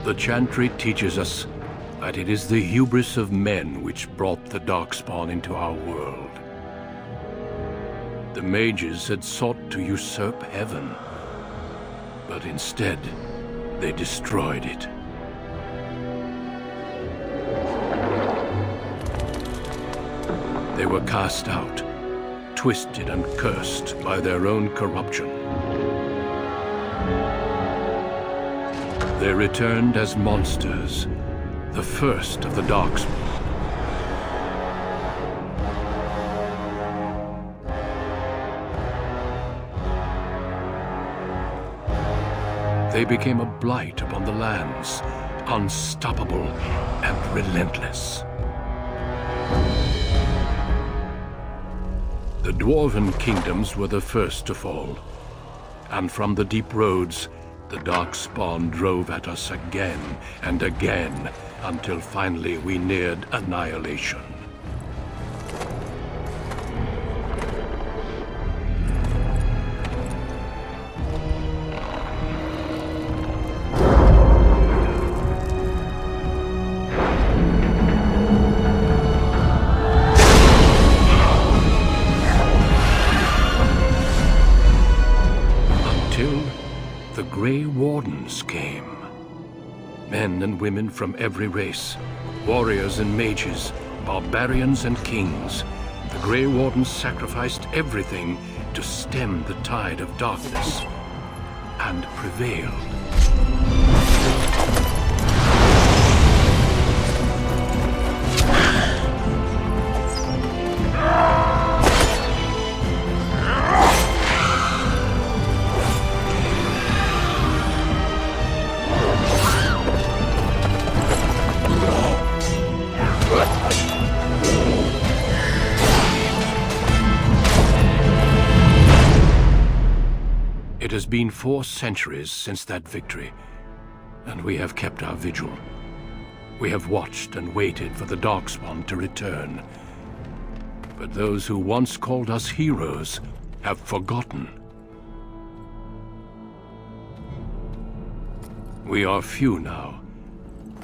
The Chantry teaches us that it is the hubris of men which brought the Darkspawn into our world. The mages had sought to usurp heaven, but instead, they destroyed it. They were cast out, twisted and cursed by their own corruption. They returned as monsters, the first of the Darkspawn. They became a blight upon the lands, unstoppable and relentless. The Dwarven kingdoms were the first to fall, and from the deep roads, the Darkspawn drove at us again and again, until finally we neared annihilation. The Grey Wardens came. Men and women from every race, warriors and mages, barbarians and kings. The Grey Wardens sacrificed everything to stem the tide of darkness, and prevailed. It has been 4 centuries since that victory, and we have kept our vigil. We have watched and waited for the Darkspawn to return. But those who once called us heroes have forgotten. We are few now,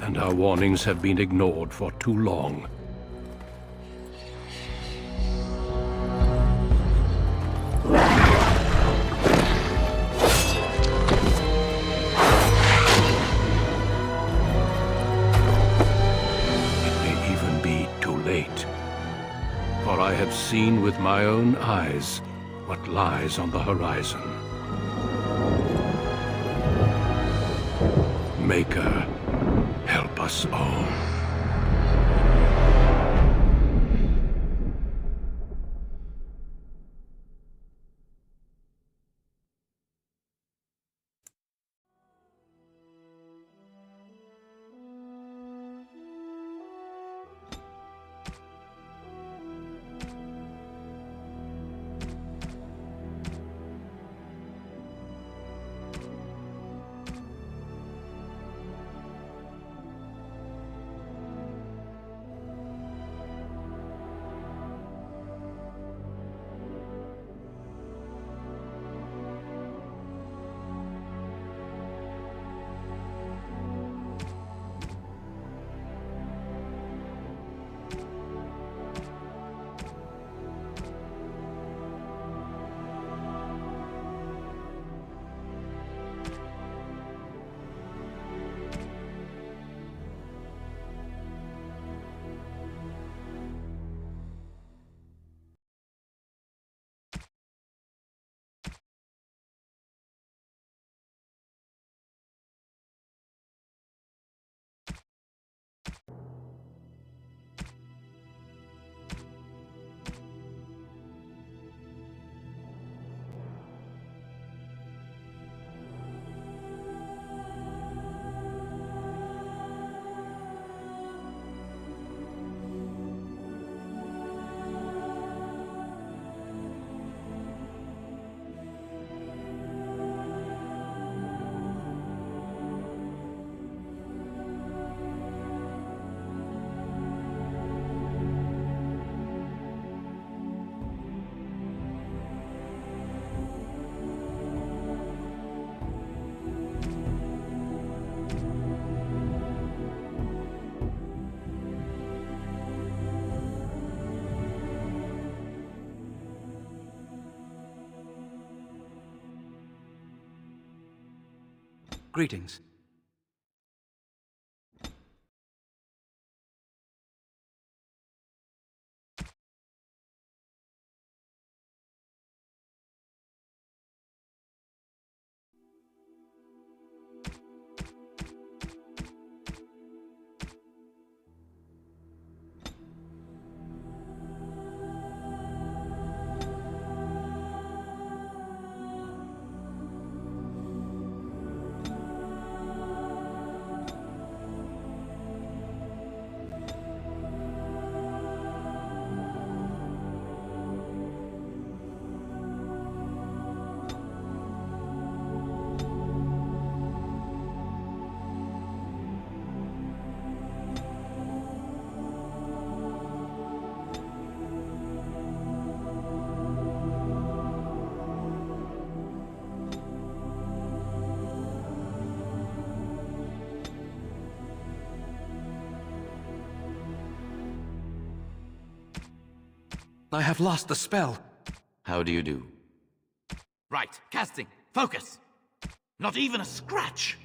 and our warnings have been ignored for too long. For I have seen with my own eyes what lies on the horizon. Maker, help us all. Greetings. I have lost the spell. How do you do? Right, casting. Focus. Not even a scratch.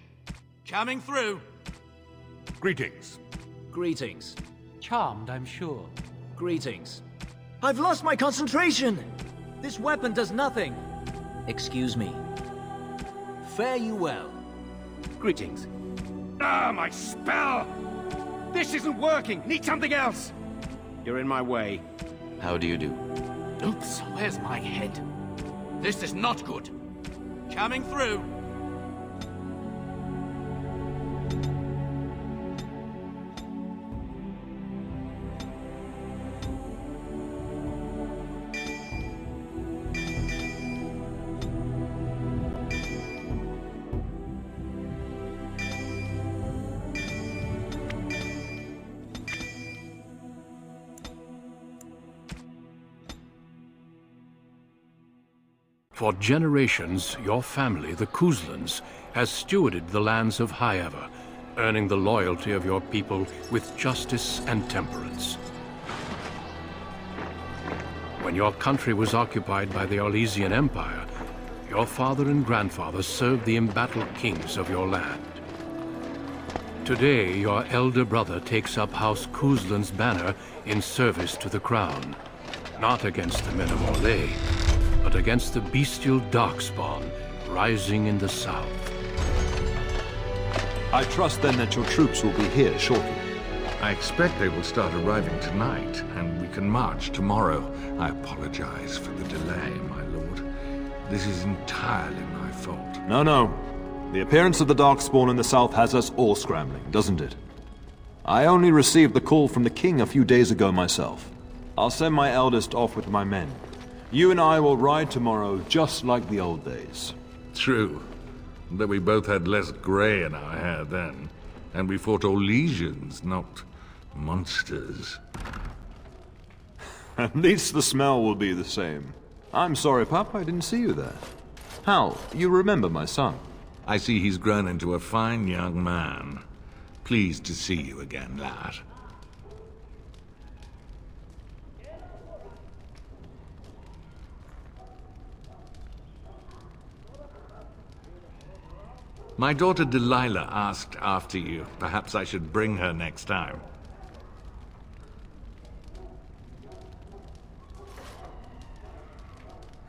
Coming through. Greetings. Greetings. Charmed, I'm sure. Greetings. I've lost my concentration! This weapon does nothing. Excuse me. Fare you well. Greetings. Ah, my spell! This isn't working! Need something else! You're in my way. How do you do? Oops, where's my head? This is not good. Coming through. For generations, your family, the Couslands, has stewarded the lands of Highever, earning the loyalty of your people with justice and temperance. When your country was occupied by the Arlesian Empire, your father and grandfather served the embattled kings of your land. Today, your elder brother takes up House Cousland's banner in service to the crown, not against the men of Orlais, but against the bestial darkspawn rising in the south. I trust then that your troops will be here shortly. I expect they will start arriving tonight, and we can march tomorrow. I apologize for the delay, my lord. This is entirely my fault. No. The appearance of the Darkspawn in the south has us all scrambling, doesn't it? I only received the call from the king a few days ago myself. I'll send my eldest off with my men. You and I will ride tomorrow just like the old days. True. Though we both had less grey in our hair then. And we fought Orlesians, not monsters. At least the smell will be the same. I'm sorry, Pup, I didn't see you there. Hal, you remember my son? I see he's grown into a fine young man. Pleased to see you again, lad. My daughter Delilah asked after you. Perhaps I should bring her next time.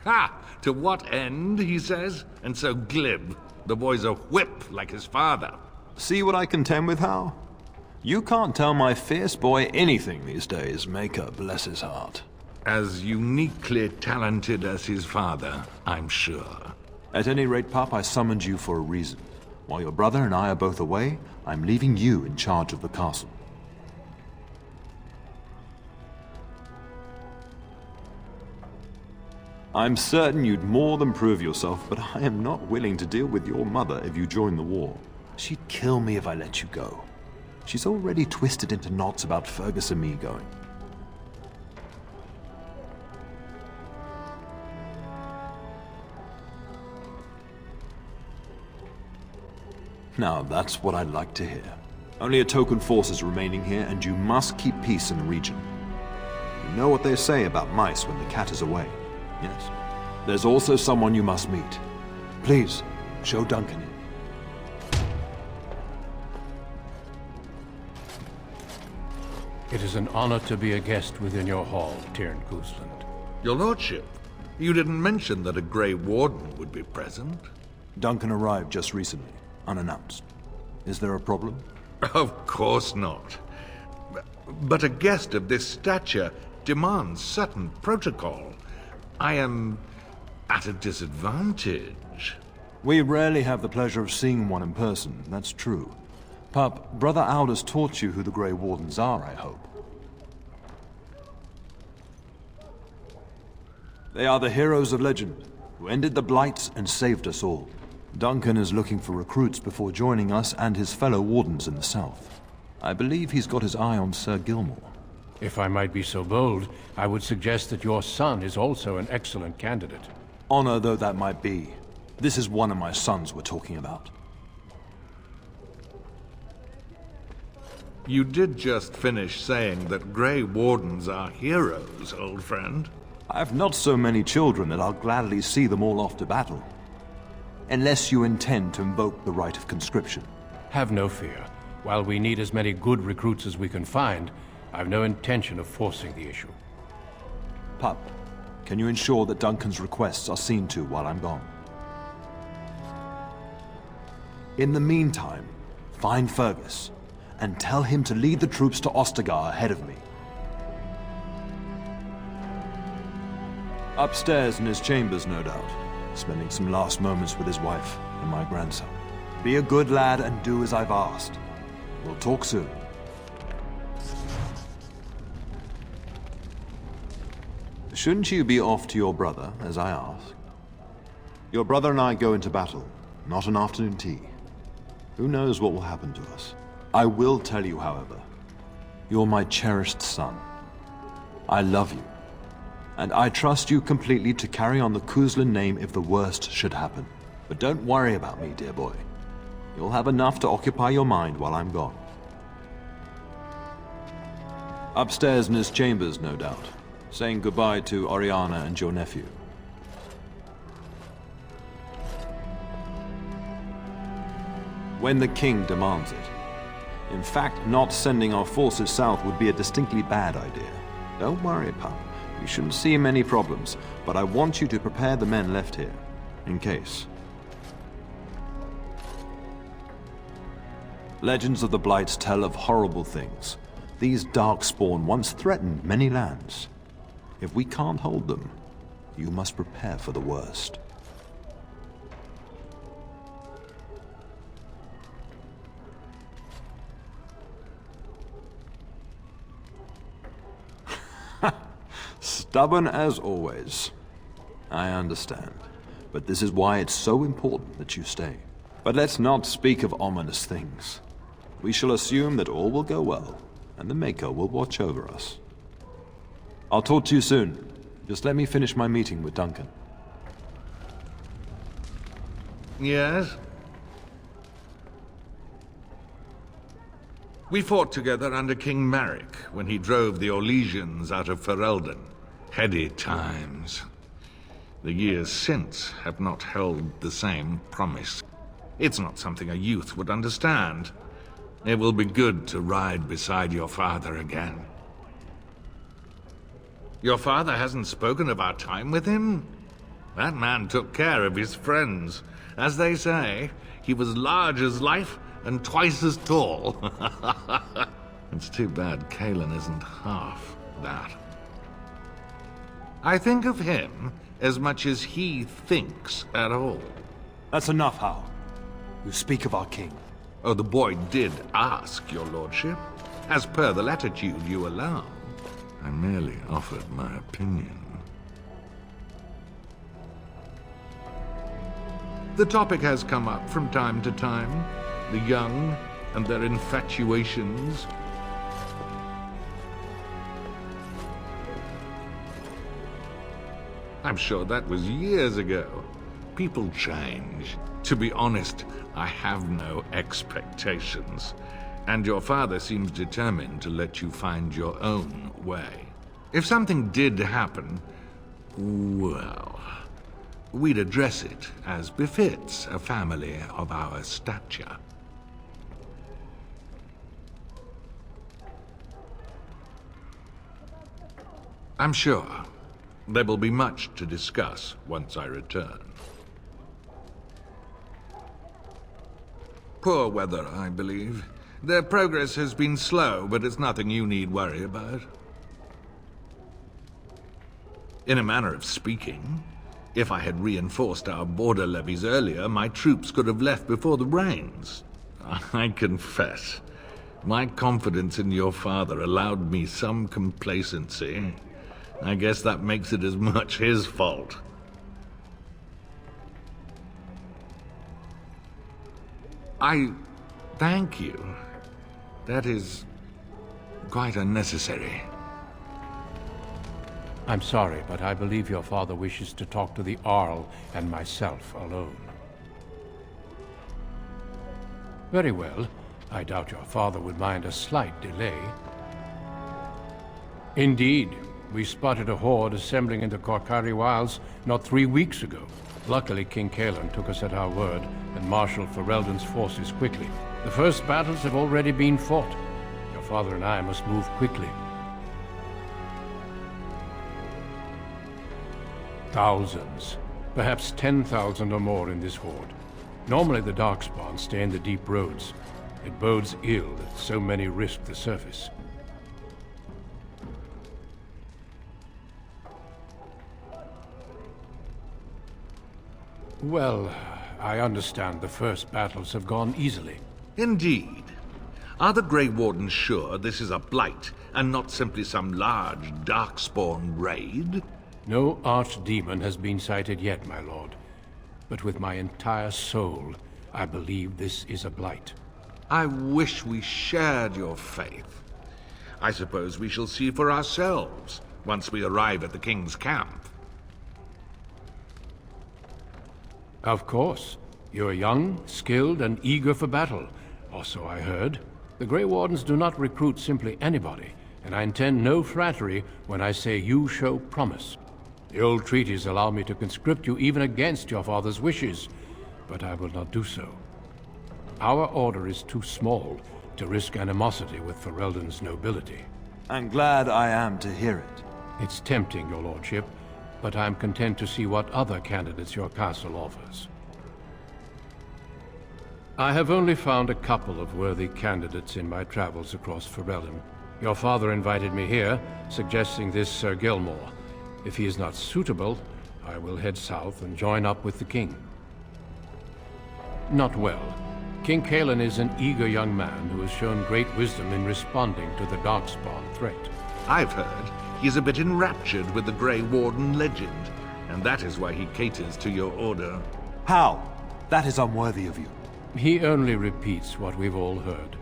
Ha! To what end, he says? And so glib. The boy's a whip like his father. See what I contend with, Hal? You can't tell my fierce boy anything these days, Maker bless his heart. As uniquely talented as his father, I'm sure. At any rate, Pup, I summoned you for a reason. While your brother and I are both away, I'm leaving you in charge of the castle. I'm certain you'd more than prove yourself, but I am not willing to deal with your mother if you join the war. She'd kill me if I let you go. She's already twisted into knots about Fergus and me going. Now, that's what I'd like to hear. Only a token force is remaining here, and you must keep peace in the region. You know what they say about mice when the cat is away. Yes. There's also someone you must meet. Please, show Duncan in. It is an honor to be a guest within your hall, Teyrn Cousland. Your lordship, you didn't mention that a Grey Warden would be present. Duncan arrived just recently, unannounced. Is there a problem? Of course not. But a guest of this stature demands certain protocol. I am at a disadvantage. We rarely have the pleasure of seeing one in person, that's true. Pup, Brother Aldous taught you who the Grey Wardens are, I hope. They are the heroes of legend, who ended the Blights and saved us all. Duncan is looking for recruits before joining us and his fellow Wardens in the south. I believe he's got his eye on Sir Gilmore. If I might be so bold, I would suggest that your son is also an excellent candidate. Honor though that might be, this is one of my sons we're talking about. You did just finish saying that Grey Wardens are heroes, old friend. I have not so many children that I'll gladly see them all off to battle. Unless you intend to invoke the right of conscription. Have no fear. While we need as many good recruits as we can find, I've no intention of forcing the issue. Pup, can you ensure that Duncan's requests are seen to while I'm gone? In the meantime, find Fergus, and tell him to lead the troops to Ostagar ahead of me. Upstairs in his chambers, no doubt, spending some last moments with his wife and my grandson. Be a good lad and do as I've asked. We'll talk soon. Shouldn't you be off to your brother, as I asked? Your brother and I go into battle, not an afternoon tea. Who knows what will happen to us? I will tell you, however, you're my cherished son. I love you, and I trust you completely to carry on the Cousland name if the worst should happen. But don't worry about me, dear boy. You'll have enough to occupy your mind while I'm gone. Upstairs in his chambers, no doubt, saying goodbye to Oriana and your nephew. When the king demands it. In fact, not sending our forces south would be a distinctly bad idea. Don't worry, pup. You shouldn't see many problems, but I want you to prepare the men left here, in case. Legends of the Blights tell of horrible things. These Darkspawn once threatened many lands. If we can't hold them, you must prepare for the worst. Stubborn as always. I understand, but this is why it's so important that you stay. But let's not speak of ominous things. We shall assume that all will go well, and the Maker will watch over us. I'll talk to you soon. Just let me finish my meeting with Duncan. Yes? We fought together under King Maric when he drove the Orlesians out of Ferelden. Heady times. The years since have not held the same promise. It's not something a youth would understand. It will be good to ride beside your father again. Your father hasn't spoken of our time with him? That man took care of his friends. As they say, he was large as life and twice as tall. It's too bad Cailan isn't half that. I think of him as much as he thinks at all. That's enough, Howe. You speak of our king. Oh, the boy did ask, your lordship. As per the latitude you allow. I merely offered my opinion. The topic has come up from time to time. The young and their infatuations. I'm sure that was years ago. People change. To be honest, I have no expectations. And your father seems determined to let you find your own way. If something did happen, well, we'd address it as befits a family of our stature. I'm sure there will be much to discuss once I return. Poor weather, I believe. Their progress has been slow, but it's nothing you need worry about. In a manner of speaking, if I had reinforced our border levies earlier, my troops could have left before the rains. I confess, my confidence in your father allowed me some complacency. I guess that makes it as much his fault. I thank you. That is quite unnecessary. I'm sorry, but I believe your father wishes to talk to the Arl and myself alone. Very well. I doubt your father would mind a slight delay. Indeed, we spotted a horde assembling in the Korkari Wilds not 3 weeks ago. Luckily, King Caelan took us at our word and marshaled Ferelden's forces quickly. The first battles have already been fought. Your father and I must move quickly. Thousands, perhaps 10,000 or more in this horde. Normally the Darkspawn stay in the deep roads. It bodes ill that so many risk the surface. Well, I understand the first battles have gone easily. Indeed. Are the Grey Wardens sure this is a blight, and not simply some large Darkspawn raid? No archdemon has been sighted yet, my lord. But with my entire soul, I believe this is a blight. I wish we shared your faith. I suppose we shall see for ourselves once we arrive at the King's camp. Of course. You're young, skilled, and eager for battle. Or so I heard. The Grey Wardens do not recruit simply anybody, and I intend no flattery when I say you show promise. The old treaties allow me to conscript you even against your father's wishes, but I will not do so. Our order is too small to risk animosity with Ferelden's nobility. And glad I am to hear it. It's tempting, your lordship, but I'm content to see what other candidates your castle offers. I have only found a couple of worthy candidates in my travels across Ferelden. Your father invited me here, suggesting this Sir Gilmore. If he is not suitable, I will head south and join up with the king. Not well. King Caelan is an eager young man who has shown great wisdom in responding to the Darkspawn threat. I've heard he's a bit enraptured with the Grey Warden legend, and that is why he caters to your order. How? That is unworthy of you. He only repeats what we've all heard.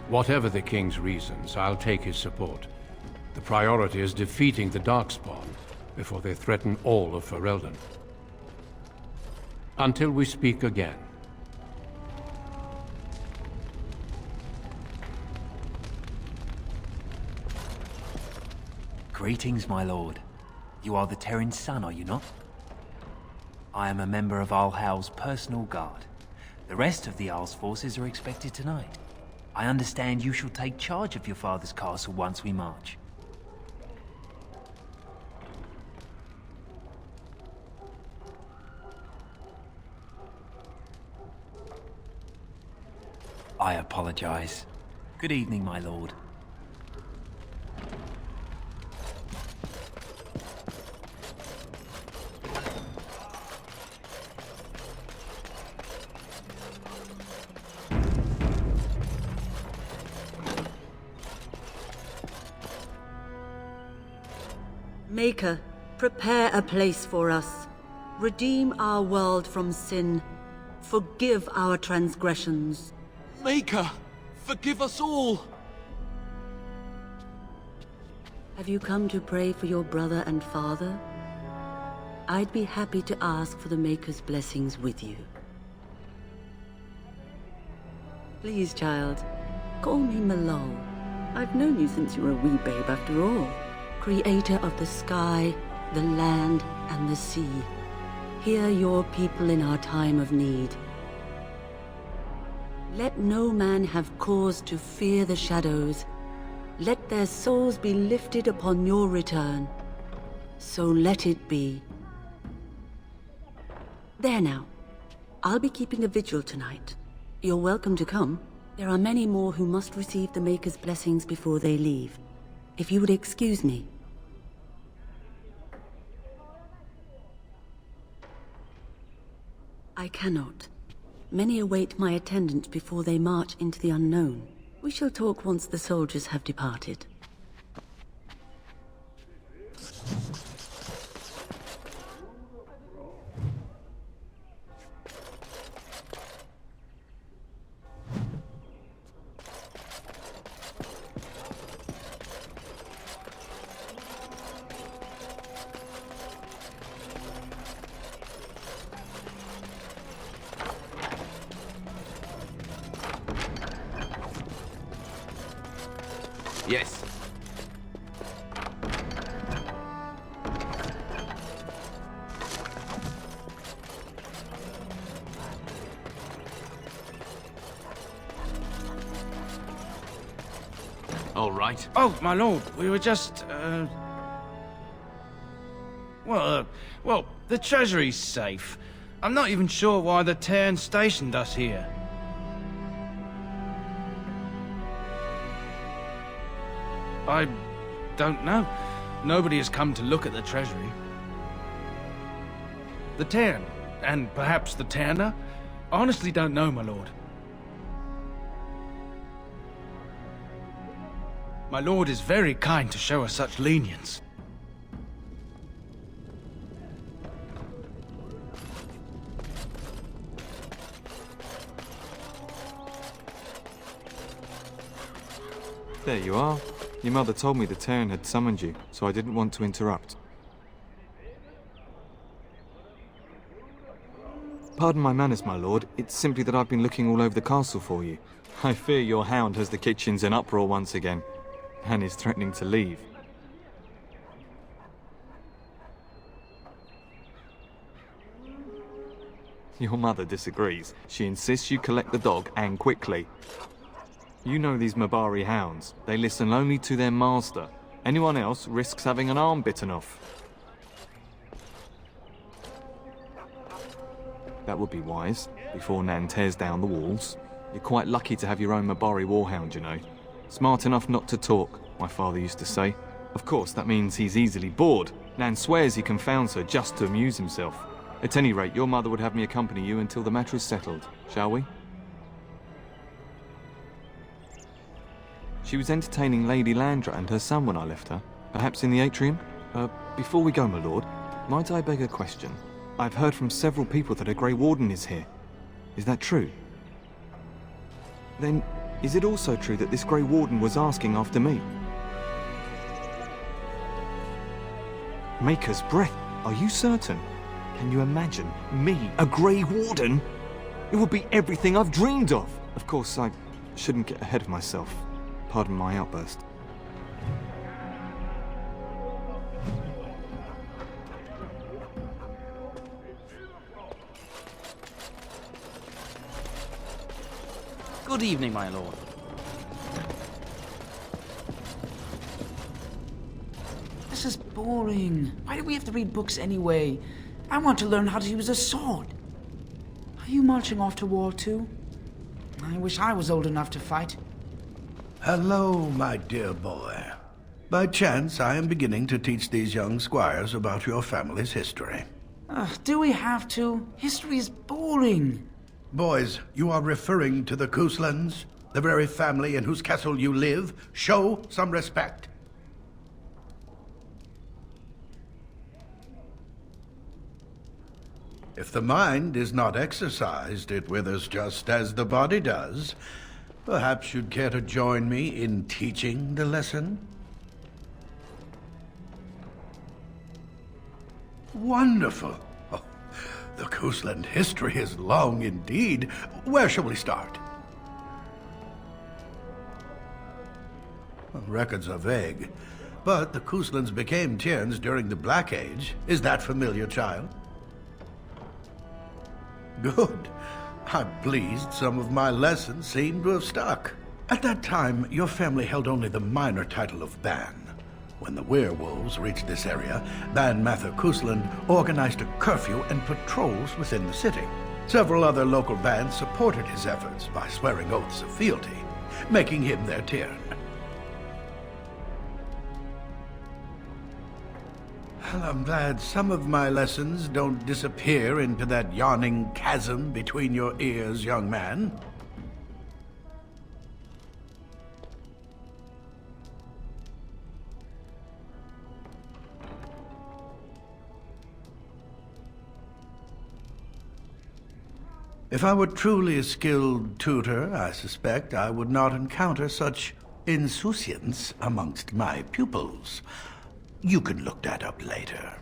Whatever the king's reasons, I'll take his support. The priority is defeating the Darkspawn before they threaten all of Ferelden. Until we speak again. Greetings, my lord. You are the Teyrn's son, are you not? I am a member of Arl Howe's personal guard. The rest of the Arl's forces are expected tonight. I understand you shall take charge of your father's castle once we march. I apologize. Good evening, my lord. Maker, prepare a place for us. Redeem our world from sin. Forgive our transgressions. Maker, forgive us all! Have you come to pray for your brother and father? I'd be happy to ask for the Maker's blessings with you. Please, child, call me Malol. I've known you since you were a wee babe after all. Creator of the sky, the land, and the sea. Hear your people in our time of need. Let no man have cause to fear the shadows. Let their souls be lifted upon your return. So let it be. There now. I'll be keeping a vigil tonight. You're welcome to come. There are many more who must receive the Maker's blessings before they leave. If you would excuse me. I cannot. Many await my attendance before they march into the unknown. We shall talk once the soldiers have departed. Yes. All right. Oh, my lord, we were just, well, the treasury's safe. I'm not even sure why the Teyrn stationed us here. I don't know. Nobody has come to look at the treasury. The Teyrn, and perhaps the Teyrner? Honestly don't know, my lord. My lord is very kind to show us such lenience. There you are. Your mother told me the Teyrn had summoned you, so I didn't want to interrupt. Pardon my manners, my lord. It's simply that I've been looking all over the castle for you. I fear your hound has the kitchens in uproar once again, and is threatening to leave. Your mother disagrees. She insists you collect the dog, and quickly. You know these Mabari hounds. They listen only to their master. Anyone else risks having an arm bitten off. That would be wise, before Nan tears down the walls. You're quite lucky to have your own Mabari warhound, you know. Smart enough not to talk, my father used to say. Of course, that means he's easily bored. Nan swears he confounds her just to amuse himself. At any rate, your mother would have me accompany you until the matter is settled, shall we? She was entertaining Lady Landra and her son when I left her. Perhaps in the atrium? Before we go, my lord, might I beg a question? I've heard from several people that a Grey Warden is here. Is that true? Then, is it also true that this Grey Warden was asking after me? Maker's breath, are you certain? Can you imagine me, a Grey Warden? It would be everything I've dreamed of. Of course, I shouldn't get ahead of myself. Pardon my outburst. Good evening, my lord. This is boring. Why do we have to read books anyway? I want to learn how to use a sword. Are you marching off to war too? I wish I was old enough to fight. Hello, my dear boy. By chance, I am beginning to teach these young squires about your family's history. Do we have to? History is boring. Boys, you are referring to the Couslands, the very family in whose castle you live. Show some respect. If the mind is not exercised, it withers just as the body does. Perhaps you'd care to join me in teaching the lesson? Wonderful. Oh, the Cousland history is long indeed. Where shall we start? Records are vague, but the Couslands became Teyrns during the Black Age. Is that familiar, child? Good. I'm pleased some of my lessons seem to have stuck. At that time, your family held only the minor title of Ban. When the werewolves reached this area, Ban Mather Cousland organized a curfew and patrols within the city. Several other local bands supported his efforts by swearing oaths of fealty, making him their Teyrn. Well, I'm glad some of my lessons don't disappear into that yawning chasm between your ears, young man. If I were truly a skilled tutor, I suspect I would not encounter such insouciance amongst my pupils. You can look that up later.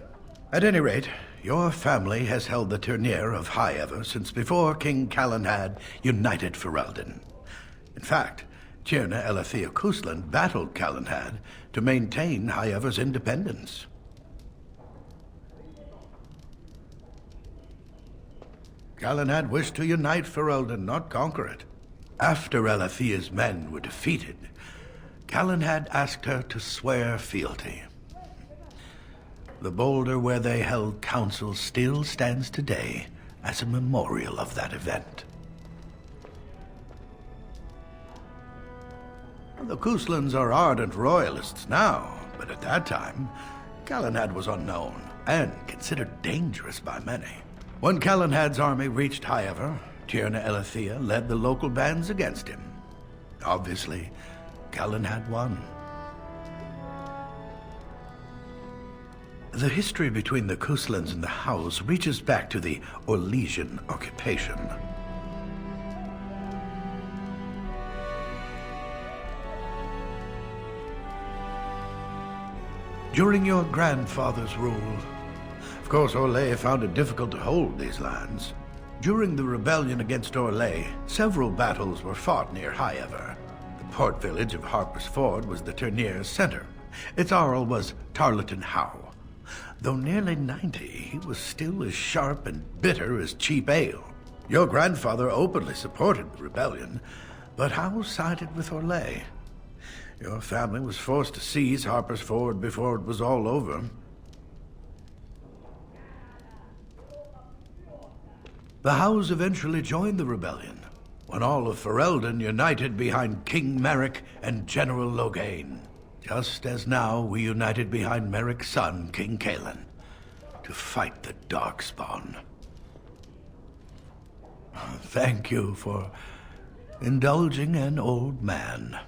At any rate, your family has held the tournure of High Ever since before King Callan had united Ferelden. In fact, Teyrn Bryce Cousland battled Callan to maintain High Ever's independence. Callan wished to unite Ferelden, not conquer it. After Alethea's men were defeated, Callan asked her to swear fealty. The boulder where they held council still stands today as a memorial of that event. The Couslands are ardent royalists now, but at that time, Callan was unknown and considered dangerous by many. When Callan's army reached High Ever, Teyrn Bryce led the local bands against him. Obviously, Callan won. The history between the Couslands and the Howes reaches back to the Orlesian occupation. During your grandfather's rule, of course, Orlais found it difficult to hold these lands. During the rebellion against Orlais, several battles were fought near High Ever. The port village of Harper's Ford was the tourneur's center. Its Arl was Rendon Howe. Though nearly 90, he was still as sharp and bitter as cheap ale. Your grandfather openly supported the rebellion, but Howe sided with Orlais. Your family was forced to seize Harper's Ford before it was all over. The Howes eventually joined the rebellion, when all of Ferelden united behind King Merrick and General Loghain, just as now we united behind Merrick's son, King Callan, to fight the Darkspawn. Thank you for indulging an old man.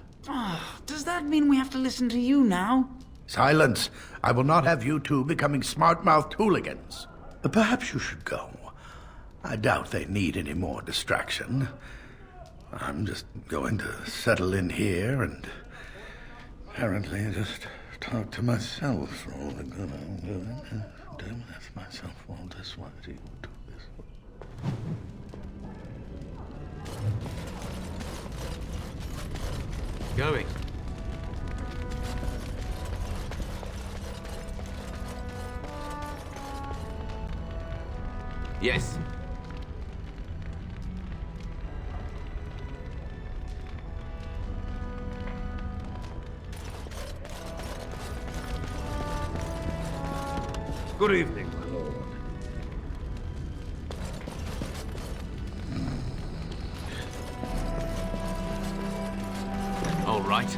Does that mean we have to listen to you now? Silence! I will not have you two becoming smart-mouthed hooligans. Perhaps you should go. I doubt they need any more distraction. I'm just going to settle in here and apparently just talk to myself for all the good I'm doing. Do with myself all this. Why do you do this? Going. Yes. Good evening, my lord. All right.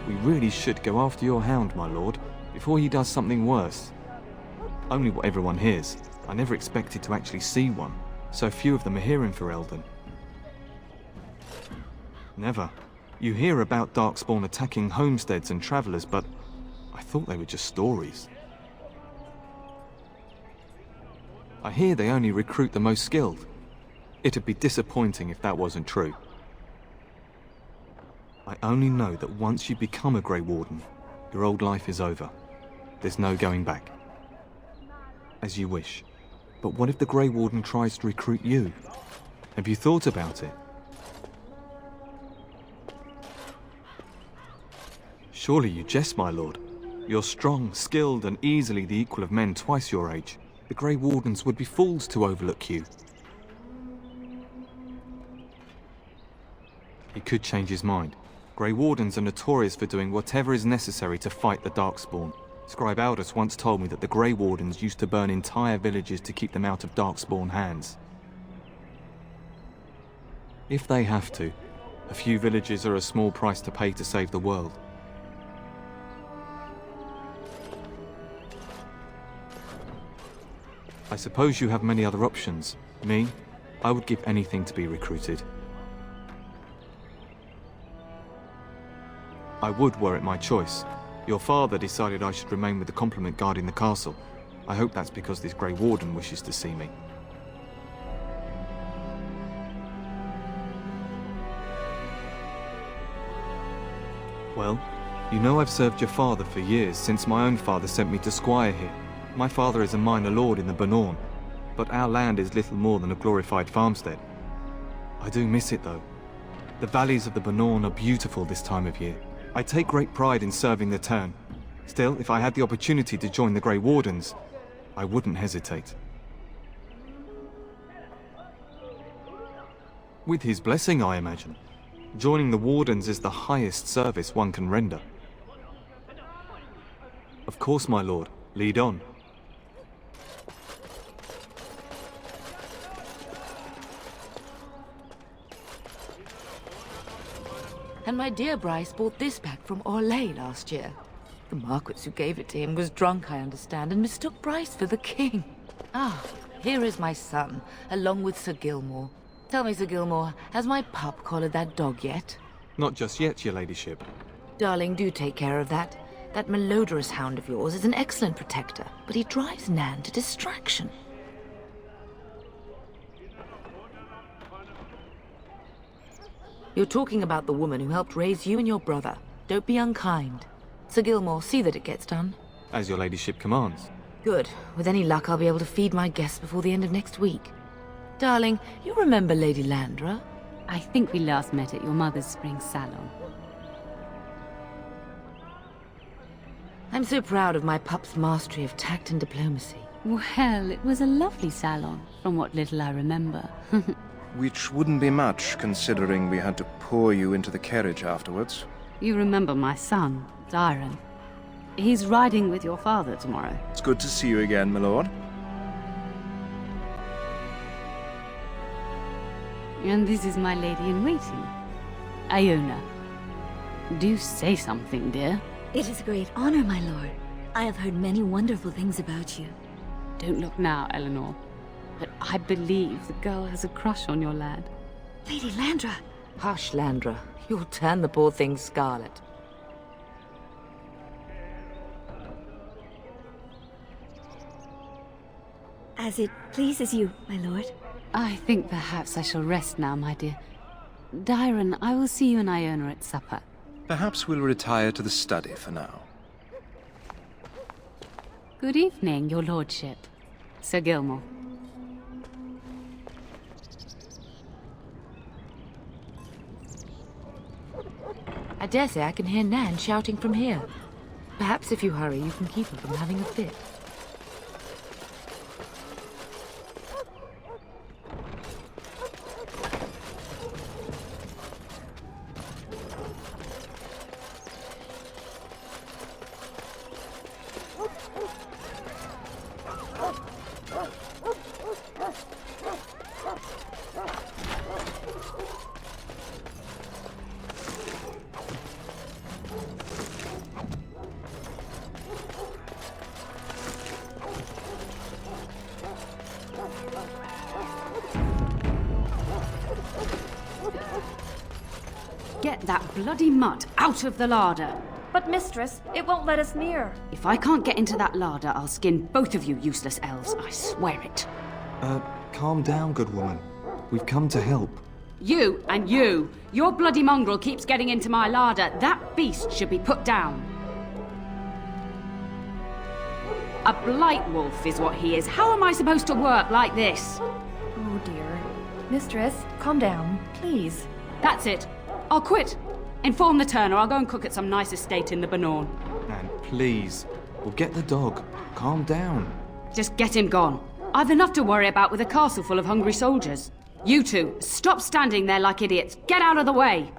We really should go after your hound, my lord, before he does something worse. Only what everyone hears. I never expected to actually see one. So few of them are here in Ferelden. Never. You hear about Darkspawn attacking homesteads and travelers, but I thought they were just stories. I hear they only recruit the most skilled. It'd be disappointing if that wasn't true. I only know that once you become a Grey Warden, your old life is over. There's no going back. As you wish. But what if the Grey Warden tries to recruit you? Have you thought about it? Surely you jest, my lord. You're strong, skilled, and easily the equal of men twice your age. The Grey Wardens would be fools to overlook you. He could change his mind. Grey Wardens are notorious for doing whatever is necessary to fight the Darkspawn. Scribe Aldous once told me that the Grey Wardens used to burn entire villages to keep them out of Darkspawn hands. If they have to, a few villages are a small price to pay to save the world. I suppose you have many other options. Me? I would give anything to be recruited. I would were it my choice. Your father decided I should remain with the complement guarding the castle. I hope that's because this Grey Warden wishes to see me. Well, you know I've served your father for years, since my own father sent me to squire here. My father is a minor lord in the Bannorn, but our land is little more than a glorified farmstead. I do miss it though. The valleys of the Bannorn are beautiful this time of year. I take great pride in serving the Teyrn. Still, if I had the opportunity to join the Grey Wardens, I wouldn't hesitate. With his blessing, I imagine. Joining the Wardens is the highest service one can render. Of course, my lord. Lead on. And my dear Bryce bought this back from Orlais last year. The Marquis who gave it to him was drunk, I understand, and mistook Bryce for the king. Ah, here is my son, along with Sir Gilmore. Tell me, Sir Gilmore, has my pup collared that dog yet? Not just yet, your ladyship. Darling, do take care of that. That malodorous hound of yours is an excellent protector, but he drives Nan to distraction. You're talking about the woman who helped raise you and your brother. Don't be unkind. Sir Gilmore, see that it gets done. As your ladyship commands. Good. With any luck, I'll be able to feed my guests before the end of next week. Darling, you remember Lady Landra? I think we last met at your mother's spring salon. I'm so proud of my pup's mastery of tact and diplomacy. Well, it was a lovely salon, from what little I remember. Which wouldn't be much, considering we had to pour you into the carriage afterwards. You remember my son, Teyrn. He's riding with your father tomorrow. It's good to see you again, my lord. And this is my lady-in-waiting, Iona. Do say something, dear. It is a great honor, my lord. I have heard many wonderful things about you. Don't look now, Eleanor. But I believe the girl has a crush on your lad. Lady Landra! Hush, Landra. You'll turn the poor thing scarlet. As it pleases you, my lord. I think perhaps I shall rest now, my dear. Teyrn, I will see you and Iona at supper. Perhaps we'll retire to the study for now. Good evening, your lordship. Sir Gilmore. I dare say I can hear Nan shouting from here. Perhaps if you hurry, you can keep her from having a fit. Get that bloody mutt out of the larder! But mistress, it won't let us near. If I can't get into that larder, I'll skin both of you useless elves, I swear it. Calm down, good woman. We've come to help. You and you! Your bloody mongrel keeps getting into my larder. That beast should be put down. A blight wolf is what he is. How am I supposed to work like this? Oh dear. Mistress, calm down, please. That's it. I'll quit. Inform the Teyrn, or I'll go and cook at some nice estate in the Bannorn. Nan, please. We'll get the dog. Calm down. Just get him gone. I've enough to worry about with a castle full of hungry soldiers. You two, stop standing there like idiots. Get out of the way.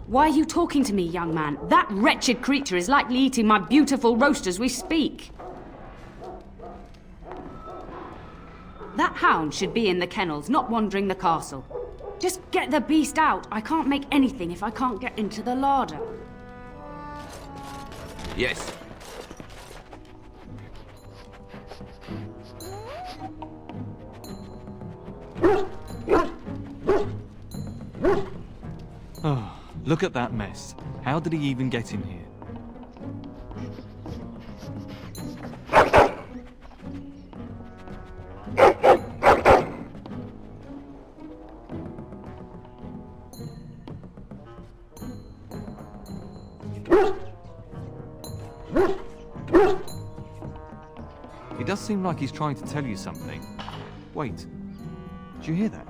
Why are you talking to me, young man? That wretched creature is likely eating my beautiful roast as we speak. That hound should be in the kennels, not wandering the castle. Just get the beast out. I can't make anything if I can't get into the larder. Yes. Oh, look at that mess. How did he even get in here? It does seem like he's trying to tell you something. Wait, did you hear that?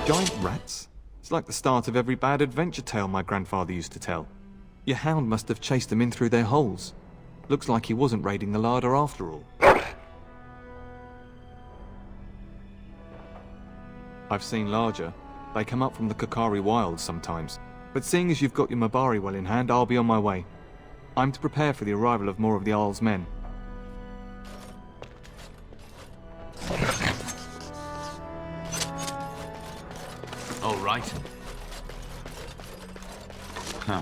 Giant rats? It's like the start of every bad adventure tale my grandfather used to tell. Your hound must have chased them in through their holes. Looks like he wasn't raiding the larder after all. I've seen larger. They come up from the Kakari wilds sometimes. But seeing as you've got your Mabari well in hand, I'll be on my way. I'm to prepare for the arrival of more of the Arl's men. All right. Huh.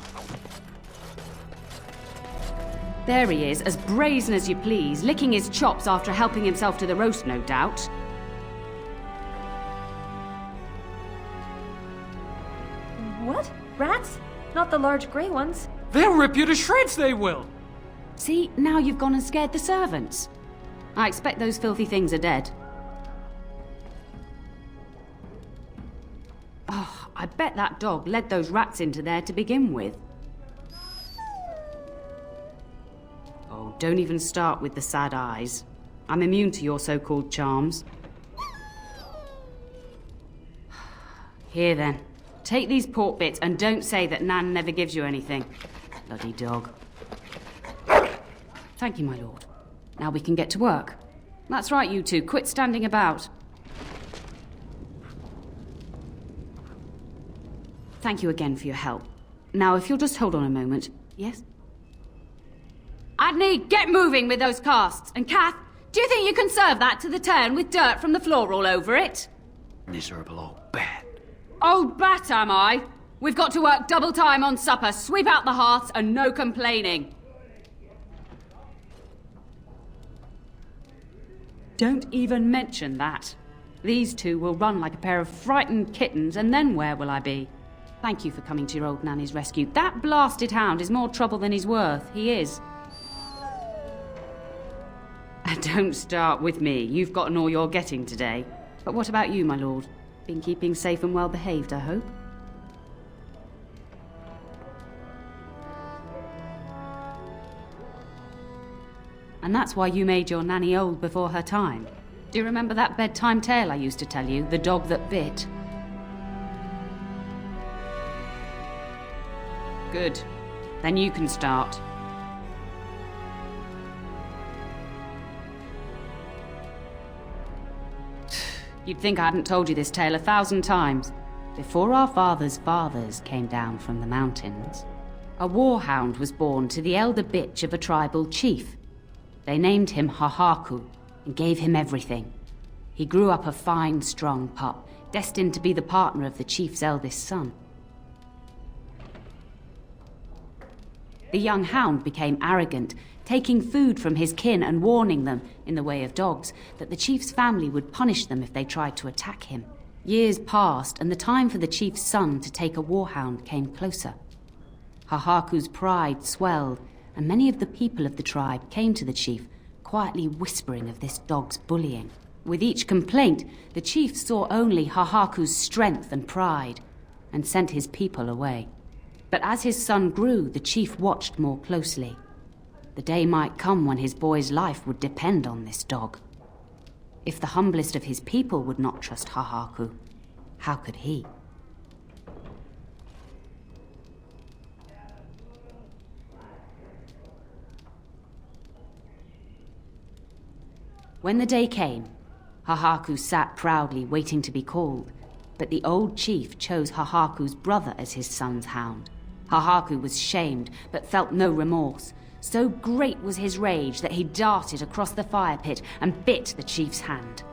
There he is, as brazen as you please, licking his chops after helping himself to the roast, no doubt. What? Rats? Not the large grey ones. They'll rip you to shreds, they will! See, now you've gone and scared the servants. I expect those filthy things are dead. Oh, I bet that dog led those rats into there to begin with. Oh, don't even start with the sad eyes. I'm immune to your so-called charms. Here then. Take these pork bits and don't say that Nan never gives you anything. Bloody dog. Thank you, my lord. Now we can get to work. That's right, you two. Quit standing about. Thank you again for your help. Now, if you'll just hold on a moment. Yes? Adney, get moving with those casts. And Kath, do you think you can serve that to the Teyrn with dirt from the floor all over it? Miserable old bat. Old bat, am I? We've got to work double time on supper, sweep out the hearths, and no complaining. Don't even mention that. These two will run like a pair of frightened kittens, and then where will I be? Thank you for coming to your old nanny's rescue. That blasted hound is more trouble than he's worth. He is. And don't start with me. You've gotten all you're getting today. But what about you, my lord? Been keeping safe and well behaved, I hope? And that's why you made your nanny old before her time. Do you remember that bedtime tale I used to tell you? The dog that bit? Good. Then you can start. You'd think I hadn't told you this tale 1,000 times. Before our fathers' fathers came down from the mountains, a warhound was born to the elder bitch of a tribal chief. They named him Hahaku and gave him everything. He grew up a fine, strong pup, destined to be the partner of the chief's eldest son. The young hound became arrogant, taking food from his kin and warning them, in the way of dogs, that the chief's family would punish them if they tried to attack him. Years passed, and the time for the chief's son to take a warhound came closer. Hahaku's pride swelled, and many of the people of the tribe came to the chief, quietly whispering of this dog's bullying. With each complaint, the chief saw only Hahaku's strength and pride, and sent his people away. But as his son grew, the chief watched more closely. The day might come when his boy's life would depend on this dog. If the humblest of his people would not trust Hahaku, how could he? When the day came, Hahaku sat proudly waiting to be called, but the old chief chose Hahaku's brother as his son's hound. Hahaku was shamed, but felt no remorse. So great was his rage that he darted across the fire pit and bit the chief's hand.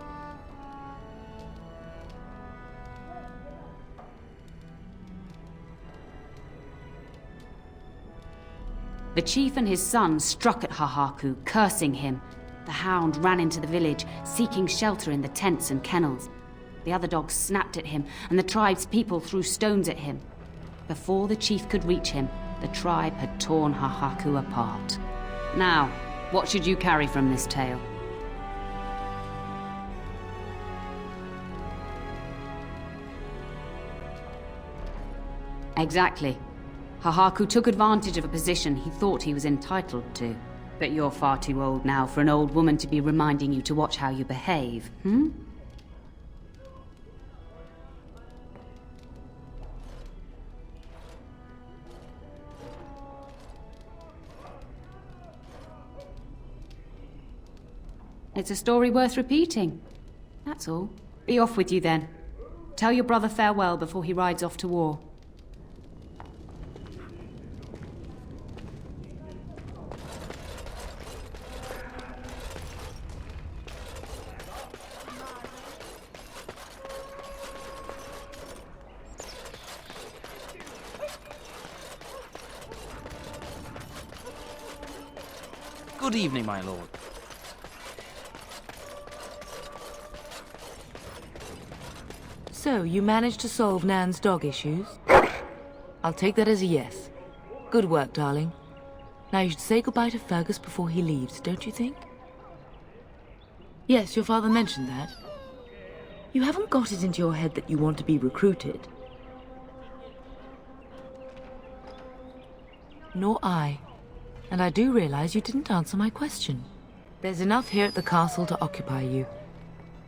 The chief and his son struck at Hahaku, cursing him. The hound ran into the village, seeking shelter in the tents and kennels. The other dogs snapped at him, and the tribe's people threw stones at him. Before the chief could reach him, the tribe had torn Hahaku apart. Now, what should you carry from this tale? Exactly. Hahaku took advantage of a position he thought he was entitled to. But you're far too old now for an old woman to be reminding you to watch how you behave, hmm? It's a story worth repeating. That's all. Be off with you then. Tell your brother farewell before he rides off to war. Good evening, my lord. So, you managed to solve Nan's dog issues? I'll take that as a yes. Good work, darling. Now you should say goodbye to Fergus before he leaves, don't you think? Yes, your father mentioned that. You haven't got it into your head that you want to be recruited. Nor I. And I do realize you didn't answer my question. There's enough here at the castle to occupy you.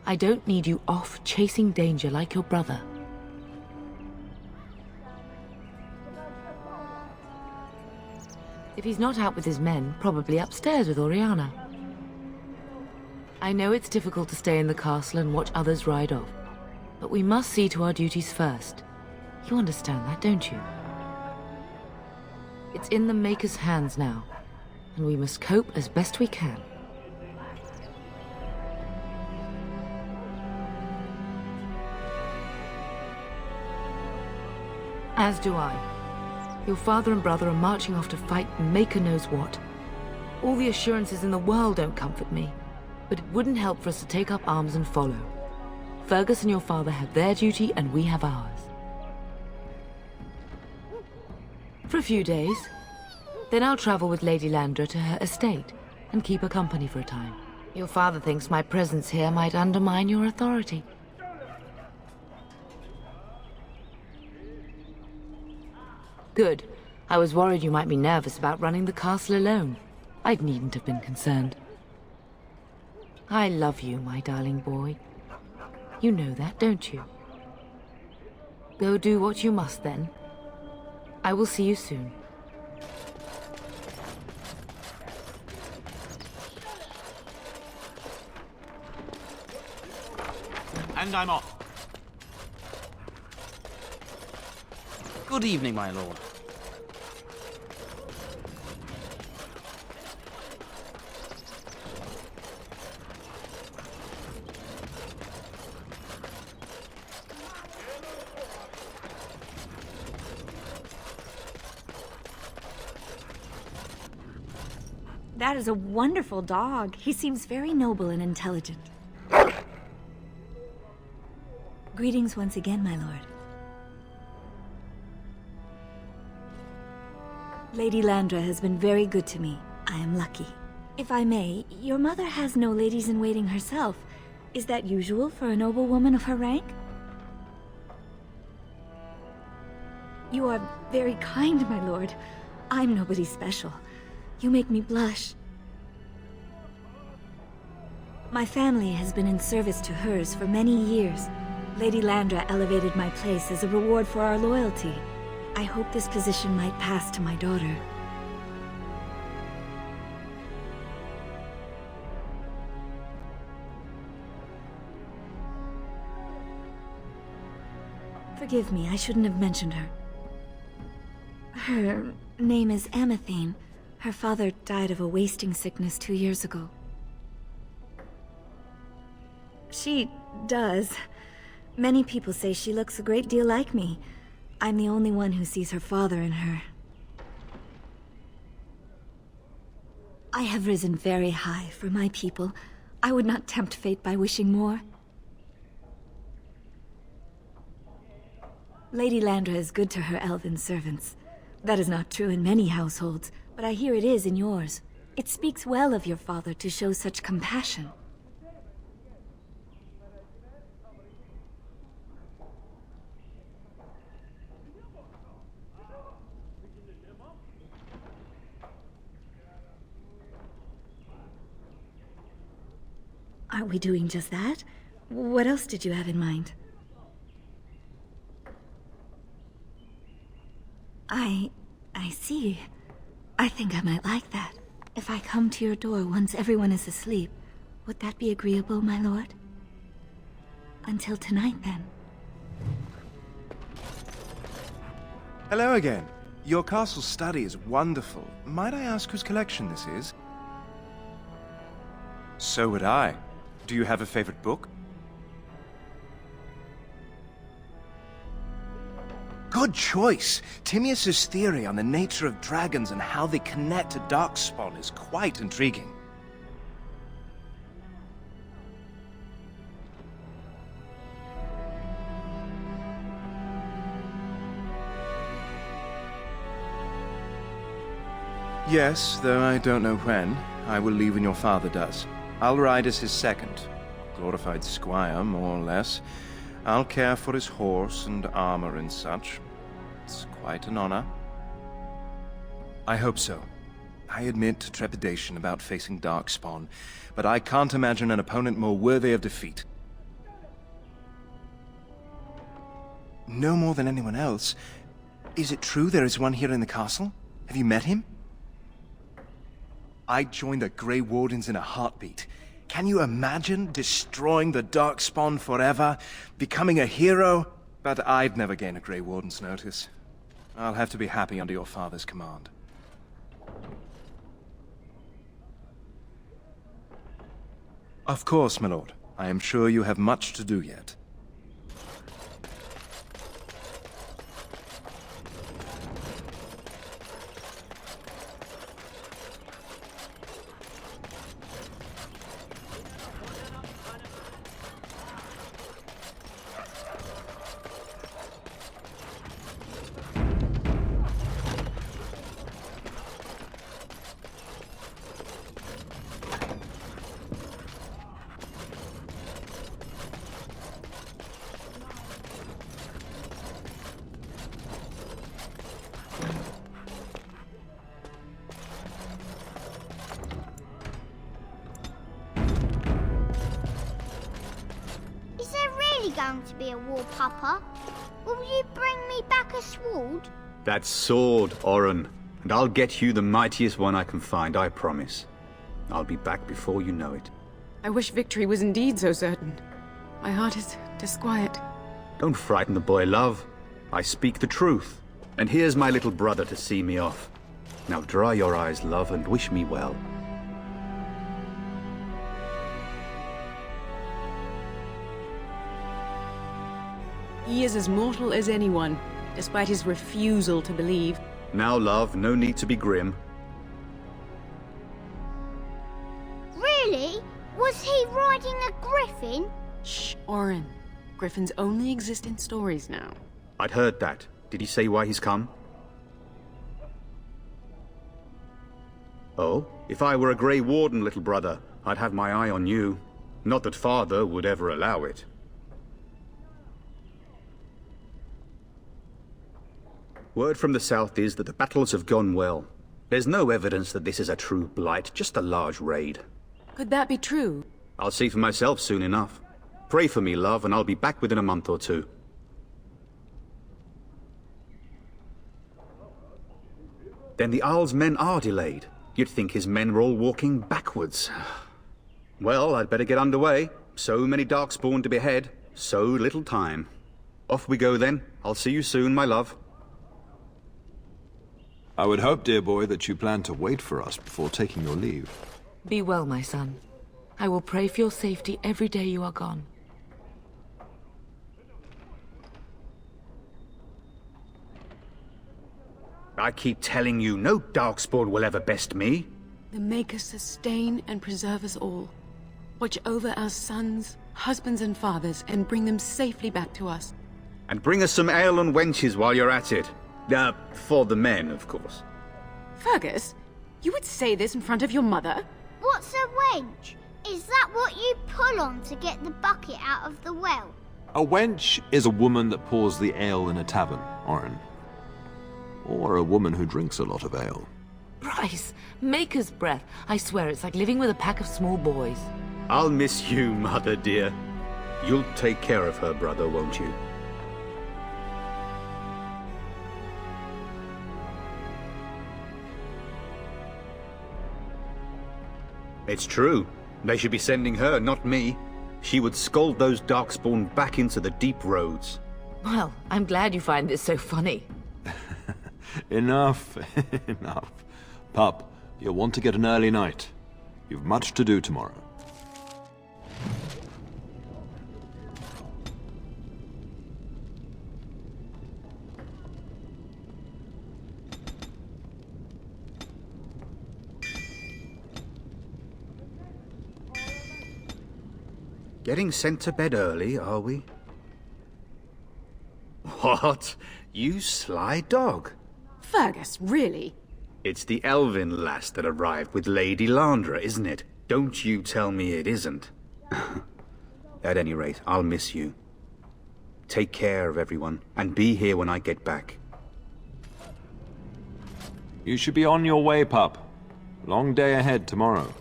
I don't need you off chasing danger like your brother. If he's not out with his men, probably upstairs with Oriana. I know it's difficult to stay in the castle and watch others ride off, but we must see to our duties first. You understand that, don't you? It's in the Maker's hands now, and we must cope as best we can. As do I. Your father and brother are marching off to fight Maker knows what. All the assurances in the world don't comfort me, but it wouldn't help for us to take up arms and follow. Fergus and your father have their duty, and we have ours. For a few days. Then I'll travel with Lady Landra to her estate, and keep her company for a time. Your father thinks my presence here might undermine your authority. Good. I was worried you might be nervous about running the castle alone. I needn't have been concerned. I love you, my darling boy. You know that, don't you? Go do what you must, then. I will see you soon. And I'm off. Good evening, my lord. That is a wonderful dog. He seems very noble and intelligent. Greetings once again, my lord. Lady Landra has been very good to me. I am lucky. If I may, your mother has no ladies-in-waiting herself. Is that usual for a noblewoman of her rank? You are very kind, my lord. I'm nobody special. You make me blush. My family has been in service to hers for many years. Lady Landra elevated my place as a reward for our loyalty. I hope this position might pass to my daughter. Forgive me, I shouldn't have mentioned her. Her name is Amathine. Her father died of a wasting sickness 2 years ago. She does. Many people say she looks a great deal like me. I'm the only one who sees her father in her. I have risen very high for my people. I would not tempt fate by wishing more. Lady Landra is good to her elven servants. That is not true in many households, but I hear it is in yours. It speaks well of your father to show such compassion. Aren't we doing just that? What else did you have in mind? I see. I think I might like that. If I come to your door once everyone is asleep, would that be agreeable, my lord? Until tonight, then. Hello again. Your castle study is wonderful. Might I ask whose collection this is? So would I. Do you have a favorite book? Good choice! Timaeus' theory on the nature of dragons and how they connect to Darkspawn is quite intriguing. Yes, though I don't know when. I will leave when your father does. I'll ride as his second. Glorified squire, more or less. I'll care for his horse and armor and such. It's quite an honor. I hope so. I admit to trepidation about facing Darkspawn, but I can't imagine an opponent more worthy of defeat. No more than anyone else. Is it true there is one here in the castle? Have you met him? I'd join the Grey Wardens in a heartbeat. Can you imagine destroying the Darkspawn forever? Becoming a hero? But I'd never gain a Grey Warden's notice. I'll have to be happy under your father's command. Of course, my lord. I am sure you have much to do yet. Going to be a war, Papa? Will you bring me back a sword? That sword, Oren. And I'll get you the mightiest one I can find, I promise. I'll be back before you know it. I wish victory was indeed so certain. My heart is disquiet. Don't frighten the boy, love. I speak the truth. And here's my little brother to see me off. Now dry your eyes, love, and wish me well. He is as mortal as anyone, despite his refusal to believe. Now, love, no need to be grim. Really? Was he riding a griffin? Shh, Oren. Griffins only exist in stories now. I'd heard that. Did he say why he's come? Oh, if I were a Grey Warden, little brother, I'd have my eye on you. Not that Father would ever allow it. Word from the south is that the battles have gone well. There's no evidence that this is a true blight, just a large raid. Could that be true? I'll see for myself soon enough. Pray for me, love, and I'll be back within a month or two. Then the Arl's men are delayed. You'd think his men were all walking backwards. Well, I'd better get underway. So many Darkspawn to behead, so little time. Off we go then. I'll see you soon, my love. I would hope, dear boy, that you plan to wait for us before taking your leave. Be well, my son. I will pray for your safety every day you are gone. I keep telling you, no Darkspawn will ever best me. The Maker sustain and preserve us all. Watch over our sons, husbands and fathers, and bring them safely back to us. And bring us some ale and wenches while you're at it. For the men, of course. Fergus, you would say this in front of your mother? What's a wench? Is that what you pull on to get the bucket out of the well? A wench is a woman that pours the ale in a tavern, Orin. Or a woman who drinks a lot of ale. Bryce, Maker's breath. I swear it's like living with a pack of small boys. I'll miss you, mother dear. You'll take care of her, brother, won't you? It's true. They should be sending her, not me. She would scold those Darkspawn back into the deep roads. Well, I'm glad you find this so funny. Enough, enough. Pup, you'll want to get an early night. You've much to do tomorrow. Getting sent to bed early, are we? What? You sly dog. Fergus, really? It's the elven lass that arrived with Lady Landra, isn't it? Don't you tell me it isn't. At any rate, I'll miss you. Take care of everyone, and be here when I get back. You should be on your way, pup. Long day ahead tomorrow.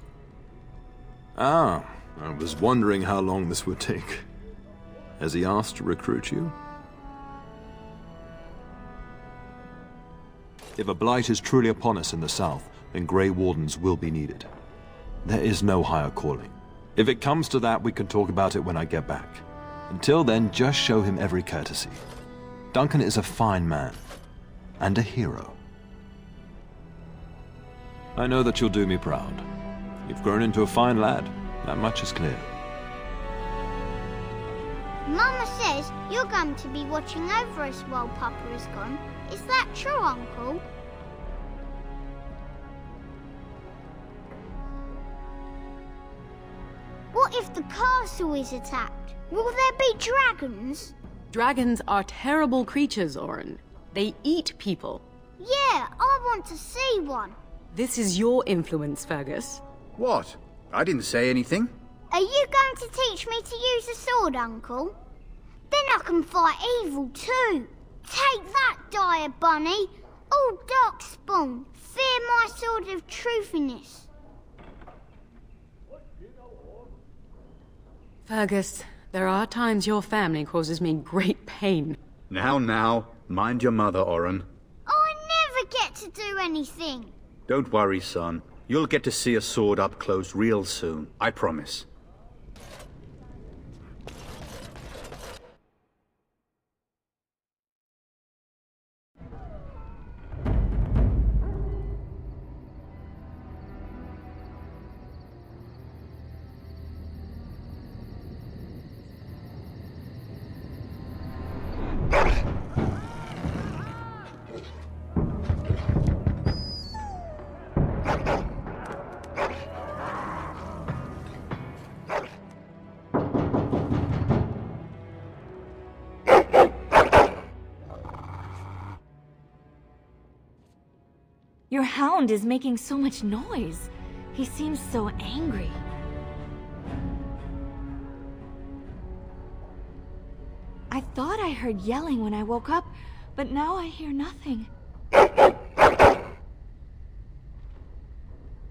Ah, I was wondering how long this would take. Has he asked to recruit you? If a blight is truly upon us in the south, then Grey Wardens will be needed. There is no higher calling. If it comes to that, we can talk about it when I get back. Until then, just show him every courtesy. Duncan is a fine man, and a hero. I know that you'll do me proud. You've grown into a fine lad, that much is clear. Mama says you're going to be watching over us while Papa is gone. Is that true, Uncle? What if the castle is attacked? Will there be dragons? Dragons are terrible creatures, Orin. They eat people. Yeah, I want to see one. This is your influence, Fergus. What? I didn't say anything. Are you going to teach me to use a sword, Uncle? Then I can fight evil too. Take that, dire bunny. All Darkspawn, fear my sword of truthiness. Fergus, there are times your family causes me great pain. Now, mind your mother, Orin. I never get to do anything. Don't worry, son. You'll get to see a sword up close real soon, I promise. Your hound is making so much noise. He seems so angry. I thought I heard yelling when I woke up, but now I hear nothing.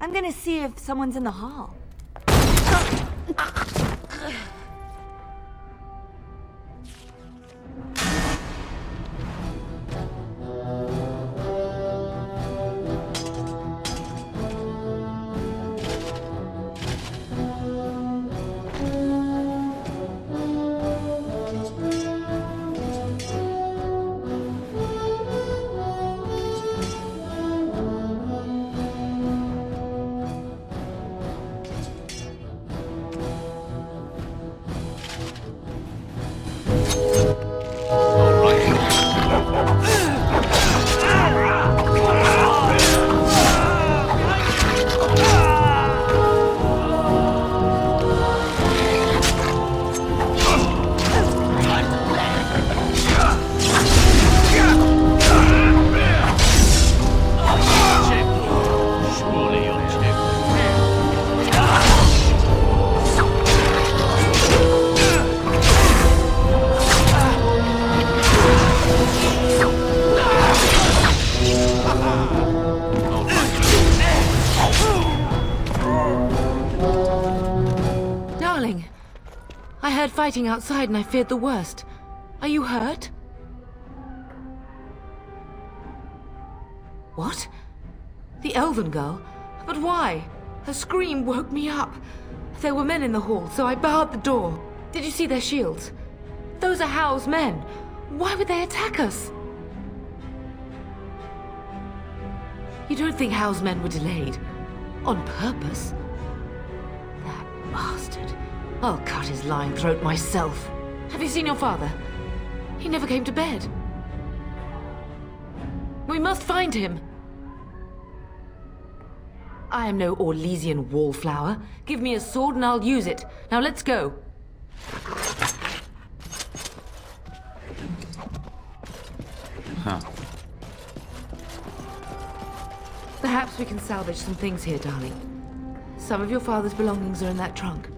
I'm gonna see if someone's in the hall. Fighting outside and I feared the worst. Are you hurt? What? The elven girl? But why? Her scream woke me up. There were men in the hall, so I barred the door. Did you see their shields? Those are Howe's men. Why would they attack us? You don't think Howe's men were delayed? On purpose? That bastard. I'll cut his lying throat myself. Have you seen your father? He never came to bed. We must find him. I am no Orlesian wallflower. Give me a sword and I'll use it. Now let's go. Huh. Perhaps we can salvage some things here, darling. Some of your father's belongings are in that trunk.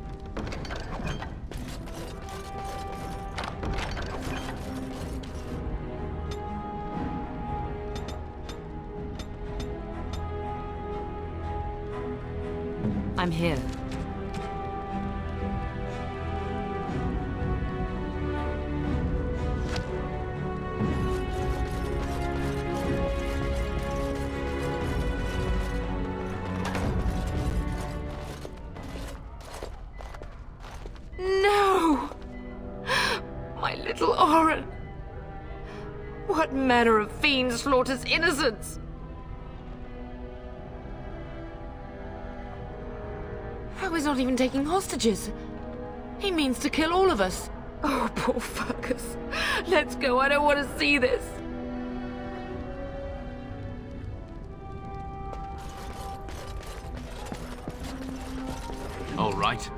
I'm here. No! My little Oren! What manner of fiend slaughters innocents? He's not even taking hostages. He means to kill all of us. Oh, poor Fergus. Let's go. I don't want to see this. All right.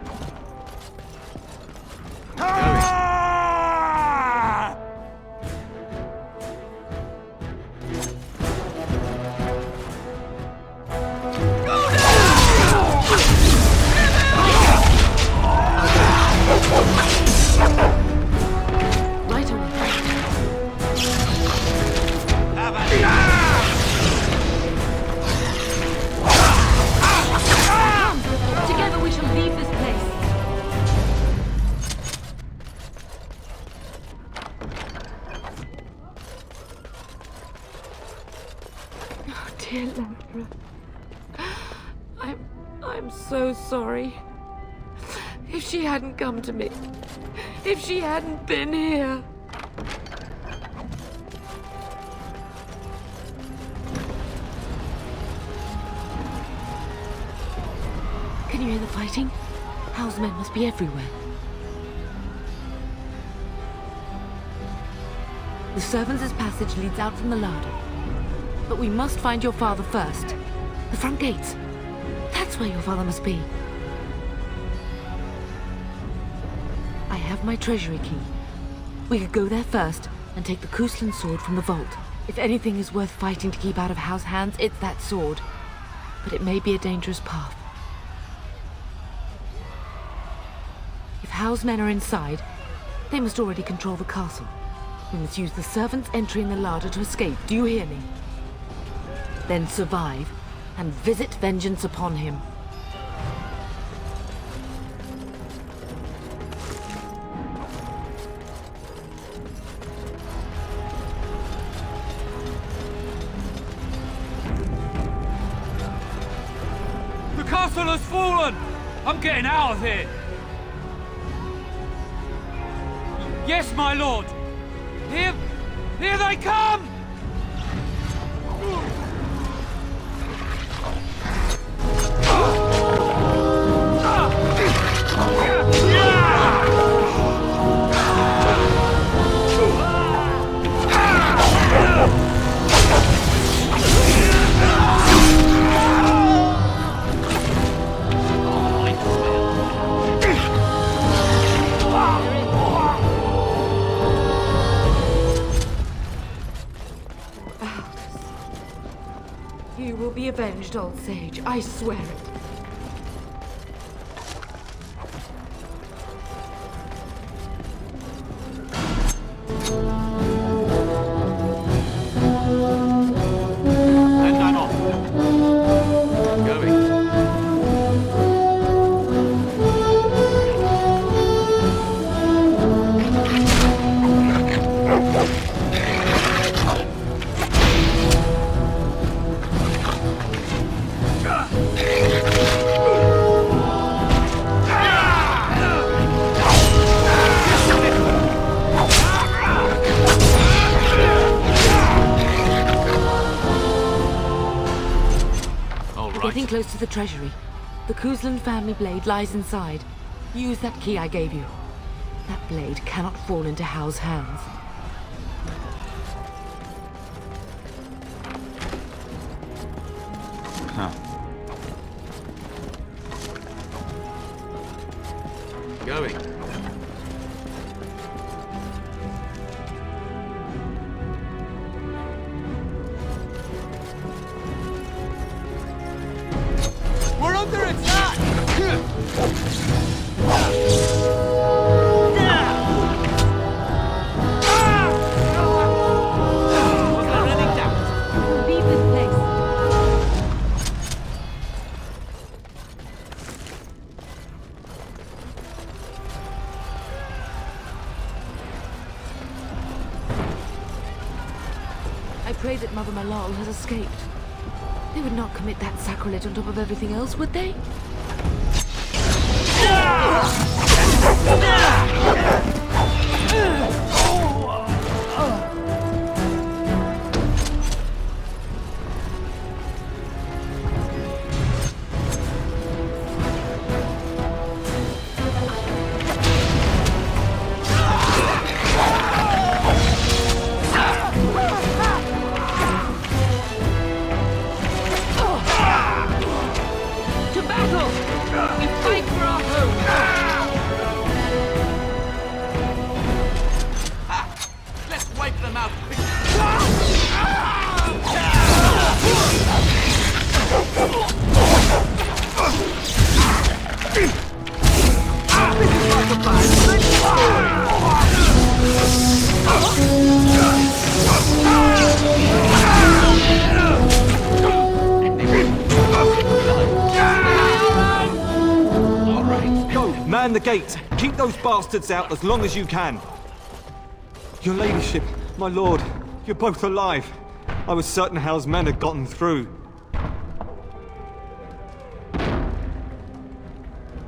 So sorry. If she hadn't come to me, if she hadn't been here. Can you hear the fighting? Howe's men must be everywhere. The servants' passage leads out from the larder. But we must find your father first. The front gates. That's where your father must be. I have my treasury key. We could go there first and take the Cousland sword from the vault. If anything is worth fighting to keep out of Howe's hands, it's that sword. But it may be a dangerous path. If Howe's men are inside, they must already control the castle. We must use the servants entering the larder to escape, do you hear me? Then survive, and visit vengeance upon him. The castle has fallen! I'm getting out of here! Yes, my lord! Here they come! You will be avenged, old sage. I swear it. And I'm off. Going. Getting close to the treasury. The Cousland family blade lies inside. Use that key I gave you. That blade cannot fall into Howe's hands. Huh. Going. We're under attack! Leave this place. I pray that Mother Malal has escaped. They would not commit that sacrilege on top of everything else, would they? To battle! We fight for our home! Let's wipe them out quickly. This is like a bad Go, man the gates. Keep those bastards out as long as you can. Your ladyship, my lord, you're both alive. I was certain Howe's men had gotten through.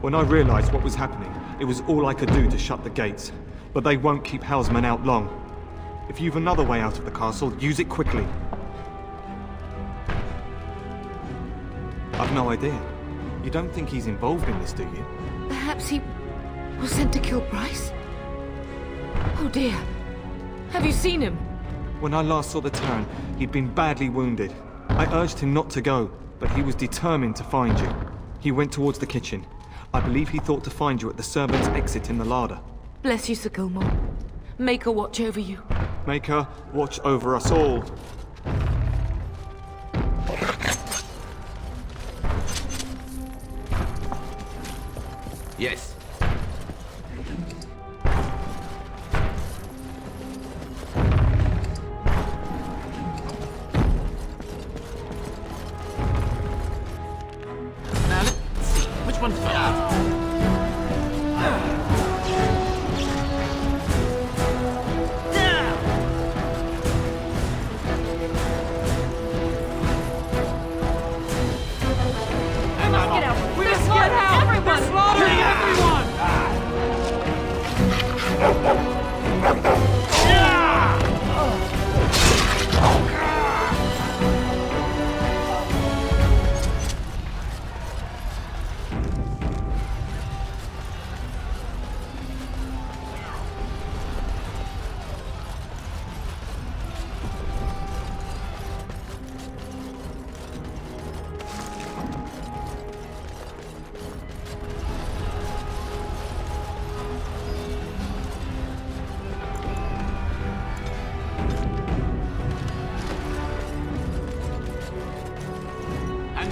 When I realized what was happening, it was all I could do to shut the gates. But they won't keep Howe's men out long. If you've another way out of the castle, use it quickly. I've no idea. You don't think he's involved in this, do you? Perhaps he was sent to kill Bryce? Oh dear. Have you seen him? When I last saw the Teyrn, he'd been badly wounded. I urged him not to go, but he was determined to find you. He went towards the kitchen. I believe he thought to find you at the servants' exit in the larder. Bless you, Sir Gilmore. Make a watch over you. Maker, watch over us all. Yes. Now let's see, which one first?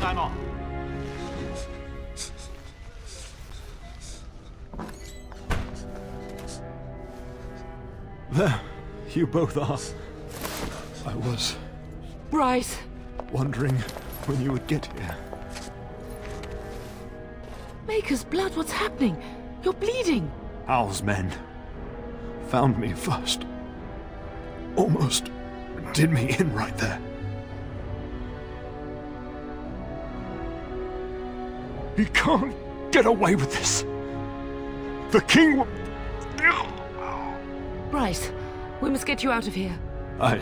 I'm on. There, you both are. I was Bryce! wondering when you would get here. Maker's blood, what's happening? You're bleeding! Al's men found me first. Almost did me in right there. He can't get away with this. The king will... Bryce, we must get you out of here. I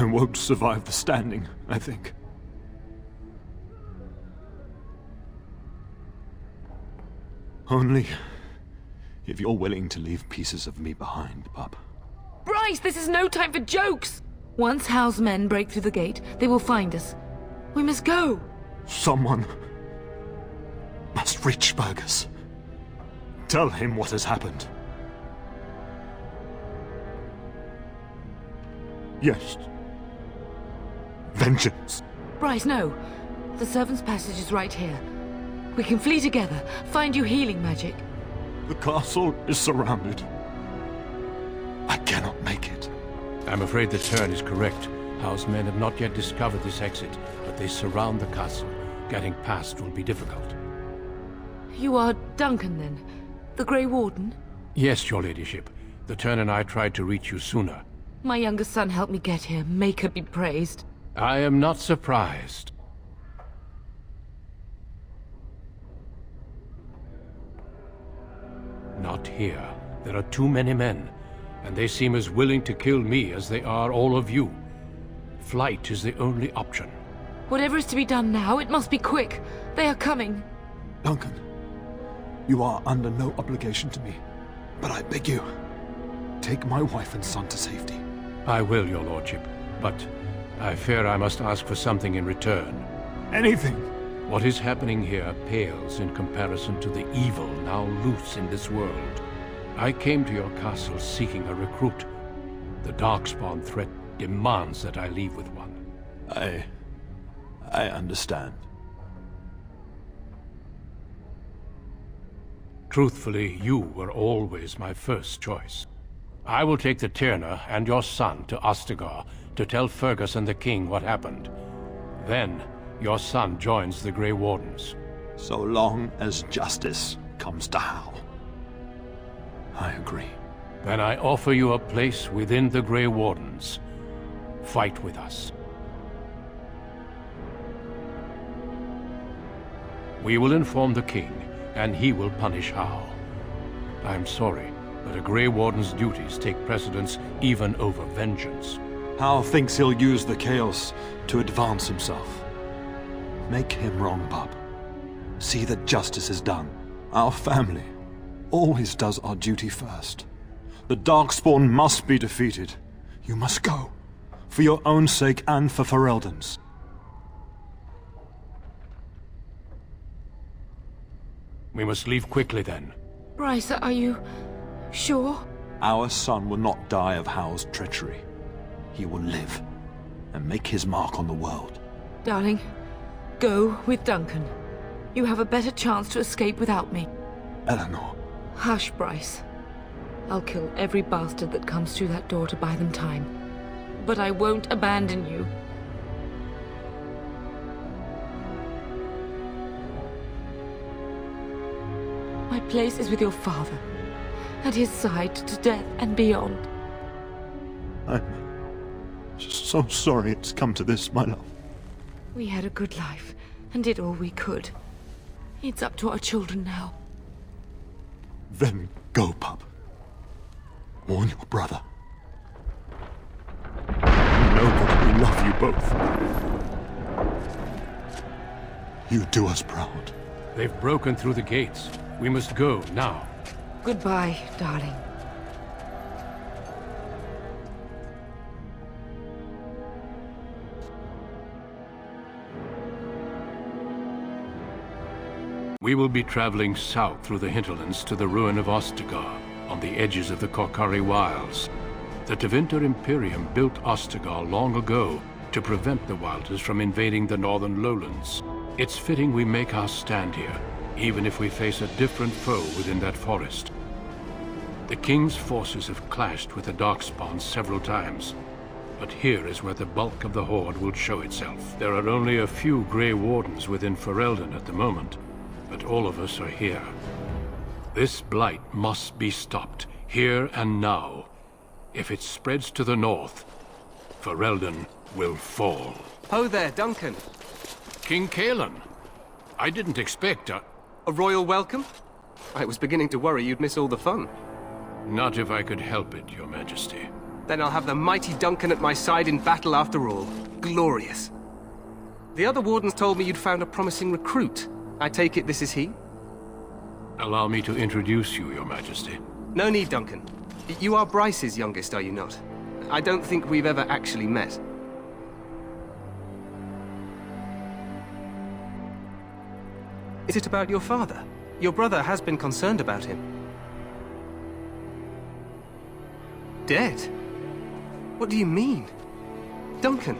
won't survive the standing, I think. Only if you're willing to leave pieces of me behind, pup. Bryce, this is no time for jokes! Once Howe's men break through the gate, they will find us. We must go! Someone must reach Fergus. Tell him what has happened. Yes. Vengeance. Bryce, no. The servant's passage is right here. We can flee together, find you healing magic. The castle is surrounded. I cannot make it. I'm afraid the Teyrn is correct. Howe's men have not yet discovered this exit, but they surround the castle. Getting past will be difficult. You are Duncan, then? The Grey Warden? Yes, your ladyship. The Teyrn and I tried to reach you sooner. My younger son helped me get here. Maker be praised. I am not surprised. Not here. There are too many men, and they seem as willing to kill me as they are all of you. Flight is the only option. Whatever is to be done now, it must be quick. They are coming. Duncan, you are under no obligation to me, but I beg you, take my wife and son to safety. I will, your lordship, but I fear I must ask for something in return. Anything! What is happening here pales in comparison to the evil now loose in this world. I came to your castle seeking a recruit. The Darkspawn threat demands that I leave with one. I understand. Truthfully, you were always my first choice. I will take the Teyrn and your son to Ostagar to tell Fergus and the king what happened. Then, your son joins the Grey Wardens. So long as justice comes to Howe. I agree. Then I offer you a place within the Grey Wardens. Fight with us. We will inform the king, and he will punish Howe. I'm sorry, but a Grey Warden's duties take precedence even over vengeance. Howe thinks he'll use the chaos to advance himself. Make him wrong, bub. See that justice is done. Our family always does our duty first. The Darkspawn must be defeated. You must go. For your own sake and for Ferelden's. We must leave quickly then. Bryce, are you sure? Our son will not die of Howe's treachery. He will live and make his mark on the world. Darling, go with Duncan. You have a better chance to escape without me. Eleanor. Hush, Bryce. I'll kill every bastard that comes through that door to buy them time. But I won't abandon you. My place is with your father, at his side to death and beyond. I'm so sorry it's come to this, my love. We had a good life, and did all we could. It's up to our children now. Then go, pup. Warn your brother. Know that we love you both. You do us proud. They've broken through the gates. We must go now. Goodbye, darling. We will be traveling south through the hinterlands to the ruin of Ostagar, on the edges of the Korkari Wilds. The Tevinter Imperium built Ostagar long ago to prevent the Wilders from invading the northern lowlands. It's fitting we make our stand here, even if we face a different foe within that forest. The King's forces have clashed with the Darkspawn several times, but here is where the bulk of the Horde will show itself. There are only a few Grey Wardens within Ferelden at the moment, but all of us are here. This blight must be stopped, here and now. If it spreads to the north, Ferelden will fall. Ho there, Duncan. King Caelan. I didn't expect a royal welcome? I was beginning to worry you'd miss all the fun. Not if I could help it, Your Majesty. Then I'll have the mighty Duncan at my side in battle after all. Glorious. The other wardens told me you'd found a promising recruit. I take it this is he? Allow me to introduce you, Your Majesty. No need, Duncan. You are Bryce's youngest, are you not? I don't think we've ever actually met. Is it about your father? Your brother has been concerned about him. Dead? What do you mean? Duncan,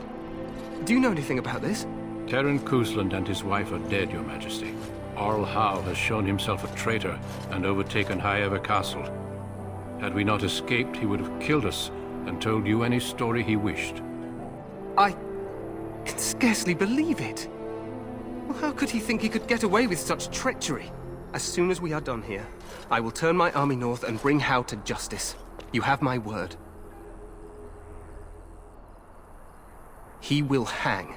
do you know anything about this? Teyrn Cousland and his wife are dead, Your Majesty. Arl Howe has shown himself a traitor and overtaken Highever Castle. Had we not escaped, he would have killed us and told you any story he wished. I can scarcely believe it. Well, how could he think he could get away with such treachery? As soon as we are done here, I will turn my army north and bring Howe to justice. You have my word. He will hang.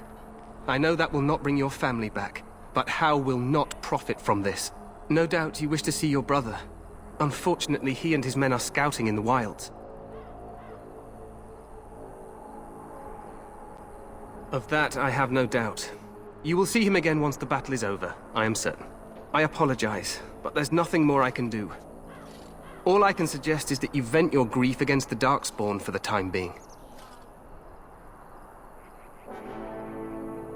I know that will not bring your family back, but Howe will not profit from this. No doubt you wish to see your brother. Unfortunately, he and his men are scouting in the wilds. Of that, I have no doubt. You will see him again once the battle is over, I am certain. I apologize, but there's nothing more I can do. All I can suggest is that you vent your grief against the Darkspawn for the time being.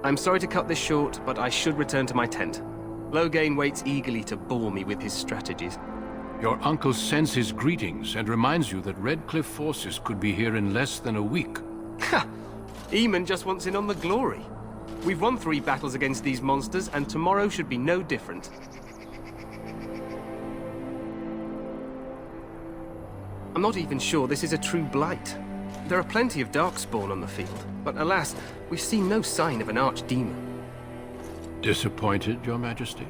I'm sorry to cut this short, but I should return to my tent. Loghain waits eagerly to bore me with his strategies. Your uncle sends his greetings and reminds you that Redcliffe forces could be here in less than a week. Ha! Eamon just wants in on the glory. We've won 3 battles against these monsters, and tomorrow should be no different. I'm not even sure this is a true blight. There are plenty of Darkspawn on the field, but alas, we've seen no sign of an archdemon. Disappointed, Your Majesty?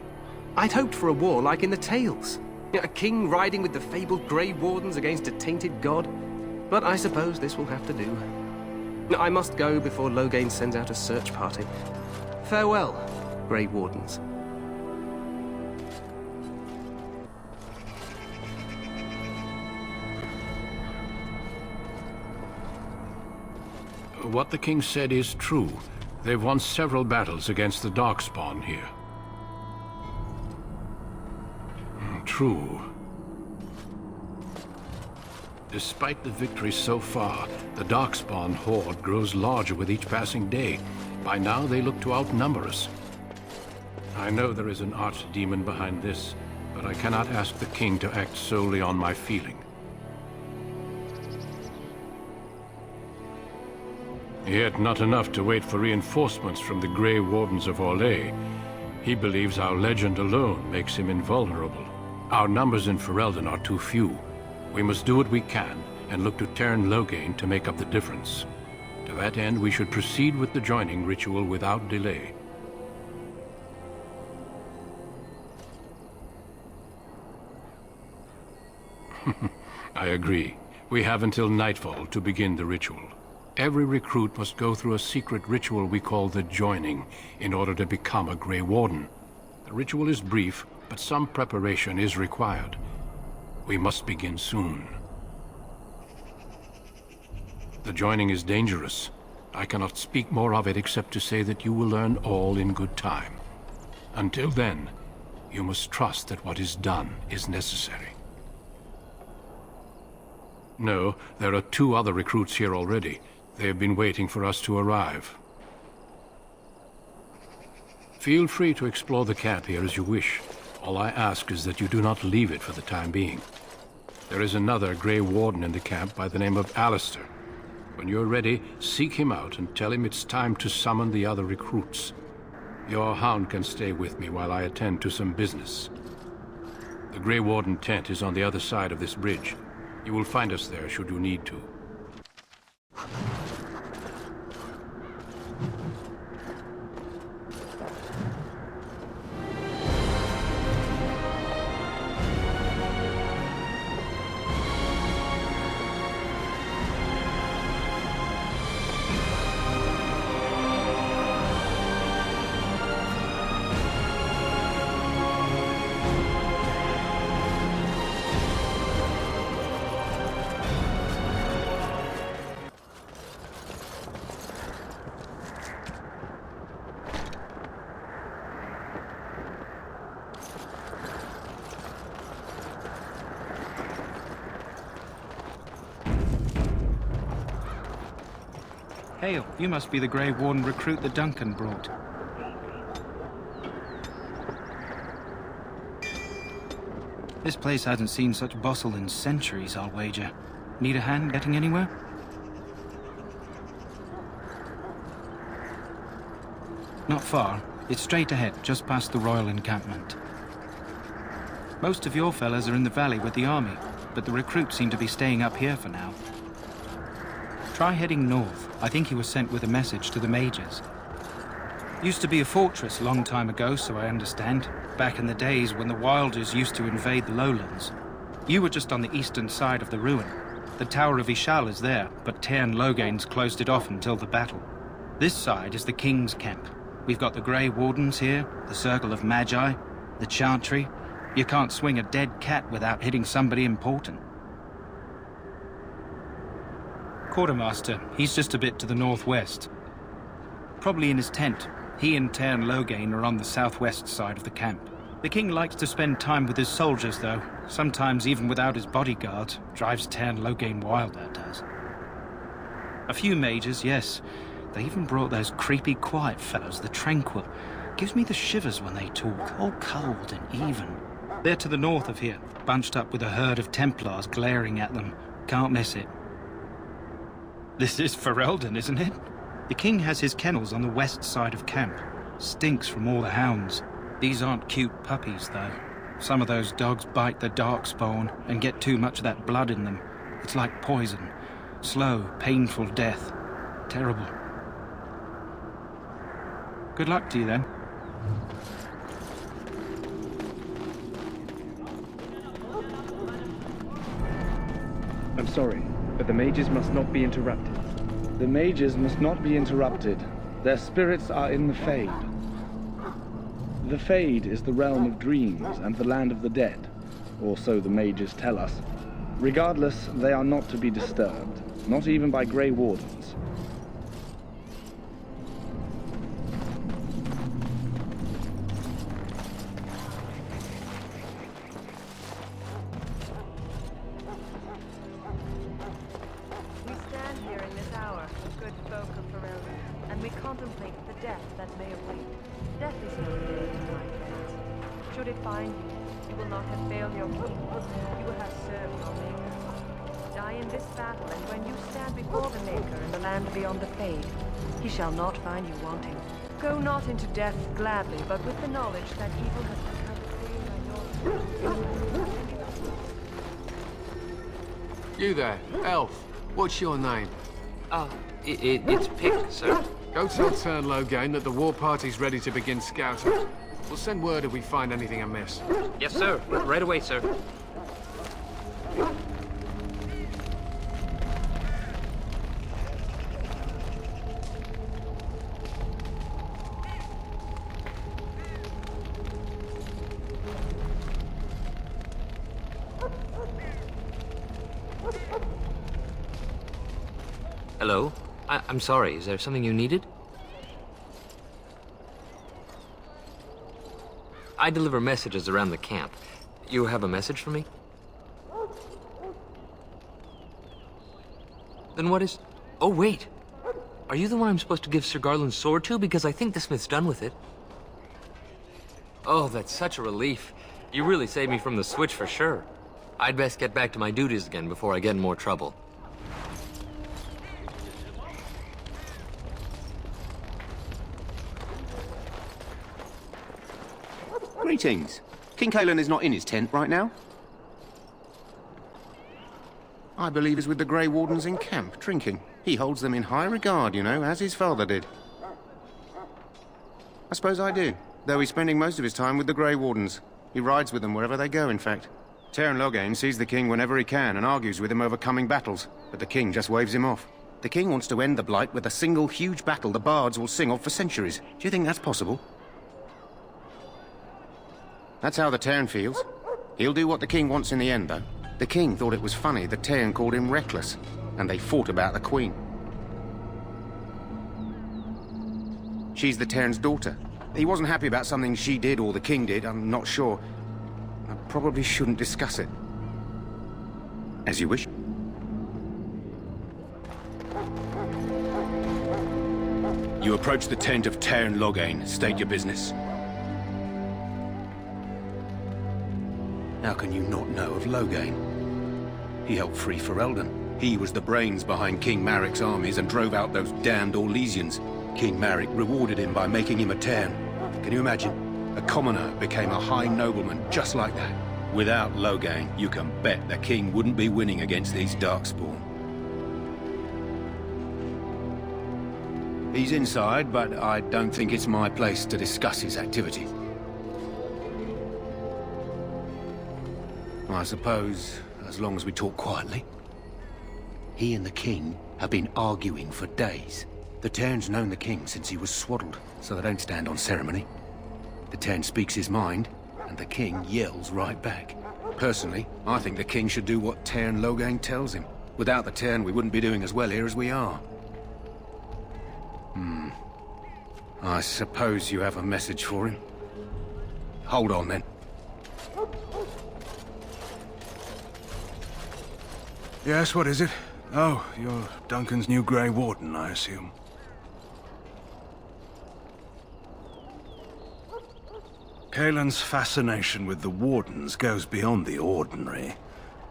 I'd hoped for a war like in the tales. A king riding with the fabled Grey Wardens against a tainted god. But I suppose this will have to do. I must go before Loghain sends out a search party. Farewell, Grey Wardens. What the king said is true. They've won several battles against the Darkspawn here. True. Despite the victory so far, the Darkspawn horde grows larger with each passing day. By now, they look to outnumber us. I know there is an archdemon behind this, but I cannot ask the king to act solely on my feeling. Yet not enough to wait for reinforcements from the Grey Wardens of Orlais. He believes our legend alone makes him invulnerable. Our numbers in Ferelden are too few. We must do what we can and look to Teyrn Loghain to make up the difference. To that end, we should proceed with the joining ritual without delay. I agree. We have until nightfall to begin the ritual. Every recruit must go through a secret ritual we call the joining in order to become a Grey Warden. The ritual is brief, but some preparation is required. We must begin soon. The joining is dangerous. I cannot speak more of it except to say that you will learn all in good time. Until then, you must trust that what is done is necessary. No, there are 2 other recruits here already. They have been waiting for us to arrive. Feel free to explore the camp here as you wish. All I ask is that you do not leave it for the time being. There is another Grey Warden in the camp by the name of Alistair. When you're ready, seek him out and tell him it's time to summon the other recruits. Your hound can stay with me while I attend to some business. The Grey Warden tent is on the other side of this bridge. You will find us there should you need to. Hail, you must be the Grey Warden recruit that Duncan brought. This place hasn't seen such bustle in centuries, I'll wager. Need a hand getting anywhere? Not far. It's straight ahead, just past the royal encampment. Most of your fellas are in the valley with the army, but the recruits seem to be staying up here for now. Try heading north. I think he was sent with a message to the mages. Used to be a fortress a long time ago, so I understand. Back in the days when the Wilders used to invade the lowlands. You were just on the eastern side of the ruin. The Tower of Ishal is there, but Teyrn Loghain's closed it off until the battle. This side is the King's camp. We've got the Grey Wardens here, the Circle of Magi, the Chantry. You can't swing a dead cat without hitting somebody important. Quartermaster, he's just a bit to the northwest. Probably in his tent. He and Teyrn Loghain are on the southwest side of the camp. The king likes to spend time with his soldiers, though. Sometimes even without his bodyguard. Drives Teyrn Loghain wild, that does. A few mages, yes. They even brought those creepy quiet fellows, the Tranquil. Gives me the shivers when they talk, all cold and even. They're to the north of here, bunched up with a herd of Templars glaring at them. Can't miss it. This is Ferelden, isn't it? The king has his kennels on the west side of camp. Stinks from all the hounds. These aren't cute puppies, though. Some of those dogs bite the darkspawn and get too much of that blood in them. It's like poison. Slow, painful death. Terrible. Good luck to you, then. I'm sorry, but the mages must not be interrupted. The mages must not be interrupted. Their spirits are in the Fade. The Fade is the realm of dreams and the land of the dead, or so the mages tell us. Regardless, they are not to be disturbed, not even by Grey Wardens. land beyond the Fade. He shall not find you wanting. Go not into death gladly, but with the knowledge that evil has become prey on your... You there, elf. What's your name? It's Pick, sir. Go tell Teyrn Loghain that the war party's ready to begin scouting. We'll send word if we find anything amiss. Yes, sir. Right away, sir. Hello? I'm sorry, is there something you needed? I deliver messages around the camp. You have a message for me? Then what is... Oh, wait! Are you the one I'm supposed to give Sir Garland's sword to? Because I think the smith's done with it. Oh, that's such a relief. You really saved me from the switch for sure. I'd best get back to my duties again before I get in more trouble. Greetings. King Caelan is not in his tent right now. I believe he's with the Grey Wardens in camp, drinking. He holds them in high regard, you know, as his father did. I suppose I do, though he's spending most of his time with the Grey Wardens. He rides with them wherever they go, in fact. Teyrn Loghain sees the king whenever he can and argues with him over coming battles, but the king just waves him off. The king wants to end the Blight with a single huge battle the bards will sing of for centuries. Do you think that's possible? That's how the Teyrn feels. He'll do what the king wants in the end, though. The king thought it was funny that Teyrn called him reckless, and they fought about the queen. She's the Teyrn's daughter. He wasn't happy about something she did or the king did, I'm not sure. I probably shouldn't discuss it. As you wish. You approach the tent of Teyrn Loghain. State your business. How can you not know of Loghain? He helped free Ferelden. He was the brains behind King Maric's armies and drove out those damned Orlesians. King Maric rewarded him by making him a Teyrn. Can you imagine? A commoner became a high nobleman just like that. Without Loghain, you can bet the king wouldn't be winning against these Darkspawn. He's inside, but I don't think it's my place to discuss his activities. I suppose, as long as we talk quietly. He and the king have been arguing for days. The Teyrn's known the king since he was swaddled, so they don't stand on ceremony. The Teyrn speaks his mind, and the king yells right back. Personally, I think the king should do what Teyrn Loghain tells him. Without the Teyrn, we wouldn't be doing as well here as we are. I suppose you have a message for him. Hold on, then. Yes, what is it? Oh, you're Duncan's new Grey Warden, I assume. Caelan's fascination with the Wardens goes beyond the ordinary.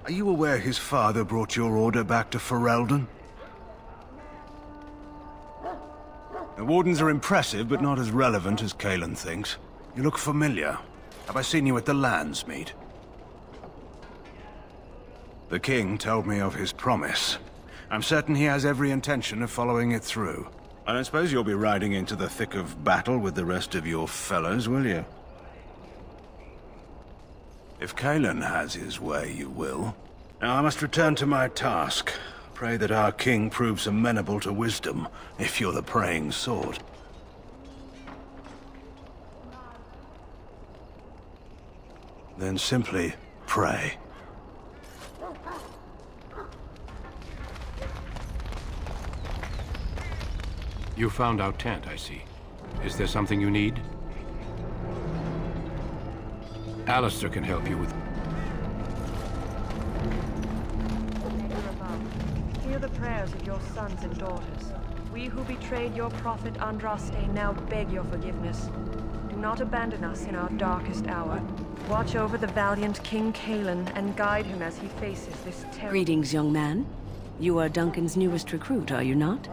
Are you aware his father brought your order back to Ferelden? The Wardens are impressive, but not as relevant as Caelan thinks. You look familiar. Have I seen you at the Landsmeet? The king told me of his promise. I'm certain he has every intention of following it through. I don't suppose you'll be riding into the thick of battle with the rest of your fellows, will you? If Caelan has his way, you will. Now I must return to my task. Pray that our king proves amenable to wisdom, if you're the praying sort. Then simply pray. You found our tent, I see. Is there something you need? Alistair can help you with... Hear the prayers of your sons and daughters. We who betrayed your prophet Andraste now beg your forgiveness. Do not abandon us in our darkest hour. Watch over the valiant King Caelan and guide him as he faces this terrible... Greetings, young man. You are Duncan's newest recruit, are you not?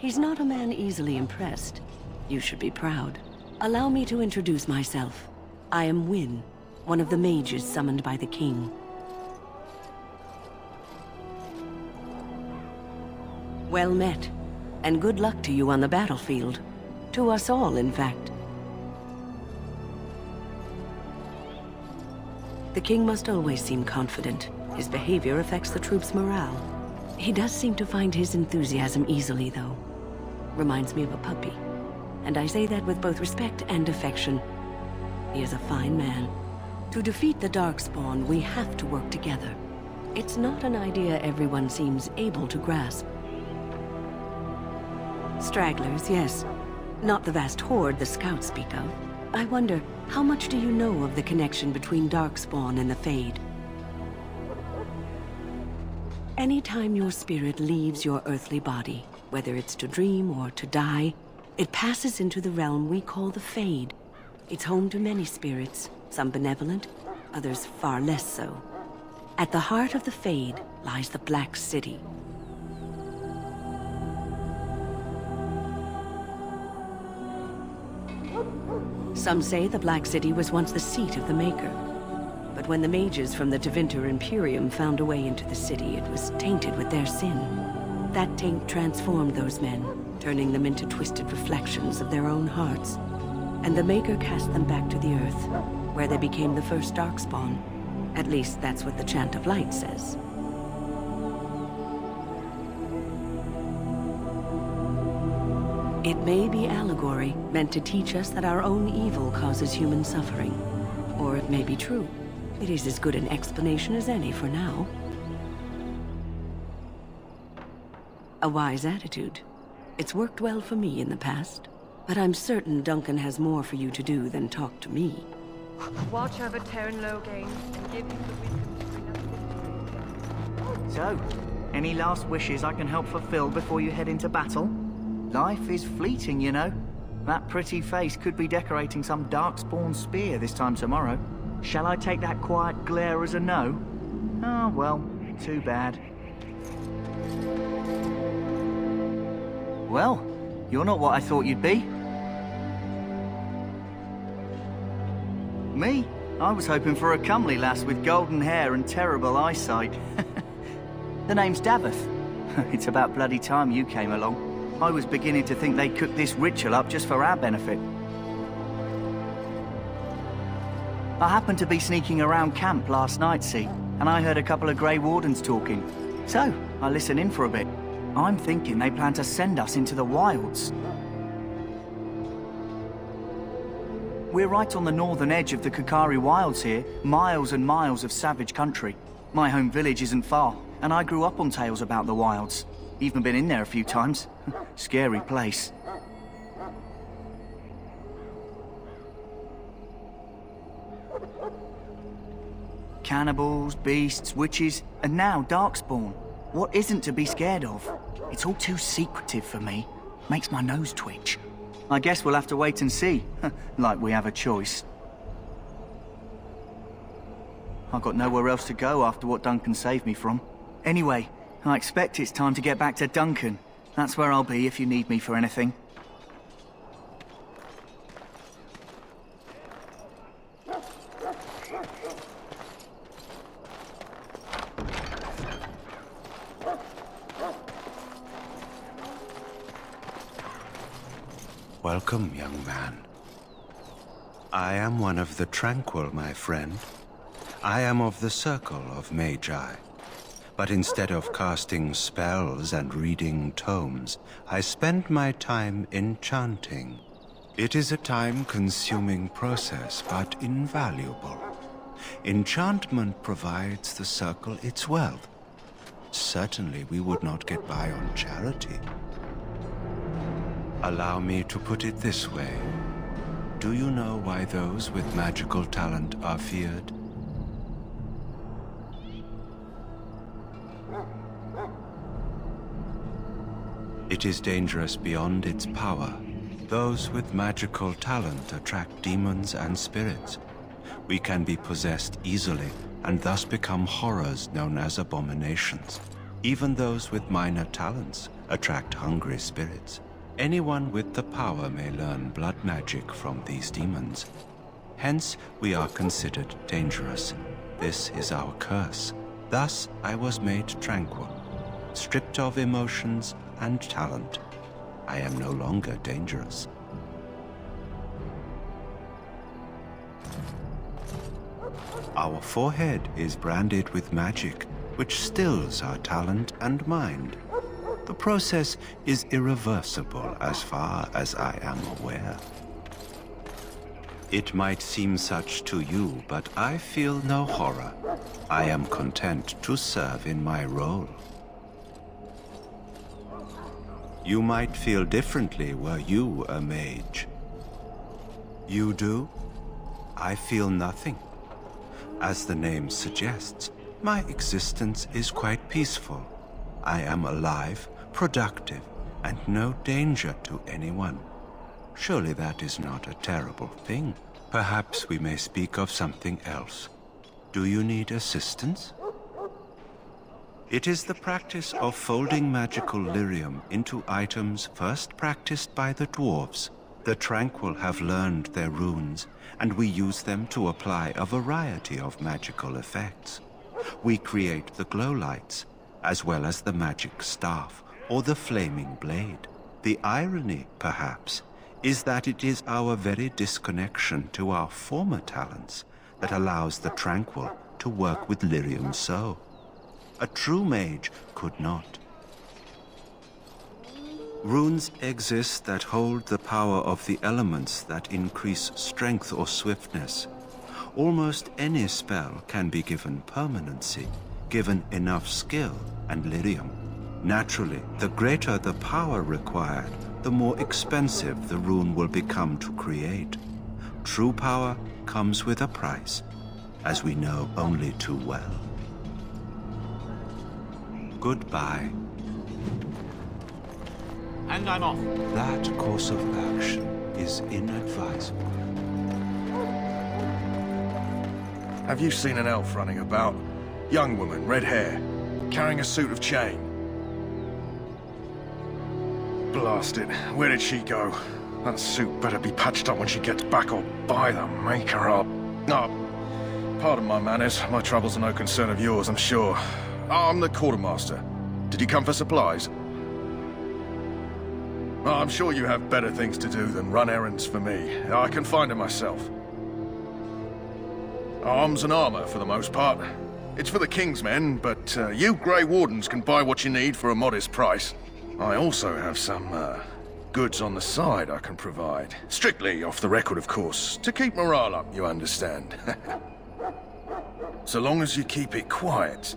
He's not a man easily impressed. You should be proud. Allow me to introduce myself. I am Wynne, one of the mages summoned by the king. Well met, and good luck to you on the battlefield. To us all, in fact. The king must always seem confident. His behavior affects the troops' morale. He does seem to find his enthusiasm easily, though. Reminds me of a puppy. And I say that with both respect and affection. He is a fine man. To defeat the Darkspawn, we have to work together. It's not an idea everyone seems able to grasp. Stragglers, yes. Not the vast horde the scouts speak of. I wonder, how much do you know of the connection between Darkspawn and the Fade? Anytime your spirit leaves your earthly body, whether it's to dream or to die, it passes into the realm we call the Fade. It's home to many spirits, some benevolent, others far less so. At the heart of the Fade lies the Black City. Some say the Black City was once the seat of the Maker. But when the mages from the Tevinter Imperium found a way into the city, it was tainted with their sin. That taint transformed those men, turning them into twisted reflections of their own hearts. And the Maker cast them back to the Earth, where they became the first Darkspawn. At least that's what the Chant of Light says. It may be allegory, meant to teach us that our own evil causes human suffering. Or it may be true. It is as good an explanation as any for now. A wise attitude. It's worked well for me in the past, but I'm certain Duncan has more for you to do than talk to me. Watch over Teyrn Loghain and give him the wisdom to bring us. So, any last wishes I can help fulfill before you head into battle? Life is fleeting, you know. That pretty face could be decorating some Darkspawn spear this time tomorrow. Shall I take that quiet glare as a no? Oh, well, too bad. Well, you're not what I thought you'd be. Me? I was hoping for a comely lass with golden hair and terrible eyesight. The name's Daveth. It's about bloody time you came along. I was beginning to think they cooked this ritual up just for our benefit. I happened to be sneaking around camp last night, see, and I heard a couple of Grey Wardens talking. So, I listened in for a bit. I'm thinking they plan to send us into the wilds. We're right on the northern edge of the Kakari Wilds here, miles and miles of savage country. My home village isn't far, and I grew up on tales about the wilds. Even been in there a few times. Scary place. Cannibals, beasts, witches, and now Darkspawn. What isn't to be scared of? It's all too secretive for me. Makes my nose twitch. I guess we'll have to wait and see. Like we have a choice. I've got nowhere else to go after what Duncan saved me from. Anyway, I expect it's time to get back to Duncan. That's where I'll be if you need me for anything. Welcome, young man. I am one of the Tranquil, my friend. I am of the Circle of Magi. But instead of casting spells and reading tomes, I spend my time enchanting. It is a time-consuming process, but invaluable. Enchantment provides the Circle its wealth. Certainly we would not get by on charity. Allow me to put it this way. Do you know why those with magical talent are feared? It is dangerous beyond its power. Those with magical talent attract demons and spirits. We can be possessed easily, and thus become horrors known as abominations. Even those with minor talents attract hungry spirits. Anyone with the power may learn blood magic from these demons. Hence, we are considered dangerous. This is our curse. Thus, I was made tranquil, stripped of emotions and talent. I am no longer dangerous. Our forehead is branded with magic, which stills our talent and mind. The process is irreversible as far as I am aware. It might seem such to you, but I feel no horror. I am content to serve in my role. You might feel differently were you a mage. You do? I feel nothing. As the name suggests, my existence is quite peaceful. I am alive, productive, and no danger to anyone. Surely that is not a terrible thing. Perhaps we may speak of something else. Do you need assistance? It is the practice of folding magical lyrium into items first practiced by the dwarves. The Tranquil have learned their runes, and we use them to apply a variety of magical effects. We create the glow lights, as well as the magic staff or the flaming blade. The irony, perhaps, is that it is our very disconnection to our former talents that allows the Tranquil to work with lyrium so. A true mage could not. Runes exist that hold the power of the elements that increase strength or swiftness. Almost any spell can be given permanency, given enough skill and lyrium. Naturally, the greater the power required, the more expensive the rune will become to create. True power comes with a price, as we know only too well. Goodbye. And I'm off. That course of action is inadvisable. Have you seen an elf running about? Young woman, red hair, carrying a suit of chain. Blast it. Where did she go? That suit better be patched up when she gets back, or by the maker up. Oh, pardon my manners. My troubles are no concern of yours, I'm sure. I'm the quartermaster. Did you come for supplies? Oh, I'm sure you have better things to do than run errands for me. I can find them myself. Arms and armor, for the most part. It's for the King's men, but you Grey Wardens can buy what you need for a modest price. I also have some goods on the side I can provide. Strictly off the record, of course. To keep morale up, you understand. So long as you keep it quiet.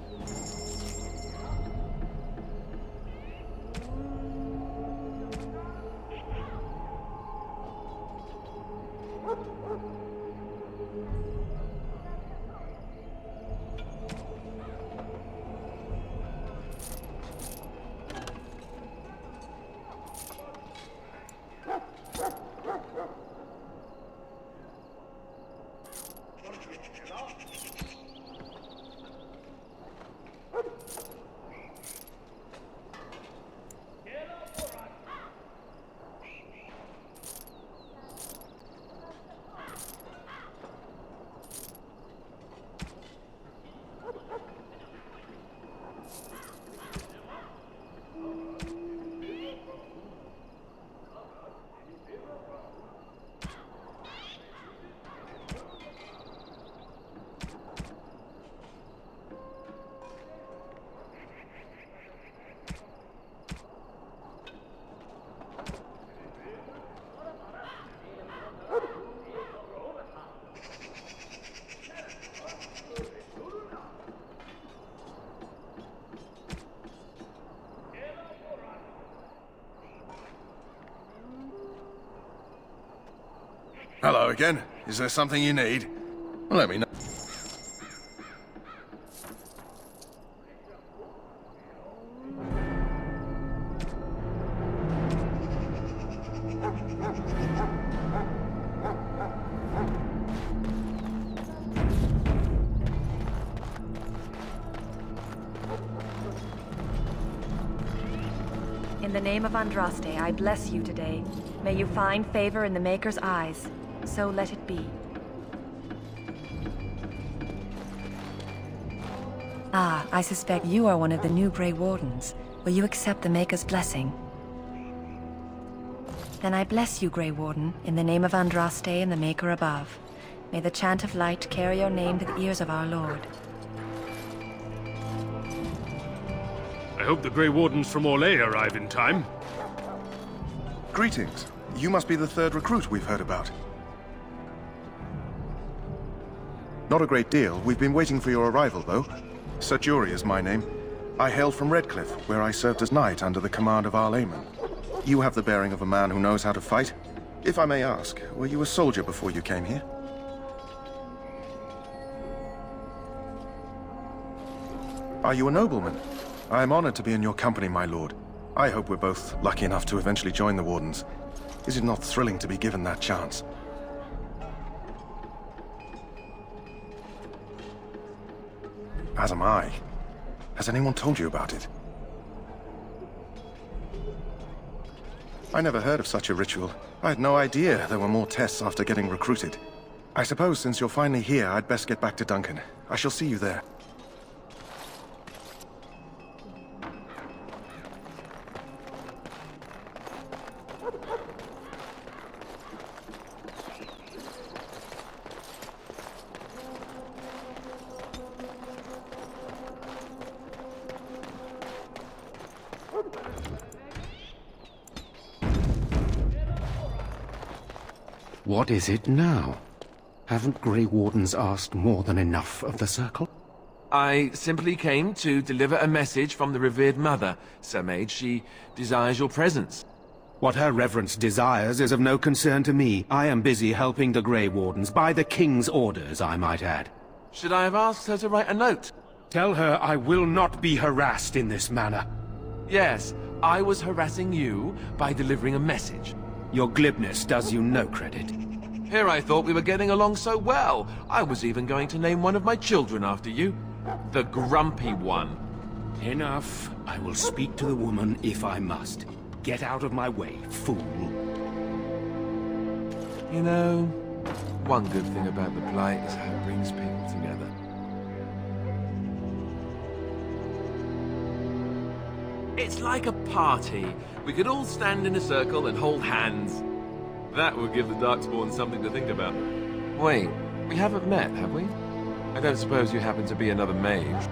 Hello again. Is there something you need? Well, let me know. name of Andraste, I bless you today. May you find favor in the Maker's eyes. So let it be. Ah, I suspect you are one of the new Grey Wardens. Will you accept the Maker's blessing? Then I bless you, Grey Warden, in the name of Andraste and the Maker above. May the chant of light carry your name to the ears of our Lord. I hope the Grey Wardens from Orlais arrive in time. Greetings. You must be the third recruit we've heard about. Not a great deal. We've been waiting for your arrival, though. Sir Jury is my name. I hail from Redcliffe, where I served as knight under the command of Arl Rendon. You have the bearing of a man who knows how to fight. If I may ask, were you a soldier before you came here? Are you a nobleman? I am honored to be in your company, my lord. I hope we're both lucky enough to eventually join the Wardens. Is it not thrilling to be given that chance? As am I. Has anyone told you about it? I never heard of such a ritual. I had no idea there were more tests after getting recruited. I suppose since you're finally here, I'd best get back to Duncan. I shall see you there. What is it now? Haven't Grey Wardens asked more than enough of the Circle? I simply came to deliver a message from the revered mother, Sir Mage. She desires your presence. What her reverence desires is of no concern to me. I am busy helping the Grey Wardens, by the King's orders, I might add. Should I have asked her to write a note? Tell her I will not be harassed in this manner. Yes, I was harassing you by delivering a message. Your glibness does you no credit. Here I thought we were getting along so well. I was even going to name one of my children after you. The Grumpy One. Enough. I will speak to the woman if I must. Get out of my way, fool. You know, one good thing about the Blight is how it brings people together. It's like a party. We could all stand in a circle and hold hands. That would give the Darkspawn something to think about. Wait, we haven't met, have we? I don't suppose you happen to be another mage.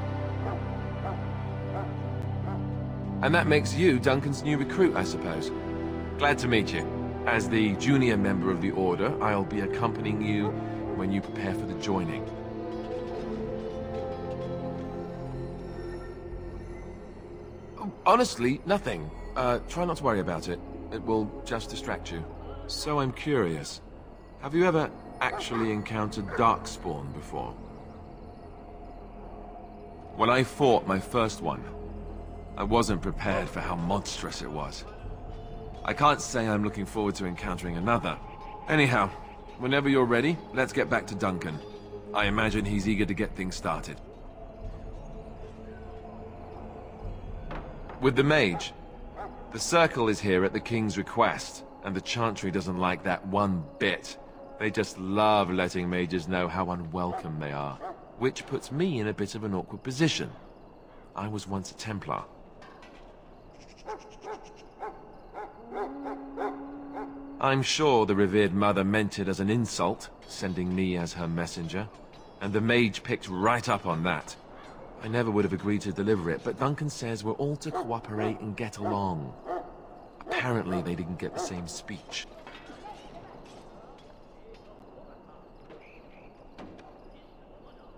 And that makes you Duncan's new recruit, I suppose. Glad to meet you. As the junior member of the Order, I'll be accompanying you when you prepare for the joining. Honestly, nothing. Try not to worry about it. It will just distract you. So I'm curious. Have you ever actually encountered Darkspawn before? When I fought my first one, I wasn't prepared for how monstrous it was. I can't say I'm looking forward to encountering another. Anyhow, whenever you're ready, let's get back to Duncan. I imagine he's eager to get things started. With the mage, the Circle is here at the King's request, and the Chantry doesn't like that one bit. They just love letting mages know how unwelcome they are, which puts me in a bit of an awkward position. I was once a Templar. I'm sure the revered mother meant it as an insult, sending me as her messenger, and the mage picked right up on that. I never would have agreed to deliver it, but Duncan says we're all to cooperate and get along. Apparently they didn't get the same speech.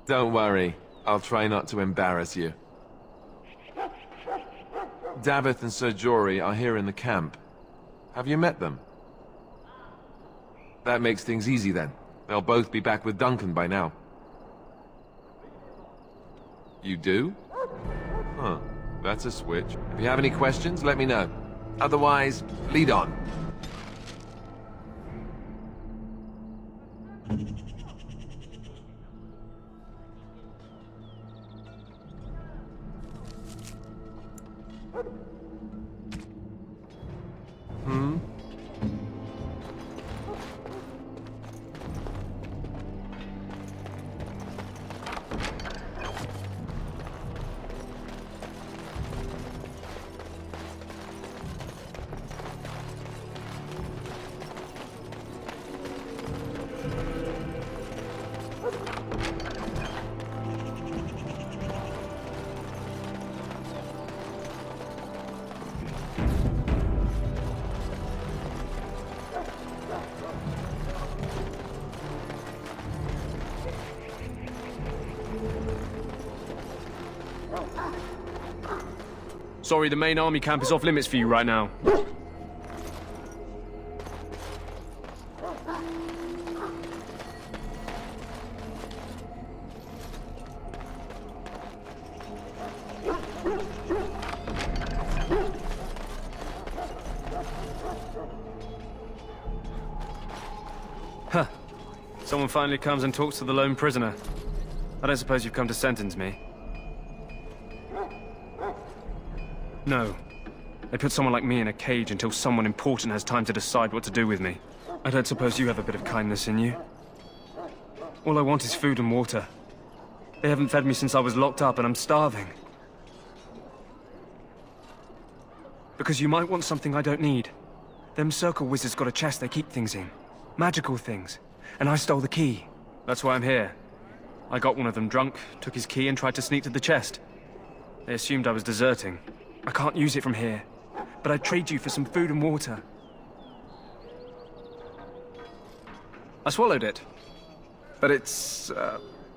Don't worry, I'll try not to embarrass you. Davith and Sir Jory are here in the camp. Have you met them? That makes things easy then. They'll both be back with Duncan by now. You do? Huh, that's a switch. If you have any questions, let me know. Otherwise, lead on. Sorry, the main army camp is off limits for you right now. Huh. Someone finally comes and talks to the lone prisoner. I don't suppose you've come to sentence me? No. They put someone like me in a cage until someone important has time to decide what to do with me. I don't suppose you have a bit of kindness in you? All I want is food and water. They haven't fed me since I was locked up and I'm starving. Because you might want something I don't need. Them circle wizards got a chest they keep things in. Magical things. And I stole the key. That's why I'm here. I got one of them drunk, took his key and tried to sneak to the chest. They assumed I was deserting. I can't use it from here. But I'd trade you for some food and water. I swallowed it. But it's,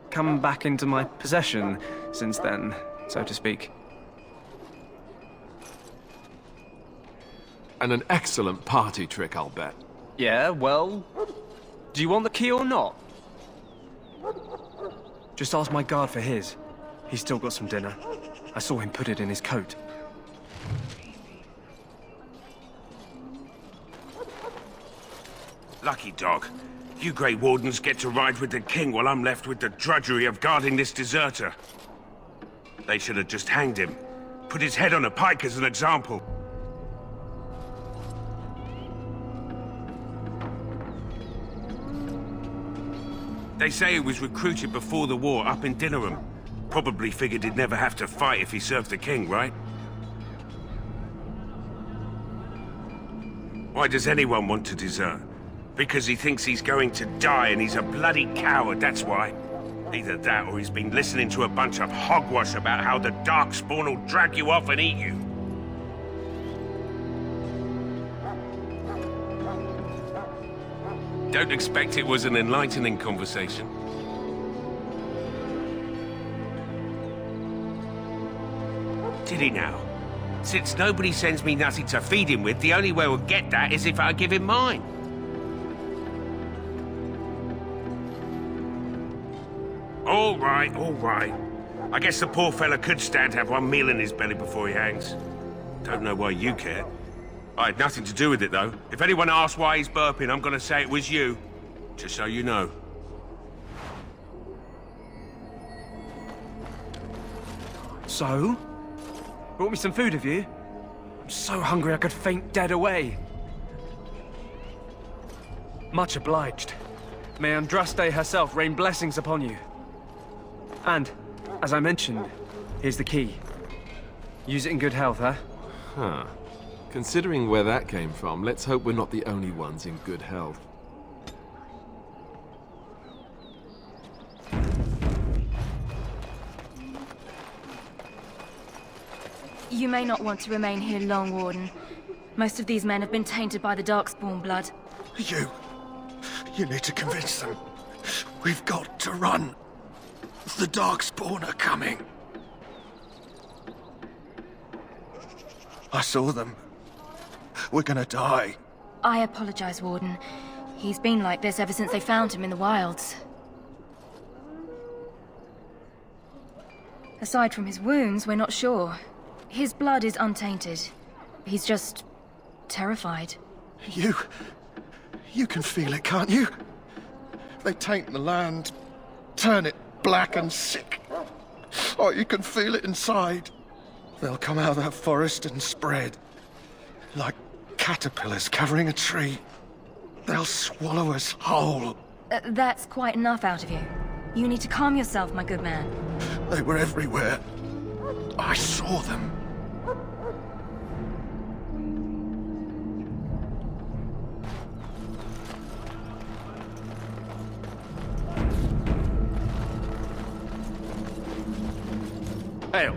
come back into my possession since then, so to speak. And an excellent party trick, I'll bet. Yeah, well... Do you want the key or not? Just ask my guard for his. He's still got some dinner. I saw him put it in his coat. Lucky dog. You Grey Wardens get to ride with the king while I'm left with the drudgery of guarding this deserter. They should have just hanged him. Put his head on a pike as an example. They say he was recruited before the war up in Dinnerham. Probably figured he'd never have to fight if he served the king, right? Why does anyone want to desert? Because he thinks he's going to die and he's a bloody coward, that's why. Either that or he's been listening to a bunch of hogwash about how the Darkspawn will drag you off and eat you. Don't expect it was an enlightening conversation. Did he now? Since nobody sends me nothing to feed him with, the only way we'll get that is if I give him mine. All right, all right. I guess the poor fella could stand to have one meal in his belly before he hangs. Don't know why you care. I had nothing to do with it, though. If anyone asks why he's burping, I'm gonna say it was you. Just so you know. So? Brought me some food, have you? I'm so hungry I could faint dead away. Much obliged. May Andraste herself rain blessings upon you. And, as I mentioned, here's the key. Use it in good health, huh? Huh. Considering where that came from, let's hope we're not the only ones in good health. You may not want to remain here long, Warden. Most of these men have been tainted by the Darkspawn blood. You need to convince them. We've got to run. The Darkspawn are coming. I saw them. We're gonna die. I apologize, Warden. He's been like this ever since they found him in the wilds. Aside from his wounds, we're not sure. His blood is untainted. He's just... terrified. You can feel it, can't you? They taint the land, turn it black and sick. Oh, you can feel it inside. They'll come out of that forest and spread. Like caterpillars covering a tree. They'll swallow us whole. That's quite enough out of you. You need to calm yourself, my good man. They were everywhere. I saw them. Hail.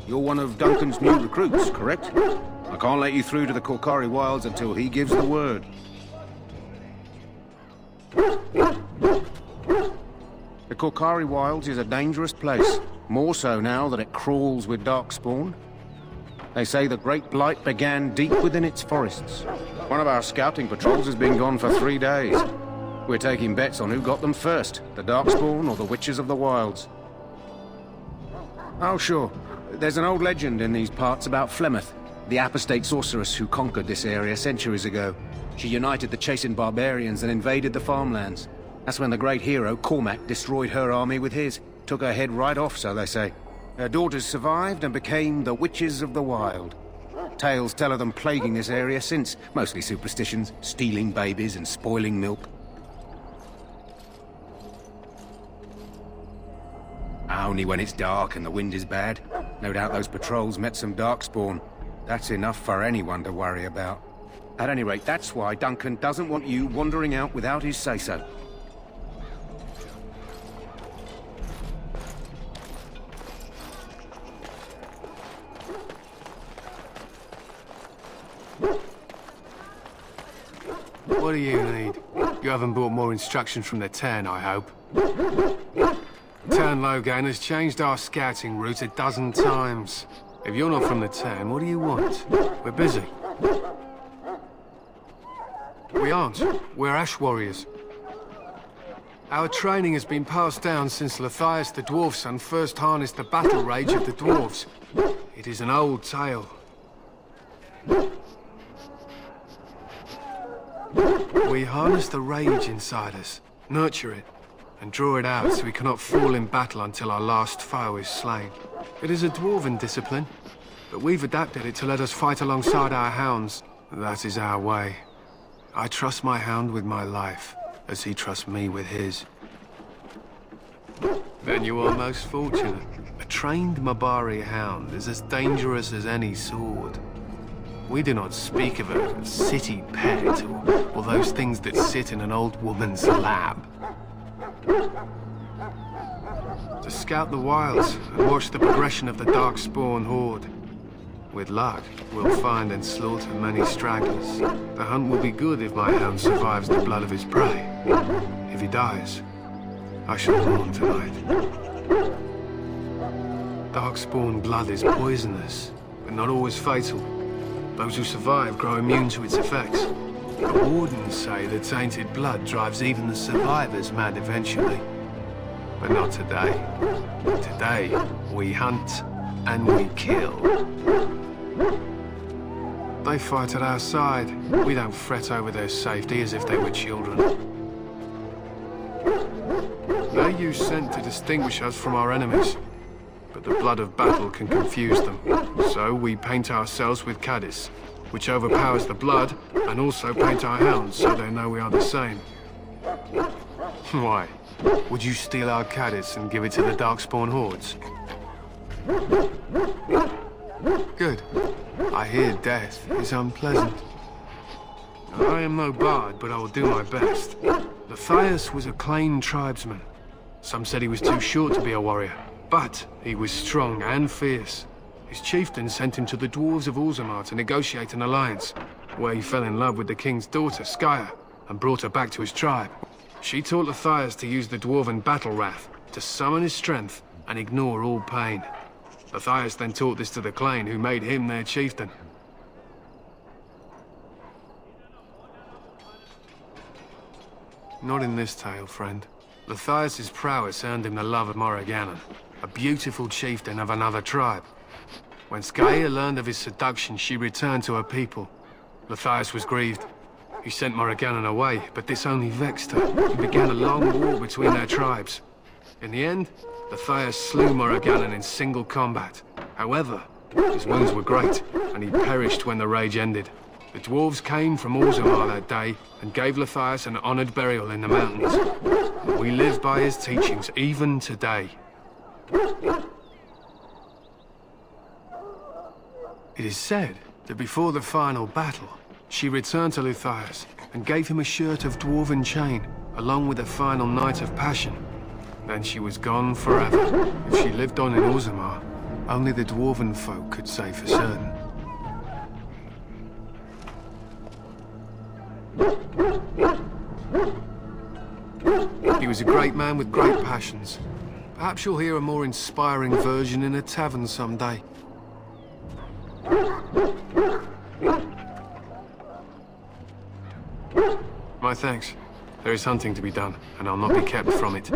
You're one of Duncan's new recruits, correct? I can't let you through to the Korkari Wilds until he gives the word. The Korkari Wilds is a dangerous place. More so now that it crawls with Darkspawn. They say the Great Blight began deep within its forests. One of our scouting patrols has been gone for 3 days. We're taking bets on who got them first, the Darkspawn or the Witches of the Wilds. Oh, sure. There's an old legend in these parts about Flemeth, the apostate sorceress who conquered this area centuries ago. She united the chastened barbarians and invaded the farmlands. That's when the great hero, Cormac, destroyed her army with his. Took her head right off, so they say. Her daughters survived and became the Witches of the Wild. Tales tell of them plaguing this area since, mostly superstitions, stealing babies and spoiling milk. Only when it's dark and the wind is bad. No doubt those patrols met some Darkspawn. That's enough for anyone to worry about. At any rate, that's why Duncan doesn't want you wandering out without his say-so. What do you need? You haven't brought more instructions from the Teyrn, I hope. Teyrn Lothering has changed our scouting route 12 times. If you're not from the Teyrn, what do you want? We're busy. We aren't. We're Ash Warriors. Our training has been passed down since Lotharius the Dwarf's son first harnessed the battle rage of the Dwarves. It is an old tale. We harness the rage inside us, nurture it, and draw it out so we cannot fall in battle until our last foe is slain. It is a dwarven discipline, but we've adapted it to let us fight alongside our hounds. That is our way. I trust my hound with my life, as he trusts me with his. Then you are most fortunate. A trained Mabari hound is as dangerous as any sword. We do not speak of a city pet, or those things that sit in an old woman's lap. To scout the wilds and watch the progression of the Darkspawn horde. With luck, we'll find and slaughter many stragglers. The hunt will be good if my hound survives the blood of his prey. If he dies, I shall mourn tonight. Darkspawn blood is poisonous, but not always fatal. Those who survive grow immune to its effects. The Wardens say that tainted blood drives even the survivors mad eventually. But not today. Today, we hunt and we kill. They fight at our side. We don't fret over their safety as if they were children. They use scent to distinguish us from our enemies. But the blood of battle can confuse them. So we paint ourselves with caddis, which overpowers the blood, and also paint our hounds so they know we are the same. Why? Would you steal our caddis and give it to the Darkspawn hordes? Good. I hear death is unpleasant. I am no bard, but I will do my best. Lotharius was a Clane tribesman. Some said he was too short to be a warrior. But he was strong and fierce. His chieftain sent him to the dwarves of Orzammar to negotiate an alliance, where he fell in love with the king's daughter, Skya, and brought her back to his tribe. She taught Lotharius to use the dwarven battle wrath, to summon his strength and ignore all pain. Lotharius then taught this to the Clane, who made him their chieftain. Not in this tale, friend. Lotharius' prowess earned him the love of Morrigannon, a beautiful chieftain of another tribe. When Skya learned of his seduction, she returned to her people. Lotharius was grieved. He sent Morrigannon away, but this only vexed her, and began a long war between their tribes. In the end, Lotharius slew Morrigannon in single combat. However, his wounds were great, and he perished when the rage ended. The dwarves came from Orzammar that day, and gave Lotharius an honored burial in the mountains. And we live by his teachings even today. It is said that before the final battle, she returned to Lotharius and gave him a shirt of dwarven chain, along with a final night of passion. Then she was gone forever. If she lived on in Orzammar, only the dwarven folk could say for certain. He was a great man with great passions. Perhaps you'll hear a more inspiring version in a tavern someday. My thanks. There is hunting to be done, and I'll not be kept from it.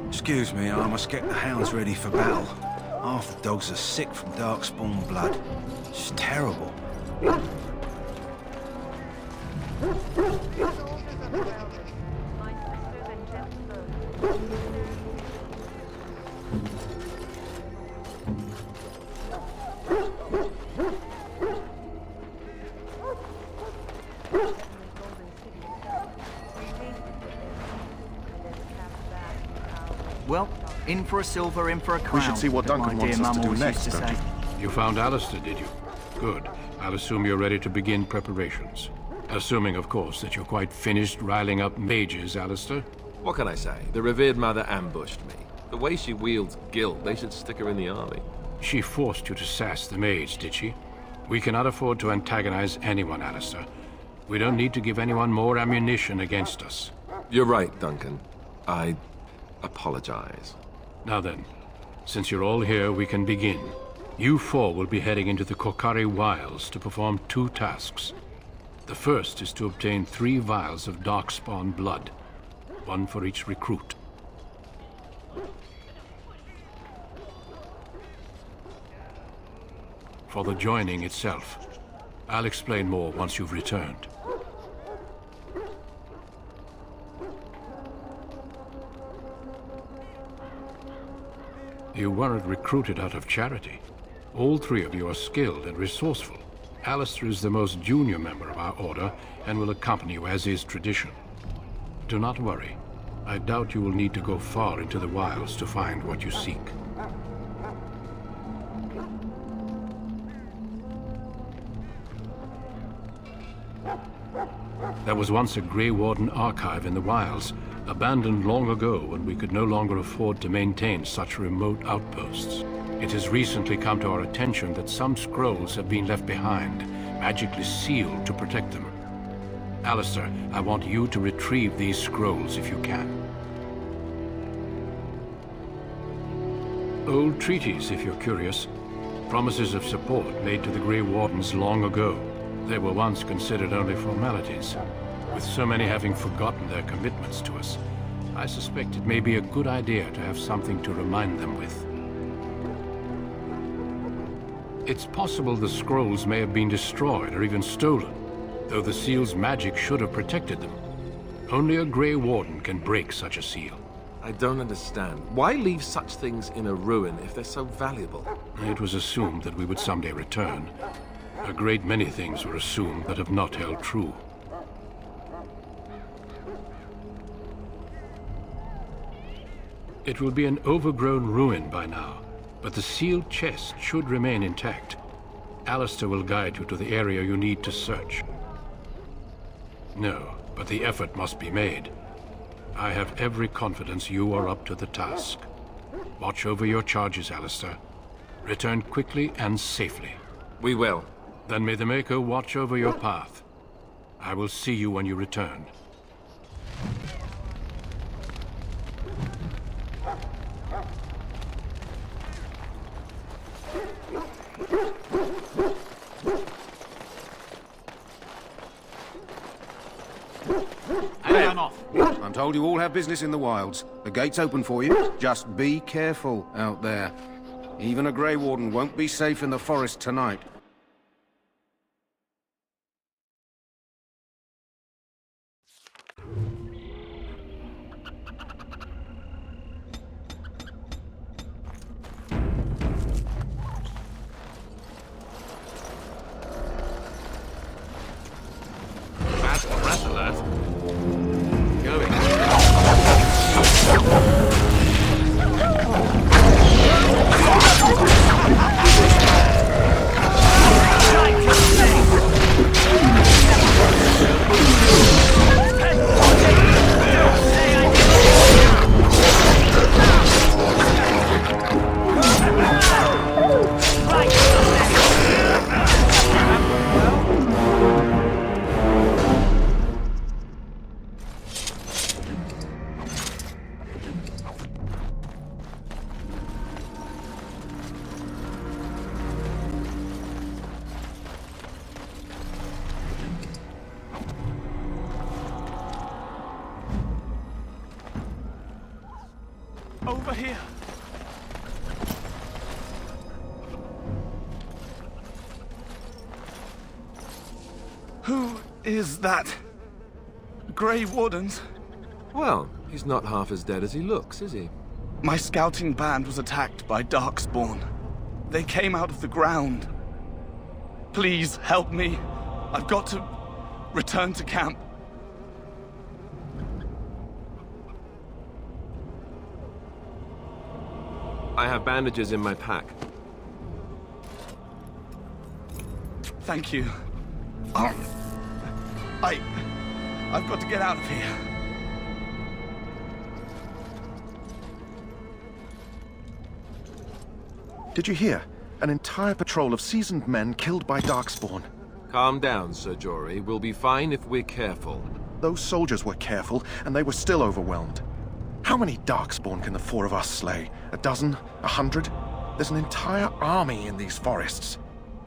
Excuse me, I must get the hounds ready for battle. Half the dogs are sick from darkspawn blood. It's terrible. Well, in for a silver, in for a crown. We should see what Duncan wants us to do next, don't you? You found Alistair, did you? Good. I'll assume you're ready to begin preparations. Assuming, of course, that you're quite finished riling up mages, Alistair. What can I say? The revered mother ambushed me. The way she wields guilt, they should stick her in the army. She forced you to sass the mage, did she? We cannot afford to antagonize anyone, Alistair. We don't need to give anyone more ammunition against us. You're right, Duncan. I apologize. Now then, since you're all here, we can begin. You four will be heading into the Korcari Wilds to perform 2 tasks. The first is to obtain 3 vials of darkspawn blood, 1 for each recruit. For the joining itself, I'll explain more once you've returned. You weren't recruited out of charity. All 3 of you are skilled and resourceful. Alistair is the most junior member of our order and will accompany you as is tradition. Do not worry. I doubt you will need to go far into the wilds to find what you seek. There was once a Grey Warden archive in the wilds, abandoned long ago when we could no longer afford to maintain such remote outposts. It has recently come to our attention that some scrolls have been left behind, magically sealed to protect them. Alistair, I want you to retrieve these scrolls if you can. Old treaties, if you're curious. Promises of support made to the Grey Wardens long ago. They were once considered only formalities. With so many having forgotten their commitments to us, I suspect it may be a good idea to have something to remind them with. It's possible the scrolls may have been destroyed or even stolen, though the seal's magic should have protected them. Only a Grey Warden can break such a seal. I don't understand. Why leave such things in a ruin if they're so valuable? It was assumed that we would someday return. A great many things were assumed that have not held true. It will be an overgrown ruin by now, but the sealed chest should remain intact. Alistair will guide you to the area you need to search. No, but the effort must be made. I have every confidence you are up to the task. Watch over your charges, Alistair. Return quickly and safely. We will. Then may the Maker watch over your path. I will see you when you return. I'm off. I'm told you all have business in the wilds. The gate's open for you. Just be careful out there. Even a Grey Warden won't be safe in the forest tonight. Over here. Who is that? Grey Wardens? Well, he's not half as dead as he looks, is he? My scouting band was attacked by Darkspawn. They came out of the ground. Please help me. I've got to return to camp. I have bandages in my pack. Thank you. I've got to get out of here. Did you hear? An entire patrol of seasoned men killed by Darkspawn. Calm down, Sir Jory. We'll be fine if we're careful. Those soldiers were careful, and they were still overwhelmed. How many Darkspawn can the four of us slay? A dozen? 100? There's an entire army in these forests.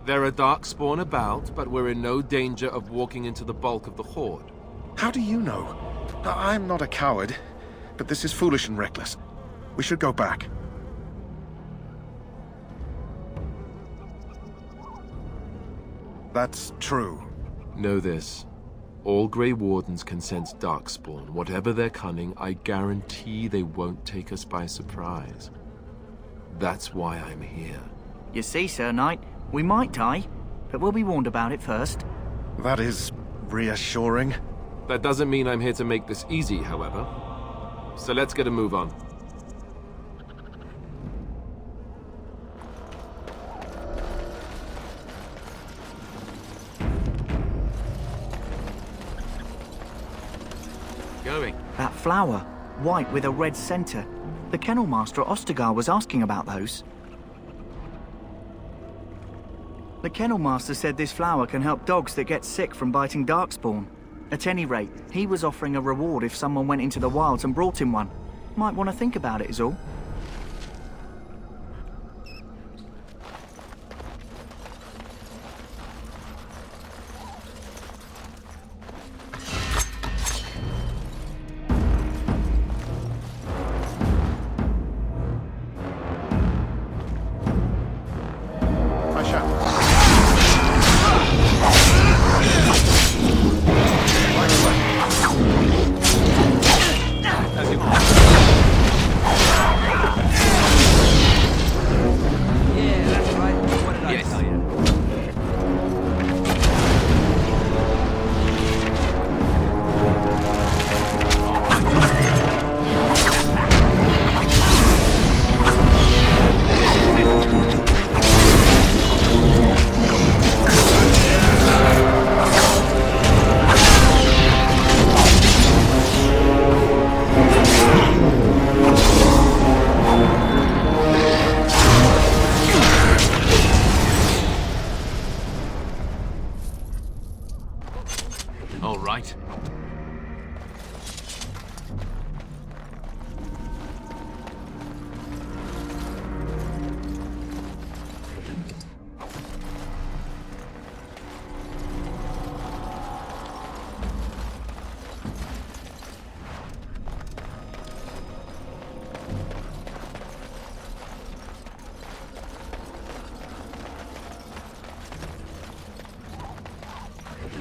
There are Darkspawn about, but we're in no danger of walking into the bulk of the Horde. How do you know? I'm not a coward, but this is foolish and reckless. We should go back. That's true. Know this. All Grey Wardens can sense Darkspawn. Whatever their cunning, I guarantee they won't take us by surprise. That's why I'm here. You see, Sir Knight, we might die, but we'll be warned about it first. That is reassuring. That doesn't mean I'm here to make this easy, however. So let's get a move on. Going. That flower, white with a red center. The kennel master at Ostagar was asking about those. The kennel master said this flower can help dogs that get sick from biting Darkspawn. At any rate, he was offering a reward if someone went into the wilds and brought him one. Might want to think about it is all.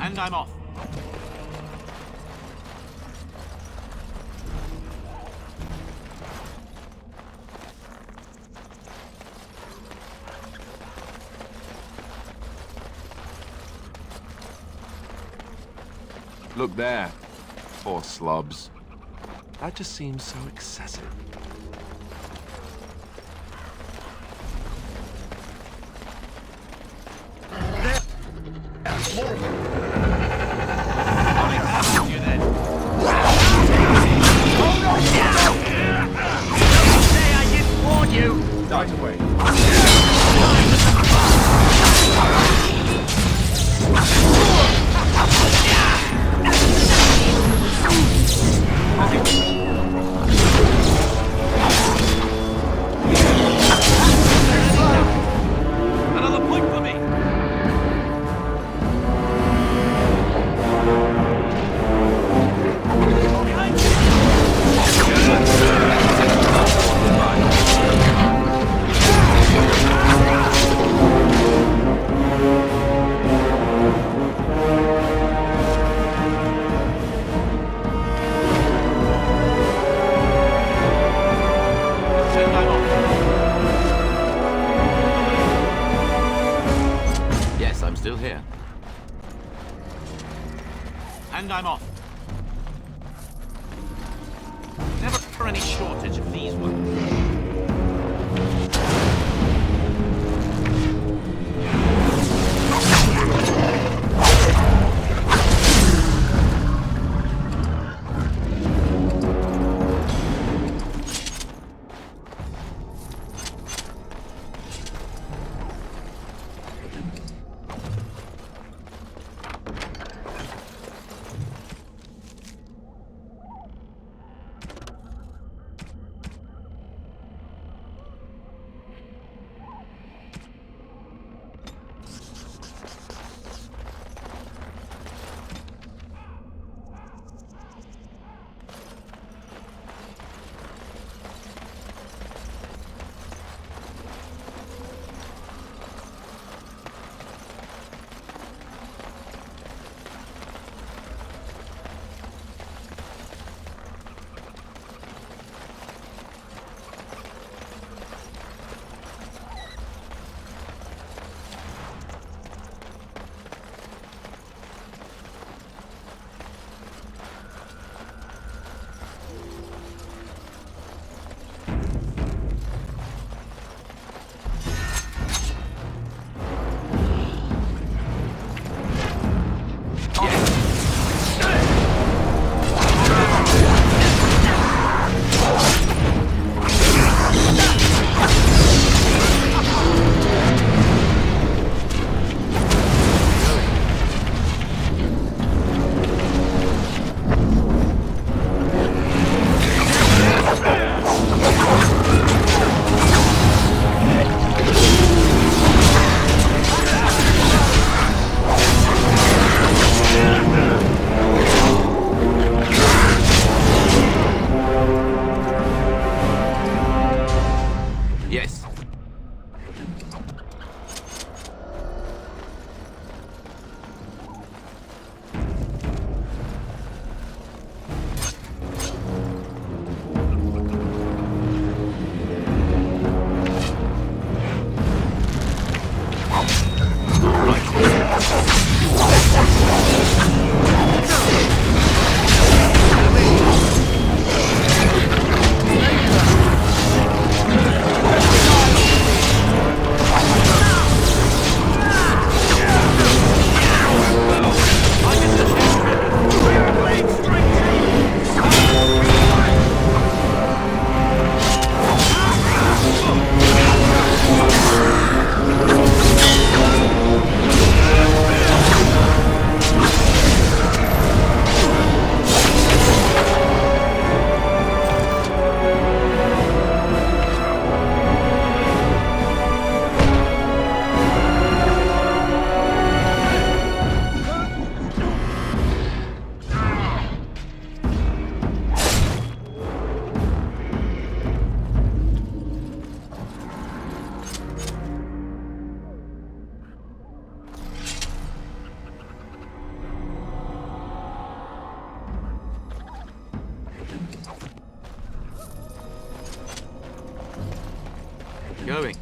And I'm off. Look there. Poor slobs. That just seems so excessive. here. And I'm off. Never any shortage of these ones. Going.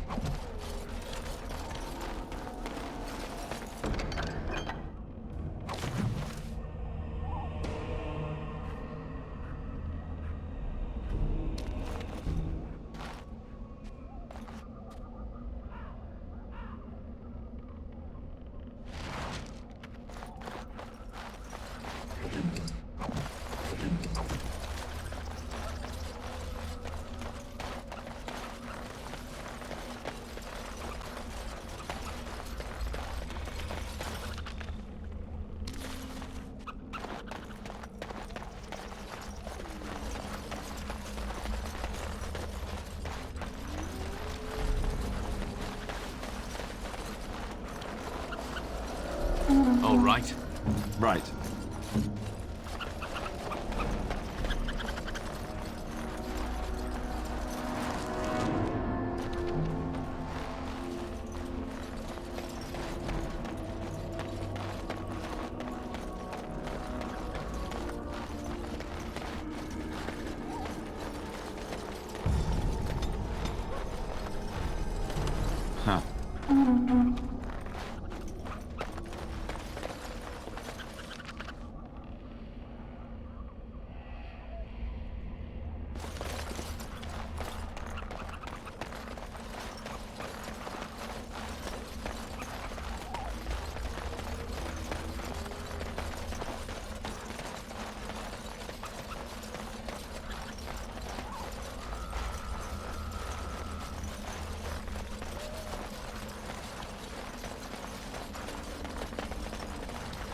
All right. Right.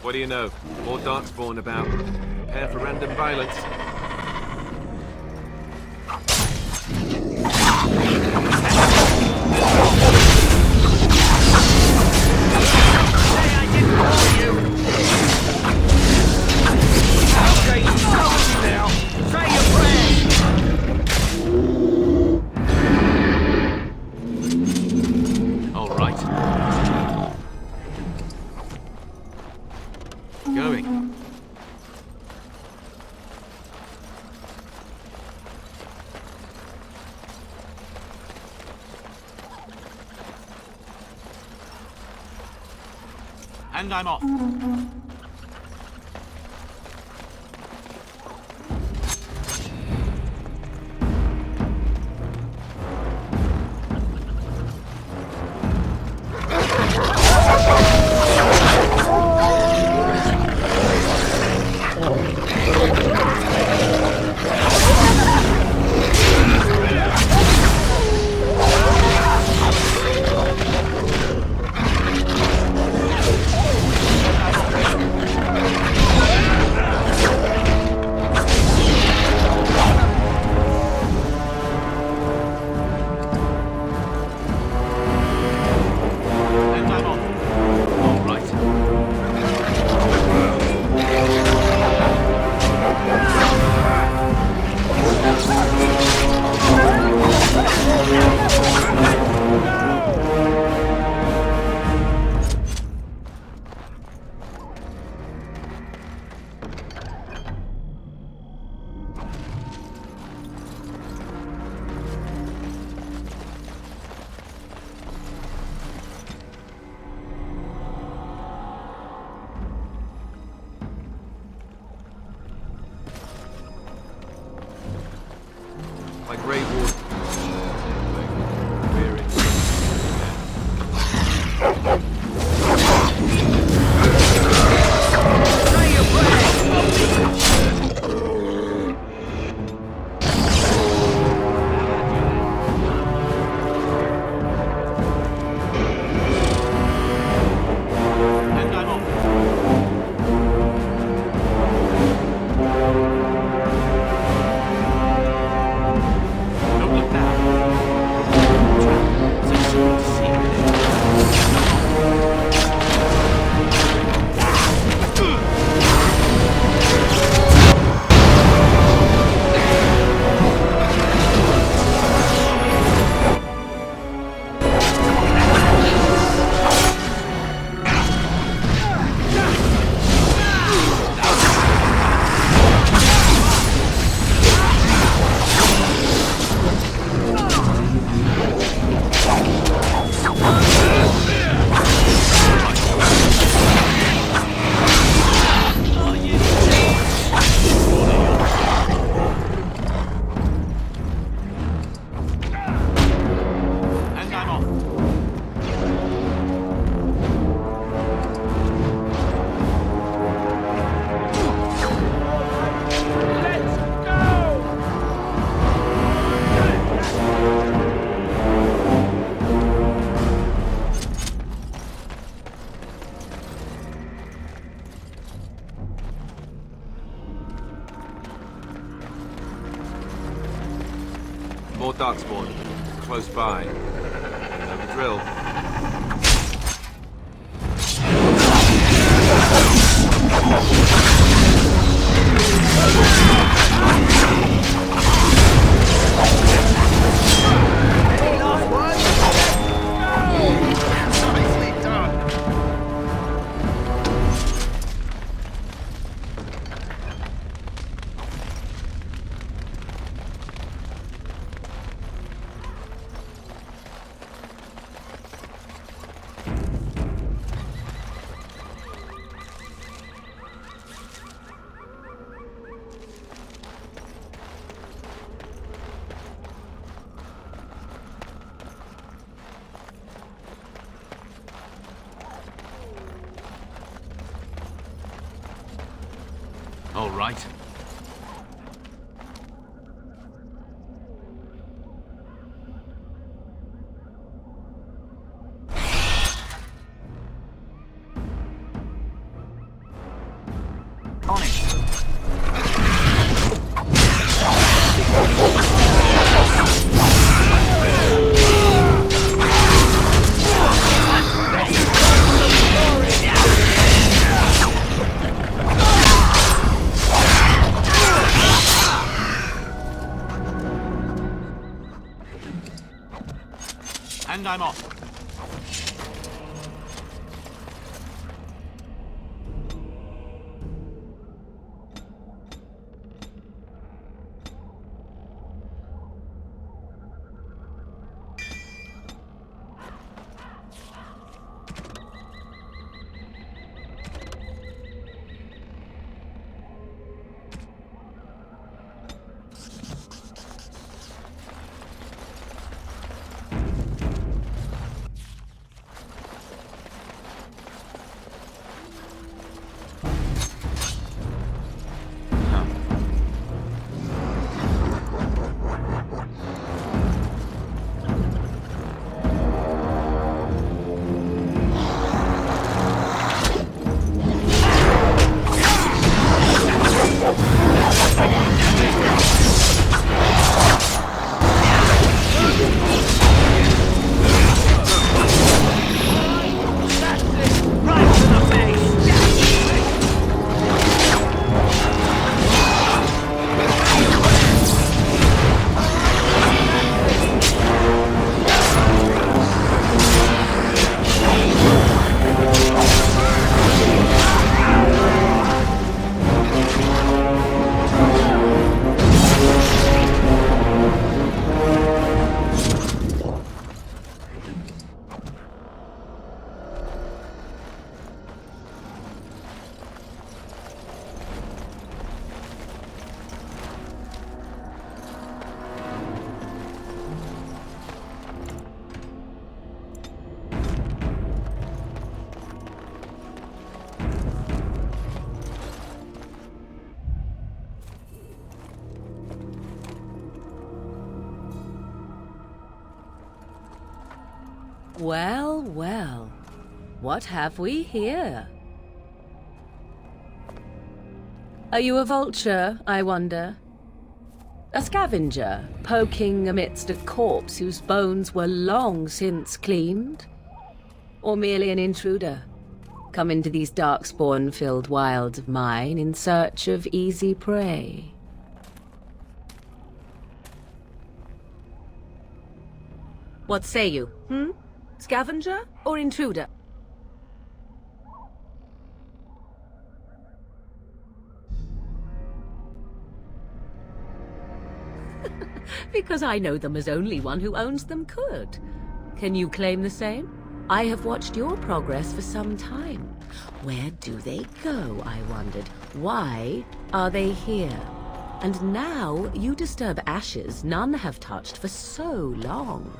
What do you know? More darkspawn about. Prepare for random violence. Going. And I'm off. My Grey Warden. More darkspawn. Close by. Know the drill. All right. And I'm off. Well, well. What have we here? Are you a vulture, I wonder? A scavenger, poking amidst a corpse whose bones were long since cleaned? Or merely an intruder, come into these darkspawn-filled wilds of mine in search of easy prey? What say you, Scavenger or intruder? Because I know them as only one who owns them could. Can you claim the same? I have watched your progress for some time. Where do they go, I wondered? Why are they here? And now you disturb ashes none have touched for so long.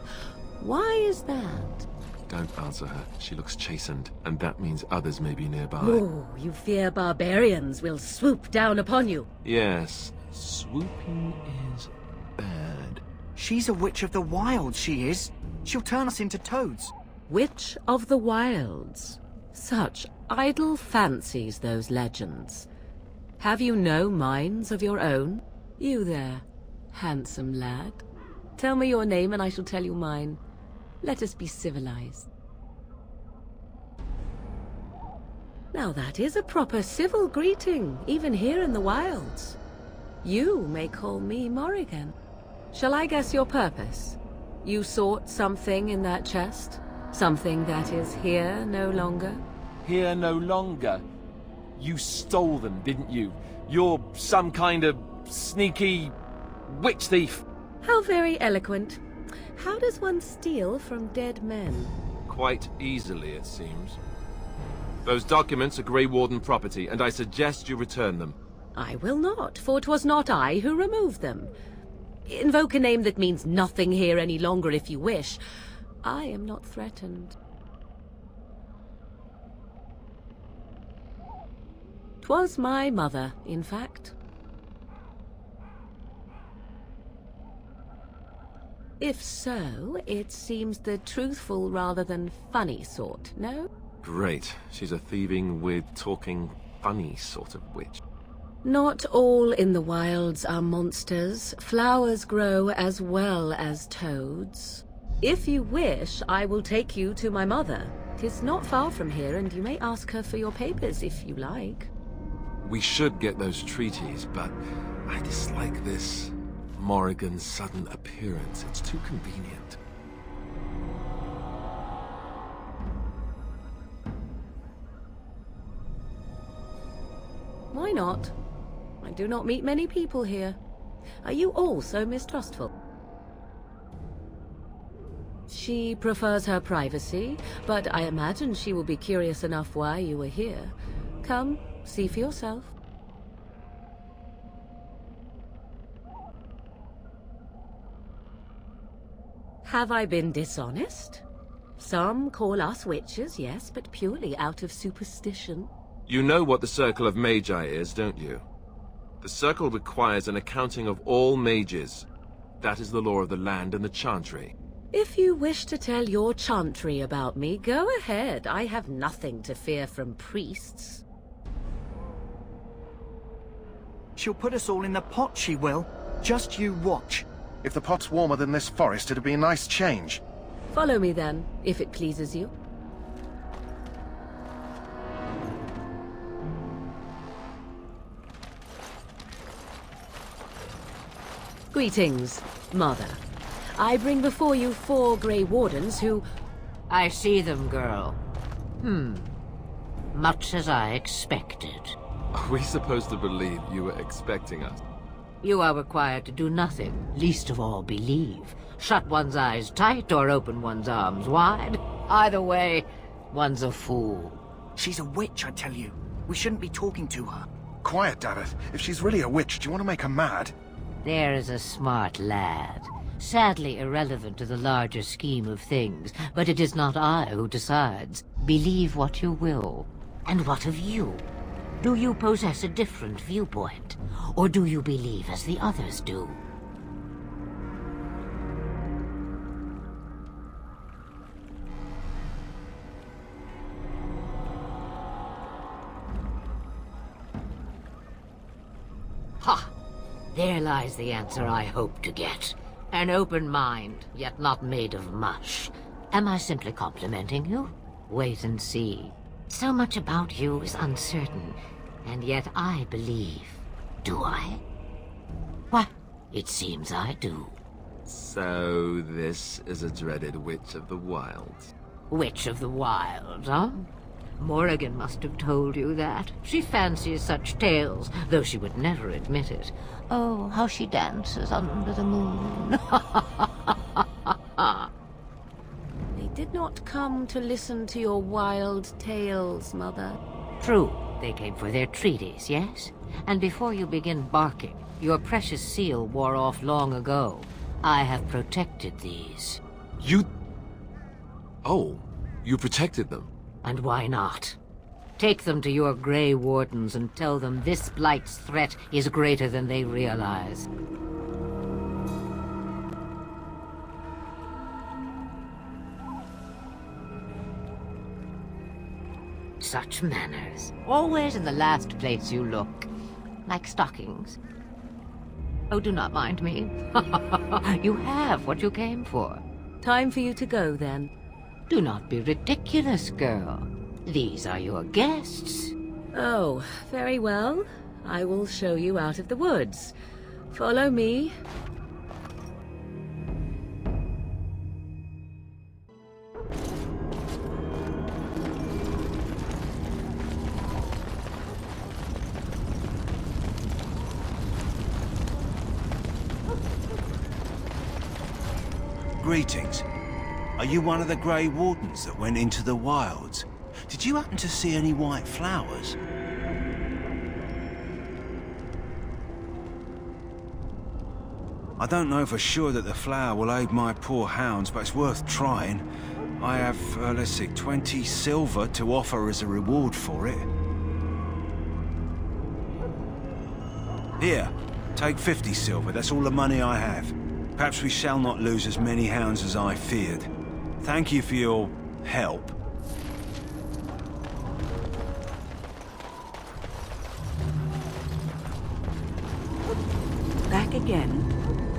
Why is that? Don't answer her. She looks chastened, and that means others may be nearby. Oh, you fear barbarians will swoop down upon you. Yes, swooping is bad. She's a witch of the wilds, she is. She'll turn us into toads. Witch of the wilds. Such idle fancies, those legends. Have you no minds of your own? You there, handsome lad. Tell me your name and I shall tell you mine. Let us be civilized. Now that is a proper civil greeting, even here in the wilds. You may call me Morrigan. Shall I guess your purpose? You sought something in that chest? Something that is here no longer? Here no longer? You stole them, didn't you? You're some kind of sneaky witch thief. How very eloquent. How does one steal from dead men? Quite easily, it seems. Those documents are Grey Warden property, and I suggest you return them. I will not, for 'twas not I who removed them. Invoke a name that means nothing here any longer if you wish. I am not threatened. 'Twas my mother, in fact. If so, it seems the truthful rather than funny sort, no? Great. She's a thieving, weird, talking, funny sort of witch. Not all in the wilds are monsters. Flowers grow as well as toads. If you wish, I will take you to my mother. 'Tis not far from here, and you may ask her for your papers if you like. We should get those treaties, but I dislike this Morrigan's sudden appearance. It's too convenient. not? I do not meet many people here. Are you all so mistrustful? She prefers her privacy, but I imagine she will be curious enough why you are here. Come, see for yourself. Have I been dishonest? Some call us witches, yes, but purely out of superstition. You know what the Circle of Magi is, don't you? The Circle requires an accounting of all mages. That is the law of the land and the Chantry. If you wish to tell your chantry about me, go ahead. I have nothing to fear from priests. She'll put us all in the pot, she will. Just you watch. If the pot's warmer than this forest, it'd be a nice change. Follow me then, if it pleases you. Greetings, Mother. I bring before you 4 Grey Wardens who... I see them, girl. Much as I expected. Are we supposed to believe you were expecting us? You are required to do nothing, least of all believe. Shut one's eyes tight or open one's arms wide. Either way, one's a fool. She's a witch, I tell you. We shouldn't be talking to her. Quiet, Davith. If she's really a witch, do you want to make her mad? There is a smart lad. Sadly irrelevant to the larger scheme of things, but it is not I who decides. Believe what you will. And what of you? Do you possess a different viewpoint? Or do you believe as the others do? Ha! There lies the answer I hope to get. An open mind, yet not made of mush. Am I simply complimenting you? Wait and see. So much about you is uncertain, and yet I believe. Do I? Why, it seems I do. So this is a dreaded Witch of the Wilds. Witch of the Wilds, huh? Morrigan must have told you that. She fancies such tales, though she would never admit it. Oh, how she dances under the moon. They did not come to listen to your wild tales, Mother. True, they came for their treaties, yes? And before you begin barking, your precious seal wore off long ago. I have protected these. You... Oh, you protected them. And why not? Take them to your Grey Wardens and tell them this Blight's threat is greater than they realize. Such manners. Always in the last place you look. Like stockings. Oh, do not mind me. You have what you came for. Time for you to go, then. Do not be ridiculous, girl. These are your guests. Oh, very well. I will show you out of the woods. Follow me. Greetings. Are you one of the Grey Wardens that went into the wilds? Did you happen to see any white flowers? I don't know for sure that the flower will aid my poor hounds, but it's worth trying. I have, let's see, 20 silver to offer as a reward for it. Here, take 50 silver, that's all the money I have. Perhaps we shall not lose as many hounds as I feared. Thank you for your help. Back again?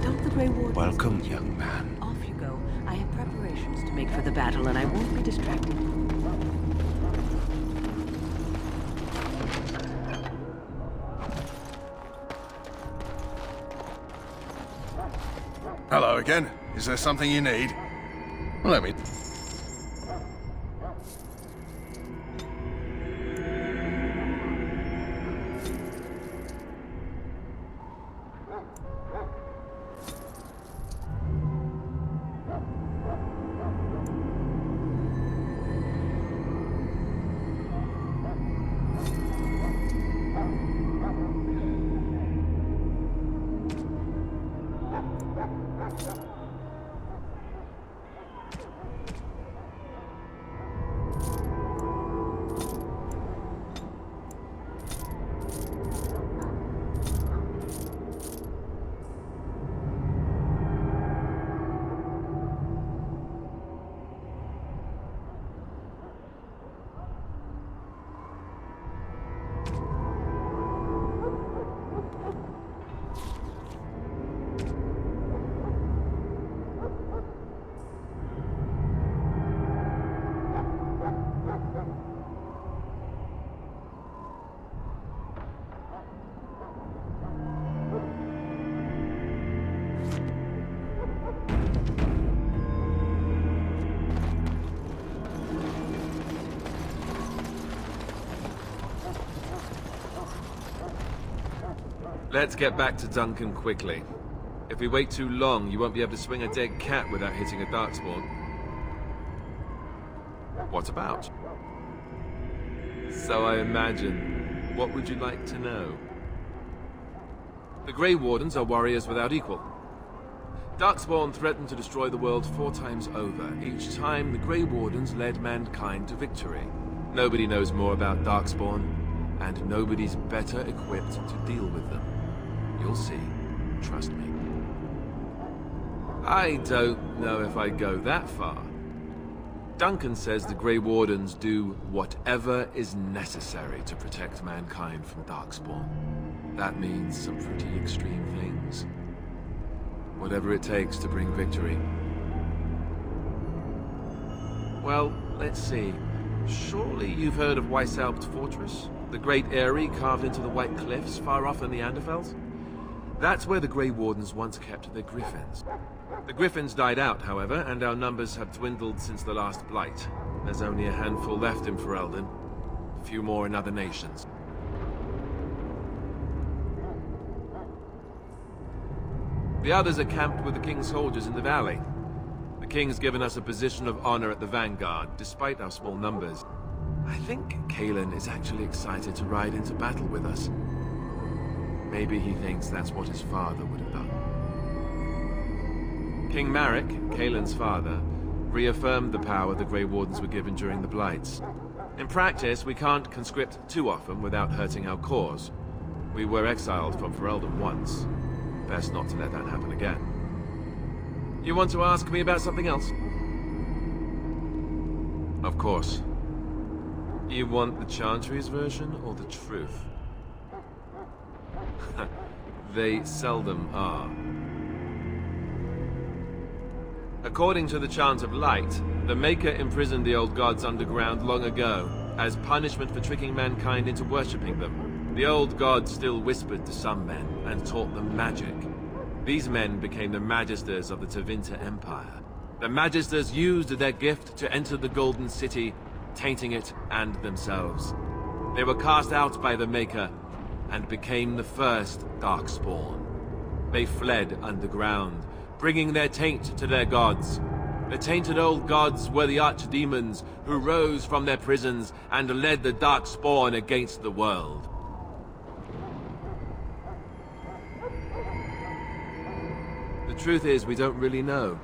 Don't the Grey Wardens... Welcome, young man. Off you go. I have preparations to make for the battle, and I won't be distracted. Hello again. Is there something you need? Let me... Let's get back to Duncan quickly. If we wait too long, you won't be able to swing a dead cat without hitting a darkspawn. What about? So I imagine. What would you like to know? The Grey Wardens are warriors without equal. Darkspawn threatened to destroy the world 4 times over. Each time, the Grey Wardens led mankind to victory. Nobody knows more about Darkspawn, and nobody's better equipped to deal with them. You'll see. Trust me. I don't know if I'd go that far. Duncan says the Grey Wardens do whatever is necessary to protect mankind from Darkspawn. That means some pretty extreme things. Whatever it takes to bring victory. Well, let's see. Surely you've heard of Weishaupt Fortress? The great eyrie carved into the White Cliffs far off in the Anderfels? That's where the Grey Wardens once kept their griffins. The griffins died out, however, and our numbers have dwindled since the last Blight. There's only a handful left in Ferelden. A few more in other nations. The others are camped with the King's soldiers in the valley. The King's given us a position of honor at the vanguard, despite our small numbers. I think Cailan is actually excited to ride into battle with us. Maybe he thinks that's what his father would have done. King Maric, Cailan's father, reaffirmed the power the Grey Wardens were given during the Blights. In practice, we can't conscript too often without hurting our cause. We were exiled from Ferelden once. Best not to let that happen again. You want to ask me about something else? Of course. You want the Chantry's version or the truth? They seldom are. According to the Chant of Light, the Maker imprisoned the old gods underground long ago, as punishment for tricking mankind into worshipping them. The old gods still whispered to some men, and taught them magic. These men became the Magisters of the Tevinter Empire. The Magisters used their gift to enter the Golden City, tainting it and themselves. They were cast out by the Maker, and became the first Darkspawn. They fled underground, bringing their taint to their gods. The tainted old gods were the archdemons who rose from their prisons and led the Darkspawn against the world. The truth is, we don't really know.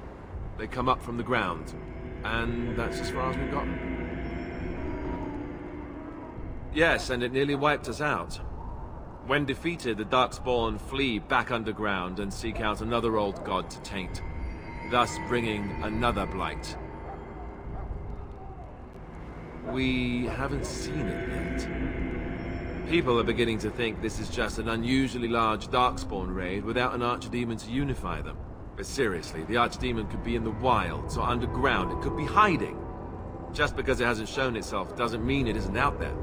They come up from the ground, and that's as far as we've gotten. Yes, and it nearly wiped us out. When defeated, the Darkspawn flee back underground and seek out another old god to taint, thus bringing another Blight. We haven't seen it yet. People are beginning to think this is just an unusually large Darkspawn raid without an Archdemon to unify them. But seriously, the Archdemon could be in the wilds or underground. It could be hiding. Just because it hasn't shown itself doesn't mean it isn't out there.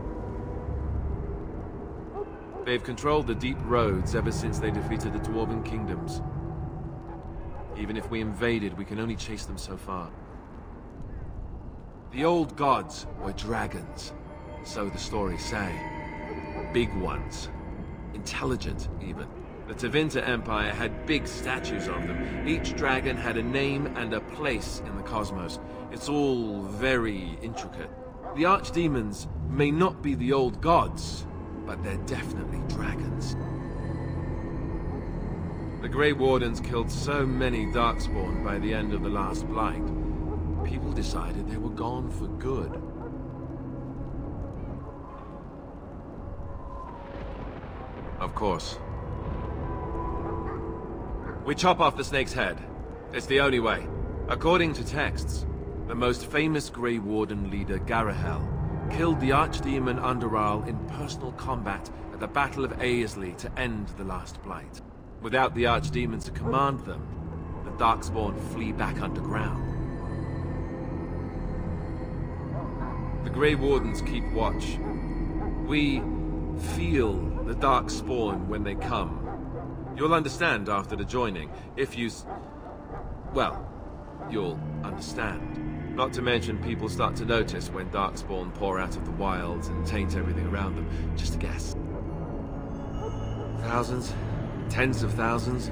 They've controlled the deep roads ever since they defeated the Dwarven Kingdoms. Even if we invaded, we can only chase them so far. The old gods were dragons, so the stories say. Big ones. Intelligent, even. The Tevinter Empire had big statues of them. Each dragon had a name and a place in the cosmos. It's all very intricate. The archdemons may not be the old gods, but they're definitely dragons. The Grey Wardens killed so many Darkspawn by the end of the last Blight. People decided they were gone for good. Of course. We chop off the snake's head. It's the only way. According to texts, the most famous Grey Warden leader, Garahel, killed the Archdemon Underarl in personal combat at the Battle of Aesley to end the last Blight. Without the Archdemon to command them, the Darkspawn flee back underground. The Grey Wardens keep watch. We feel the Darkspawn when they come. You'll understand after the joining, if you... well, you'll understand. Not to mention people start to notice when Darkspawn pour out of the wilds and taint everything around them. Just a guess. Thousands? Tens of thousands?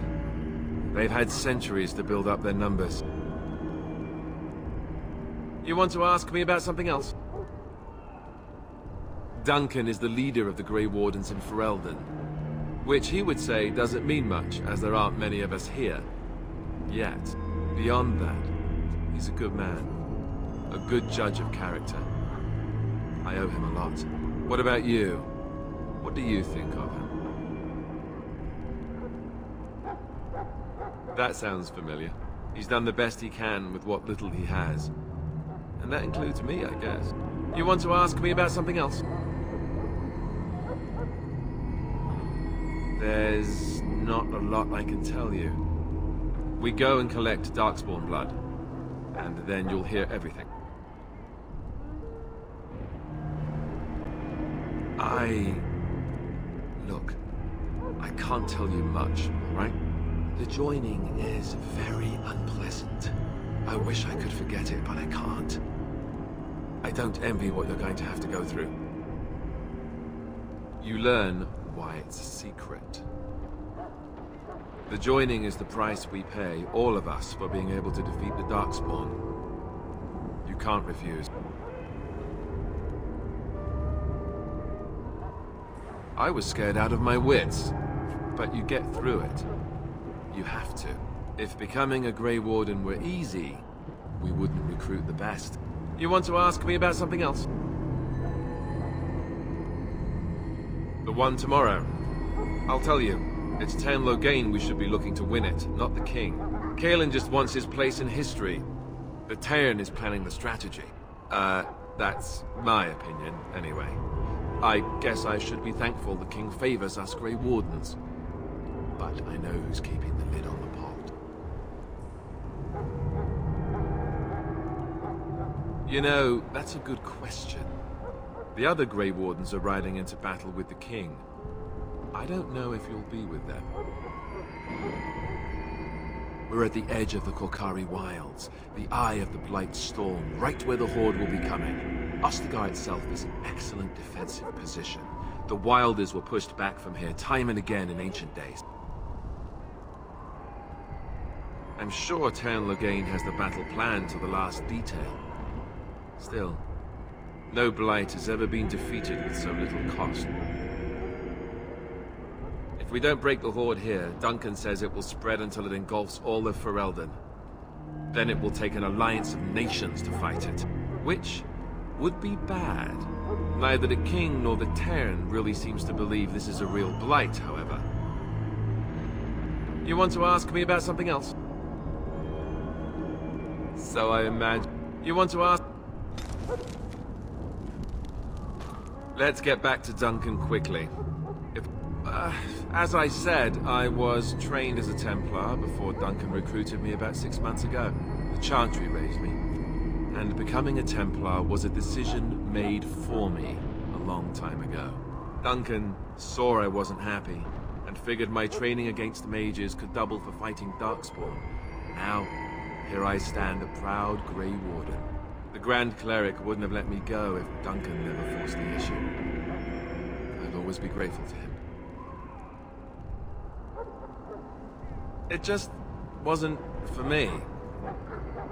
They've had centuries to build up their numbers. You want to ask me about something else? Duncan is the leader of the Grey Wardens in Ferelden, which he would say doesn't mean much, as there aren't many of us here. Yet, beyond that, he's a good man. A good judge of character. I owe him a lot. What about you? What do you think of him? That sounds familiar. He's done the best he can with what little he has. And that includes me, I guess. You want to ask me about something else? There's not a lot I can tell you. We go and collect Darkspawn blood, and then you'll hear everything. Look, I can't tell you much, right? The joining is very unpleasant. I wish I could forget it, but I can't. I don't envy what you're going to have to go through. You learn why it's a secret. The joining is the price we pay, all of us, for being able to defeat the Darkspawn. You can't refuse. I was scared out of my wits, but you get through it. You have to. If becoming a Grey Warden were easy, we wouldn't recruit the best. You want to ask me about something else? The one tomorrow. I'll tell you. It's Teyrn Loghain we should be looking to win it, not the king. Caelan just wants his place in history. But Teyrn is planning the strategy. That's my opinion, anyway. I guess I should be thankful the king favors us Grey Wardens. But I know who's keeping the lid on the pot. You know, that's a good question. The other Grey Wardens are riding into battle with the king. I don't know if you'll be with them. We're at the edge of the Korcari Wilds, the eye of the Blight Storm, right where the Horde will be coming. Ostagar itself is an excellent defensive position. The Wilders were pushed back from here time and again in ancient days. I'm sure Teyrn Loghain has the battle planned to the last detail. Still, no Blight has ever been defeated with so little cost. If we don't break the Horde here, Duncan says it will spread until it engulfs all of Ferelden. Then it will take an alliance of nations to fight it, which would be bad. Neither the king nor the Teyrn really seems to believe this is a real Blight, however. You want to ask me about something else? So I imagine. You want to ask? Let's get back to Duncan quickly. As I said, I was trained as a Templar before Duncan recruited me about 6 months ago. The Chantry raised me. And becoming a Templar was a decision made for me a long time ago. Duncan saw I wasn't happy, and figured my training against mages could double for fighting Darkspawn. Now, here I stand, a proud Grey Warden. The Grand Cleric wouldn't have let me go if Duncan never forced the issue. I'll always be grateful to him. It just wasn't for me.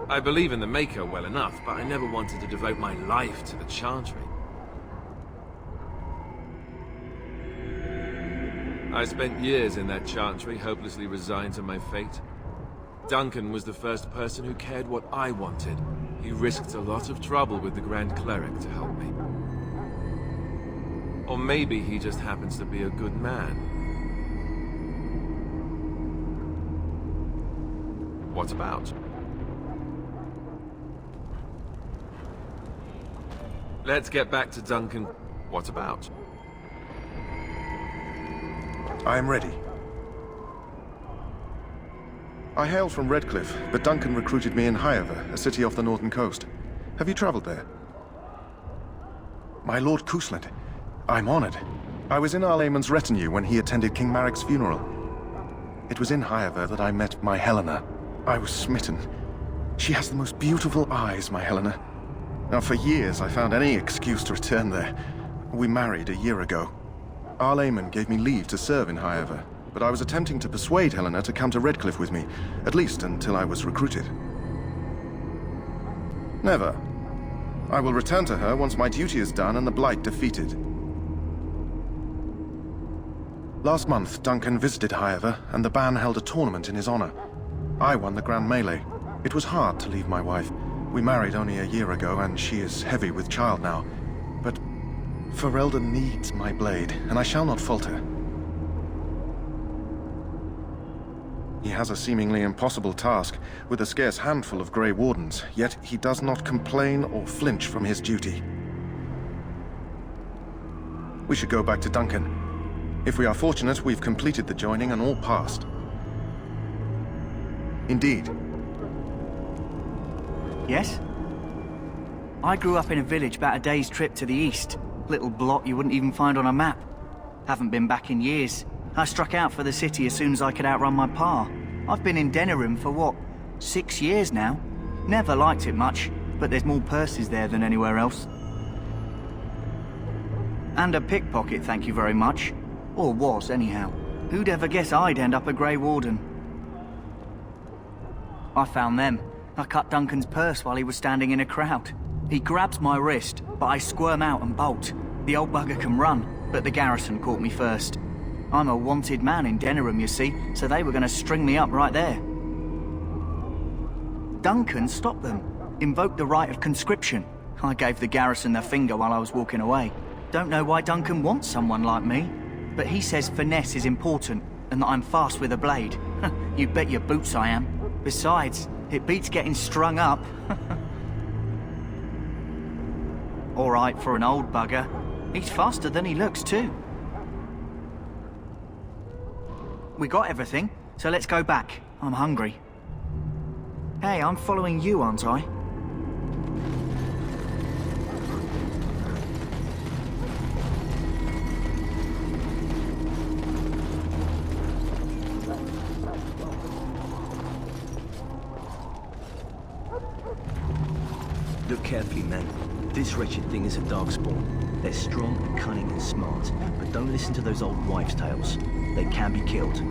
I believe in the Maker well enough, but I never wanted to devote my life to the Chantry. I spent years in that Chantry, hopelessly resigned to my fate. Duncan was the first person who cared what I wanted. He risked a lot of trouble with the Grand Cleric to help me. Or maybe he just happens to be a good man. What about? Let's get back to Duncan. What about? I am ready. I hail from Redcliffe, but Duncan recruited me in Highever, a city off the northern coast. Have you traveled there? My Lord Cousland, I'm honored. I was in Arl Rendon's retinue when he attended King Maric's funeral. It was in Highever that I met my Helena. I was smitten. She has the most beautiful eyes, my Helena. Now, for years, I found any excuse to return there. We married a year ago. Arl Rendon gave me leave to serve in Highever. but I was attempting to persuade Helena to come to Redcliffe with me, at least until I was recruited. Never. I will return to her once my duty is done and the Blight defeated. Last month, Duncan visited, however, and the band held a tournament in his honor. I won the Grand Melee. It was hard to leave my wife. We married only a year ago, and she is heavy with child now. But Ferelden needs my blade, and I shall not falter. He has a seemingly impossible task, with a scarce handful of Grey Wardens, yet he does not complain or flinch from his duty. We should go back to Duncan. If we are fortunate, we've completed the joining and all passed. Indeed. Yes? I grew up in a village about a day's trip to the east. Little blot you wouldn't even find on a map. Haven't been back in years. I struck out for the city as soon as I could outrun my pa. I've been in Denerim for what, 6 years now? Never liked it much, but there's more purses there than anywhere else. And a pickpocket, thank you very much. Or was, anyhow. Who'd ever guess I'd end up a Grey Warden? I found them. I cut Duncan's purse while he was standing in a crowd. He grabs my wrist, but I squirm out and bolt. The old bugger can run, but the garrison caught me first. I'm a wanted man in Denerim, you see, so they were going to string me up right there. Duncan stopped them, invoked the right of conscription. I gave the garrison the finger while I was walking away. Don't know why Duncan wants someone like me, but he says finesse is important and that I'm fast with a blade. You bet your boots I am. Besides, it beats getting strung up. All right for an old bugger. He's faster than he looks, too. We got everything, so let's go back. I'm hungry. Hey, I'm following you, aren't I? Look carefully, men. This wretched thing is a darkspawn. They're strong, cunning, and smart, but don't listen to those old wives' tales. They can be killed.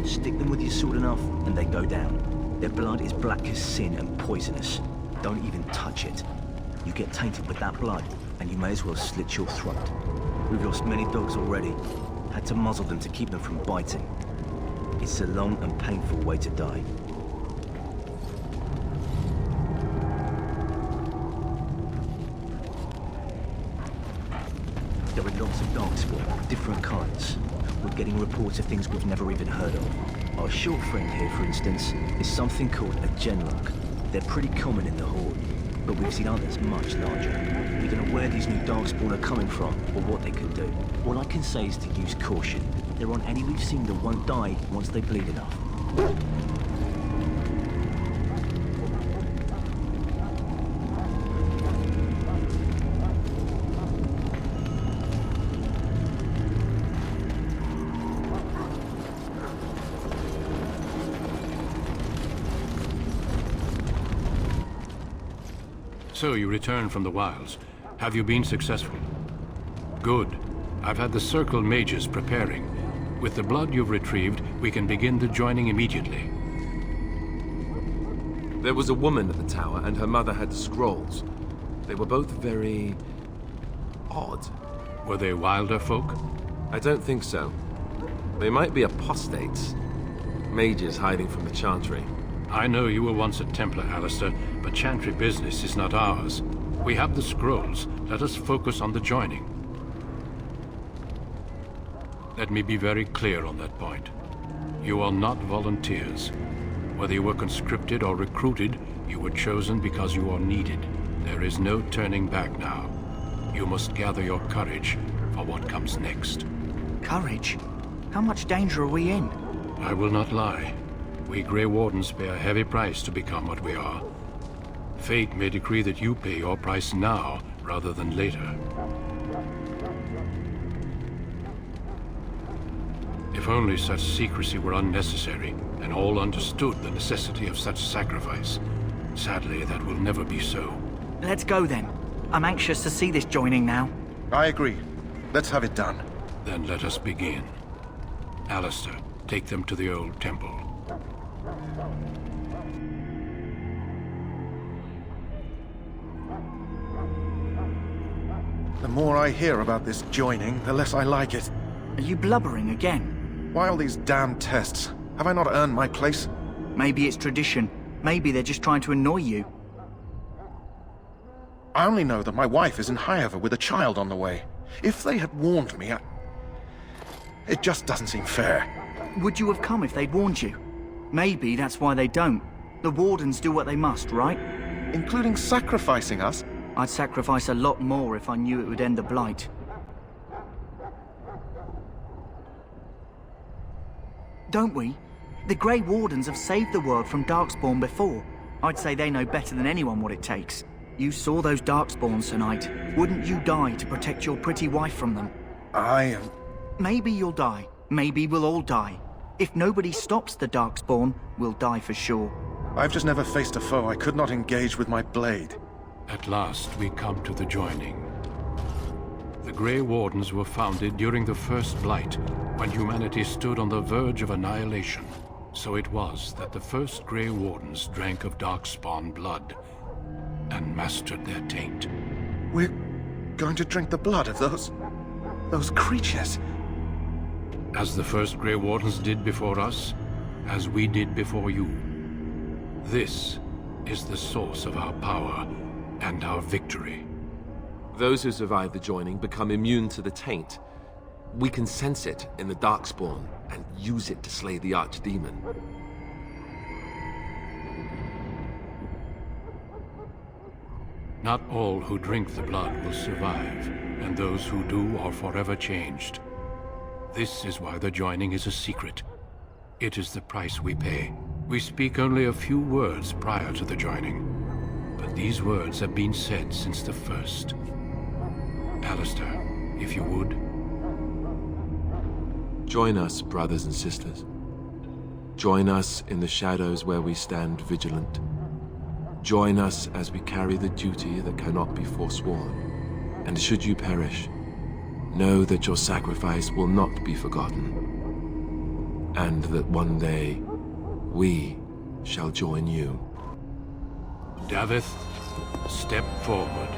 Stick them with your sword enough, and they go down. Their blood is black as sin and poisonous. Don't even touch it. You get tainted with that blood, and you may as well slit your throat. We've lost many dogs already. Had to muzzle them to keep them from biting. It's a long and painful way to die. There are lots of darkspawn, different kinds. We're getting reports of things we've never even heard of. Our short friend here, for instance, is something called a genlock. They're pretty common in the Horde, but we've seen others much larger. We don't know where these new darkspawn are coming from, or what they can do. All I can say is to use caution. There aren't any we've seen that won't die once they bleed enough. So you returned from the wilds. Have you been successful? Good. I've had the Circle mages preparing. With the blood you've retrieved, we can begin the joining immediately. There was a woman at the tower, and her mother had scrolls. They were both very... odd. Were they wilder folk? I don't think so. They might be apostates. Mages hiding from the Chantry. I know you were once a Templar, Alistair, but Chantry business is not ours. We have the scrolls. Let us focus on the joining. Let me be very clear on that point. You are not volunteers. Whether you were conscripted or recruited, you were chosen because you are needed. There is no turning back now. You must gather your courage for what comes next. Courage? How much danger are we in? I will not lie. We Grey Wardens pay a heavy price to become what we are. Fate may decree that you pay your price now, rather than later. If only such secrecy were unnecessary, and all understood the necessity of such sacrifice. Sadly, that will never be so. Let's go then. I'm anxious to see this joining now. I agree. Let's have it done. Then let us begin. Alistair, Take them to the old temple. The more I hear about this joining, the less I like it. Are you blubbering again? Why all these damn tests? Have I not earned my place? Maybe it's tradition. Maybe they're just trying to annoy you. I only know that my wife is in Highover with a child on the way. If they had warned me, it just doesn't seem fair. Would you have come if they'd warned you? Maybe that's why they don't. The Wardens do what they must, right? Including sacrificing us? I'd sacrifice a lot more if I knew it would end the Blight. Don't we? The Grey Wardens have saved the world from Darkspawn before. I'd say they know better than anyone what it takes. You saw those Darkspawns tonight. Wouldn't you die to protect your pretty wife from them? Maybe you'll die. Maybe we'll all die. If nobody stops the Darkspawn, we'll die for sure. I've just never faced a foe I could not engage with my blade. At last, we come to the joining. The Grey Wardens were founded during the First Blight, when humanity stood on the verge of annihilation. So it was that the first Grey Wardens drank of Darkspawn blood and mastered their taint. We're going to drink the blood of those creatures. As the first Grey Wardens did before us, as we did before you. This is the source of our power and our victory. Those who survive the joining become immune to the taint. We can sense it in the Darkspawn and use it to slay the Archdemon. Not all who drink the blood will survive, and those who do are forever changed. This is why the joining is a secret. It is the price we pay. We speak only a few words prior to the joining, but these words have been said since the first. Alistair, if you would. Join us, brothers and sisters. Join us in the shadows where we stand vigilant. Join us as we carry the duty that cannot be forsworn. And should you perish, know that your sacrifice will not be forgotten, and that one day we shall join you. Davith, step forward.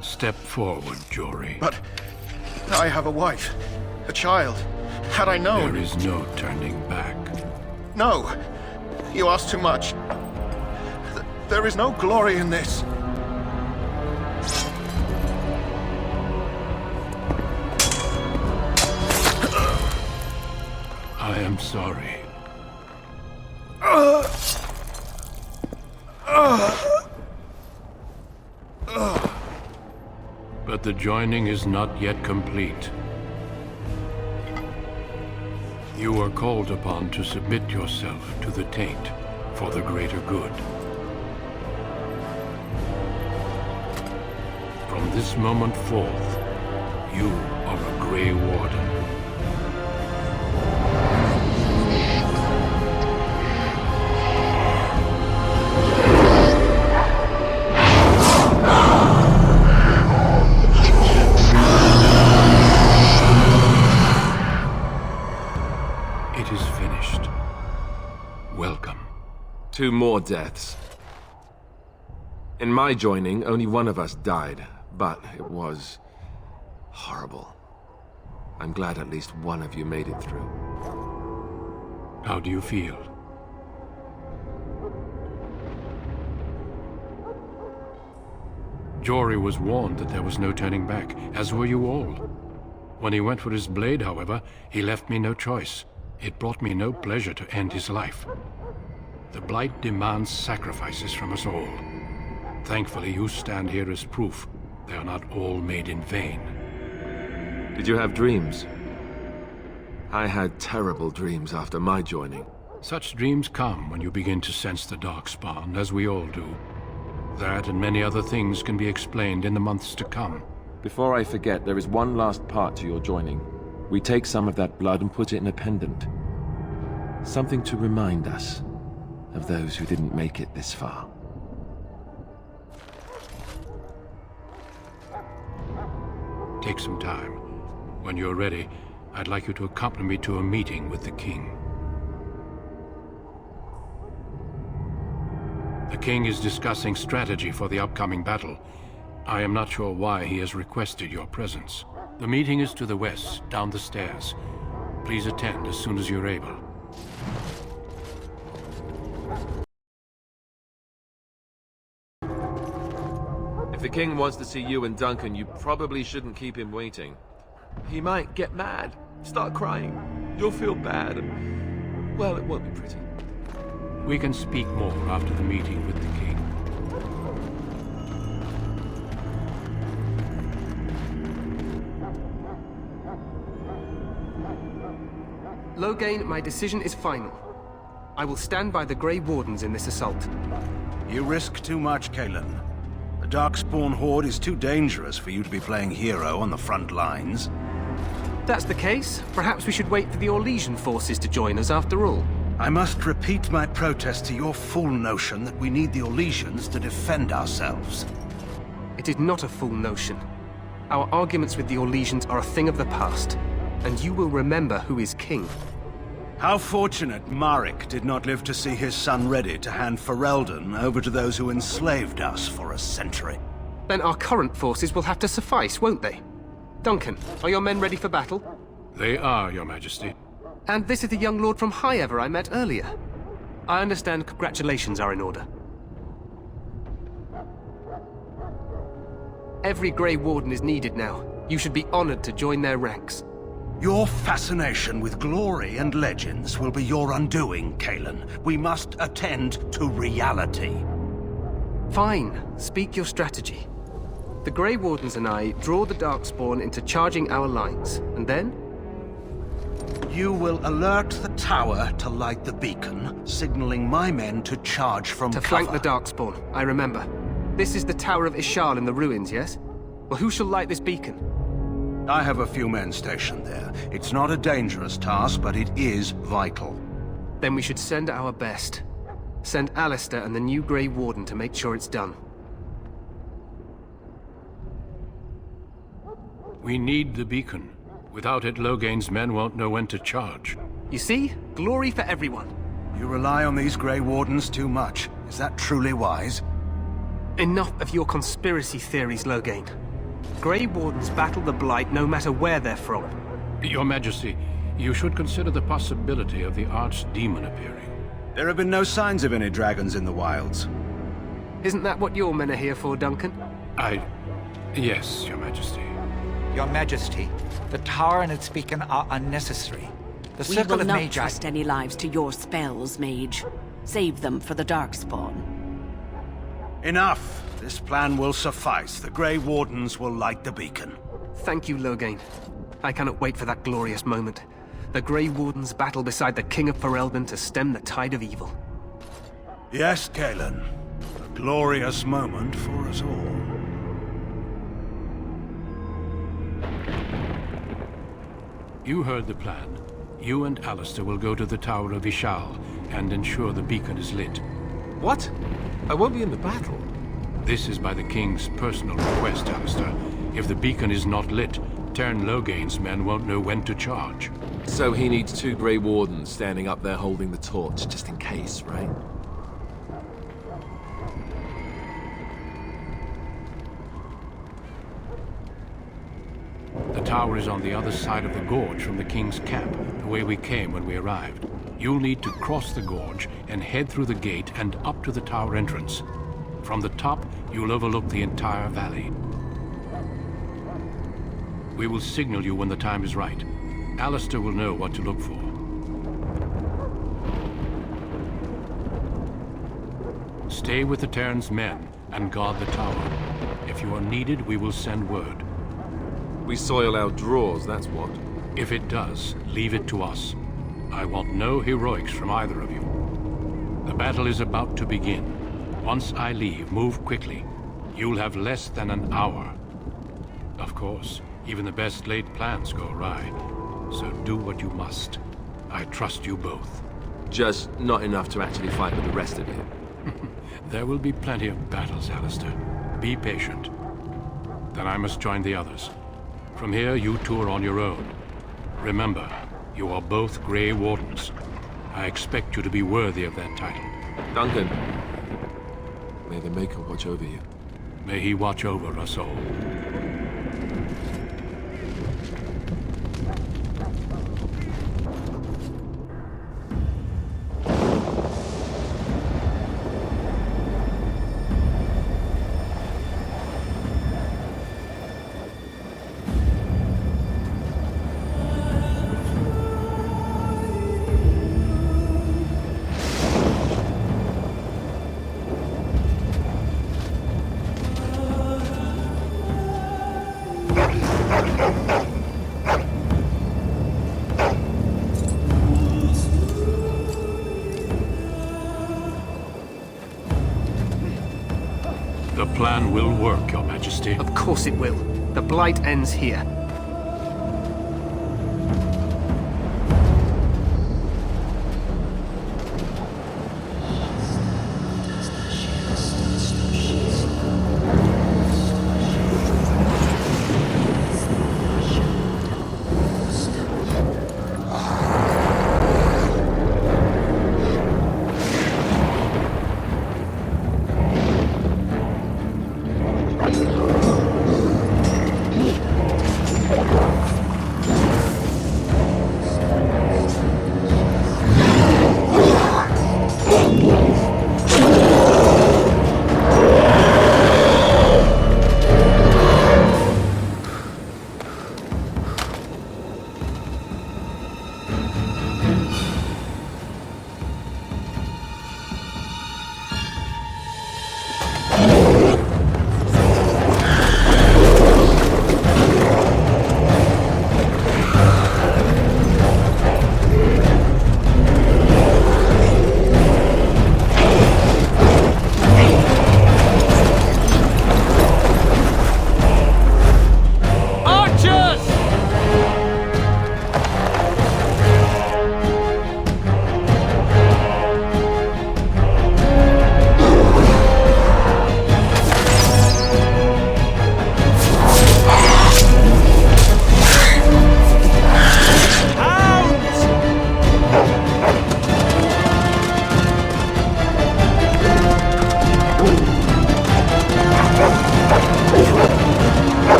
Step forward, Jory. But I have a wife, a child. Had I known... There is no turning back. No! You ask too much. There is no glory in this. I am sorry. But the joining is not yet complete. You are called upon to submit yourself to the taint for the greater good. From this moment forth, you are a Grey Warden. Two more deaths. In my joining, only one of us died, but it was horrible. I'm glad at least one of you made it through. How do you feel? Jory was warned that there was no turning back, as were you all. When he went for his blade, however, he left me no choice. It brought me no pleasure to end his life. The Blight demands sacrifices from us all. Thankfully, you stand here as proof. They are not all made in vain. Did you have dreams? I had terrible dreams after my joining. Such dreams come when you begin to sense the Darkspawn, as we all do. That and many other things can be explained in the months to come. Before I forget, there is one last part to your joining. We take some of that blood and put it in a pendant. Something to remind us of those who didn't make it this far. Take some time. When you're ready, I'd like you to accompany me to a meeting with the king. The king is discussing strategy for the upcoming battle. I am not sure why he has requested your presence. The meeting is to the west, down the stairs. Please attend as soon as you're able. If the king wants to see you and Duncan, you probably shouldn't keep him waiting. He might get mad, start crying. You'll feel bad, and, well, it won't be pretty. We can speak more after the meeting with the king. Loghain, my decision is final. I will stand by the Grey Wardens in this assault. You risk too much, Cailan. The Darkspawn horde is too dangerous for you to be playing hero on the front lines. If that's the case, perhaps we should wait for the Orlesian forces to join us after all. I must repeat my protest to your fool notion that we need the Orlesians to defend ourselves. It is not a fool notion. Our arguments with the Orlesians are a thing of the past, and you will remember who is king. How fortunate Maric did not live to see his son ready to hand Ferelden over to those who enslaved us for a century. Then our current forces will have to suffice, won't they? Duncan, are your men ready for battle? They are, Your Majesty. And this is the young lord from Highever I met earlier. I understand congratulations are in order. Every Grey Warden is needed now. You should be honored to join their ranks. Your fascination with glory and legends will be your undoing, Cailan. We must attend to reality. Fine. Speak your strategy. The Grey Wardens and I draw the Darkspawn into charging our lines, and then? You will alert the tower to light the beacon, signaling my men to charge from cover. To flank the Darkspawn, I remember. This is the Tower of Ishal in the ruins, yes? Well, who shall light this beacon? I have a few men stationed there. It's not a dangerous task, but it is vital. Then we should send our best. Send Alistair and the new Grey Warden to make sure it's done. We need the beacon. Without it, Loghain's men won't know when to charge. You see? Glory for everyone. You rely on these Grey Wardens too much. Is that truly wise? Enough of your conspiracy theories, Loghain. Grey Wardens battle the Blight no matter where they're from. Your Majesty, you should consider the possibility of the Archdemon appearing. There have been no signs of any dragons in the wilds. Isn't that what your men are here for, Duncan? Yes, Your Majesty. Your Majesty, the tower and its beacon are unnecessary. The We circle will of not Magi... trust any lives to your spells, Mage. Save them for the Darkspawn. Enough! This plan will suffice. The Grey Wardens will light the beacon. Thank you, Loghain. I cannot wait for that glorious moment. The Grey Wardens battle beside the King of Ferelden to stem the tide of evil. Yes, Cailan. A glorious moment for us all. You heard the plan. You and Alistair will go to the Tower of Ishal and ensure the beacon is lit. What? I won't be in the battle. This is by the King's personal request, Alistair. If the beacon is not lit, Teyrn Loghain's men won't know when to charge. So he needs 2 Grey Wardens standing up there holding the torch, just in case, right? The tower is on the other side of the gorge from the King's camp, the way we came when we arrived. You'll need to cross the gorge and head through the gate and up to the tower entrance. From the top, you'll overlook the entire valley. We will signal you when the time is right. Alistair will know what to look for. Stay with the Teyrn's men and guard the tower. If If you are needed, we will send word. We soil our drawers, that's what. If it does, leave it to us. I want no heroics from either of you. The battle is about to begin. Once I leave, move quickly. You'll have less than an hour. Of course, even the best laid plans go awry. So do what you must. I trust you both. Just not enough to actually fight with the rest of you. There will be plenty of battles, Alistair. Be patient. Then I must join the others. From here, you two are on your own. Remember, you are both Grey Wardens. I expect you to be worthy of that title. Duncan, may the Maker watch over you. May he watch over us all. The plan will work, Your Majesty. Of course it will. The Blight ends here.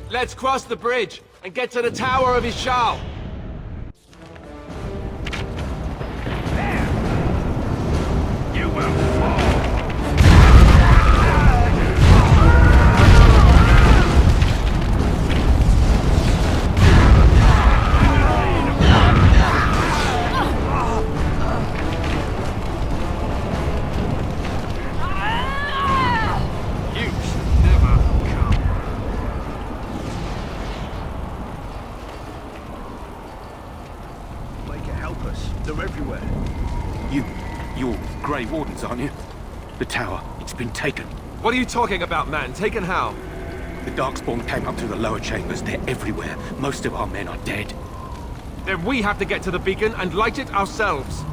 Let's cross the bridge and get to the Tower of Ishal. You will fall. You're Grey Wardens, aren't you? The tower, it's been taken. What are you talking about, man? Taken how? The Darkspawn came up through the lower chambers. They're everywhere. Most of our men are dead. Then we have to get to the beacon and light it ourselves.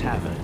tavern.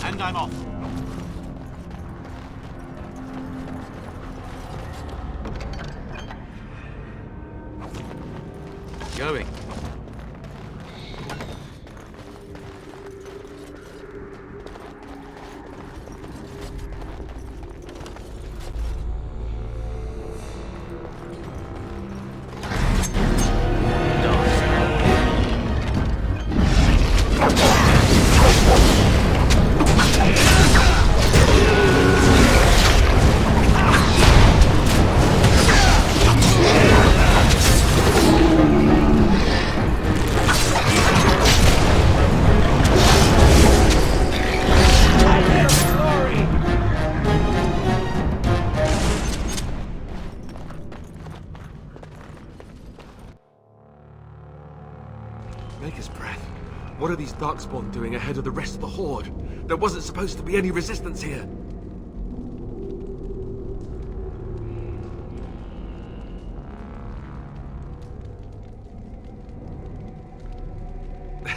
And I'm off. Going. Maker's breath. What are these Darkspawn doing ahead of the rest of the Horde? There wasn't supposed to be any resistance here.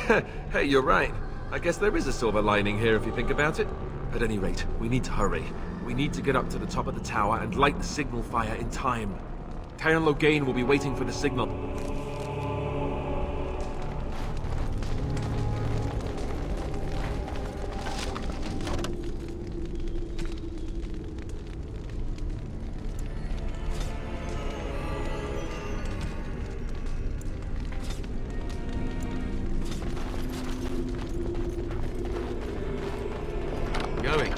Hey, you're right. I guess there is a silver lining here if you think about it. At any rate, we need to hurry. We need to get up to the top of the tower and light the signal fire in time. Teyrn Loghain will be waiting for the signal. Going.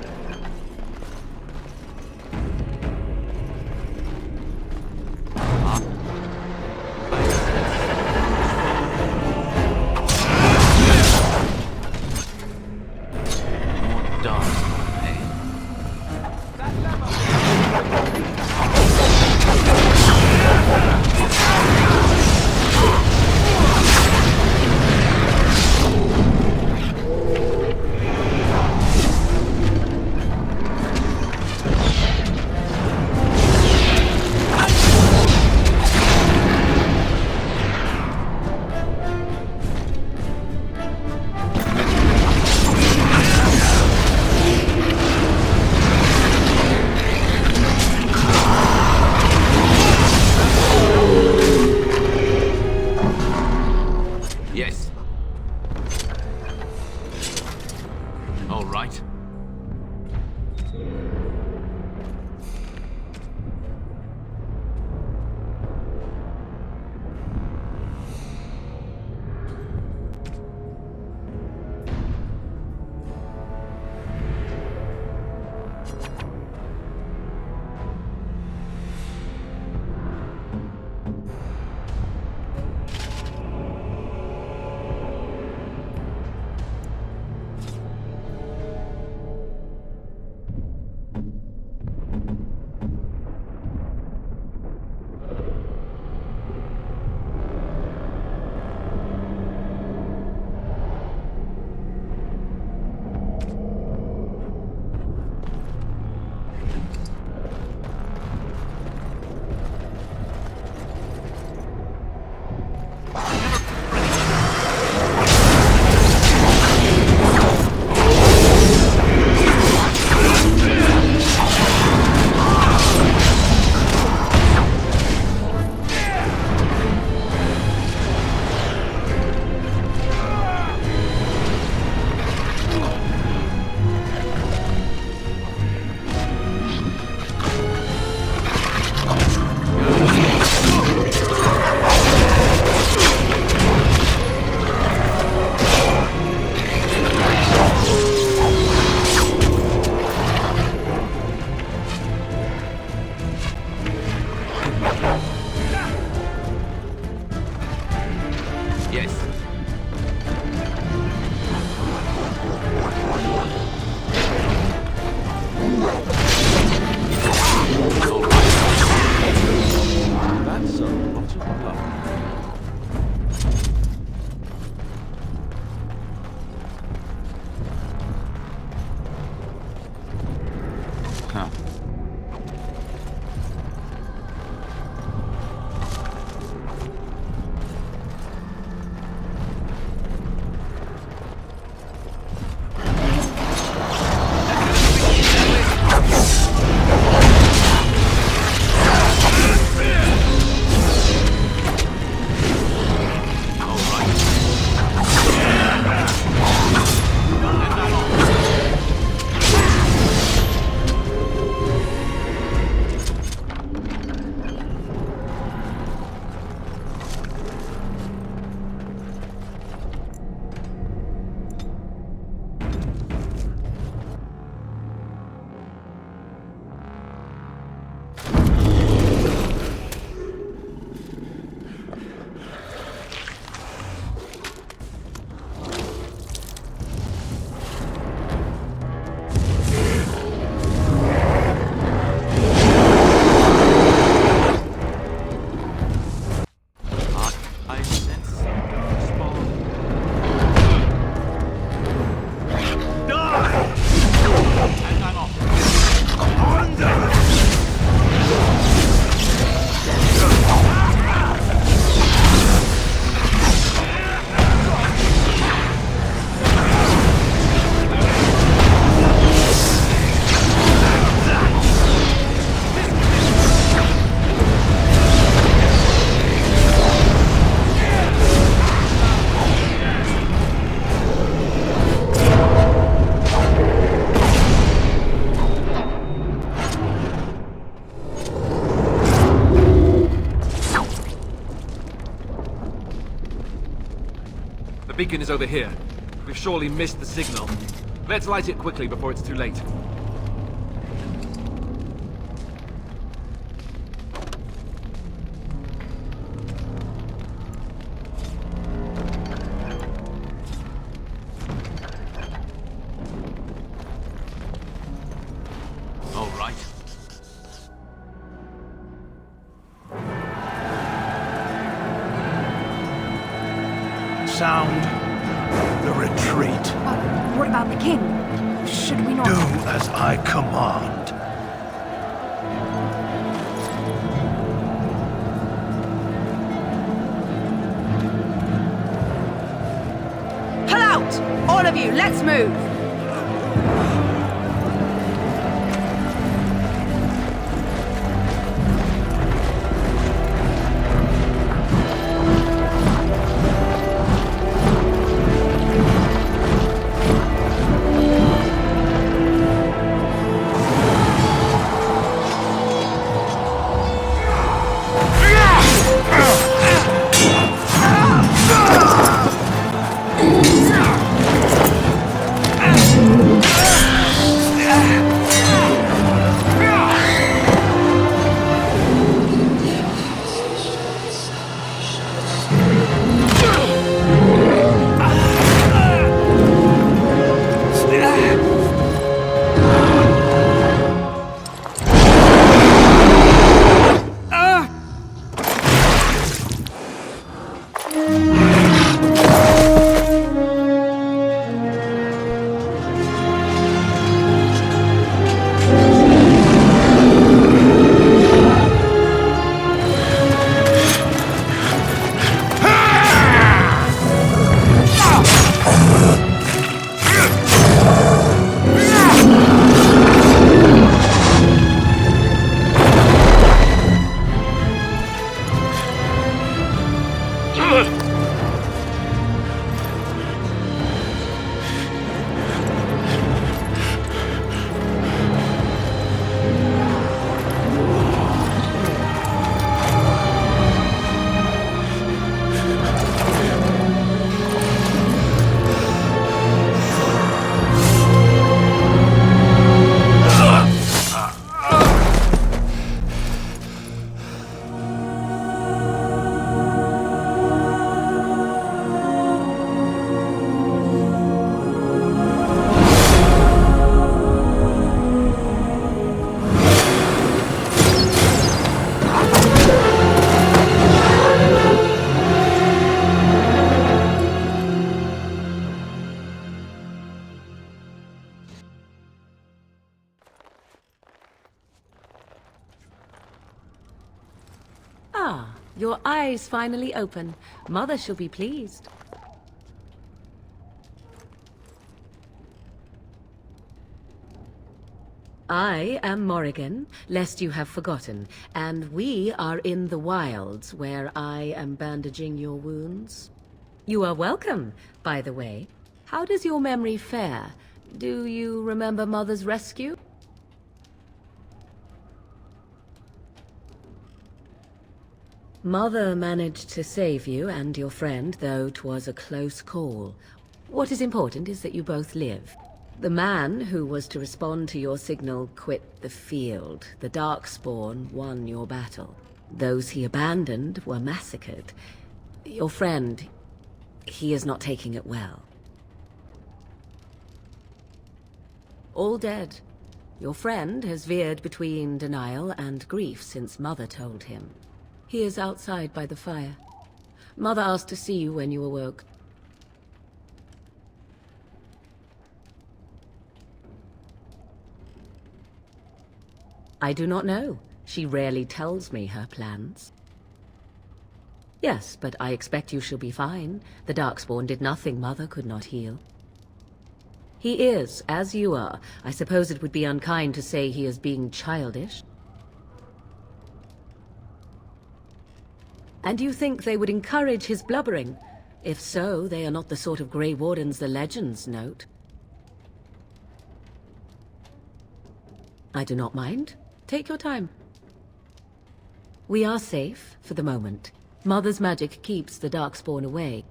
beacon is over here. We've surely missed the signal. Let's light it quickly before it's too late. All right. Sound the retreat. What about the king? Should we not... Do as I command. Pull out! All of you, let's move! Ah, your eyes finally open. Mother shall be pleased. I am Morrigan, lest you have forgotten, and we are in the wilds where I am bandaging your wounds. You are welcome, by the way. How does your memory fare? Do you remember Mother's rescue? Mother managed to save you and your friend, though 'twas a close call. What is important is that you both live. The man who was to respond to your signal quit the field. The Darkspawn won your battle. Those he abandoned were massacred. Your friend, he is not taking it well. All dead. Your friend has veered between denial and grief since Mother told him. He is outside by the fire. Mother asked to see you when you awoke. I do not know. She rarely tells me her plans. Yes, but I expect you shall be fine. The Darkspawn did nothing Mother could not heal. He is, as you are. I suppose it would be unkind to say he is being childish. And you think they would encourage his blubbering? If so, they are not the sort of Grey Wardens the legends note. I do not mind. Take your time. We are safe, for the moment. Mother's magic keeps the Darkspawn away.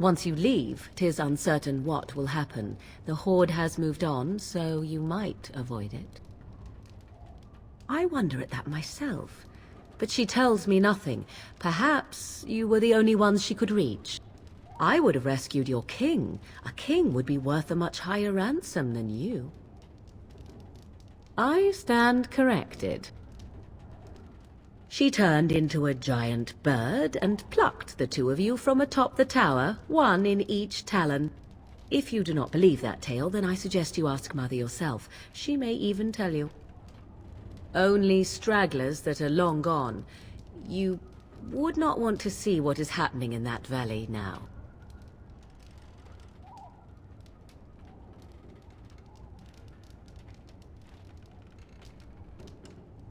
Once you leave, 'tis uncertain what will happen. The Horde has moved on, so you might avoid it. I wonder at that myself, but she tells me nothing. Perhaps you were the only ones she could reach. I would have rescued your king. A king would be worth a much higher ransom than you. I stand corrected. She turned into a giant bird and plucked the two of you from atop the tower, one in each talon. If you do not believe that tale, then I suggest you ask Mother yourself. She may even tell you. Only stragglers that are long gone. You would not want to see what is happening in that valley now.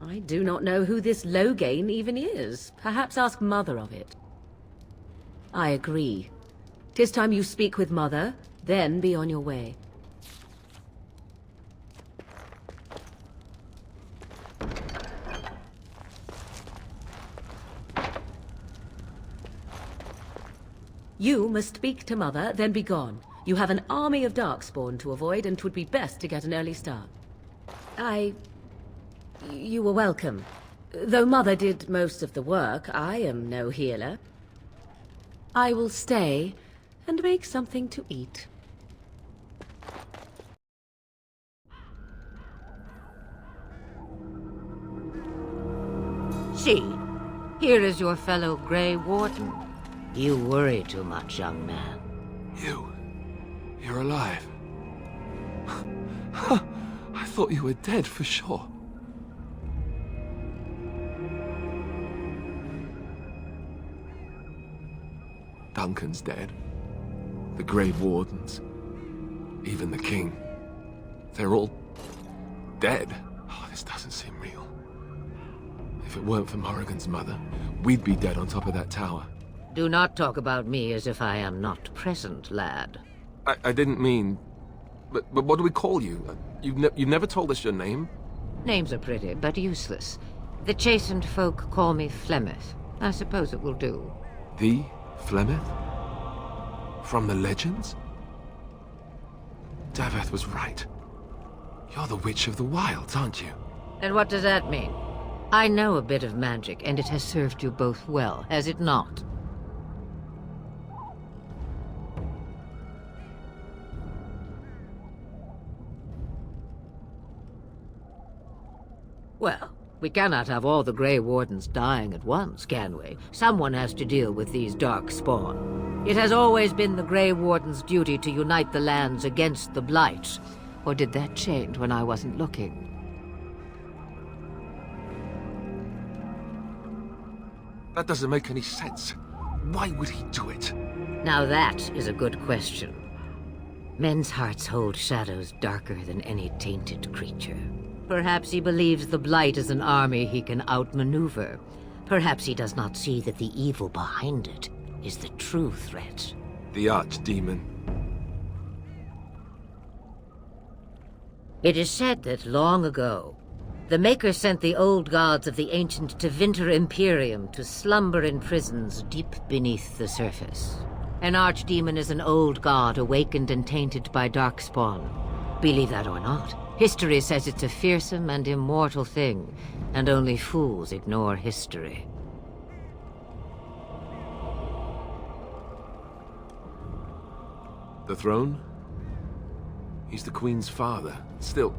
I do not know who this Lothering even is. Perhaps ask Mother of it. I agree. 'Tis time you speak with Mother, then be on your way. You must speak to Mother, then be gone. You have an army of Darkspawn to avoid, and 'twould be best to get an early start. You were welcome. Though Mother did most of the work, I am no healer. I will stay and make something to eat. See, here is your fellow Grey Warden. You worry too much, young man. You're alive. I thought you were dead for sure. Duncan's dead. The Grey Wardens. Even the King. They're all dead. Oh, this doesn't seem real. If it weren't for Morrigan's mother, we'd be dead on top of that tower. Do not talk about me as if I am not present, lad. I didn't mean... But what do we call you? You've never told us your name? Names are pretty, but useless. The chastened folk call me Flemeth. I suppose it will do. The Flemeth? From the legends? Daveth was right. You're the Witch of the Wilds, aren't you? And what does that mean? I know a bit of magic, and it has served you both well, has it not? Well, we cannot have all the Grey Wardens dying at once, can we? Someone has to deal with these dark spawn. It has always been the Grey Warden's duty to unite the lands against the Blight. Or did that change when I wasn't looking? That doesn't make any sense. Why would he do it? Now that is a good question. Men's hearts hold shadows darker than any tainted creature. Perhaps he believes the Blight is an army he can outmaneuver. Perhaps he does not see that the evil behind it is the true threat. The Archdemon. It is said that long ago, the Maker sent the old gods of the ancient Tevinter Imperium to slumber in prisons deep beneath the surface. An Archdemon is an old god awakened and tainted by Darkspawn. Believe that or not, history says it's a fearsome and immortal thing, and only fools ignore history. The throne? He's the Queen's father. Still,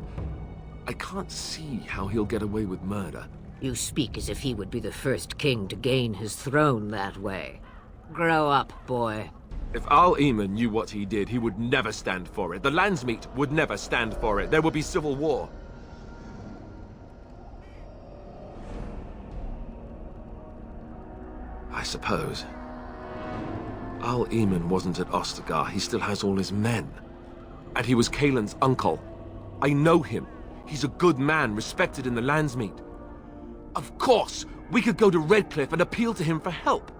I can't see how he'll get away with murder. You speak as if he would be the first king to gain his throne that way. Grow up, boy. If Arl Rendon knew what he did, he would never stand for it. The Landsmeet would never stand for it. There would be civil war. I suppose. Arl Rendon wasn't at Ostagar. He still has all his men. And he was Kaelin's uncle. I know him. He's a good man, respected in the Landsmeet. Of course, we could go to Redcliffe and appeal to him for help.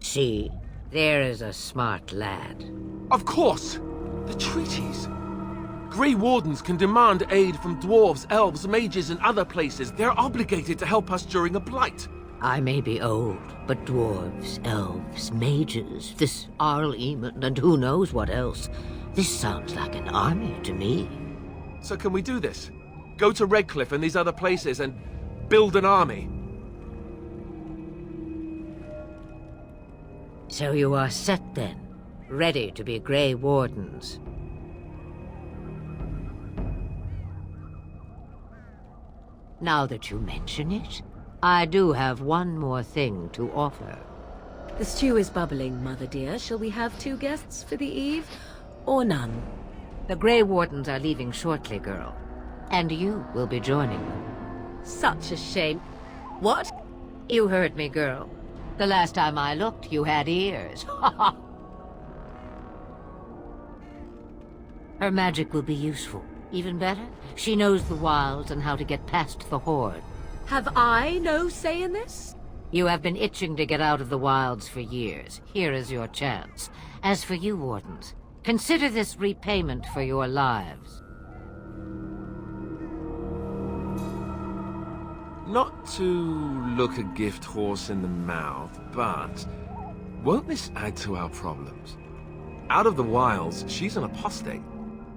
See, there is a smart lad. Of course! The treaties! Grey Wardens can demand aid from dwarves, elves, mages, and other places. They're obligated to help us during a blight. I may be old, but dwarves, elves, mages, this Arl Rendon, and who knows what else. This sounds like an army to me. So can we do this? Go to Redcliffe and these other places and build an army? So you are set then, ready to be Grey Wardens. Now that you mention it, I do have one more thing to offer. The stew is bubbling, Mother dear. Shall we have 2 guests for the eve, or none? The Grey Wardens are leaving shortly, girl. And you will be joining them. Such a shame. What? You heard me, girl. The last time I looked, you had ears. Her magic will be useful. Even better, she knows the wilds and how to get past the Horde. Have I no say in this? You have been itching to get out of the wilds for years. Here is your chance. As for you, Wardens, consider this repayment for your lives. Not to look a gift horse in the mouth, but won't this add to our problems? Out of the wilds, she's an apostate.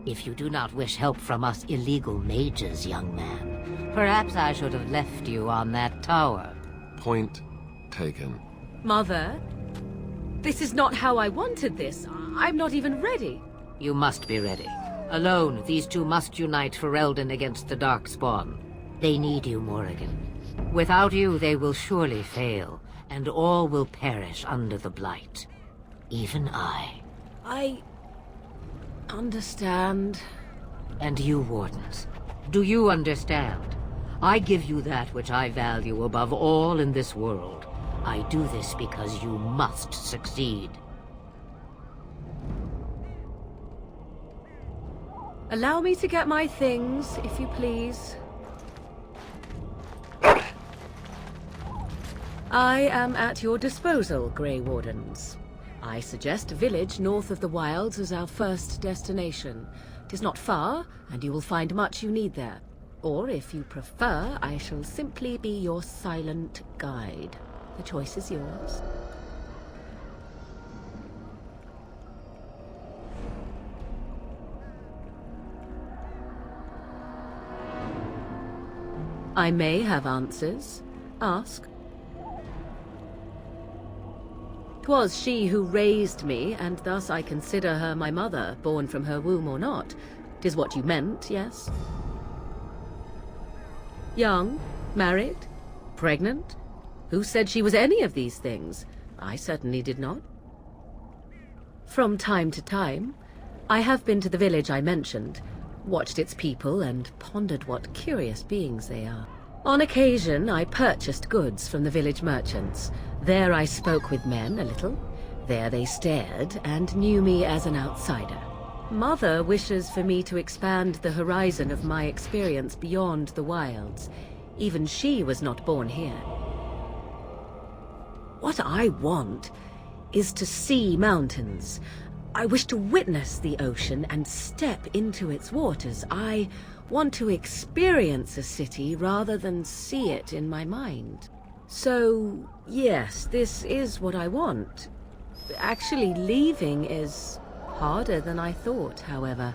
If you do not wish help from us illegal mages, young man, perhaps I should have left you on that tower. Point taken. Mother, this is not how I wanted this. I'm not even ready. You must be ready. Alone, these 2 must unite for Eldon against the Darkspawn. They need you, Morrigan. Without you, they will surely fail, and all will perish under the Blight. Even I. I understand. And you, Wardens, do you understand? I give you that which I value above all in this world. I do this because you must succeed. Allow me to get my things, if you please. I am at your disposal, Grey Wardens. I suggest a village north of the wilds as our first destination. 'Tis not far, and you will find much you need there. Or, if you prefer, I shall simply be your silent guide. The choice is yours. I may have answers. Ask. 'Twas she who raised me, and thus I consider her my mother, born from her womb or not. 'Tis what you meant, yes? Young? Married? Pregnant? Who said she was any of these things? I certainly did not. From time to time, I have been to the village I mentioned, watched its people, and pondered what curious beings they are. On occasion, I purchased goods from the village merchants. There I spoke with men a little. There they stared and knew me as an outsider. Mother wishes for me to expand the horizon of my experience beyond the wilds. Even she was not born here. What I want is to see mountains. I wish to witness the ocean and step into its waters. I want to experience a city rather than see it in my mind. So, yes, this is what I want. Actually, leaving is harder than I thought, however.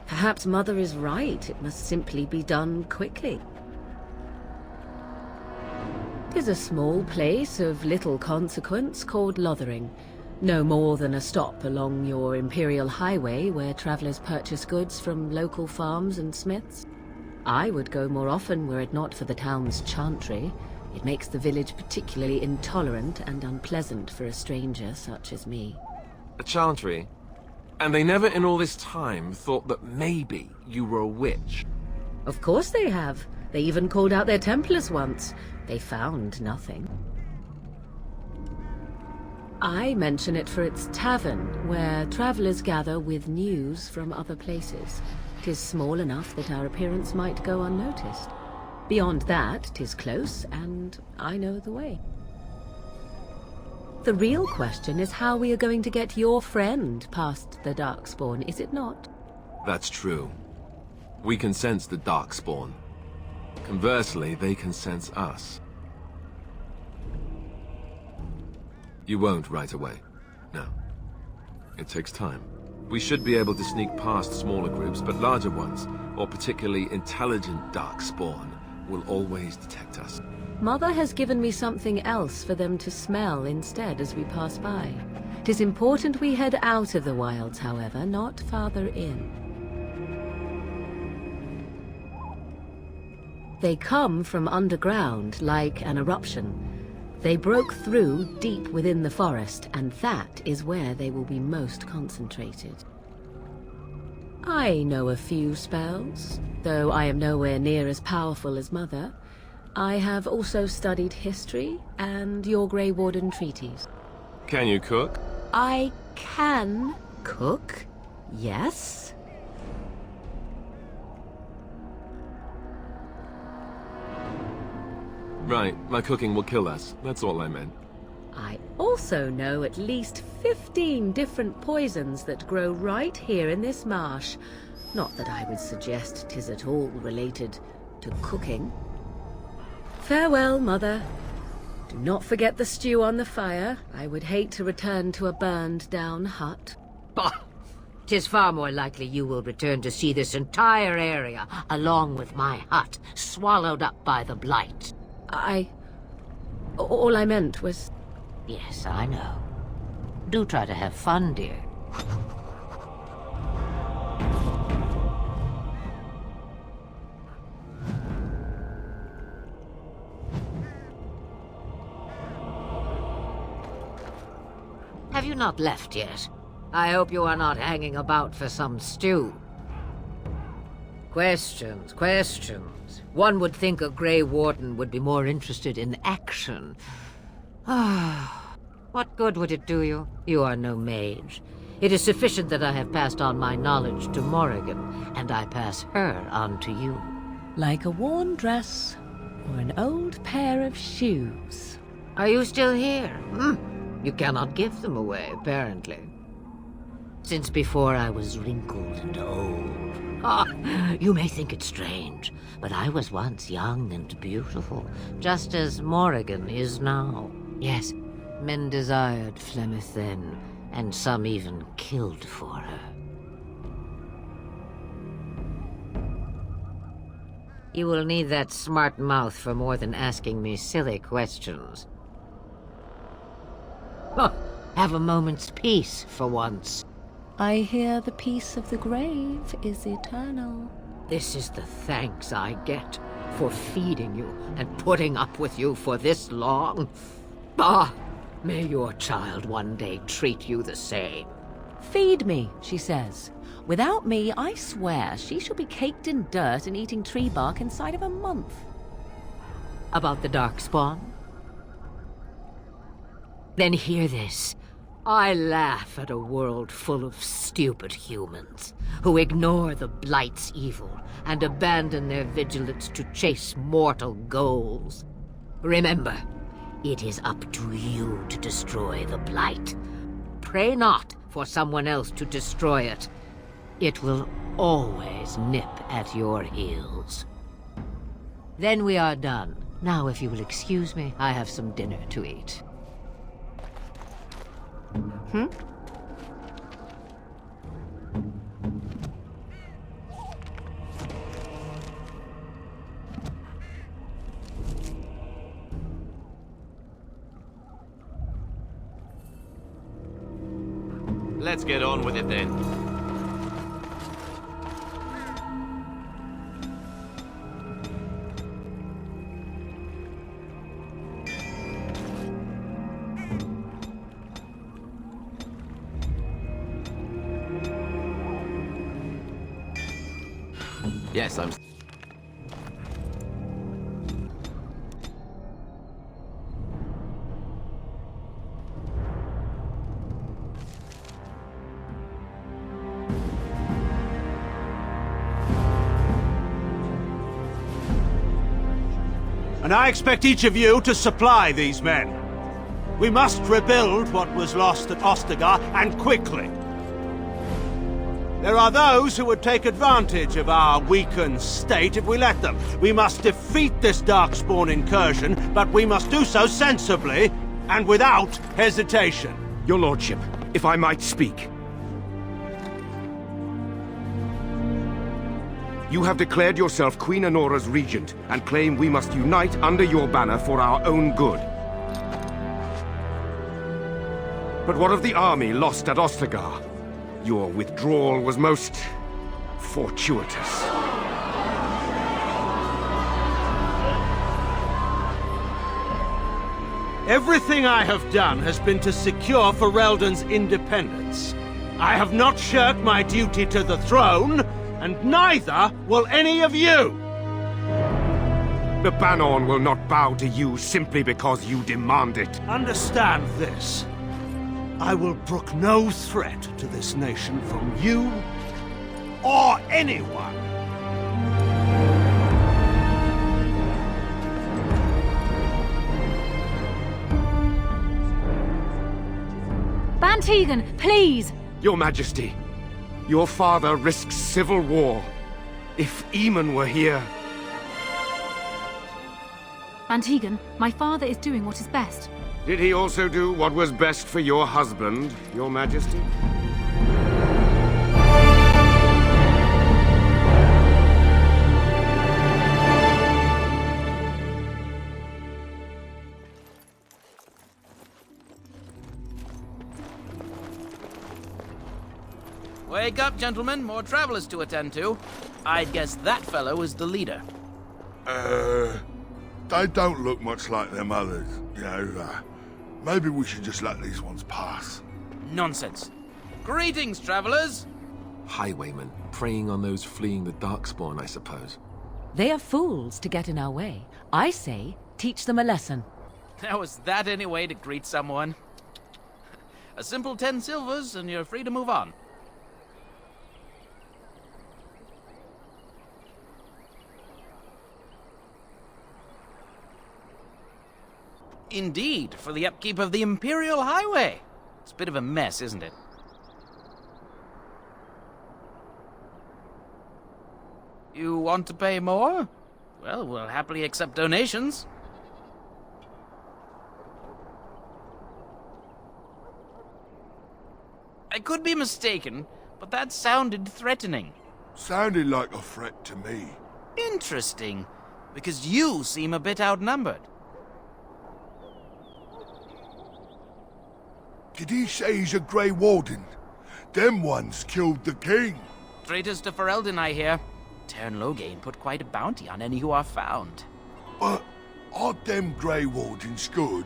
Perhaps Mother is right. It must simply be done quickly. 'Tis a small place of little consequence called Lothering. No more than a stop along your Imperial Highway where travelers purchase goods from local farms and smiths. I would go more often were it not for the town's chantry. It makes the village particularly intolerant and unpleasant for a stranger such as me. A chantry? And they never in all this time thought that maybe you were a witch? Of course they have. They even called out their Templars once. They found nothing. I mention it for its tavern, where travelers gather with news from other places. 'Tis small enough that our appearance might go unnoticed. Beyond that, 'tis close, and I know the way. The real question is how we are going to get your friend past the Darkspawn, is it not? That's true. We can sense the Darkspawn. Conversely, they can sense us. You won't right away. No. It takes time. We should be able to sneak past smaller groups, but larger ones, or particularly intelligent Darkspawn, will always detect us. Mother has given me something else for them to smell instead as we pass by. It is important we head out of the wilds, however, not farther in. They come from underground, like an eruption. They broke through deep within the forest, and that is where they will be most concentrated. I know a few spells, though I am nowhere near as powerful as Mother. I have also studied history and your Grey Warden treaties. Can you cook? I can cook, yes. Right, my cooking will kill us. That's all I meant. I also know at least 15 different poisons that grow right here in this marsh. Not that I would suggest 'tis at all related to cooking. Farewell, Mother. Do not forget the stew on the fire. I would hate to return to a burned-down hut. Bah! 'Tis far more likely you will return to see this entire area, along with my hut, swallowed up by the blight. All I meant was... Yes, I know. Do try to have fun, dear. Have you not left yet? I hope you are not hanging about for some stew. Questions, questions. One would think a Grey Warden would be more interested in action. Ah, what good would it do you? You are no mage. It is sufficient that I have passed on my knowledge to Morrigan, and I pass her on to you. Like a worn dress or an old pair of shoes. Are you still here? You cannot give them away, apparently. Since before I was wrinkled and old. Ah, you may think it strange, but I was once young and beautiful, just as Morrigan is now. Yes, men desired Flemeth then, and some even killed for her. You will need that smart mouth for more than asking me silly questions. Oh, have a moment's peace for once. I hear the peace of the grave is eternal. This is the thanks I get for feeding you and putting up with you for this long. Ah, may your child one day treat you the same. Feed me, she says. Without me, I swear she shall be caked in dirt and eating tree bark inside of a month. About the Darkspawn? Then hear this. I laugh at a world full of stupid humans who ignore the Blight's evil and abandon their vigilance to chase mortal goals. Remember, it is up to you to destroy the Blight. Pray not for someone else to destroy it. It will always nip at your heels. Then we are done. Now, if you will excuse me, I have some dinner to eat. Let's get on with it then. Yes, I'm... And I expect each of you to supply these men. We must rebuild what was lost at Ostagar, and quickly. There are those who would take advantage of our weakened state if we let them. We must defeat this Darkspawn incursion, but we must do so sensibly and without hesitation. Your lordship, if I might speak. You have declared yourself Queen Honora's regent, and claim we must unite under your banner for our own good. But what of the army lost at Ostagar? Your withdrawal was most fortuitous. Everything I have done has been to secure Ferelden's independence. I have not shirked my duty to the throne, and neither will any of you! The Banon will not bow to you simply because you demand it. Understand this. I will brook no threat to this nation from you or anyone. Bantegan, please! Your Majesty, your father risks civil war. If Eamon were here... Bantegan, my father is doing what is best. Did he also do what was best for your husband, Your Majesty? Wake up, gentlemen. More travelers to attend to. I'd guess that fellow is the leader. They don't look much like them others, you know. Maybe we should just let these ones pass. Nonsense. Greetings, travelers. Highwaymen, preying on those fleeing the Darkspawn, I suppose. They are fools to get in our way. I say, teach them a lesson. Now, is that any way to greet someone? A simple 10 silvers, and you're free to move on. Indeed, for the upkeep of the Imperial Highway. It's a bit of a mess, isn't it? You want to pay more? Well, we'll happily accept donations. I could be mistaken, but that sounded threatening. Sounded like a threat to me. Interesting, because you seem a bit outnumbered. Did he say he's a Grey Warden? Them ones killed the king. Traitors to Ferelden, I hear. Teyrn Loghain put quite a bounty on any who are found. But aren't them Grey Wardens good?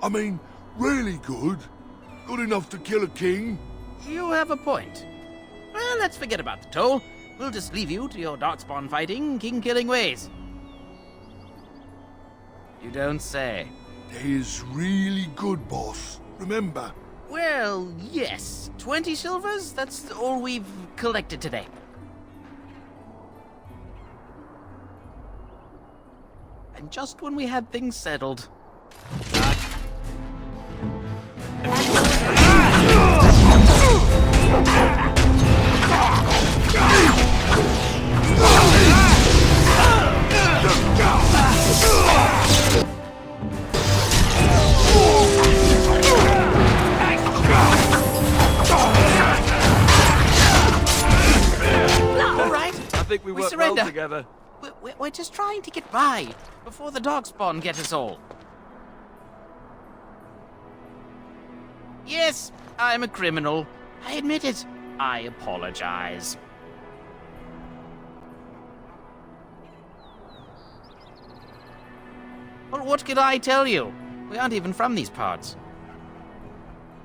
I mean, really good? Good enough to kill a king? You have a point. Well, let's forget about the toll. We'll just leave you to your Darkspawn fighting, king-killing ways. You don't say. They's really good, boss. Remember? Well, yes. 20 silvers? That's all we've collected today. And just when we had things settled... I think we work well together. We're just trying to get by before the Darkspawn get us all. Yes, I'm a criminal. I admit it. I apologize. Well, what could I tell you? We aren't even from these parts.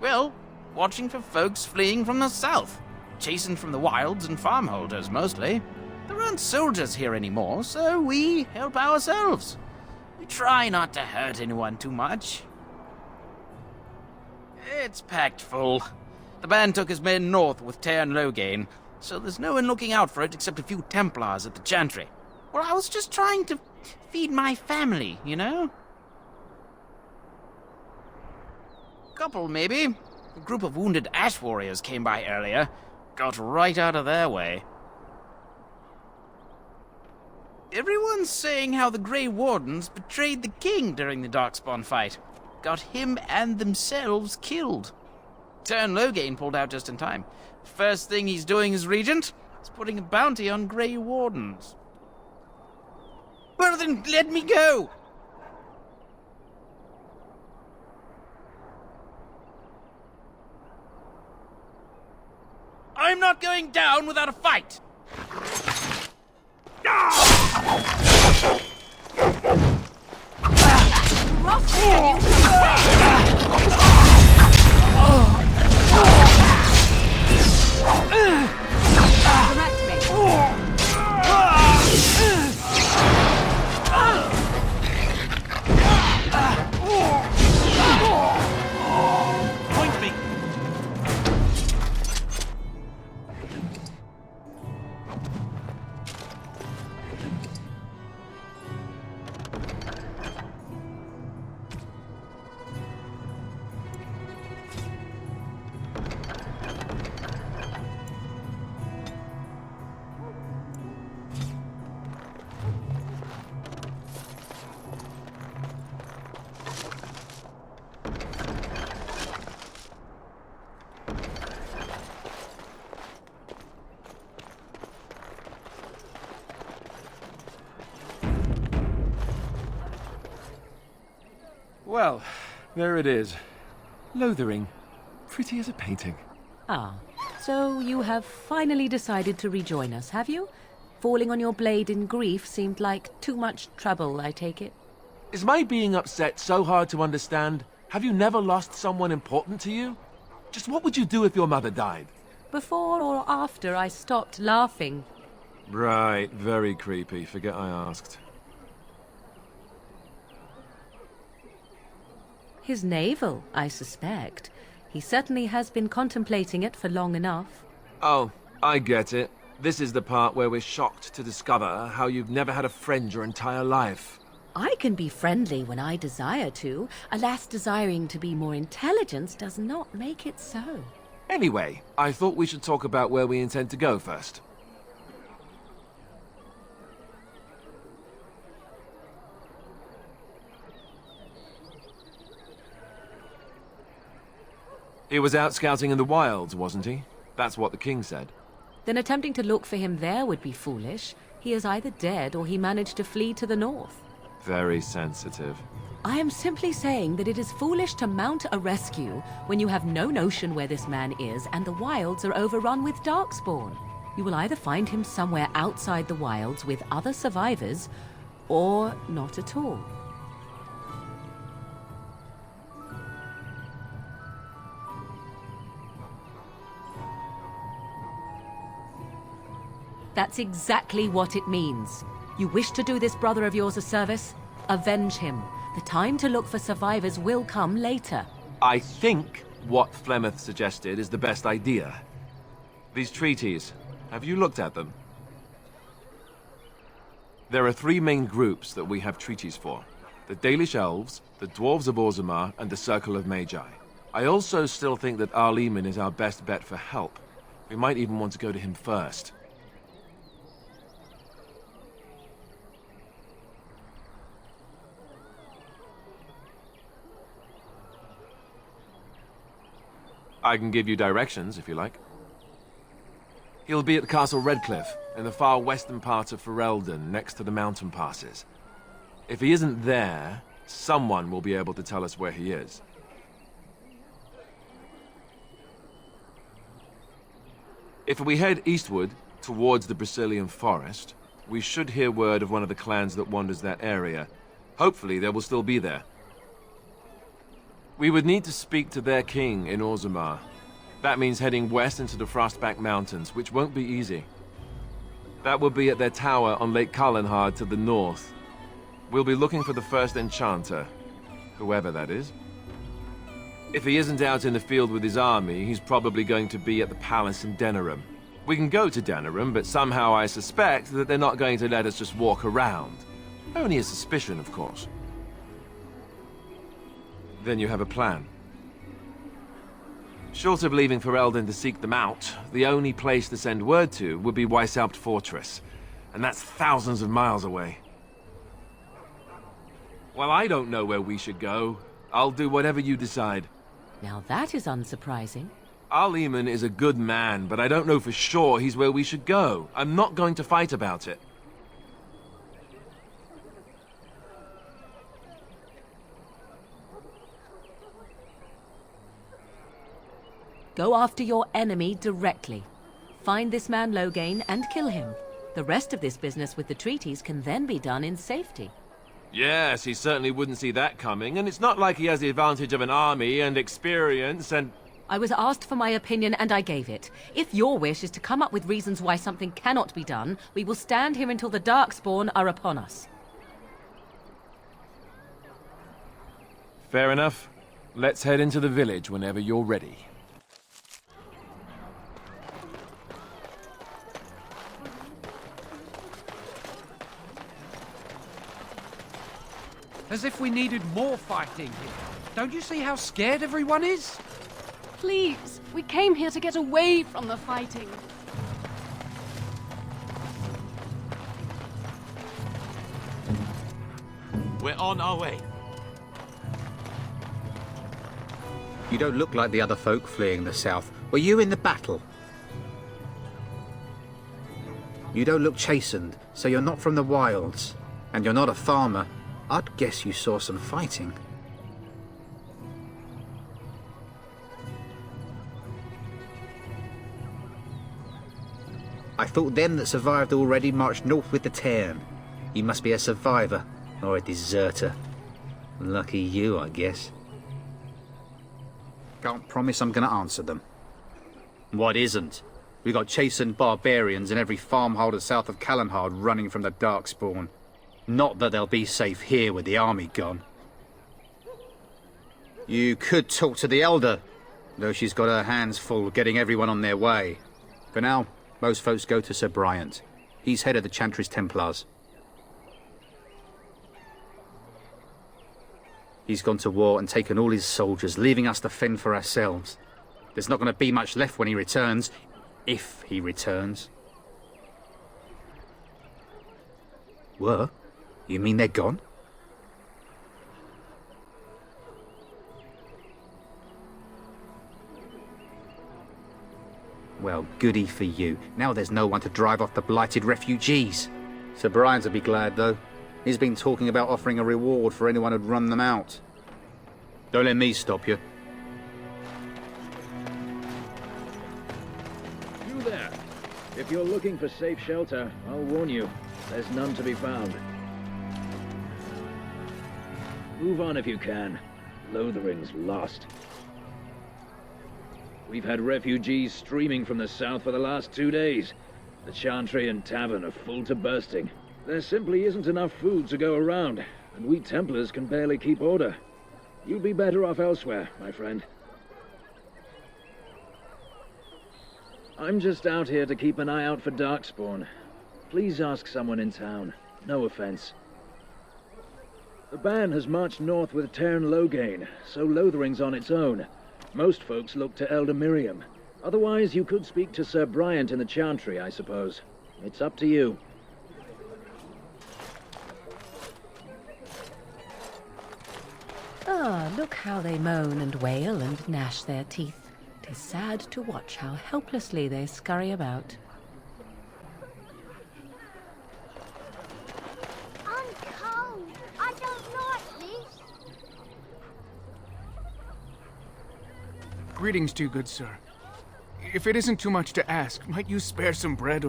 Well, watching for folks fleeing from the south. Chasing from the wilds and farmholders, mostly. There aren't soldiers here anymore, so we help ourselves. We try not to hurt anyone too much. It's packed full. The band took his men north with Teyrn Loghain, so there's no one looking out for it except a few Templars at the Chantry. Well, I was just trying to feed my family, you know? Couple, maybe. A group of wounded ash warriors came by earlier. got right out of their way. Everyone's saying how the Grey Wardens betrayed the king during the Darkspawn fight. Got him and themselves killed. Teyrn Loghain pulled out just in time. First thing he's doing as regent is putting a bounty on Grey Wardens. Well then, let me go! I'm not going down without a fight! Point me! Well, there it is. Lothering. Pretty as a painting. Ah, so you have finally decided to rejoin us, have you? Falling on your blade in grief seemed like too much trouble, I take it. Is my being upset so hard to understand? Have you never lost someone important to you? Just what would you do if your mother died? Before or after I stopped laughing. Right, very creepy. Forget I asked. His navel, I suspect. He certainly has been contemplating it for long enough. Oh, I get it. This is the part where we're shocked to discover how you've never had a friend your entire life. I can be friendly when I desire to. Alas, desiring to be more intelligent does not make it so. Anyway, I thought we should talk about where we intend to go first. He was out scouting in the wilds, wasn't he? That's what the king said. Then attempting to look for him there would be foolish. He is either dead or he managed to flee to the north. Very sensitive. I am simply saying that it is foolish to mount a rescue when you have no notion where this man is and the wilds are overrun with Darkspawn. You will either find him somewhere outside the wilds with other survivors, or not at all. That's exactly what it means. You wish to do this brother of yours a service? Avenge him. The time to look for survivors will come later. I think what Flemeth suggested is the best idea. These treaties, have you looked at them? There are three main groups that we have treaties for. The Dalish Elves, the Dwarves of Orzammar, and the Circle of Magi. I also still think that Arl Rendon is our best bet for help. We might even want to go to him first. I can give you directions, if you like. He'll be at Castle Redcliffe, in the far western part of Ferelden, next to the mountain passes. If he isn't there, someone will be able to tell us where he is. If we head eastward, towards the Brazilian forest, we should hear word of one of the clans that wanders that area. Hopefully they will still be there. We would need to speak to their king in Orzammar. That means heading west into the Frostback Mountains, which won't be easy. That will be at their tower on Lake Calenhard to the north. We'll be looking for the first enchanter, whoever that is. If he isn't out in the field with his army, he's probably going to be at the palace in Denerim. We can go to Denerim, but somehow I suspect that they're not going to let us just walk around. Only a suspicion, of course. Then you have a plan. Short of leaving for Eldon to seek them out, the only place to send word to would be Weishaupt Fortress. And that's thousands of miles away. Well, I don't know where we should go. I'll do whatever you decide. Now that is unsurprising. Arl Rendon is a good man, but I don't know for sure he's where we should go. I'm not going to fight about it. Go after your enemy directly. Find this man Loghain and kill him. The rest of this business with the treaties can then be done in safety. Yes, he certainly wouldn't see that coming, and it's not like he has the advantage of an army and experience and... I was asked for my opinion and I gave it. If your wish is to come up with reasons why something cannot be done, we will stand here until the Darkspawn are upon us. Fair enough. Let's head into the village whenever you're ready. As if we needed more fighting here. Don't you see how scared everyone is? Please, we came here to get away from the fighting. We're on our way. You don't look like the other folk fleeing the south. Were you in the battle? You don't look chastened, so you're not from the wilds. And you're not a farmer. I'd guess you saw some fighting. I thought them that survived already marched north with the Teyrn. You must be a survivor, or a deserter. Lucky you, I guess. Can't promise I'm gonna answer them. What isn't? We got chastened barbarians in every farmholder south of Calenhard running from the Darkspawn. Not that they'll be safe here with the army gone. You could talk to the Elder, though she's got her hands full getting everyone on their way. For now, most folks go to Sir Bryant. He's head of the Chantry's Templars. He's gone to war and taken all his soldiers, leaving us to fend for ourselves. There's not going to be much left when he returns, if he returns. Were? You mean they're gone? Well, goody for you. Now there's no one to drive off the blighted refugees. Sir Bryant will be glad, though. He's been talking about offering a reward for anyone who'd run them out. Don't let me stop you. You there. If you're looking for safe shelter, I'll warn you, there's none to be found. Move on if you can. Lothering's lost. We've had refugees streaming from the south for the last 2 days. The Chantry and Tavern are full to bursting. There simply isn't enough food to go around, and we Templars can barely keep order. You'd be better off elsewhere, my friend. I'm just out here to keep an eye out for Darkspawn. Please ask someone in town. No offense. The band has marched north with Teyrn Loghain, so Lothering's on its own. Most folks look to Elder Miriam. Otherwise, you could speak to Sir Bryant in the Chantry, I suppose. It's up to you. Ah, look how they moan and wail and gnash their teeth. 'Tis sad to watch how helplessly they scurry about. I'm cold. I don't like this. Greetings to you, good sir. If it isn't too much to ask, might you spare some bread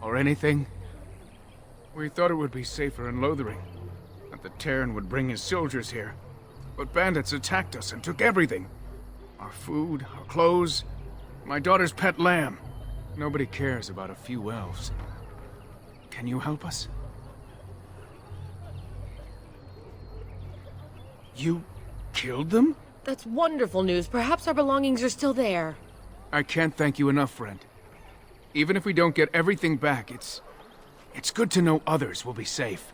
or anything? We thought it would be safer in Lothering, that the Teyrn would bring his soldiers here. But bandits attacked us and took everything. Our food, our clothes, my daughter's pet lamb. Nobody cares about a few elves. Can you help us? You killed them? That's wonderful news. Perhaps our belongings are still there. I can't thank you enough, friend. Even if we don't get everything back, it's good to know others will be safe.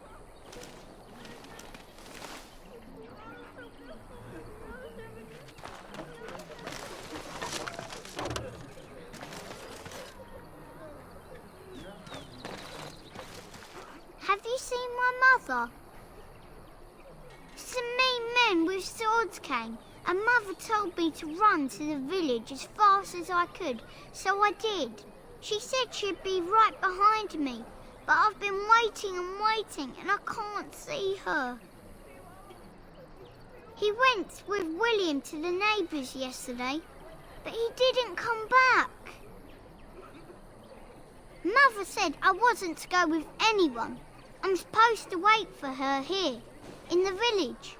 Mother. Some mean men with swords came, and Mother told me to run to the village as fast as I could, so I did. She said she'd be right behind me, but I've been waiting and waiting, and I can't see her. He went with William to the neighbours yesterday, but he didn't come back. Mother said I wasn't to go with anyone. I'm supposed to wait for her here, in the village.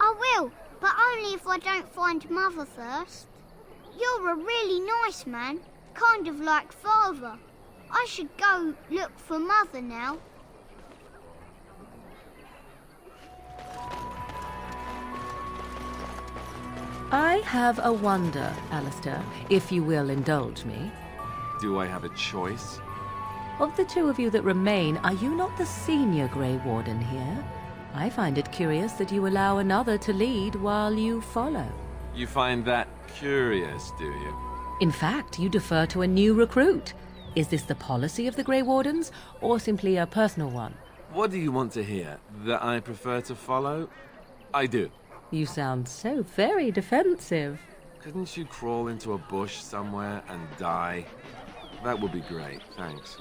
I will, but only if I don't find Mother first. You're a really nice man, kind of like Father. I should go look for Mother now. I have a wonder, Alistair, if you will indulge me. Do I have a choice? Of the two of you that remain, are you not the senior Grey Warden here? I find it curious that you allow another to lead while you follow. You find that curious, do you? In fact, you defer to a new recruit. Is this the policy of the Grey Wardens, or simply a personal one? What do you want to hear? That I prefer to follow? I do. You sound so very defensive. Couldn't you crawl into a bush somewhere and die? That would be great, thanks.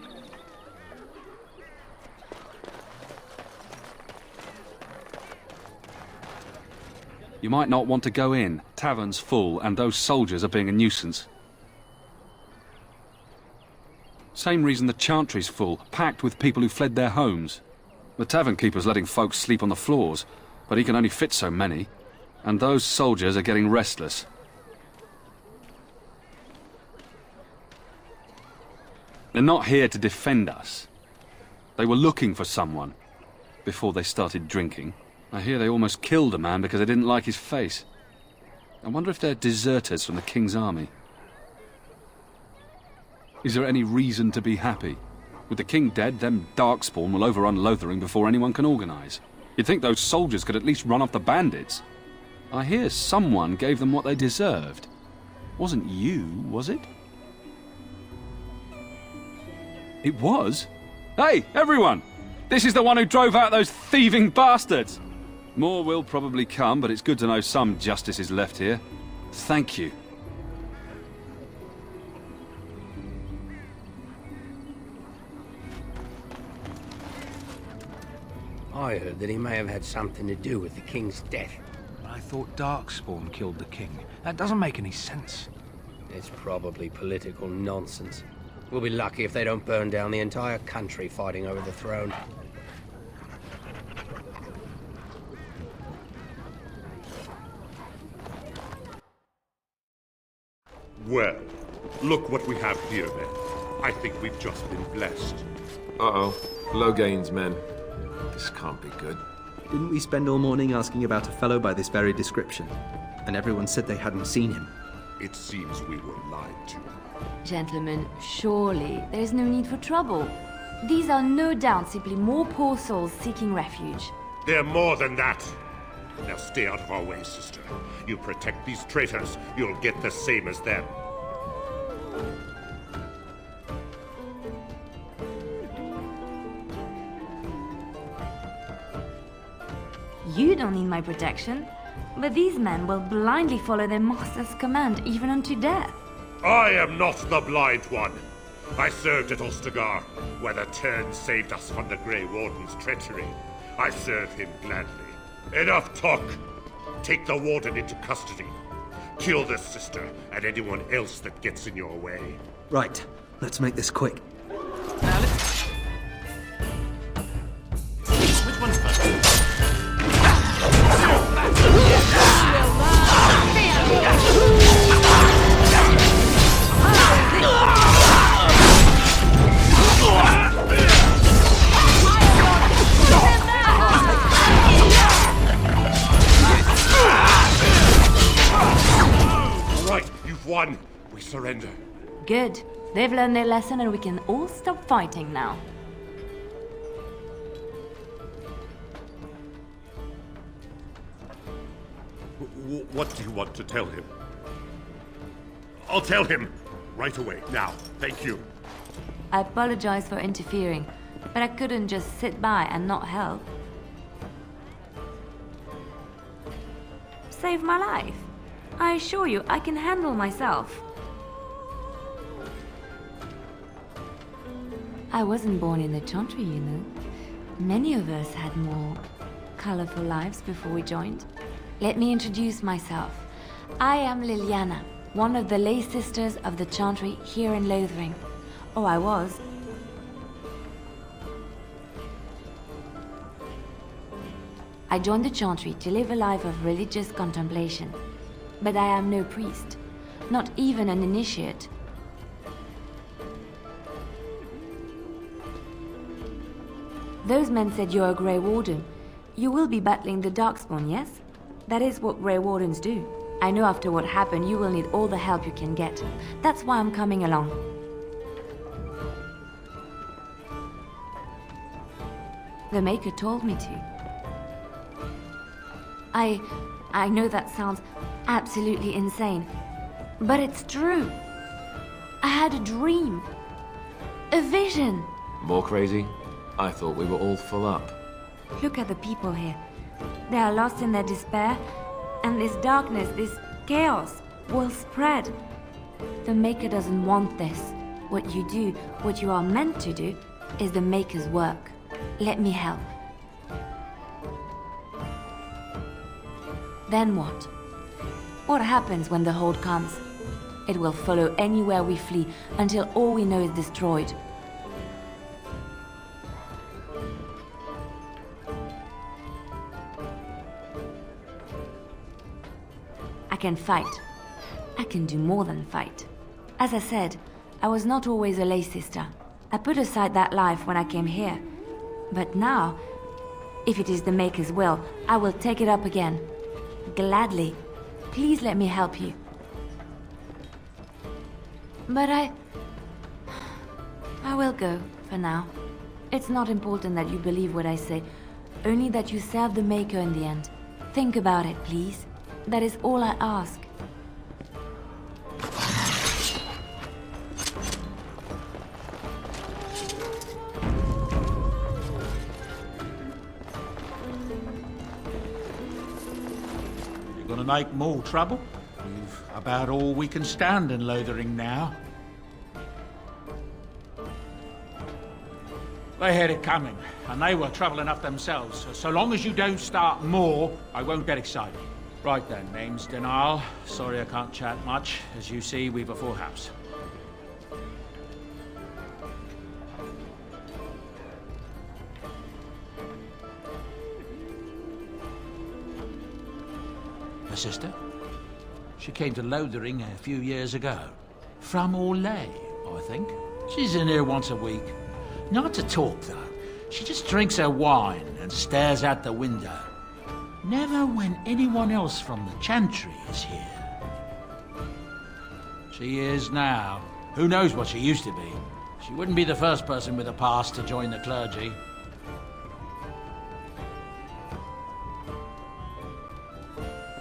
You might not want to go in. Tavern's full, and those soldiers are being a nuisance. Same reason the Chantry's full, packed with people who fled their homes. The tavern keeper's letting folks sleep on the floors, but he can only fit so many. And those soldiers are getting restless. They're not here to defend us. They were looking for someone before they started drinking. I hear they almost killed a man because they didn't like his face. I wonder if they're deserters from the King's army. Is there any reason to be happy? With the King dead, them Darkspawn will overrun Lothering before anyone can organise. You'd think those soldiers could at least run off the bandits. I hear someone gave them what they deserved. Wasn't you, was it? It was? Hey, everyone! This is the one who drove out those thieving bastards! More will probably come, but it's good to know some justice is left here. Thank you. I heard that he may have had something to do with the King's death. I thought Darkspawn killed the king. That doesn't make any sense. It's probably political nonsense. We'll be lucky if they don't burn down the entire country fighting over the throne. Well, look what we have here, then. I think we've just been blessed. Uh-oh. Logain's men. This can't be good. Didn't we spend all morning asking about a fellow by this very description? And everyone said they hadn't seen him. It seems we were lied to. Gentlemen, surely there is no need for trouble. These are no doubt simply more poor souls seeking refuge. They're more than that. Now stay out of our way, sister. You protect these traitors, you'll get the same as them. You don't need my protection, but these men will blindly follow their master's command even unto death. I am not the blind one. I served at Ostagar, where the Teyrn saved us from the Grey Warden's treachery. I serve him gladly. Enough talk! Take the Warden into custody. Kill this sister and anyone else that gets in your way. Right, let's make this quick. Which one's first? Won. We surrender. Good. They've learned their lesson and we can all stop fighting now. What do you want to tell him? I'll tell him right away, now. Thank you. I apologize for interfering, but I couldn't just sit by and not help. Save my life. I assure you, I can handle myself. I wasn't born in the Chantry, you know. Many of us had more colorful lives before we joined. Let me introduce myself. I am Liliana, one of the lay sisters of the Chantry here in Lothering. Oh, I was. I joined the Chantry to live a life of religious contemplation. But I am no priest, not even an initiate. Those men said you're a Grey Warden. You will be battling the Darkspawn, yes? That is what Grey Wardens do. I know after what happened, you will need all the help you can get. That's why I'm coming along. The Maker told me to. I know that sounds absolutely insane, but it's true. I had a dream. A vision. More crazy? I thought we were all full up. Look at the people here. They are lost in their despair, and this darkness, this chaos, will spread. The Maker doesn't want this. What you do, what you are meant to do, is the Maker's work. Let me help. Then what? What happens when the Horde comes? It will follow anywhere we flee until all we know is destroyed. I can fight. I can do more than fight. As I said, I was not always a lay sister. I put aside that life when I came here. But now, if it is the Maker's will, I will take it up again. Gladly. Please let me help you. But I will go, for now. It's not important that you believe what I say, only that you serve the Maker in the end. Think about it, please. That is all I ask. Gonna make more trouble? We've about all we can stand in Lothering now. They had it coming, and they were trouble enough themselves. So long as you don't start more, I won't get excited. Right then, name's Denial. Sorry I can't chat much. As you see, we've a full house. A sister? She came to Lothering a few years ago. From Orlay, I think. She's in here once a week. Not to talk, though. She just drinks her wine and stares out the window. Never when anyone else from the Chantry is here. She is now. Who knows what she used to be? She wouldn't be the first person with a past to join the clergy.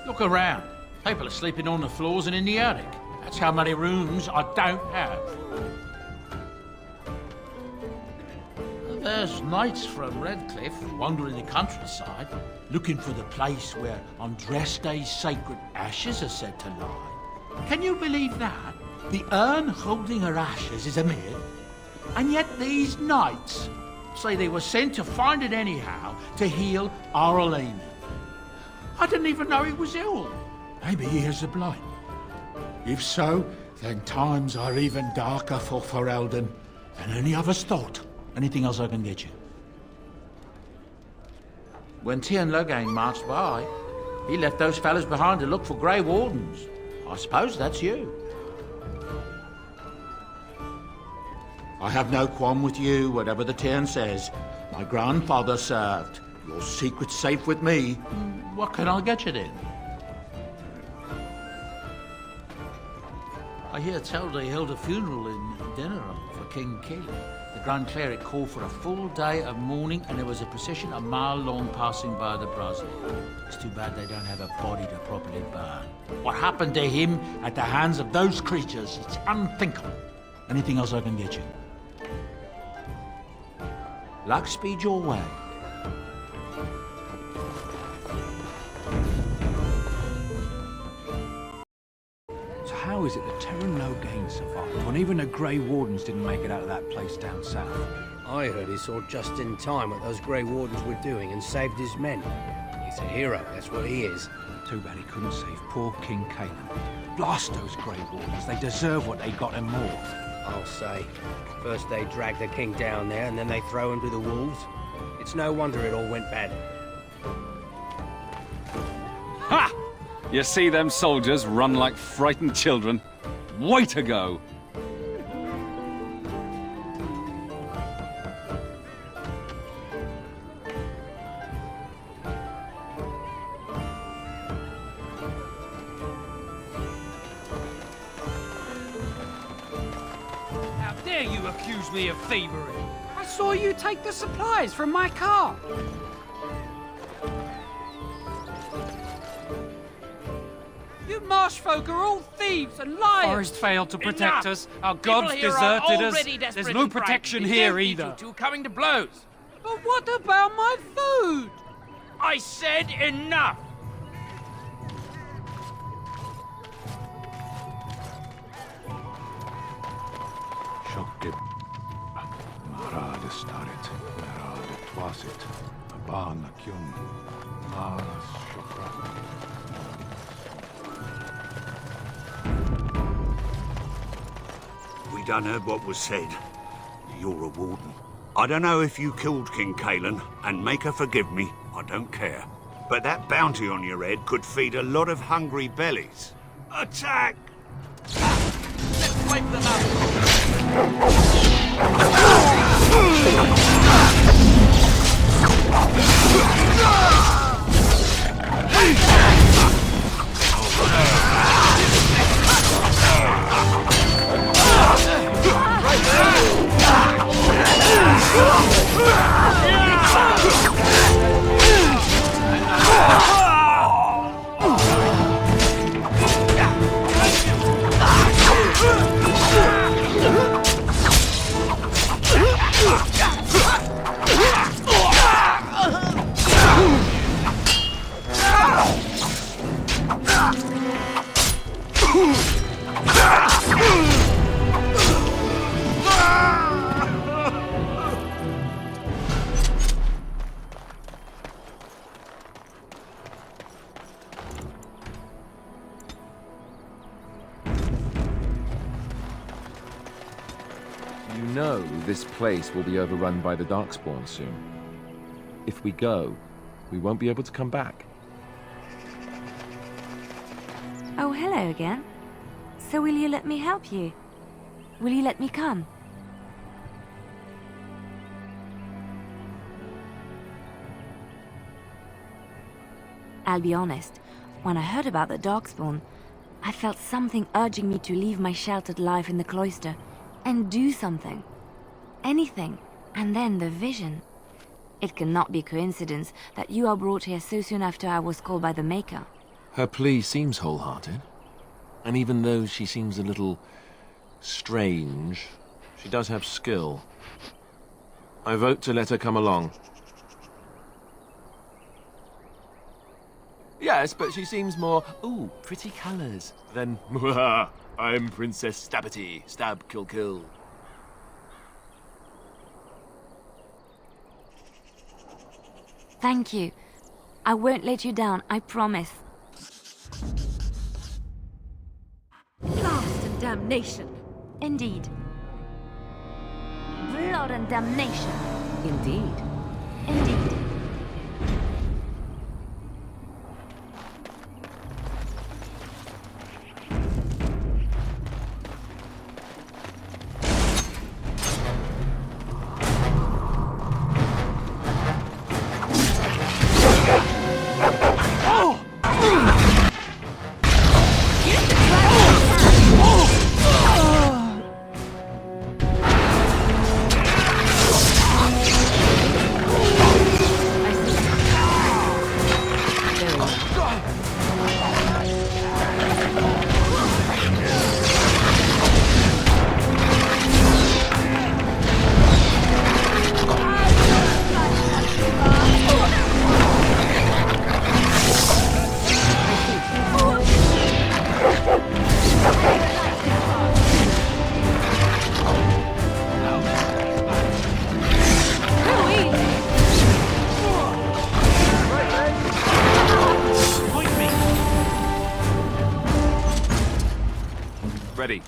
Look around. People are sleeping on the floors and in the attic. That's how many rooms I don't have. There's knights from Redcliffe wandering the countryside, looking for the place where on dress days sacred ashes are said to lie. Can you believe that? The urn holding her ashes is a myth, and yet these knights say they were sent to find it anyhow to heal Arl Rendon. I didn't even know he was ill. Maybe he has the blight. If so, then times are even darker for Ferelden than any of us thought. Anything else I can get you? When Teyrn marched by, he left those fellas behind to look for Grey Wardens. I suppose that's you. I have no qualm with you, whatever the Teyrn says. My grandfather served. Your secret's safe with me. What can I get you then? I hear tell they held a funeral in dinner for King Keith. The Grand Cleric called for a full day of mourning, and there was a procession a mile long passing by the brazier. It's too bad they don't have a body to properly burn. What happened to him at the hands of those creatures, it's unthinkable. Anything else I can get you? Luck speed your way. So how is it the Teyrn Bryce survived when even the Grey Wardens didn't make it out of that place down south? I heard he saw just in time what those Grey Wardens were doing and saved his men. He's a hero, that's what he is. Too bad he couldn't save poor King Caelan. Blast those Grey Wardens, they deserve what they got and more. I'll say. First they drag the king down there, and then they throw him to the wolves. It's no wonder it all went bad. Ha! You see them soldiers run like frightened children? Way to go! How dare you accuse me of thievery? I saw you take the supplies from my car. You marsh folk are all thieves and liars! Forest failed to protect us. Our People gods here deserted are us. already desperate There's no and protection frightened. here Don't need either. you two coming to blows. But what about my food? I said enough. Shocked. Marade starit, marade twasit, abana kyun, maras shokra. We done heard what was said. You're a warden. I don't know if you killed King Caelan, and make her forgive me, I don't care. But that bounty on your head could feed a lot of hungry bellies. Attack! Let's wipe them out. You know this place will be overrun by the Darkspawn soon. If we go, we won't be able to come back. Oh, hello again. So will you let me help you? Will you let me come? I'll be honest, when I heard about the Darkspawn, I felt something urging me to leave my sheltered life in the cloister and do something. Anything. And then the vision. It cannot be coincidence that you are brought here so soon after I was called by the Maker. Her plea seems wholehearted. And even though she seems a little strange, she does have skill. I vote to let her come along. Yes, but she seems more, ooh, pretty colours, than, I'm Princess Stabbity, stab, kill, kill. Thank you. I won't let you down, I promise. Blast and damnation. Indeed. Blood and damnation. Indeed. Indeed. ready.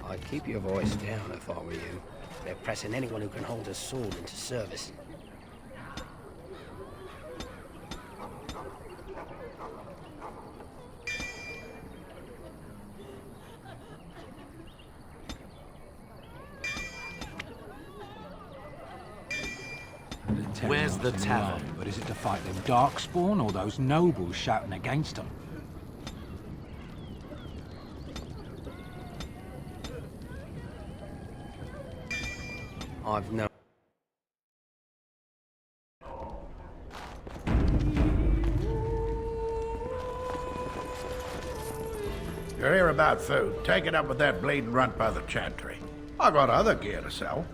I'd keep your voice down if I were you. They're pressing anyone who can hold a sword into service. Where's the tavern? But is it to fight them darkspawn or those nobles shouting against them? I've no... You're here about food. Take it up with that bleeding runt by the chantry. I got other gear to sell.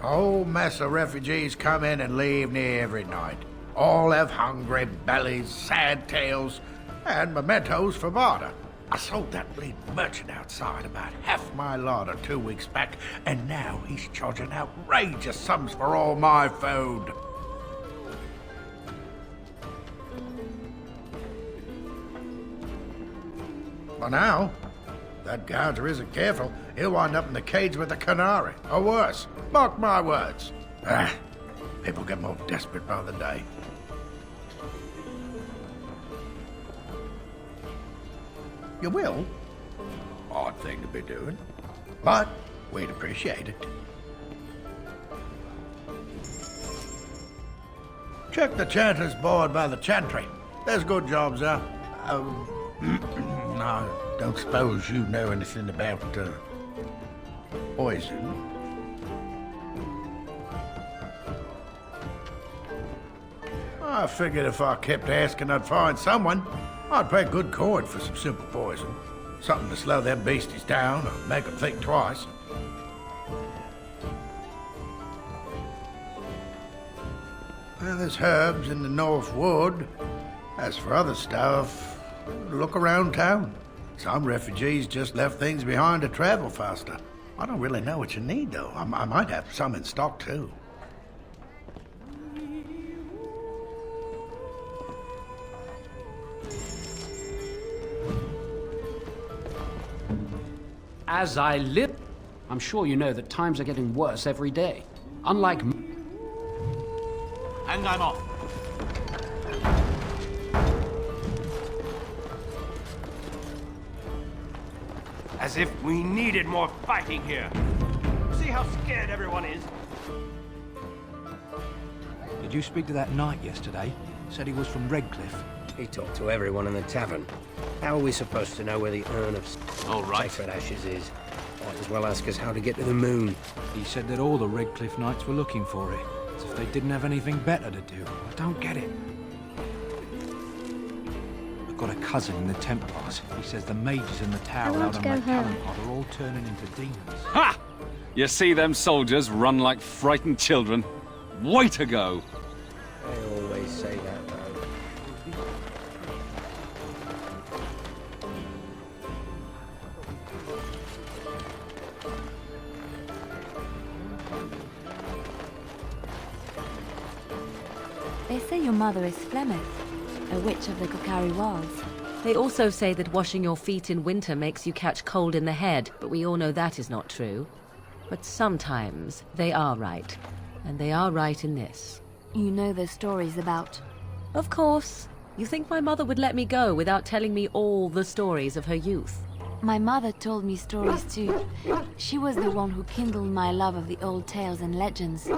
A whole mess of refugees come in and leave near every night. All have hungry bellies, sad tales, and mementos for barter. I sold that bleeding merchant outside about half my larder 2 weeks back, and now he's charging outrageous sums for all my food. Well now, if that gouger isn't careful, he'll wind up in the cage with the canary, or worse. Mark my words. People get more desperate by the day. You will? Odd thing to be doing. But we'd appreciate it. Check the chanter's board by the chantry. There's good jobs there. I don't suppose you know anything about poison. I figured if I kept asking, I'd find someone. I'd pay good coin for some simple poison. Something to slow them beasties down or make them think twice. Well, there's herbs in the North Wood. As for other stuff, look around town. Some refugees just left things behind to travel faster. I don't really know what you need, though. I might have some in stock, too. As I live, I'm sure you know that times are getting worse every day. Unlike And I'm off. As if we needed more fighting here. See how scared everyone is? Did you speak to that knight yesterday? Said he was from Redcliffe. He talked to everyone in the tavern. How are we supposed to know where the urn of sacred ashes is? Might as well ask us how to get to the moon. He said that all the Redcliffe knights were looking for it. As if they didn't have anything better to do. I don't get it. I've got a cousin in the Templars. He says the mages in the tower out on Lake Callanpot are all turning into demons. Ha! You see them soldiers run like frightened children? Way to go! They always say that, though. They say your mother is Flemeth, a witch of the Kokari Wilds. They also say that washing your feet in winter makes you catch cold in the head, but we all know that is not true. But sometimes they are right, and they are right in this. You know the stories about... Of course. You think my mother would let me go without telling me all the stories of her youth? My mother told me stories too. She was the one who kindled my love of the old tales and legends.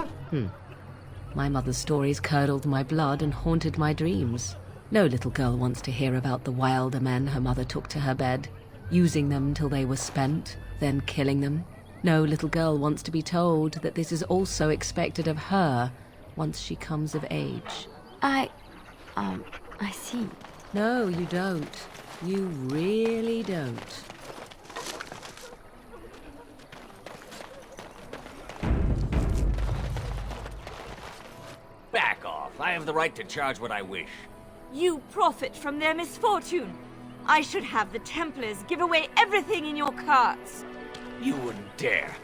My mother's stories curdled my blood and haunted my dreams. No little girl wants to hear about the wilder men her mother took to her bed, using them till they were spent, then killing them. No little girl wants to be told that this is also expected of her once she comes of age. I see. No, you don't. You really don't. Back off. I have the right to charge what I wish. You profit from their misfortune. I should have the Templars give away everything in your carts. You wouldn't dare.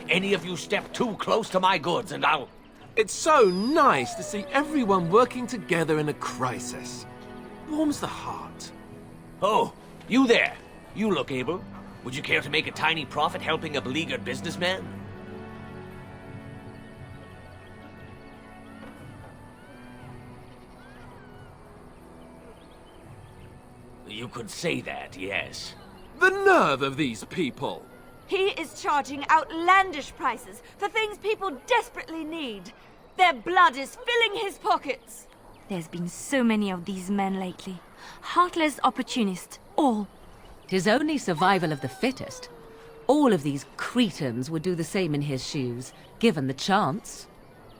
Any of you step too close to my goods and I'll... It's so nice to see everyone working together in a crisis. Warms the heart. Oh, you there. You look able. Would you care to make a tiny profit helping a beleaguered businessman? You could say that, yes. The nerve of these people! He is charging outlandish prices for things people desperately need. Their blood is filling his pockets. There's been so many of these men lately. Heartless opportunists, all. 'Tis only survival of the fittest. All of these cretins would do the same in his shoes, given the chance.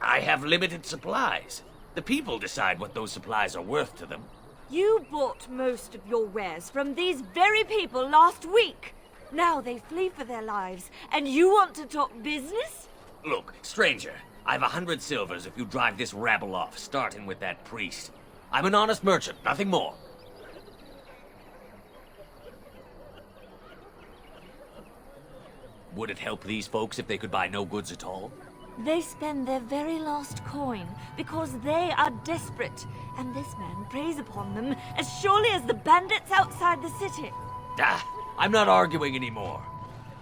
I have limited supplies. The people decide what those supplies are worth to them. You bought most of your wares from these very people last week. Now they flee for their lives, and you want to talk business? Look, stranger, I've 100 silvers if you drive this rabble off, starting with that priest. I'm an honest merchant, nothing more. Would it help these folks if they could buy no goods at all? They spend their very last coin because they are desperate, and this man preys upon them as surely as the bandits outside the city. I'm not arguing anymore.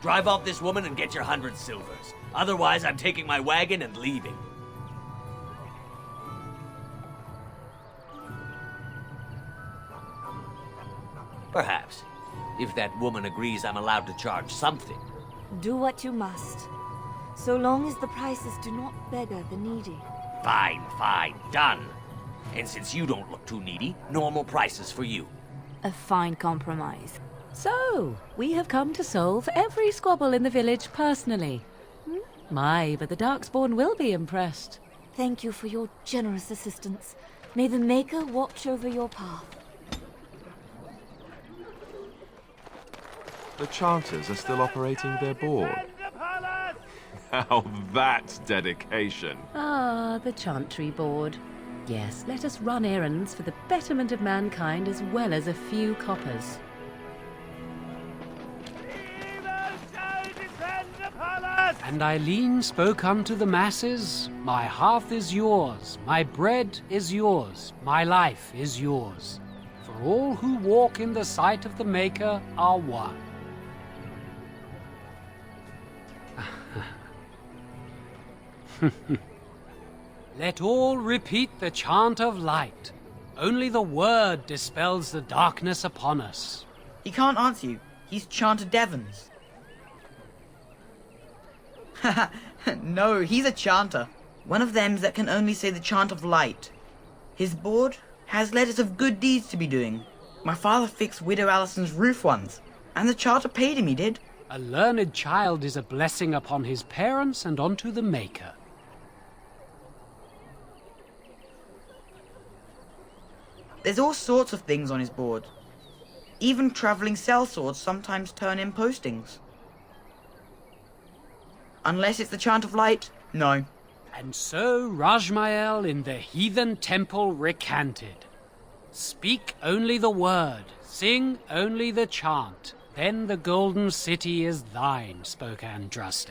Drive off this woman and get your 100 silvers. Otherwise, I'm taking my wagon and leaving. Perhaps. If that woman agrees I'm allowed to charge something. Do what you must, so long as the prices do not beggar the needy. Fine, fine, done. And since you don't look too needy, normal prices for you. A fine compromise. So, we have come to solve every squabble in the village personally. My, but the Darkspawn will be impressed. Thank you for your generous assistance. May the Maker watch over your path. The Chanters are still operating their board. Now that's dedication. Ah, the Chantry Board. Yes, let us run errands for the betterment of mankind as well as a few coppers. And Eileen spoke unto the masses, My hearth is yours, my bread is yours, my life is yours. For all who walk in the sight of the Maker are one. Let all repeat the chant of light. Only the word dispels the darkness upon us. He can't answer you. He's Chanter Devons. No, he's a chanter. One of them that can only say the chant of light. His board has letters of good deeds to be doing. My father fixed Widow Allison's roof once, and the charter paid him, he did. A learned child is a blessing upon his parents and onto the Maker. There's all sorts of things on his board. Even travelling sellswords sometimes turn in postings. Unless it's the chant of light, no. And so Rajmael in the heathen temple recanted. Speak only the word, sing only the chant, then the golden city is thine, spoke Andraste.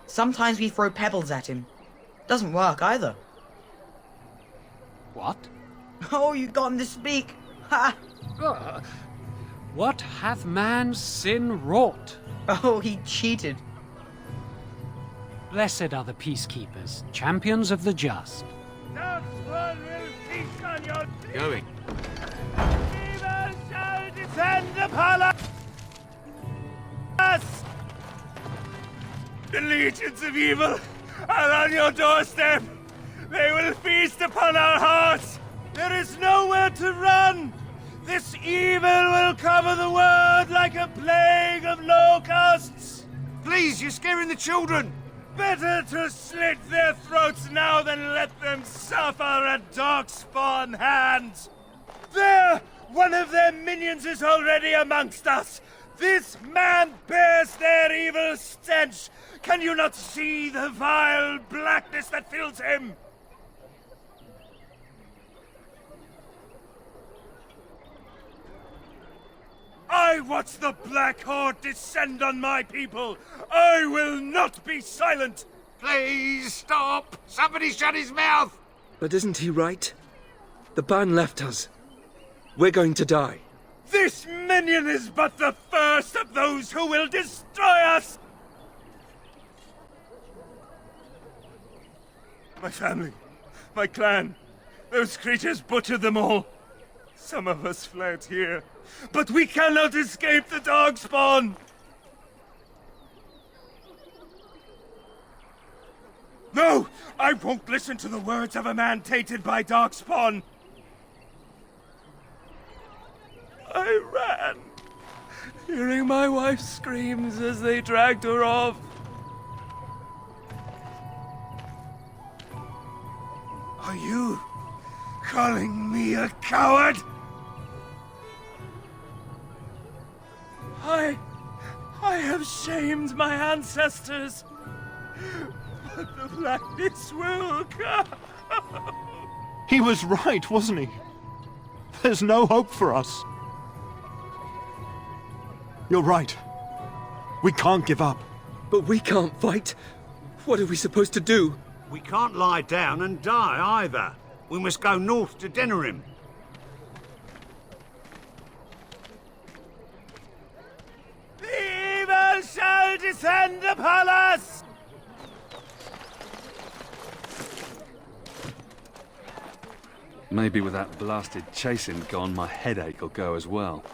Sometimes we throw pebbles at him. Doesn't work either. What? Oh, you got him to speak! Ha! What hath man's sin wrought? Oh, he cheated. Blessed are the peacekeepers, champions of the just. That one will Going. Evil shall descend upon us! The legions of evil are on your doorstep! They will feast upon our hearts! There is nowhere to run! This evil will cover the world like a plague of locusts! Please, you're scaring the children! Better to slit their throats now than let them suffer at Darkspawn hands! There! One of their minions is already amongst us! This man bears their evil stench! Can you not see the vile blackness that fills him? I watch the Black Horde descend on my people! I will not be silent! Please, stop! Somebody shut his mouth! But isn't he right? The ban left us. We're going to die. This minion is but the first of those who will destroy us! My family, my clan, those creatures butchered them all. Some of us fled here, but we cannot escape the Darkspawn! No! I won't listen to the words of a man tainted by Darkspawn! I ran, hearing my wife's screams as they dragged her off. Are you calling me a coward? I have shamed my ancestors, but the blackness will come. He was right, wasn't he? There's no hope for us. You're right. We can't give up. But we can't fight. What are we supposed to do? We can't lie down and die either. We must go north to Denerim. The evil shall descend upon us! Maybe with that blasted chasing gone, my headache will go as well.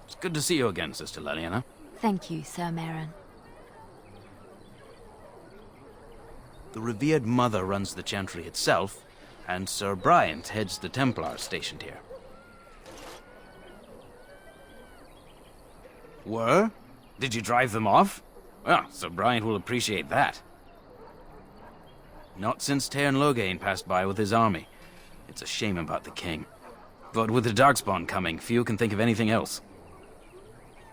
It's good to see you again, Sister Leliana. Thank you, Sir Merrin. The revered mother runs the chantry itself, and Sir Bryant heads the Templars stationed here. Were? Did you drive them off? Well, Sir Bryant will appreciate that. Not since Teyrn Loghain passed by with his army. It's a shame about the king. But with the Darkspawn coming, few can think of anything else.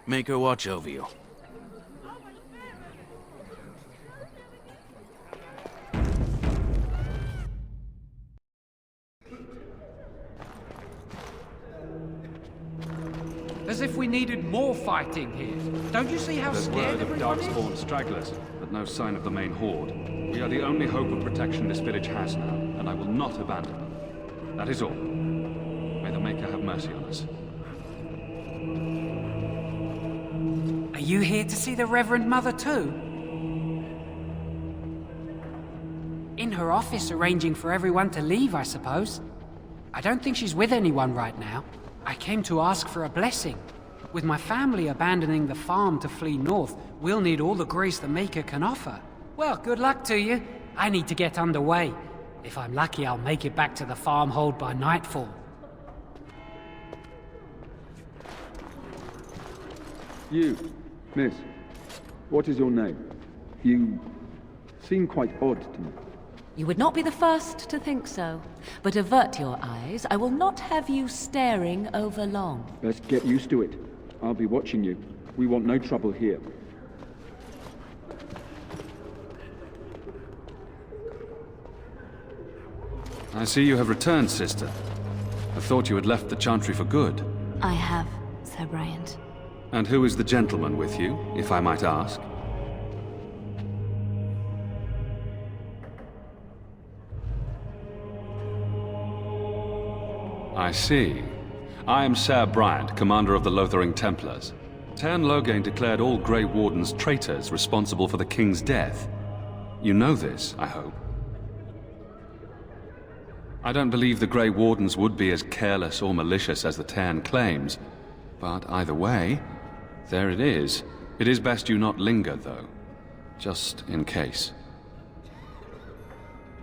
Make her watch over you. As if we needed more fighting here. Don't you see how There's scared word of everyone is? Darkspawn stragglers, but no sign of the main horde. We are the only hope of protection this village has now, and I will not abandon them. That is all. May the Maker have mercy on us. Are you here to see the Reverend Mother too? In her office arranging for everyone to leave, I suppose. I don't think she's with anyone right now. I came to ask for a blessing. With my family abandoning the farm to flee north, we'll need all the grace the Maker can offer. Well, good luck to you. I need to get underway. If I'm lucky, I'll make it back to the farmhold by nightfall. You, miss, what is your name? You seem quite odd to me. You would not be the first to think so. But avert your eyes. I will not have you staring over long. Best get used to it. I'll be watching you. We want no trouble here. I see you have returned, sister. I thought you had left the chantry for good. I have, Sir Bryant. And who is the gentleman with you, if I might ask? I see. I am Sir Bryant, commander of the Lothering Templars. Teyrn Loghain declared all Grey Wardens traitors responsible for the king's death. You know this, I hope. I don't believe the Grey Wardens would be as careless or malicious as the Teyrn claims, but either way, there it is. It is best you not linger, though, just in case.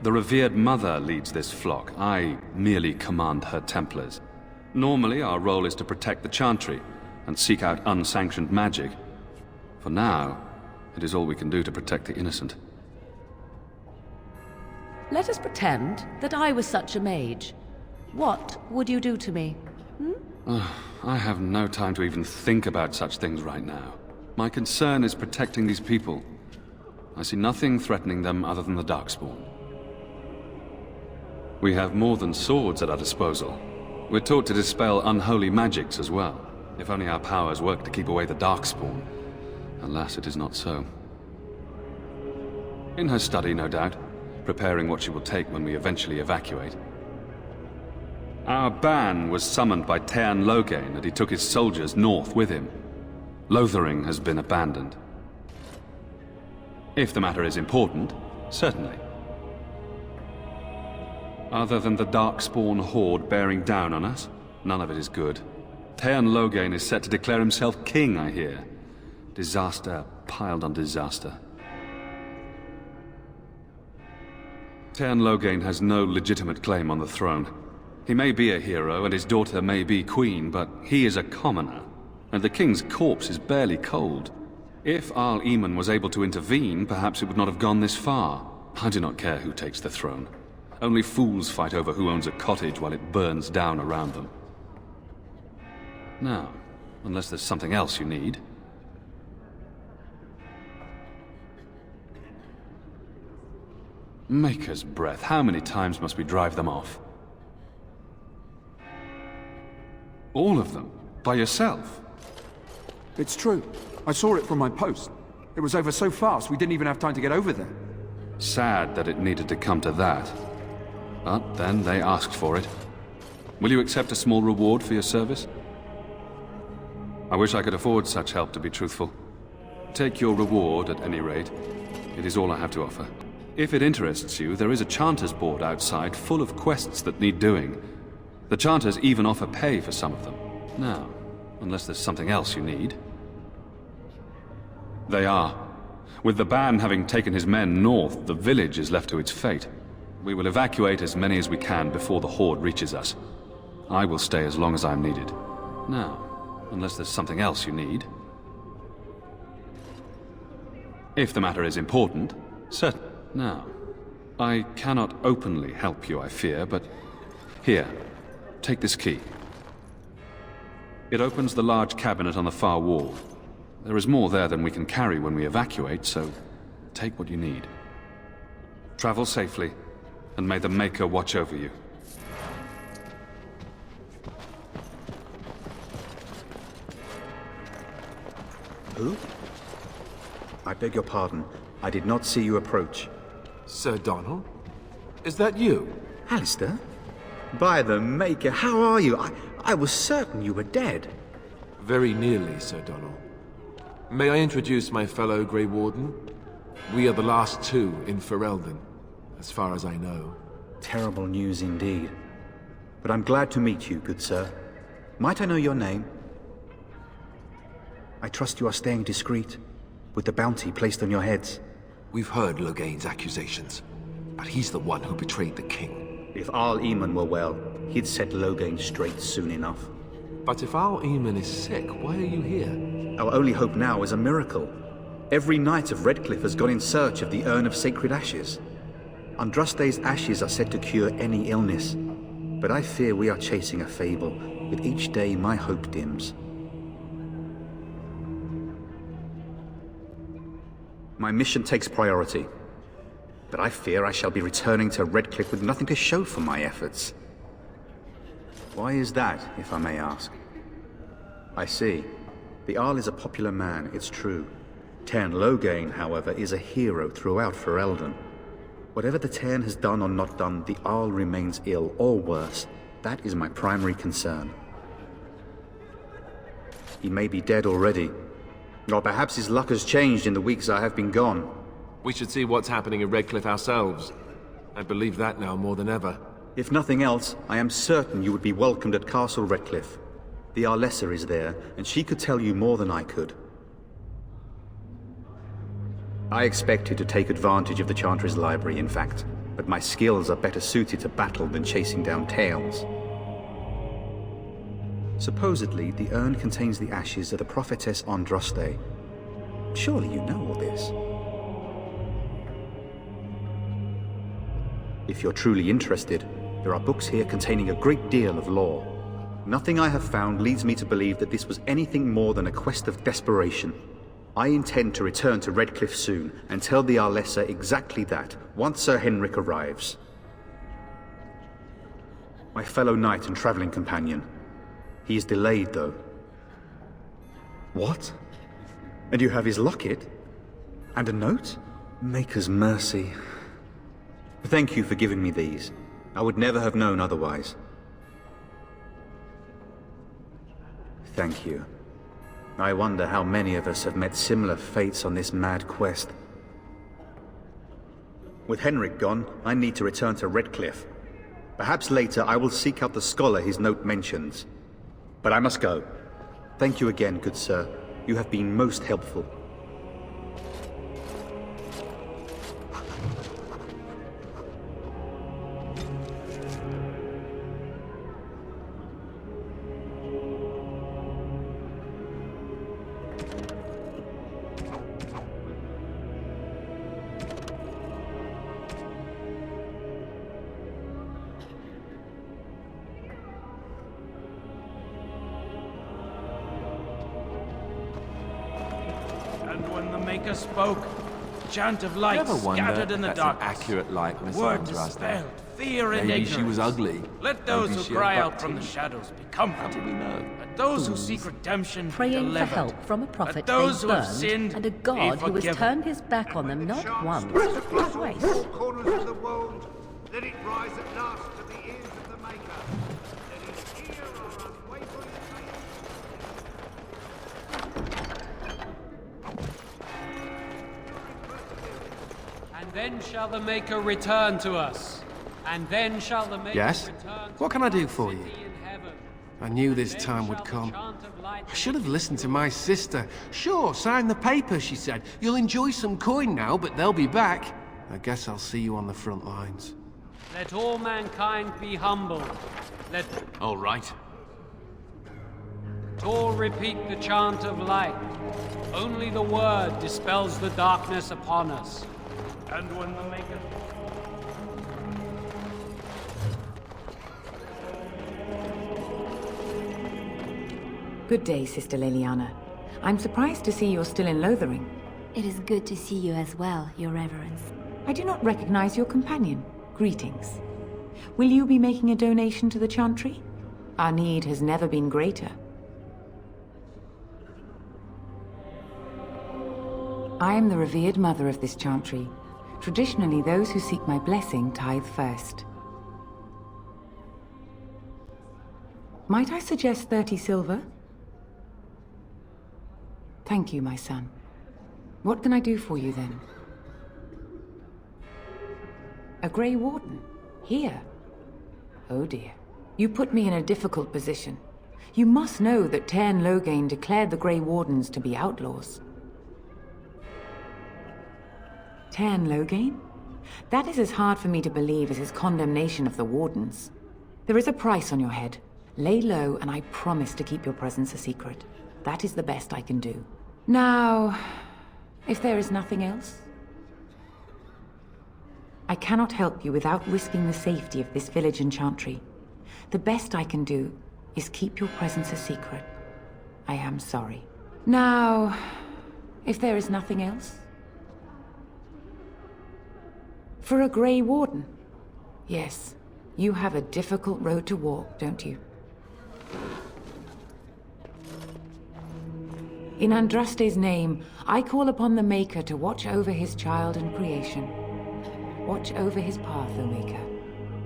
The revered mother leads this flock. I merely command her Templars. Normally, our role is to protect the Chantry and seek out unsanctioned magic. For now, it is all we can do to protect the innocent. Let us pretend that I was such a mage. What would you do to me? I have no time to even think about such things right now. My concern is protecting these people. I see nothing threatening them other than the Darkspawn. We have more than swords at our disposal. We're taught to dispel unholy magics as well. If only our powers work to keep away the Darkspawn. Alas, it is not so. In her study, no doubt, preparing what she will take when we eventually evacuate. Our ban was summoned by Teyrn Loghain, and he took his soldiers north with him. Lothering has been abandoned. If the matter is important, certainly. Other than the Darkspawn horde bearing down on us, none of it is good. Teyrn Loghain is set to declare himself king, I hear. Disaster piled on disaster. Teyrn Loghain has no legitimate claim on the throne. He may be a hero, and his daughter may be queen, but he is a commoner, and the king's corpse is barely cold. If Arl Rendon was able to intervene, perhaps it would not have gone this far. I do not care who takes the throne. Only fools fight over who owns a cottage while it burns down around them. Now, unless there's something else you need. Maker's breath, how many times must we drive them off? All of them? By yourself? It's true. I saw it from my post. It was over so fast, we didn't even have time to get over there. Sad that it needed to come to that. But then they asked for it. Will you accept a small reward for your service? I wish I could afford such help, to be truthful. Take your reward, at any rate. It is all I have to offer. If it interests you, there is a Chanter's board outside full of quests that need doing. The Chanters even offer pay for some of them. Now, unless there's something else you need. They are. With the ban having taken his men north, the village is left to its fate. We will evacuate as many as we can before the horde reaches us. I will stay as long as I am needed. Now, unless there's something else you need. If the matter is important, certainly. Now, I cannot openly help you, I fear, but here, take this key. It opens the large cabinet on the far wall. There is more there than we can carry when we evacuate, so take what you need. Travel safely, and may the Maker watch over you. Who? I beg your pardon. I did not see you approach. Sir Donald? Is that you? Alistair? By the Maker, how are you? I was certain you were dead. Very nearly, Sir Donald. May I introduce my fellow Grey Warden? We are the last two in Ferelden, as far as I know. Terrible news indeed. But I'm glad to meet you, good sir. Might I know your name? I trust you are staying discreet, with the bounty placed on your heads. We've heard Loghain's accusations, but he's the one who betrayed the king. If Arl Rendon were well, he'd set Loghain straight soon enough. But if Arl Rendon is sick, why are you here? Our only hope now is a miracle. Every knight of Redcliffe has gone in search of the Urn of Sacred Ashes. Andraste's ashes are said to cure any illness, but I fear we are chasing a fable. With each day, my hope dims. My mission takes priority, but I fear I shall be returning to Redcliffe with nothing to show for my efforts. Why is that, if I may ask? I see. The Arl is a popular man, it's true. Teyrn Loghain, however, is a hero throughout Ferelden. Whatever the Teyrn has done or not done, the Arl remains ill, or worse. That is my primary concern. He may be dead already, or perhaps his luck has changed in the weeks I have been gone. We should see what's happening in Redcliffe ourselves. I believe that now more than ever. If nothing else, I am certain you would be welcomed at Castle Redcliffe. The Arlessa is there, and she could tell you more than I could. I expected to take advantage of the Chantry's library, in fact, but my skills are better suited to battle than chasing down tales. Supposedly, the urn contains the ashes of the prophetess Andraste. Surely you know all this. If you're truly interested, there are books here containing a great deal of lore. Nothing I have found leads me to believe that this was anything more than a quest of desperation. I intend to return to Redcliffe soon and tell the Arlessa exactly that, once Sir Henrik arrives. My fellow knight and traveling companion. He is delayed, though. What? And you have his locket? And a note? Maker's mercy. Thank you for giving me these. I would never have known otherwise. Thank you. I wonder how many of us have met similar fates on this mad quest. With Henrik gone, I need to return to Redcliffe. Perhaps later I will seek out the scholar his note mentions. But I must go. Thank you again, good sir. You have been most helpful. Spoke. Chant of light scattered in the darkness. An accurate likeness Word of Andraste. dispelled, fear and Maybe ignorance. she was ugly. Let those Maybe who she cry had out from the teeth. shadows be comforted. How do we know? Let those who seek redemption be Praying for delivered. help from a prophet Let those they who have burned, sinned and a be god who has forgiven. turned his back on them not once, but twice. Corners of the world, let it rise at last to the ears of the Maker. Let his ear our unwavering faith. And then shall the Maker return to us. And then shall the Maker Yes? return What can I do for you? in heaven. I knew this time would come. I should have listened to my sister. Sure, sign the paper, she said. You'll enjoy some coin now, but they'll be back. I guess I'll see you on the front lines. Let all mankind be humble. Let All right. all repeat the chant of light. Only the word dispels the darkness upon us. And when the Maker... Good day, Sister Leliana. I'm surprised to see you're still in Lothering. It is good to see you as well, Your Reverence. I do not recognize your companion. Greetings. Will you be making a donation to the Chantry? Our need has never been greater. I am the revered mother of this Chantry. Traditionally, those who seek my blessing tithe first. Might I suggest 30 silver? Thank you, my son. What can I do for you, then? A Grey Warden? Here? Oh dear. You put me in a difficult position. You must know that Teyrn Loghain declared the Grey Wardens to be outlaws. Teyrn Loghain? That is as hard for me to believe as his condemnation of the Wardens. There is a price on your head. Lay low, and I promise to keep your presence a secret. That is the best I can do. Now, if there is nothing else, I cannot help you without risking the safety of this village and Chantry. The best I can do is keep your presence a secret. I am sorry. Now, if there is nothing else, for a Grey Warden, yes, you have a difficult road to walk, don't you? In Andraste's name, I call upon the Maker to watch over his child and creation. Watch over his path, O Maker.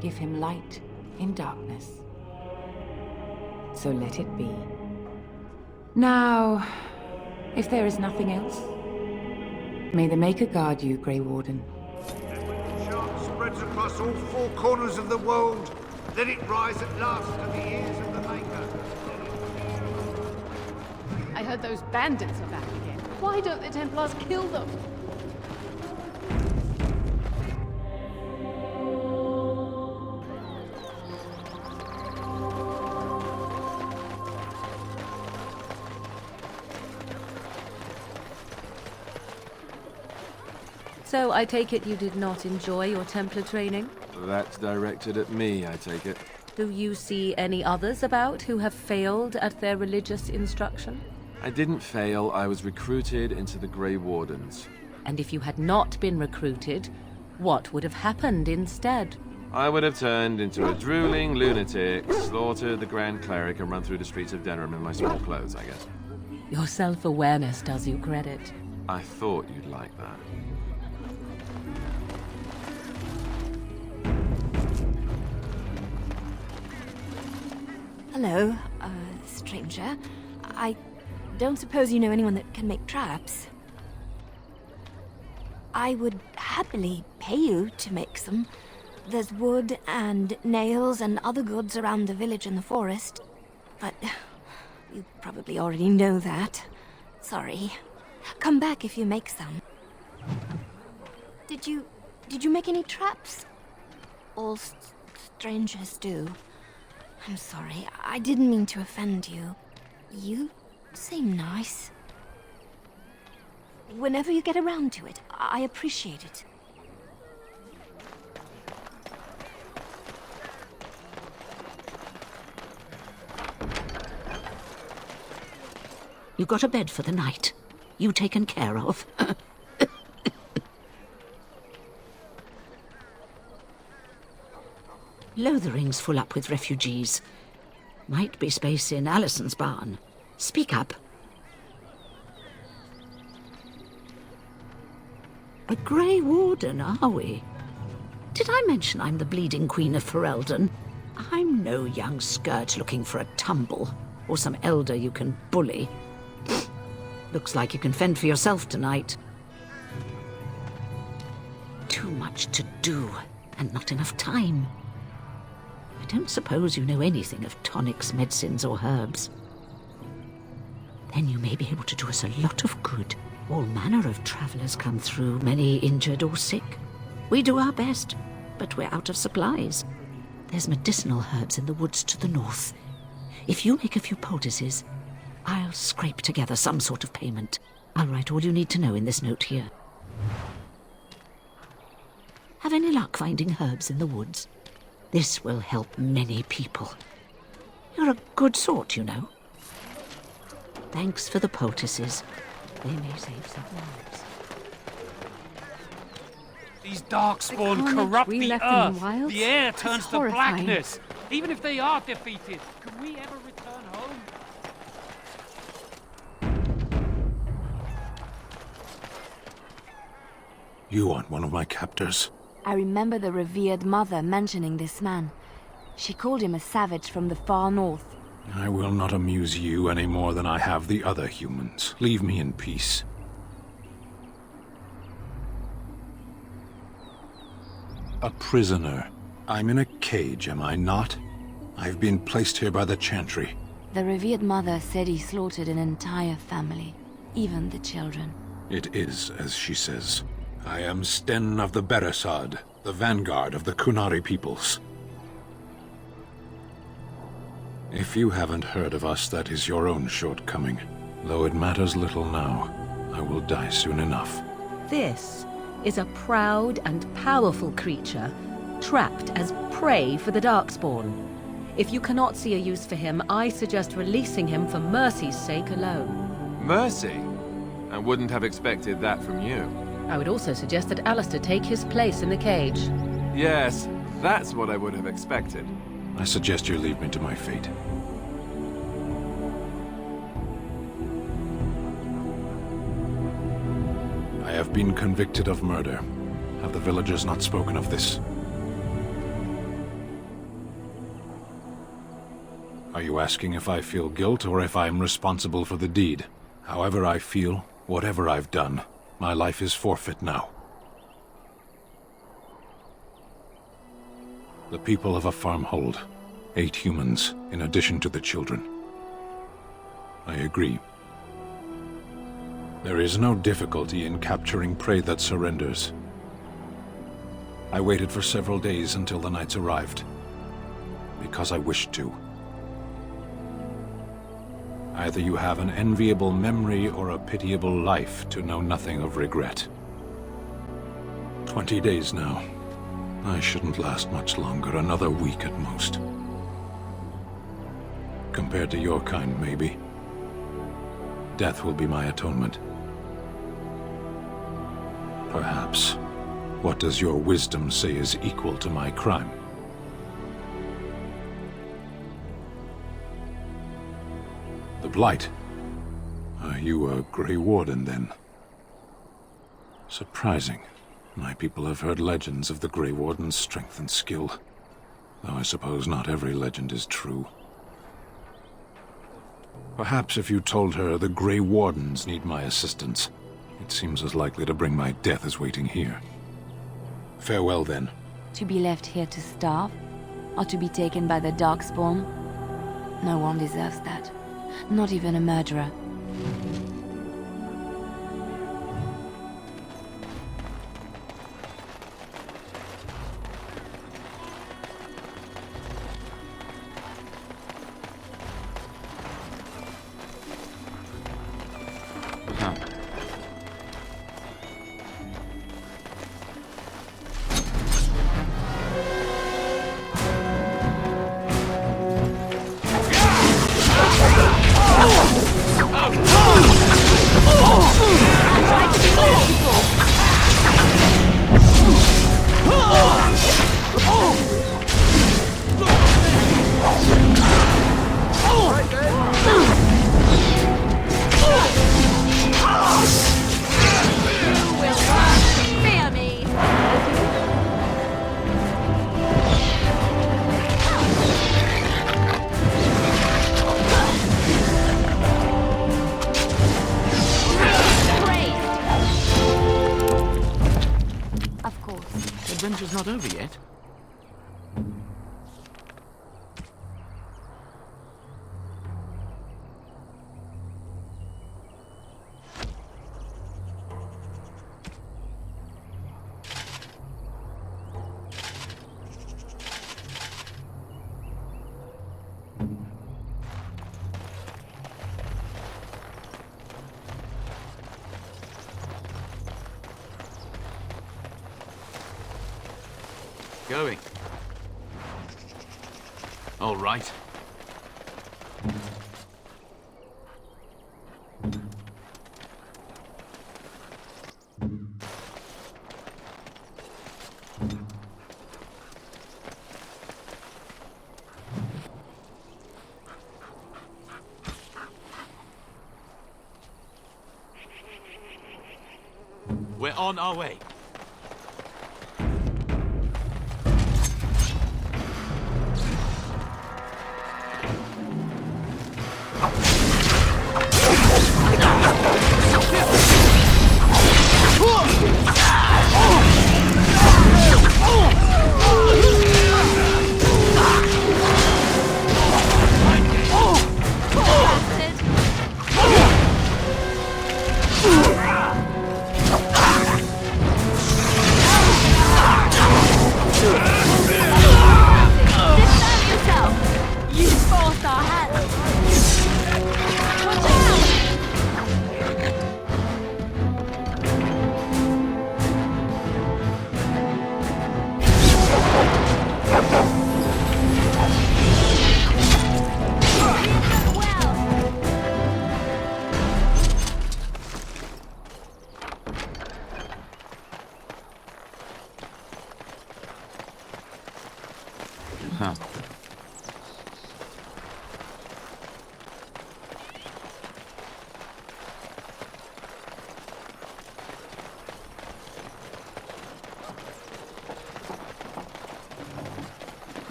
Give him light in darkness. So let it be. Now, if there is nothing else, May the Maker guard you, Grey Warden. Chant spreads across all four corners of the world. Let it rise at last to the ears of the Maker. I heard those bandits are back again. Why don't the Templars kill them? So I take it you did not enjoy your Templar training? That's directed at me, I take it. Do you see any others about who have failed at their religious instruction? I didn't fail, I was recruited into the Grey Wardens. And if you had not been recruited, what would have happened instead? I would have turned into a drooling lunatic, slaughtered the Grand Cleric, and run through the streets of Denham in my small clothes, I guess. Your self-awareness does you credit. I thought you'd like that. Hello, stranger. I don't suppose you know anyone that can make traps? I would happily pay you to make some. There's wood and nails and other goods around the village and the forest. But you probably already know that. Sorry. Come back if you make some. Did you make any traps? All strangers do. I'm sorry, I didn't mean to offend you. You seem nice. Whenever you get around to it, I appreciate it. You got a bed for the night. You taken care of. Lothering's full up with refugees. Might be space in Alison's barn. Speak up. A Grey Warden, are we? Did I mention I'm the bleeding Queen of Ferelden? I'm no young skirt looking for a tumble, or some elder you can bully. Looks like you can fend for yourself tonight. Too much to do, and not enough time. I don't suppose you know anything of tonics, medicines, or herbs. Then you may be able to do us a lot of good. All manner of travellers come through, many injured or sick. We do our best, but we're out of supplies. There's medicinal herbs in the woods to the north. If you make a few poultices, I'll scrape together some sort of payment. I'll write all you need to know in this note here. Have any luck finding herbs in the woods? This will help many people. You're a good sort, you know. Thanks for the poultices. They may save some lives. These darkspawn The corrupt we the left in the earth. wilds The air is turns to horrifying. blackness. Even if they are defeated, can we ever return home? You aren't one of my captors. I remember the revered mother mentioning this man. She called him a savage from the far north. I will not amuse you any more than I have the other humans. Leave me in peace. A prisoner. I'm in a cage, am I not? I've been placed here by the Chantry. The revered mother said he slaughtered an entire family, even the children. It is, as she says. I am Sten of the Beresad, the vanguard of the Kunari peoples. If you haven't heard of us, that is your own shortcoming. Though it matters little now, I will die soon enough. This is a proud and powerful creature, trapped as prey for the Darkspawn. If you cannot see a use for him, I suggest releasing him for mercy's sake alone. Mercy? I wouldn't have expected that from you. I would also suggest that Alistair take his place in the cage. Yes, that's what I would have expected. I suggest you leave me to my fate. I have been convicted of murder. Have the villagers not spoken of this? Are you asking if I feel guilt or if I am responsible for the deed? However I feel, whatever I've done, My life is forfeit now. The people of a farmhold. 8 humans, in addition to the children. I agree. There is no difficulty in capturing prey that surrenders. I waited for several days until the knights arrived, because I wished to. Either you have an enviable memory or a pitiable life to know nothing of regret. 20 days now. I shouldn't last much longer, another week at most. Compared to your kind, maybe. Death will be my atonement. Perhaps. What does your wisdom say is equal to my crime? The Blight. Are you a Grey Warden, then? Surprising. My people have heard legends of the Grey Warden's strength and skill. Though I suppose not every legend is true. Perhaps if you told her the Grey Wardens need my assistance, it seems as likely to bring my death as waiting here. Farewell, then. To be left here to starve? Or to be taken by the Darkspawn? No one deserves that. Not even a murderer. Adventure's not over yet. Going. All right. We're on our way.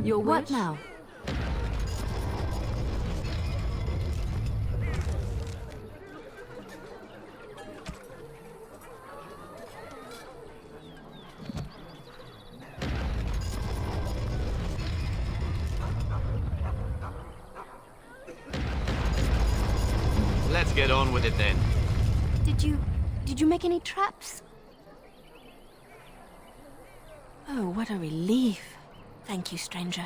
Your what now? Let's get on with it then. Did you make any traps? Oh, what a relief. Thank you, stranger.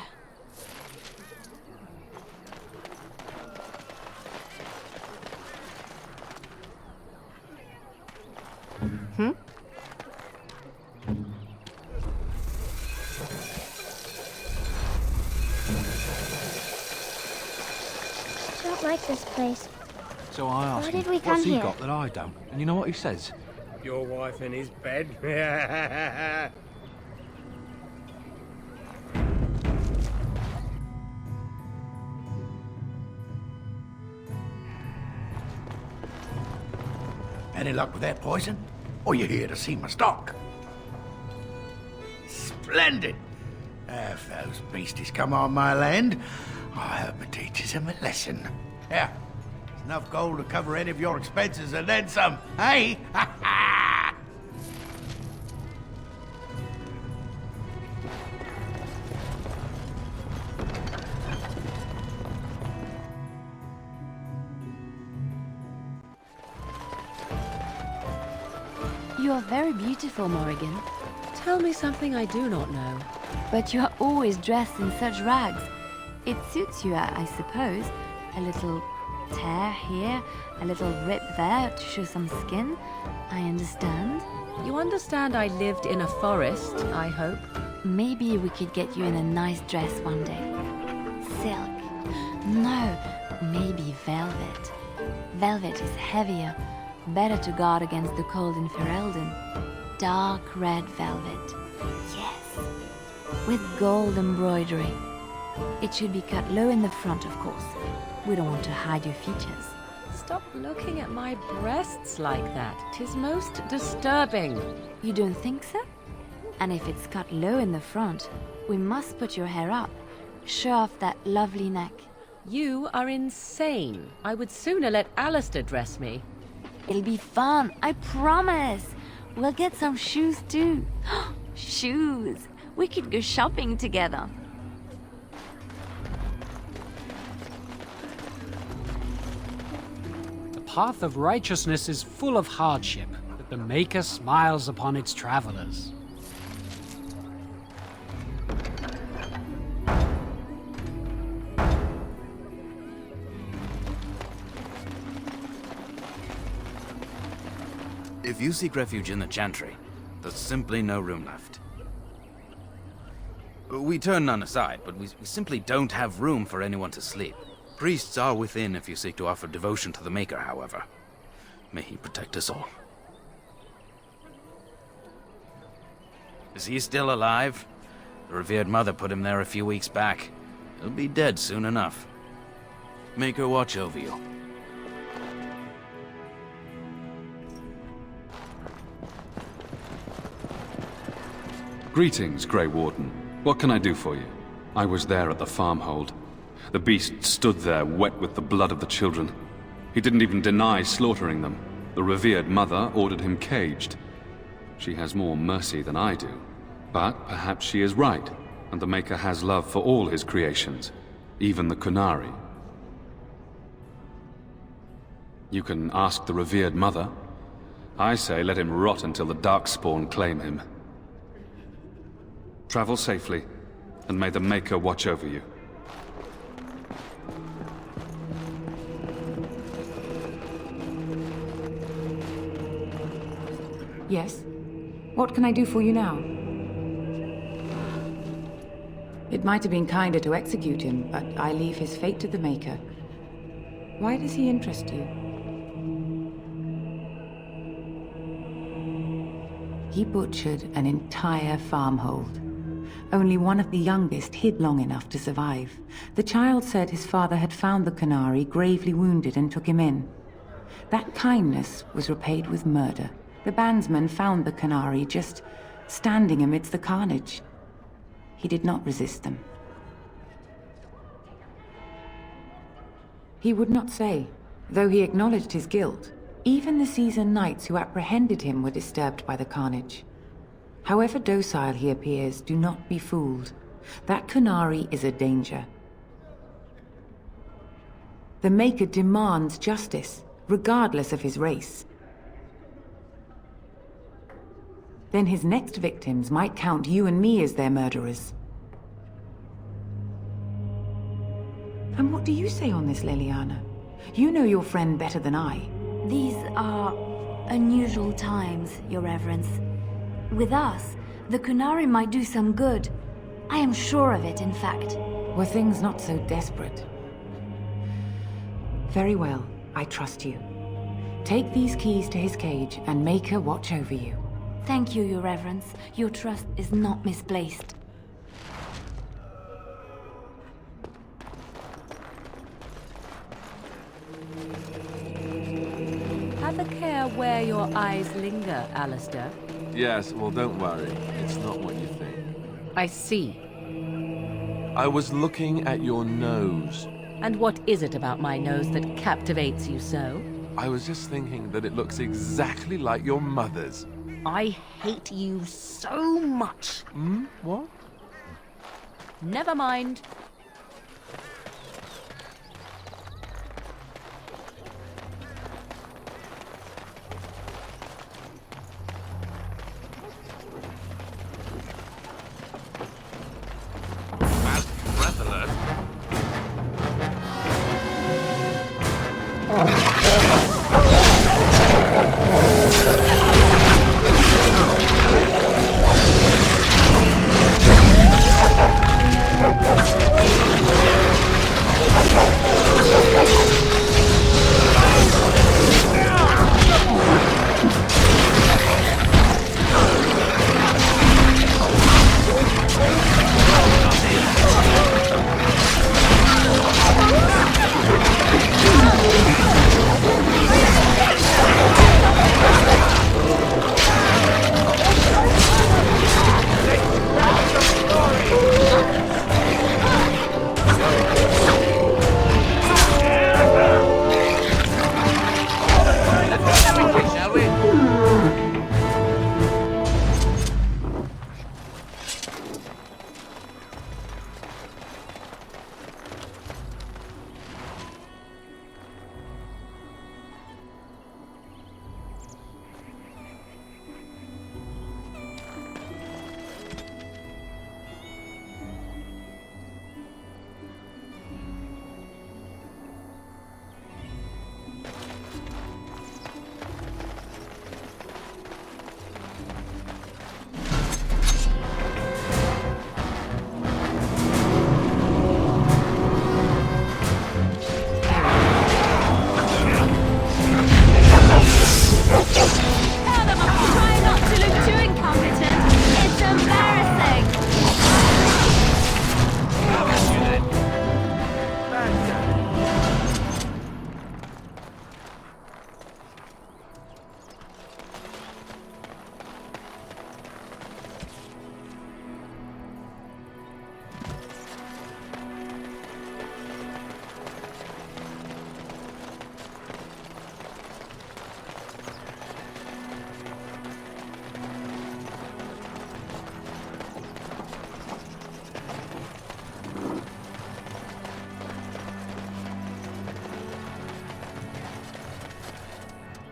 Hmm? I don't like this place. So I asked Why him, did we come what's he here? got that I don't? And you know what he says? Your wife in his bed? Any luck with that poison? Or you here to see my stock? Splendid! If those beasties come on my land, I hope it teaches them a lesson. Yeah, there's enough gold to cover any of your expenses and then some, hey? You are very beautiful, Morrigan. Tell me something I do not know. But you are always dressed in such rags. It suits you, I suppose. A little tear here, a little rip there to show some skin. I understand. You understand I lived in a forest, I hope? Maybe we could get you in a nice dress one day. Silk. No, maybe velvet. Velvet is heavier, better to guard against the cold in Ferelden. Dark red velvet. Yes. With gold embroidery. It should be cut low in the front, of course. We don't want to hide your features. Stop looking at my breasts like that. 'Tis most disturbing. You don't think so? And if it's cut low in the front, we must put your hair up. Show off that lovely neck. You are insane. I would sooner let Alistair dress me. It'll be fun, I promise. We'll get some shoes too. Shoes! We could go shopping together. The path of righteousness is full of hardship, but the Maker smiles upon its travelers. If you seek refuge in the Chantry, there's simply no room left. We turn none aside, but we simply don't have room for anyone to sleep. Priests are within if you seek to offer devotion to the Maker, however. May he protect us all. Is he still alive? The revered mother put him there a few weeks back. He'll be dead soon enough. Maker watch over you. Greetings, Grey Warden. What can I do for you? I was there at the farmhold. The beast stood there, wet with the blood of the children. He didn't even deny slaughtering them. The revered mother ordered him caged. She has more mercy than I do. But perhaps she is right, and the Maker has love for all his creations, even the Kunari. You can ask the revered mother. I say let him rot until the Darkspawn claim him. Travel safely, and may the Maker watch over you. Yes? What can I do for you now? It might have been kinder to execute him, but I leave his fate to the Maker. Why does he interest you? He butchered an entire farmhold. Only one of the youngest hid long enough to survive. The child said his father had found the Kunari gravely wounded and took him in. That kindness was repaid with murder. The bandsman found the Kunari just standing amidst the carnage. He did not resist them. He would not say, though he acknowledged his guilt. Even the seasoned knights who apprehended him were disturbed by the carnage. However docile he appears, do not be fooled. That Qunari is a danger. The Maker demands justice, regardless of his race. Then his next victims might count you and me as their murderers. And what do you say on this, Leliana? You know your friend better than I. These are unusual times, Your Reverence. With us, the Qunari might do some good. I am sure of it, in fact. Were things not so desperate? Very well, I trust you. Take these keys to his cage and make her watch over you. Thank you, Your Reverence. Your trust is not misplaced. Have a care where your eyes linger, Alistair. Yes, well, don't worry. It's not what you think. I see. I was looking at your nose. And what is it about my nose that captivates you so? I was just thinking that it looks exactly like your mother's. I hate you so much. What? Never mind. Breath alert.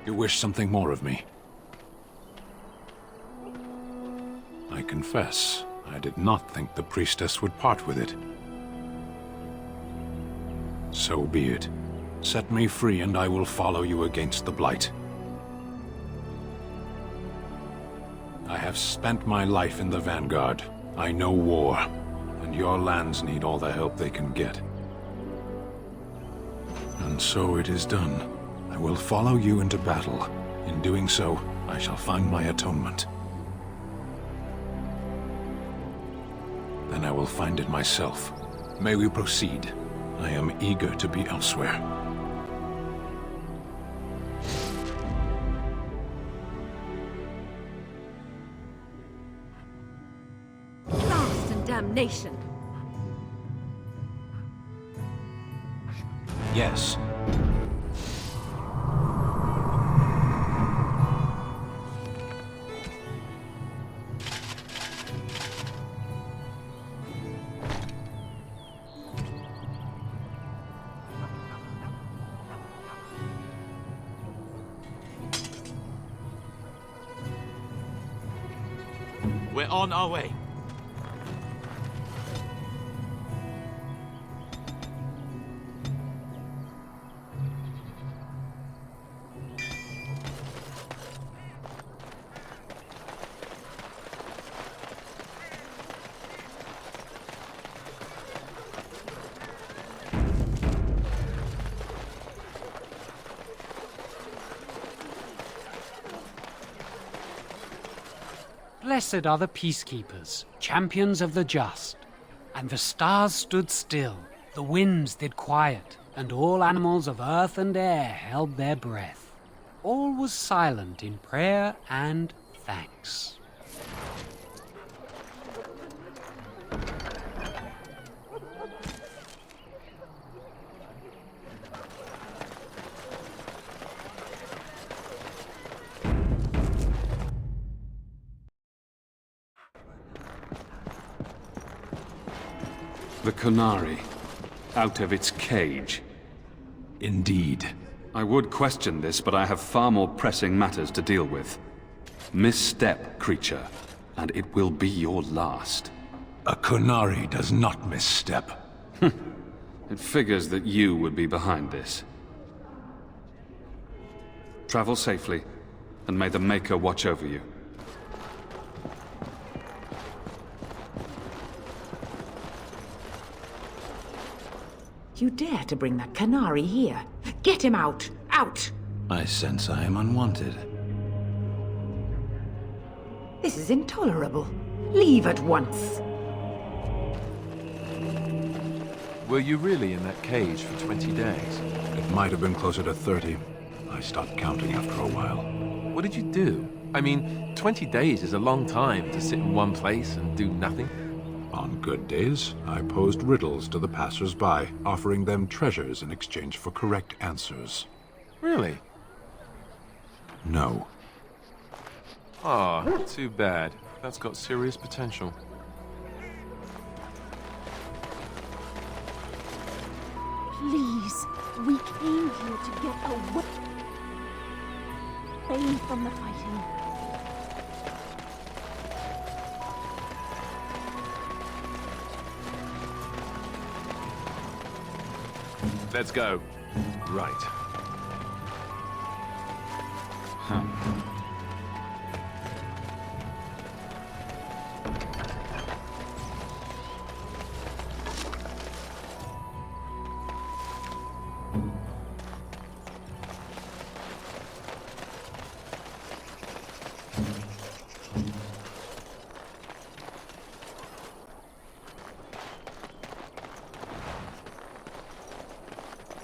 You wish something more of me? I confess, I did not think the priestess would part with it. So be it. Set me free and I will follow you against the Blight. I have spent my life in the Vanguard. I know war, and your lands need all the help they can get. And so it is done. I will follow you into battle. In doing so, I shall find my atonement. Then I will find it myself. May we proceed? I am eager to be elsewhere. Blast and damnation! Yes. We're on our way. Blessed are the peacekeepers, champions of the just. And the stars stood still, the winds did quiet, and all animals of earth and air held their breath. All was silent in prayer and thanks. The Canary, out of its cage. Indeed. I would question this, but I have far more pressing matters to deal with. Misstep, creature, and it will be your last. A Canary does not misstep. It figures that you would be behind this. Travel safely, and may the Maker watch over you. You dare to bring that Canary here? Get him out! Out! I sense I am unwanted. This is intolerable. Leave at once. Were you really in that cage for 20 days? It might have been closer to 30. I stopped counting after a while. What did you do? I mean, 20 days is a long time to sit in one place and do nothing. On good days, I posed riddles to the passers-by, offering them treasures in exchange for correct answers. Really? No. Ah, too bad. That's got serious potential. Please, we came here to get away from the fighting. Let's go. Right.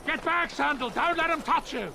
Get back, Sandal! Don't let him touch you!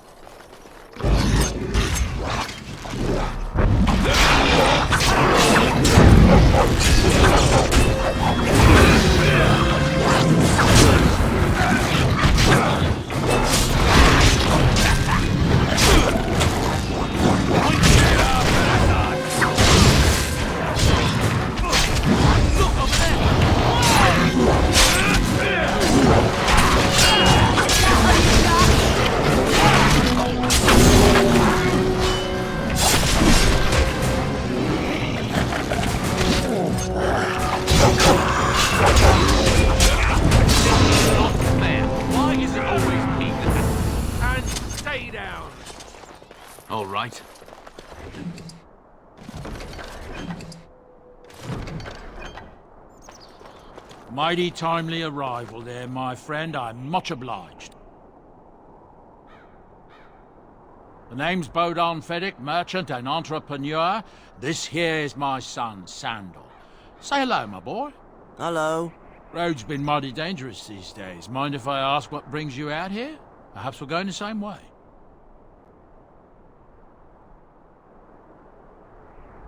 All right. Mighty timely arrival there, my friend. I'm much obliged. The name's Bodon Feddick, merchant and entrepreneur. This here is my son, Sandal. Say hello, my boy. Hello. Road's been mighty dangerous these days. Mind if I ask what brings you out here? Perhaps we're going the same way.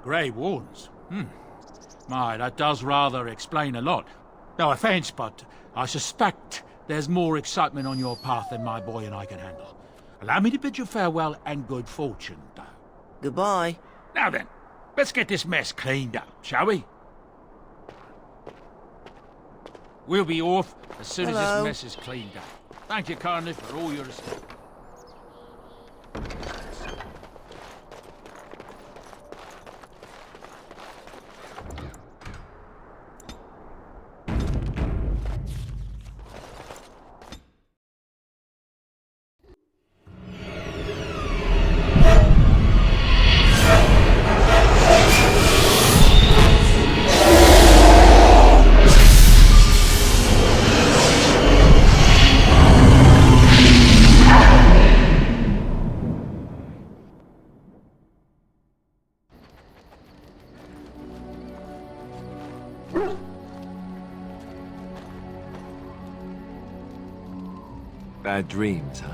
Grey Wardens? My, that does rather explain a lot. No offense, but I suspect There's more excitement on your path than my boy and I can handle. Allow me to bid you farewell and good fortune, though. Goodbye. Now then, let's get this mess cleaned up, shall we? We'll be off as soon as this mess is cleaned up. Thank you kindly for all your assistance. Bad dreams, huh?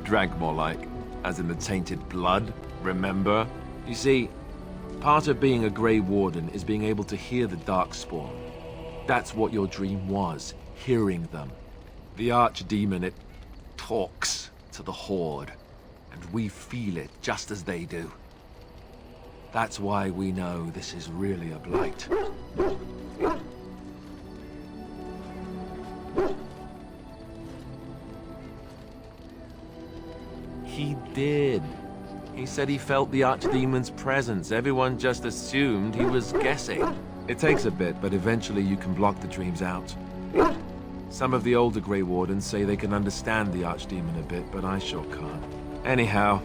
Drank more like, as in the tainted blood, remember? You see, part of being a Grey Warden is being able to hear the Darkspawn. That's what your dream was, hearing them. The Archdemon, it talks to the Horde, and we feel it just as they do. That's why we know this is really a blight. He did. He said he felt the Archdemon's presence. Everyone just assumed he was guessing. It takes a bit, but eventually you can block the dreams out. Some of the older Grey Wardens say they can understand the Archdemon a bit, but I sure can't. Anyhow,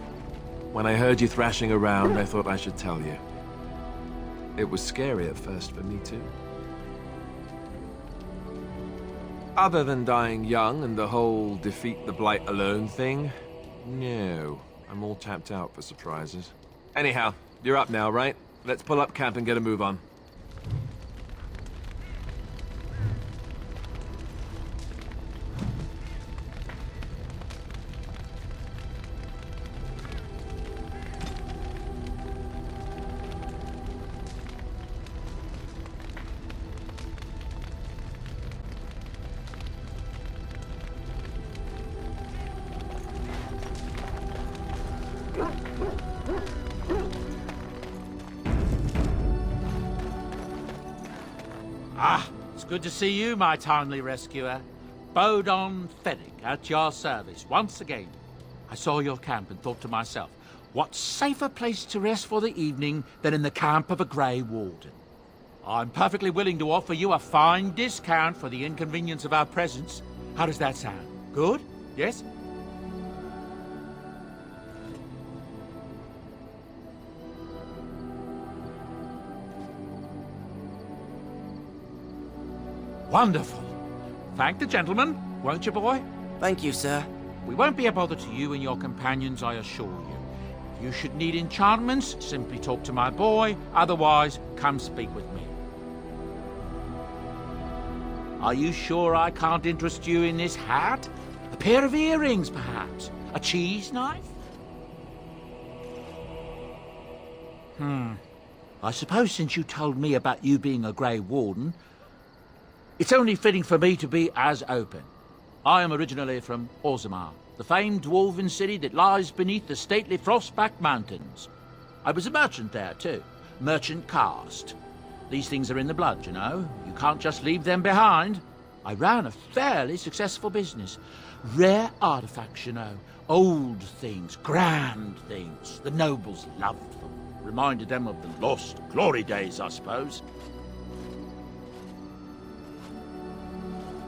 when I heard you thrashing around, I thought I should tell you. It was scary at first for me too. Other than dying young and the whole defeat the Blight alone thing, no. I'm all tapped out for surprises. Anyhow, you're up now, right? Let's pull up camp and get a move on. Good to see you, my timely rescuer. Bodon Fenwick, at your service once again. I saw your camp and thought to myself, what safer place to rest for the evening than in the camp of a Grey Warden? I'm perfectly willing to offer you a fine discount for the inconvenience of our presence. How does that sound? Good? Yes? Wonderful. Thank the gentleman, won't you, boy? Thank you, sir. We won't be a bother to you and your companions, I assure you. If you should need enchantments, simply talk to my boy. Otherwise, come speak with me. Are you sure I can't interest you in this hat? A pair of earrings, perhaps? A cheese knife? I suppose since you told me about you being a Grey Warden, it's only fitting for me to be as open. I am originally from Orzammar, the famed dwarven city that lies beneath the stately Frostback Mountains. I was a merchant there, too. Merchant caste. These things are in the blood, you know. You can't just leave them behind. I ran a fairly successful business. Rare artifacts, you know. Old things, grand things. The nobles loved them. Reminded them of the lost glory days, I suppose.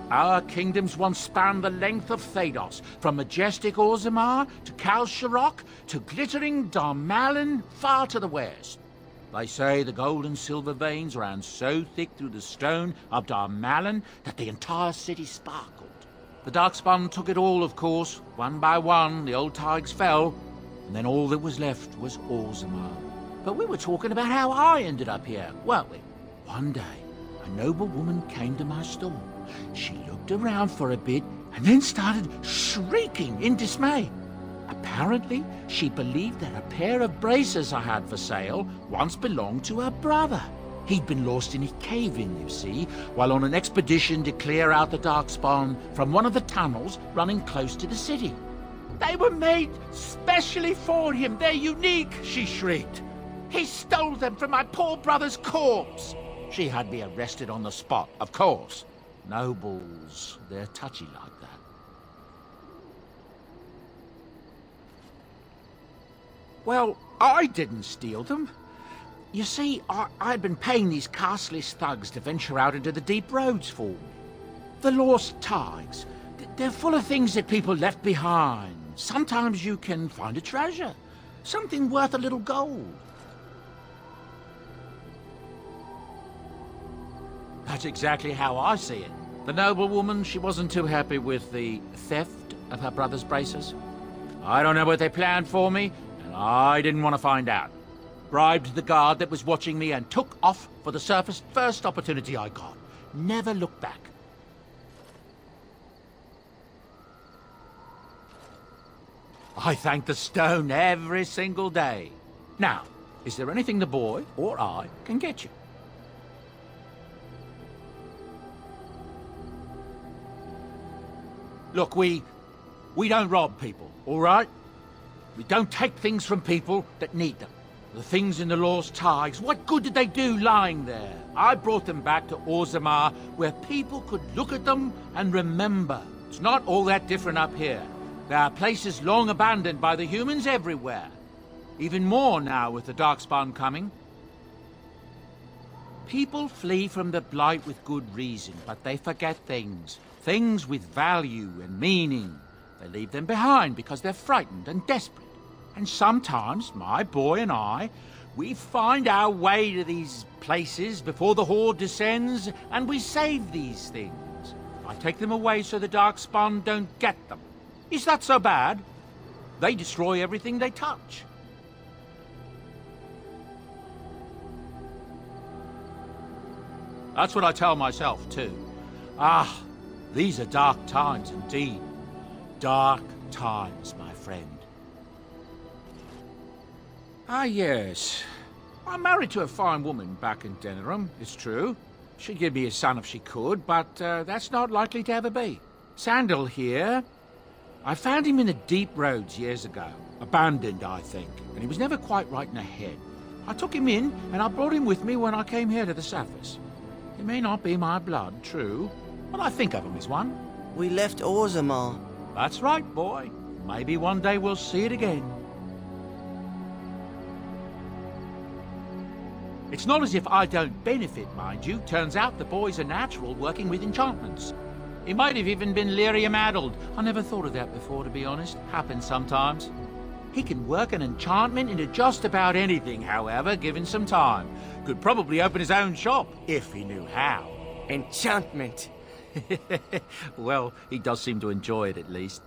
Our kingdoms once spanned the length of Thados, from majestic Orzammar to Calsharok to glittering Darmalin far to the west. They say the gold and silver veins ran so thick through the stone of Darmalin that the entire city sparkled. The Darkspawn took it all, of course. One by one, the old tides fell, and then all that was left was Orzammar. But we were talking about how I ended up here, weren't we? One day, a noble woman came to my store. She looked around for a bit and then started shrieking in dismay. Apparently, she believed that a pair of braces I had for sale once belonged to her brother. He'd been lost in a cave-in, you see, while on an expedition to clear out the Darkspawn from one of the tunnels running close to the city. They were made specially for him. They're unique, she shrieked. He stole them from my poor brother's corpse. She had me arrested on the spot, of course. Nobles, they're touchy like that. Well, I didn't steal them. You see, I'd been paying these castless thugs to venture out into the deep roads for me. The lost ties, they're full of things that people left behind. Sometimes you can find a treasure, something worth a little gold. That's exactly how I see it. The noblewoman, she wasn't too happy with the theft of her brother's braces. I don't know what they planned for me, and I didn't want to find out. Bribed the guard that was watching me and took off for the surface first opportunity I got. Never looked back. I thank the stone every single day. Now, is there anything the boy or I can get you? Look, we don't rob people, all right? We don't take things from people that need them. The things in the lost ties, what good did they do lying there? I brought them back to Orzammar, where people could look at them and remember. It's not all that different up here. There are places long abandoned by the humans everywhere. Even more now with the Darkspawn coming. People flee from the Blight with good reason, but they forget things. Things with value and meaning. They leave them behind because they're frightened and desperate. And sometimes, my boy and I, we find our way to these places before the Horde descends, and we save these things. I take them away so the Darkspawn don't get them. Is that so bad? They destroy everything they touch. That's what I tell myself, too. Ah, these are dark times indeed. Dark times, my friend. Ah, yes. I'm married to a fine woman back in Denerim, it's true. She'd give me a son if she could, but that's not likely to ever be. Sandal here. I found him in the deep roads years ago. Abandoned, I think, and he was never quite right in the head. I took him in, and I brought him with me when I came here to the surface. He may not be my blood, true, but I think of him as one. We left Orzammar. That's right, boy. Maybe one day we'll see it again. It's not as if I don't benefit, mind you. Turns out the boy's a natural working with enchantments. He might have even been lyrium-addled. I never thought of that before, to be honest. Happens sometimes. He can work an enchantment into just about anything, however, given some time. Could probably open his own shop, if he knew how. Enchantment. Well, he does seem to enjoy it, at least.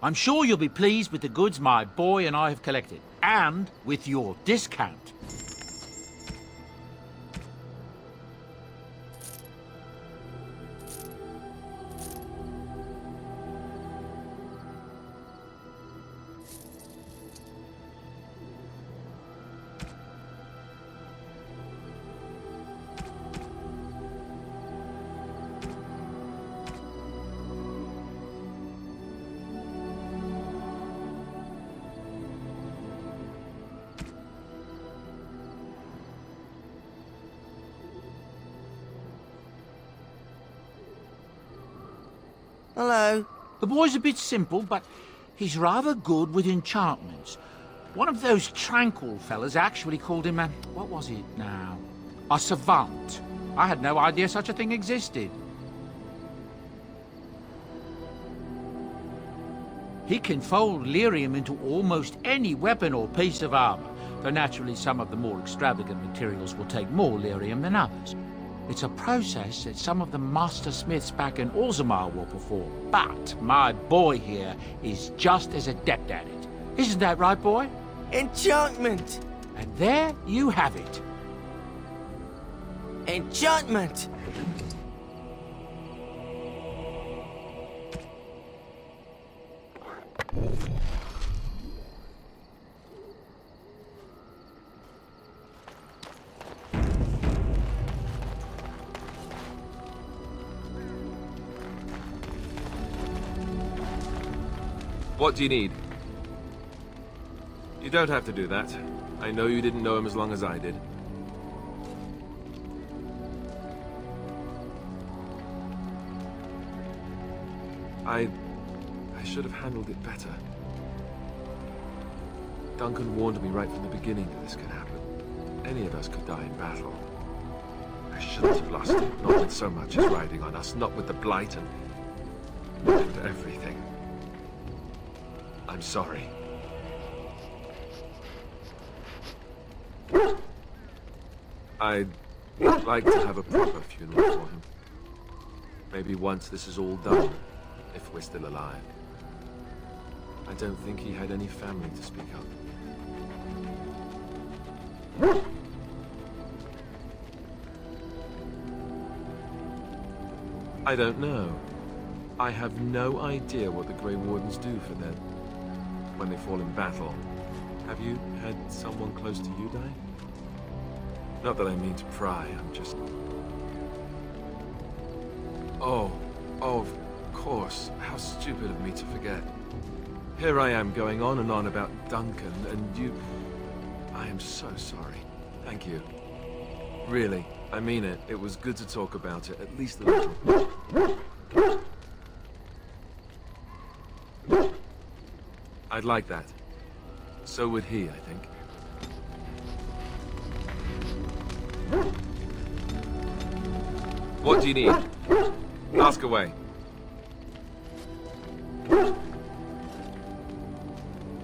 I'm sure you'll be pleased with the goods my boy and I have collected, and with your discount. Hello. The boy's a bit simple, but he's rather good with enchantments. One of those tranquil fellas actually called him a... what was it now? A savant. I had no idea such a thing existed. He can fold lyrium into almost any weapon or piece of armor, though naturally some of the more extravagant materials will take more lyrium than others. It's a process that some of the master smiths back in Orzammar will perform, but my boy here is just as adept at it. Isn't that right, boy? Enchantment! And there you have it. Enchantment! What do you need? You don't have to do that. I know you didn't know him as long as I did. I should have handled it better. Duncan warned me right from the beginning that this could happen. Any of us could die in battle. I shouldn't have lost it, not with so much as riding on us, not with the blight and everything. I'm sorry. I'd like to have a proper funeral for him. Maybe once this is all done, if we're still alive. I don't think he had any family to speak of. I don't know. I have no idea what the Grey Wardens do for them when they fall in battle. Have you had someone close to you die? Not that I mean to pry, I'm just... Oh, of course. How stupid of me to forget. Here I am going on and on about Duncan, and you... I am so sorry. Thank you. Really, I mean it. It was good to talk about it, at least a little. I'd like that. So would he, I think. What do you need? Ask away.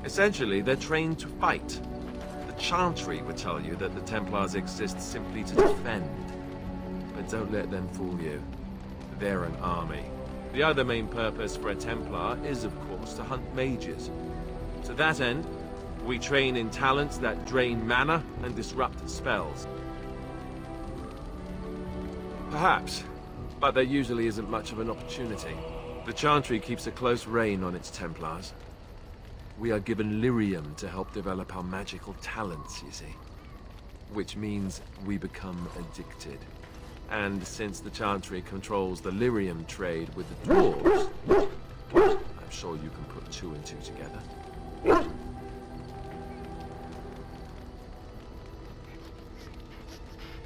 Essentially, they're trained to fight. The Chantry would tell you that the Templars exist simply to defend. But don't let them fool you. They're an army. The other main purpose for a Templar is, of course, to hunt mages. To that end, we train in talents that drain mana and disrupt spells. Perhaps, but there usually isn't much of an opportunity. The Chantry keeps a close rein on its Templars. We are given lyrium to help develop our magical talents, you see. Which means we become addicted. And since the Chantry controls the lyrium trade with the dwarves, well, I'm sure you can put two and two together.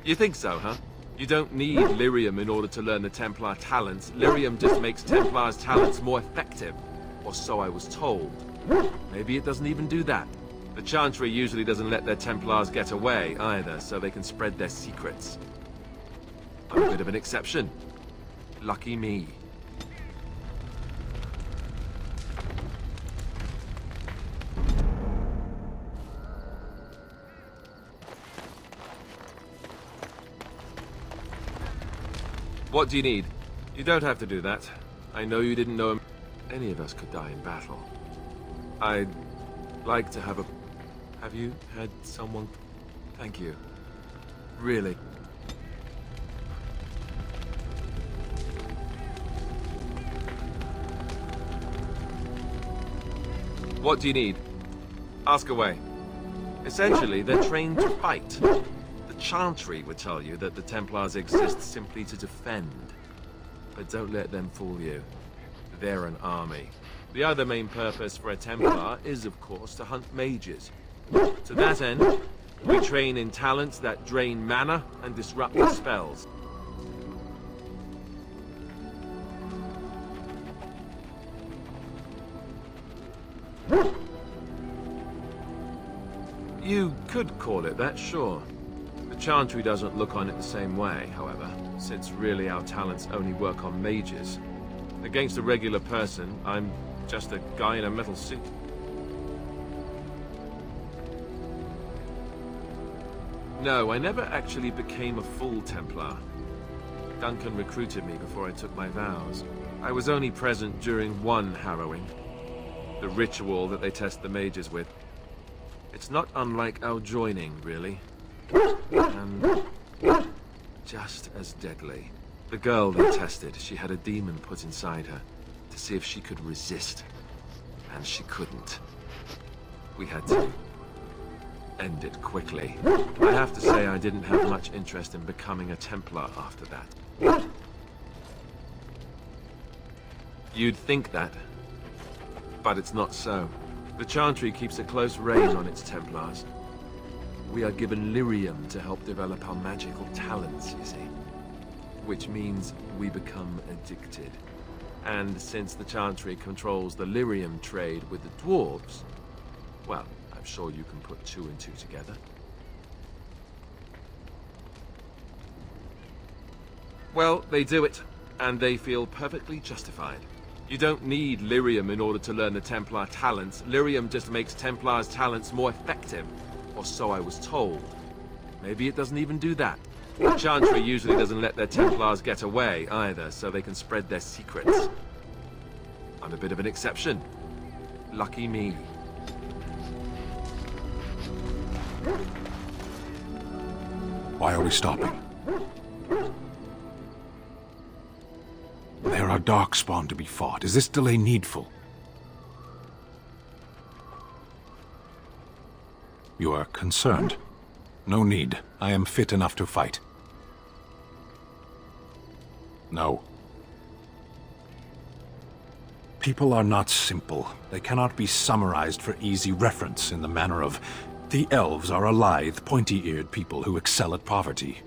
You think so, huh? You don't need lyrium in order to learn the Templar talents. Lyrium just makes Templars' talents more effective. Or so I was told. Maybe it doesn't even do that. The Chantry usually doesn't let their Templars get away, either, so they can spread their secrets. I'm a bit of an exception. Lucky me. What do you need? You don't have to do that. I know you didn't know him. Any of us could die in battle. I'd like to have a... Have you had someone... Thank you. Really. What do you need? Ask away. Essentially, they're trained to fight. The Chantry would tell you that the Templars exist simply to defend. But don't let them fool you. They're an army. The other main purpose for a Templar is, of course, to hunt mages. To that end, we train in talents that drain mana and disrupt spells. You could call it that, sure. The Chantry doesn't look on it the same way, however, since really our talents only work on mages. Against a regular person, I'm just a guy in a metal suit. No, I never actually became a full Templar. Duncan recruited me before I took my vows. I was only present during one harrowing. The ritual that they test the mages with. It's not unlike our joining, really. And just as deadly. The girl they tested, she had a demon put inside her to see if she could resist. And she couldn't. We had to end it quickly. I have to say I didn't have much interest in becoming a Templar after that. You'd think that. But it's not so. The Chantry keeps a close rein on its Templars. We are given lyrium to help develop our magical talents, you see. Which means we become addicted. And since the Chantry controls the lyrium trade with the dwarves, well, I'm sure you can put 2 and 2 together. Well, they do it, and they feel perfectly justified. You don't need lyrium in order to learn the Templar talents. Lyrium just makes Templars' talents more effective, or so I was told. Maybe it doesn't even do that. The Chantry usually doesn't let their Templars get away either, so they can spread their secrets. I'm a bit of an exception. Lucky me. Why are we stopping? There are darkspawn to be fought. Is this delay needful? You are concerned. No need. I am fit enough to fight. No. People are not simple. They cannot be summarized for easy reference in the manner of... The elves are a lithe, pointy-eared people who excel at poverty.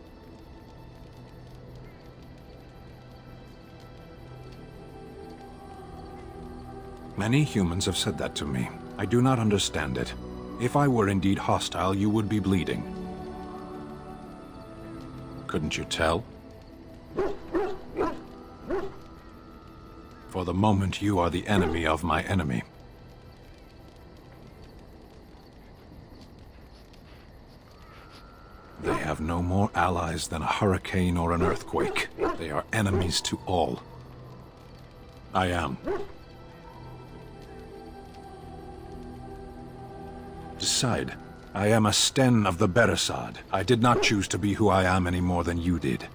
Many humans have said that to me. I do not understand it. If I were indeed hostile, you would be bleeding. Couldn't you tell? For the moment, you are the enemy of my enemy. They have no more allies than a hurricane or an earthquake. They are enemies to all. I am. Decide. I am a Sten of the Beresad. I did not choose to be who I am any more than you did.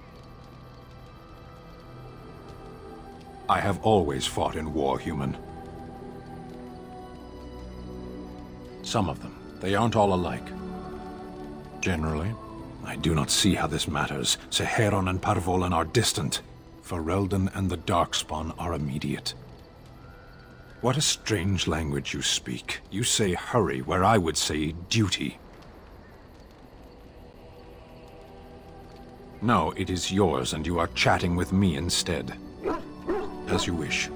I have always fought in war, human. Some of them. They aren't all alike. Generally, I do not see how this matters. Seheron and Parvolan are distant. Ferelden and the Darkspawn are immediate. What a strange language you speak. You say hurry, where I would say duty. No, it is yours, and you are chatting with me instead. As you wish.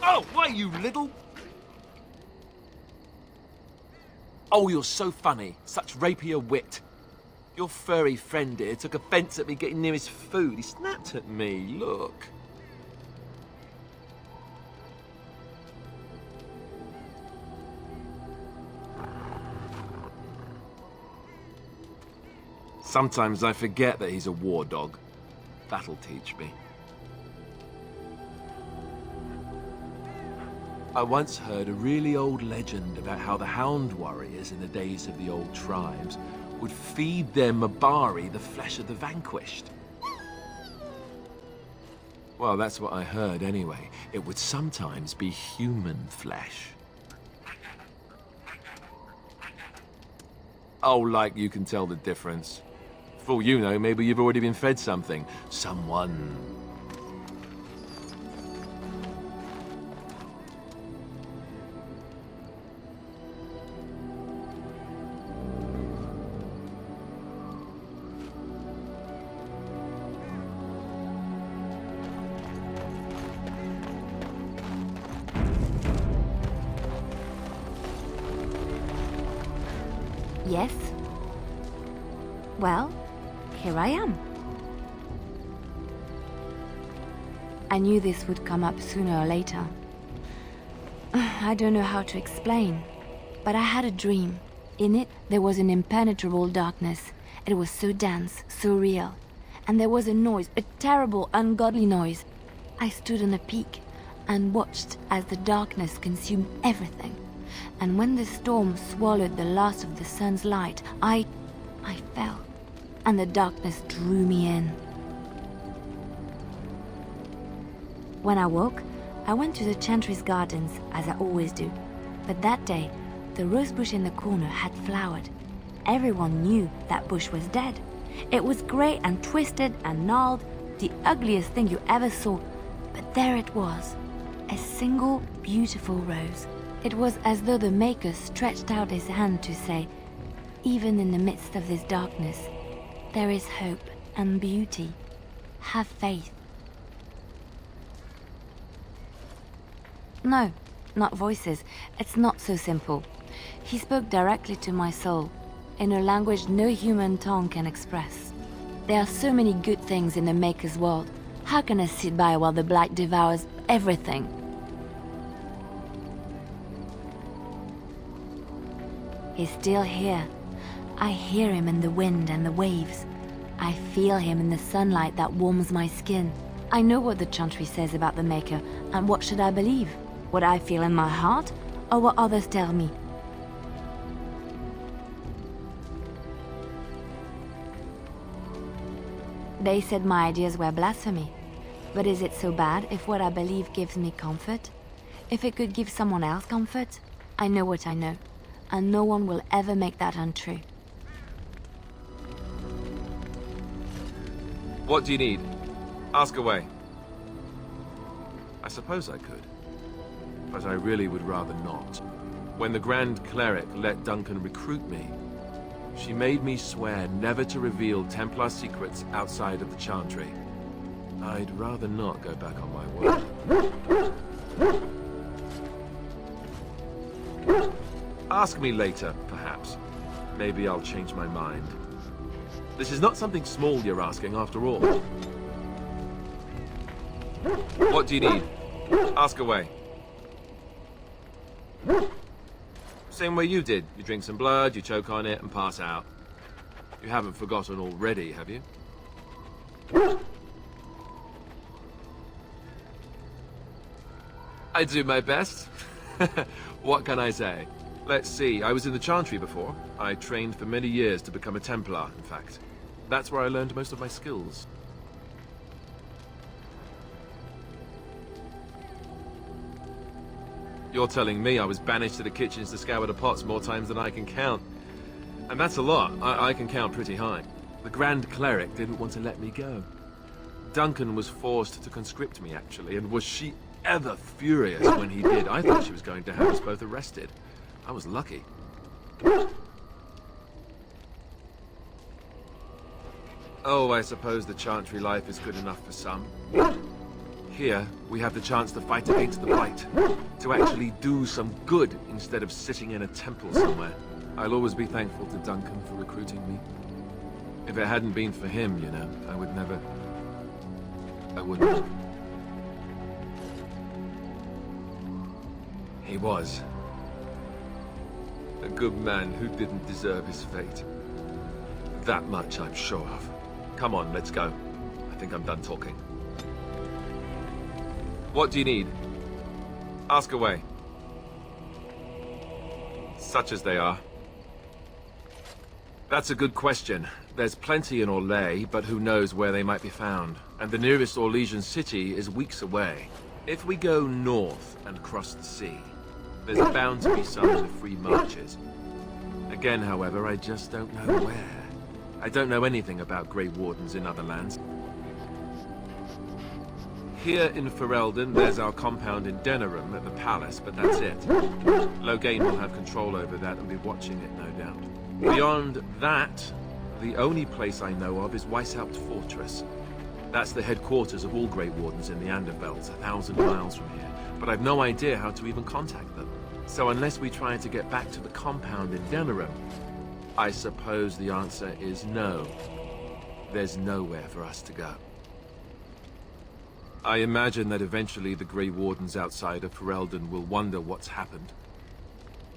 Oh, why, you little... Oh, you're so funny. Such rapier wit. Your furry friend here took offence at me getting near his food. He snapped at me, look. Sometimes I forget that he's a war dog. That'll teach me. I once heard a really old legend about how the Hound warriors in the days of the old tribes would feed their Mabari the flesh of the vanquished. Well, that's what I heard anyway. It would sometimes be human flesh. Oh, like you can tell the difference. For all you know, maybe you've already been fed something. Someone. Yes? Well, here I am. I knew this would come up sooner or later. I don't know how to explain, but I had a dream. In it, there was an impenetrable darkness. It was so dense, so real. And there was a noise, a terrible, ungodly noise. I stood on a peak and watched as the darkness consumed everything. And when the storm swallowed the last of the sun's light, I fell, and the darkness drew me in. When I woke, I went to the Chantry's gardens, as I always do. But that day, the rose bush in the corner had flowered. Everyone knew that bush was dead. It was grey and twisted and gnarled, the ugliest thing you ever saw. But there it was, a single beautiful rose. It was as though the Maker stretched out his hand to say, even in the midst of this darkness, there is hope and beauty. Have faith. No, not voices. It's not so simple. He spoke directly to my soul, in a language no human tongue can express. There are so many good things in the Maker's world. How can I sit by while the Blight devours everything? He's still here. I hear him in the wind and the waves. I feel him in the sunlight that warms my skin. I know what the Chantry says about the Maker, and what should I believe? What I feel in my heart, or what others tell me? They said my ideas were blasphemy. But is it so bad if what I believe gives me comfort? If it could give someone else comfort? I know what I know, and no one will ever make that untrue. What do you need? Ask away. I suppose I could, but I really would rather not. When the Grand Cleric let Duncan recruit me, she made me swear never to reveal Templar secrets outside of the Chantry. I'd rather not go back on my word. Ask me later, perhaps. Maybe I'll change my mind. This is not something small you're asking, after all. What do you need? Ask away. Same way you did. You drink some blood, you choke on it, and pass out. You haven't forgotten already, have you? I do my best. What can I say? Let's see, I was in the Chantry before. I trained for many years to become a Templar, in fact. That's where I learned most of my skills. You're telling me I was banished to the kitchens to scour the pots more times than I can count. And that's a lot. I can count pretty high. The Grand Cleric didn't want to let me go. Duncan was forced to conscript me, actually, and was she ever furious when he did. I thought she was going to have us both arrested. I was lucky. Oh, I suppose the Chantry life is good enough for some. Here, we have the chance to fight against the Blight. To actually do some good instead of sitting in a temple somewhere. I'll always be thankful to Duncan for recruiting me. If it hadn't been for him, you know, I wouldn't. He was a good man who didn't deserve his fate. That much I'm sure of. Come on, let's go. I think I'm done talking. What do you need? Ask away. Such as they are. That's a good question. There's plenty in Orlais, but who knows where they might be found. And the nearest Orlesian city is weeks away. If we go north and cross the sea, there's bound to be some in the free marches. Again, however, I just don't know where. I don't know anything about Grey Wardens in other lands. Here in Ferelden, there's our compound in Denerim at the palace, but that's it. Loghain will have control over that and be watching it, no doubt. Beyond that, the only place I know of is Weishaupt Fortress. That's the headquarters of all Grey Wardens in the Andervelds, 1,000 miles from here. But I've no idea how to even contact them. So unless we try to get back to the compound in Denerim, I suppose the answer is no. There's nowhere for us to go. I imagine that eventually the Grey Wardens outside of Ferelden will wonder what's happened.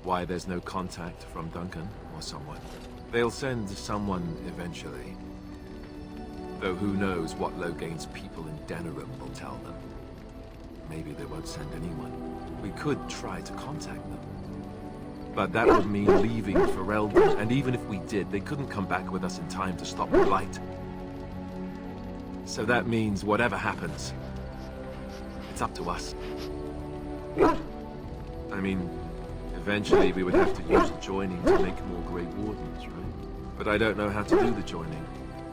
Why there's no contact from Duncan or someone. They'll send someone eventually. Though who knows what Loghain's people in Denerim will tell them. maybe they won't send anyone. We could try to contact them. But that would mean leaving Ferelden, and even if we did, they couldn't come back with us in time to stop the Blight. So that means whatever happens, it's up to us. I mean, eventually we would have to use the joining to make more Grey Wardens, right? But I don't know how to do the joining,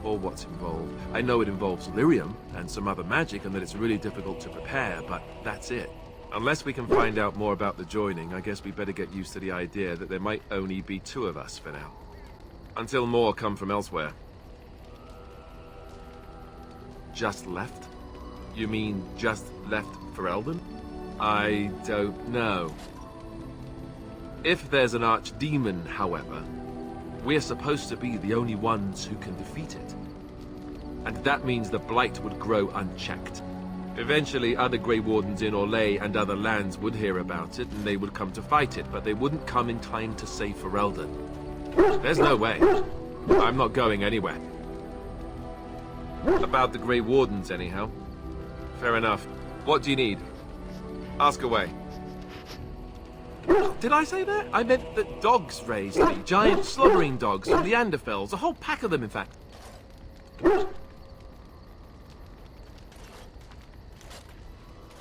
or what's involved. I know it involves lyrium and some other magic, and that it's really difficult to prepare, but that's it. Unless we can find out more about the joining, I guess we better get used to the idea that there might only be 2 of us for now. Until more come from elsewhere. Just left? You mean just left Ferelden? I don't know. If there's an archdemon, however, we're supposed to be the only ones who can defeat it. And that means the Blight would grow unchecked. Eventually, other Grey Wardens in Orlais and other lands would hear about it, and they would come to fight it, but they wouldn't come in time to save Ferelden. There's no way. I'm not going anywhere. About the Grey Wardens, anyhow. Fair enough. What do you need? Ask away. Did I say that? I meant that dogs raised me. Giant slobbering dogs from the Anderfells. A whole pack of them, in fact.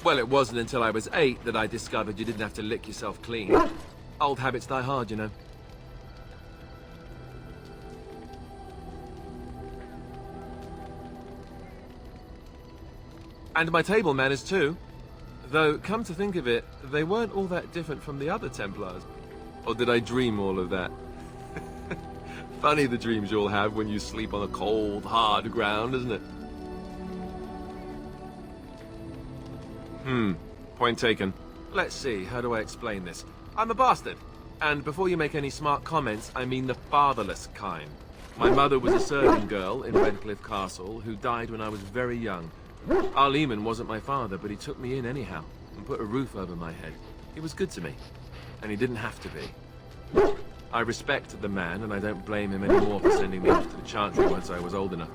Well, it wasn't until I was 8 that I discovered you didn't have to lick yourself clean. Old habits die hard, you know. And my table manners too. Though, come to think of it, they weren't all that different from the other Templars. Or did I dream all of that? Funny the dreams you'll have when you sleep on a cold, hard ground, isn't it? Point taken. Let's see, how do I explain this? I'm a bastard. And before you make any smart comments, I mean the fatherless kind. My mother was a serving girl in Redcliffe Castle who died when I was very young. Arl Rendon wasn't my father, but he took me in anyhow and put a roof over my head. He was good to me, and he didn't have to be. I respect the man, and I don't blame him anymore for sending me off to the Chantry once I was old enough.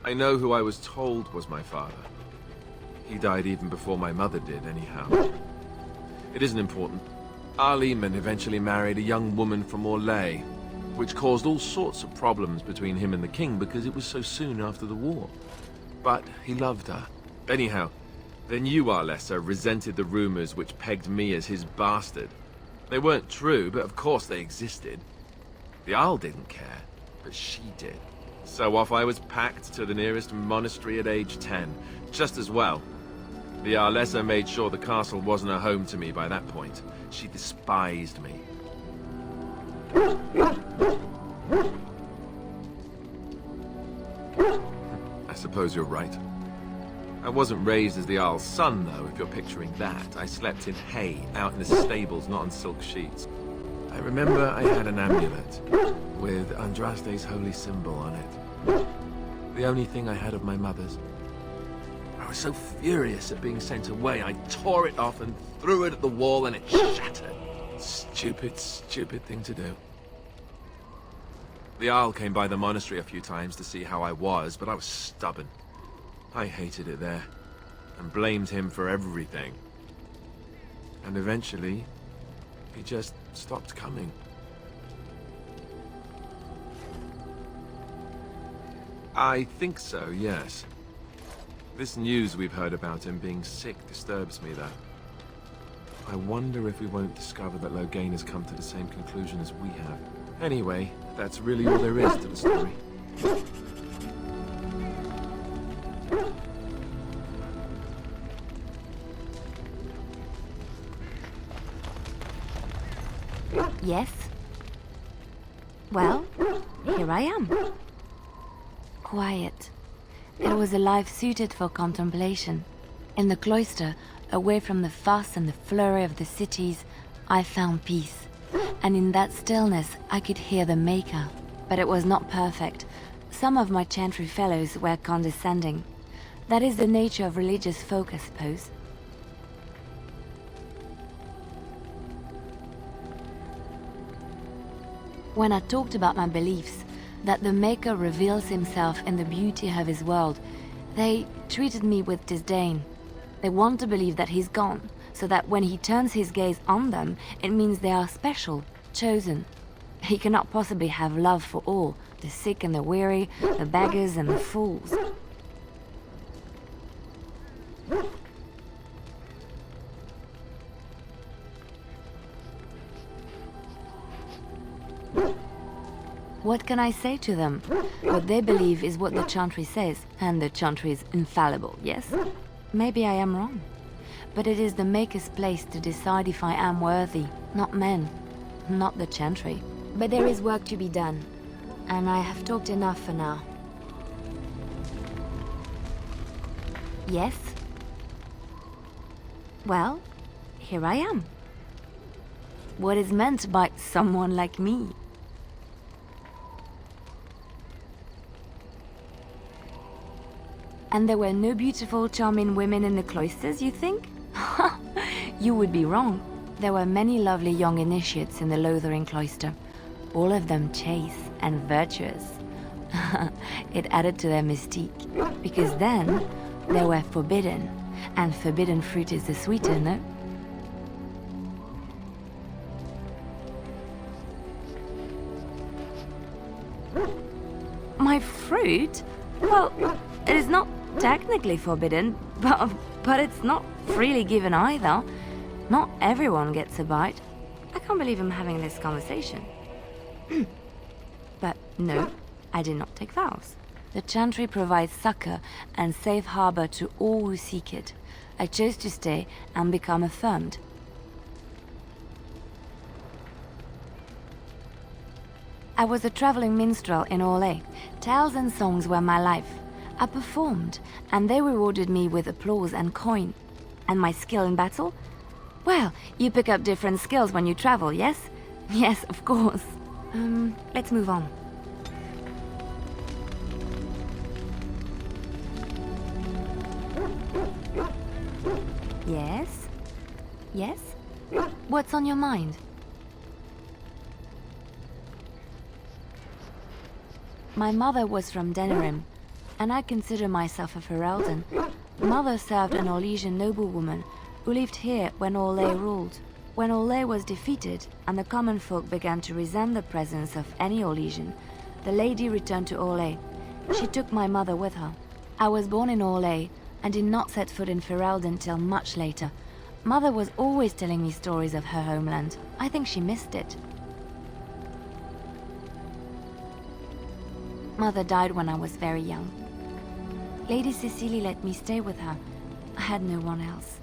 I know who I was told was my father. He died even before my mother did, anyhow. It isn't important. Arl Rendon eventually married a young woman from Orlais, which caused all sorts of problems between him and the king because it was so soon after the war. But he loved her. Anyhow, then you, Arlessa, resented the rumors which pegged me as his bastard. They weren't true, but of course they existed. The Arl didn't care, but she did. So off I was packed to the nearest monastery at age 10, just as well. The Arlessa made sure the castle wasn't a home to me by that point. She despised me. I suppose you're right. I wasn't raised as the Arl's son, though, if you're picturing that. I slept in hay, out in the stables, not on silk sheets. I remember I had an amulet with Andraste's holy symbol on it. The only thing I had of my mother's. I was so furious at being sent away, I tore it off and threw it at the wall and it shattered. Stupid, stupid thing to do. The Arl came by the monastery a few times to see how I was, but I was stubborn. I hated it there, and blamed him for everything. And eventually, he just stopped coming. I think so, yes. This news we've heard about him being sick disturbs me, though. I wonder if we won't discover that Loghain has come to the same conclusion as we have. Anyway, that's really all there is to the story. Yes? Well, here I am. Quiet. It was a life suited for contemplation. In the cloister, away from the fuss and the flurry of the cities, I found peace. And in that stillness, I could hear the Maker. But it was not perfect. Some of my chantry fellows were condescending. That is the nature of religious folk, I suppose. When I talked about my beliefs, that the Maker reveals himself in the beauty of his world. They treated me with disdain. They want to believe that he's gone, so that when he turns his gaze on them, it means they are special, chosen. He cannot possibly have love for all, the sick and the weary, the beggars and the fools. What can I say to them? What they believe is what the Chantry says, and the Chantry is infallible, yes? Maybe I am wrong. But it is the Maker's place to decide if I am worthy, not men, not the Chantry. But there is work to be done, and I have talked enough for now. Yes? Well, here I am. What is meant by someone like me? And there were no beautiful, charming women in the cloisters, you think? You would be wrong. There were many lovely young initiates in the Lothering cloister, all of them chaste and virtuous. It added to their mystique, because then they were forbidden, and forbidden fruit is the sweeter, no? My fruit? Well, it is not technically forbidden, but it's not freely given either. Not everyone gets a bite. I can't believe I'm having this conversation. But no, I did not take vows. The Chantry provides succor and safe harbor to all who seek it. I chose to stay and become affirmed. I was a traveling minstrel in Orlais. Tales and songs were my life. I performed, and they rewarded me with applause and coin. And my skill in battle? Well, you pick up different skills when you travel, yes? Yes, of course. Let's move on. Yes? Yes? What's on your mind? My mother was from Denerim, and I consider myself a Ferelden. Mother served an Orlesian noblewoman who lived here when Orlais ruled. When Orlais was defeated and the common folk began to resent the presence of any Orlesian, the lady returned to Orlais. She took my mother with her. I was born in Orlais and did not set foot in Ferelden till much later. Mother was always telling me stories of her homeland. I think she missed it. Mother died when I was very young. Lady Cecily let me stay with her. I had no one else.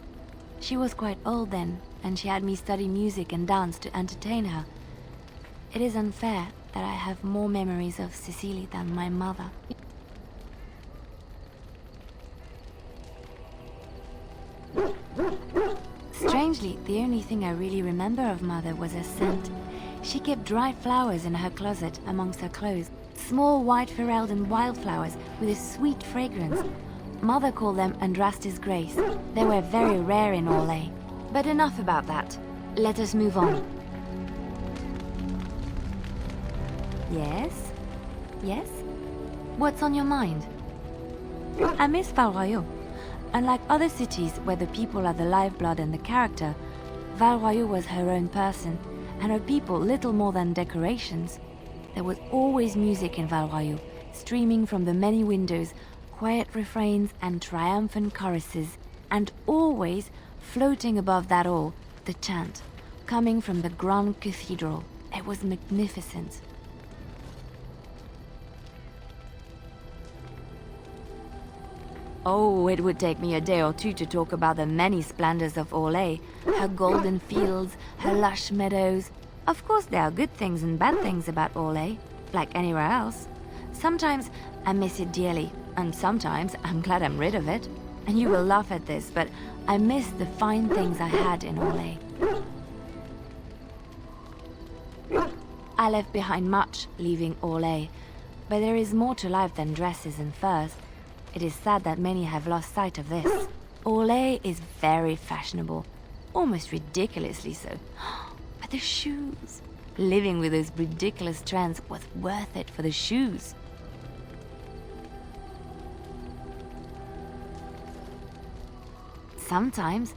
She was quite old then, and she had me study music and dance to entertain her. It is unfair that I have more memories of Cecily than my mother. Strangely, the only thing I really remember of Mother was her scent. She kept dried flowers in her closet amongst her clothes. Small white Ferelden wildflowers with a sweet fragrance. Mother called them Andrastis Grace. They were very rare in Orlais. But enough about that. Let us move on. Yes? Yes? What's on your mind? I miss Val-Royeaux. Unlike other cities where the people are the lifeblood and the character, Val-Royeaux was her own person, and her people little more than decorations. There was always music in Val-Royeaux, streaming from the many windows, quiet refrains and triumphant choruses, and always, floating above that all, the chant, coming from the grand cathedral. It was magnificent. Oh, it would take me a day or two to talk about the many splendors of Orlais, her golden fields, her lush meadows. Of course there are good things and bad things about Orlais, like anywhere else. Sometimes I miss it dearly, and sometimes I'm glad I'm rid of it. And you will laugh at this, but I miss the fine things I had in Orlais. I left behind much, leaving Orlais, but there is more to life than dresses and furs. It is sad that many have lost sight of this. Orlais is very fashionable, almost ridiculously so. But the shoes, Living with those ridiculous trends was worth it for the shoes. Sometimes,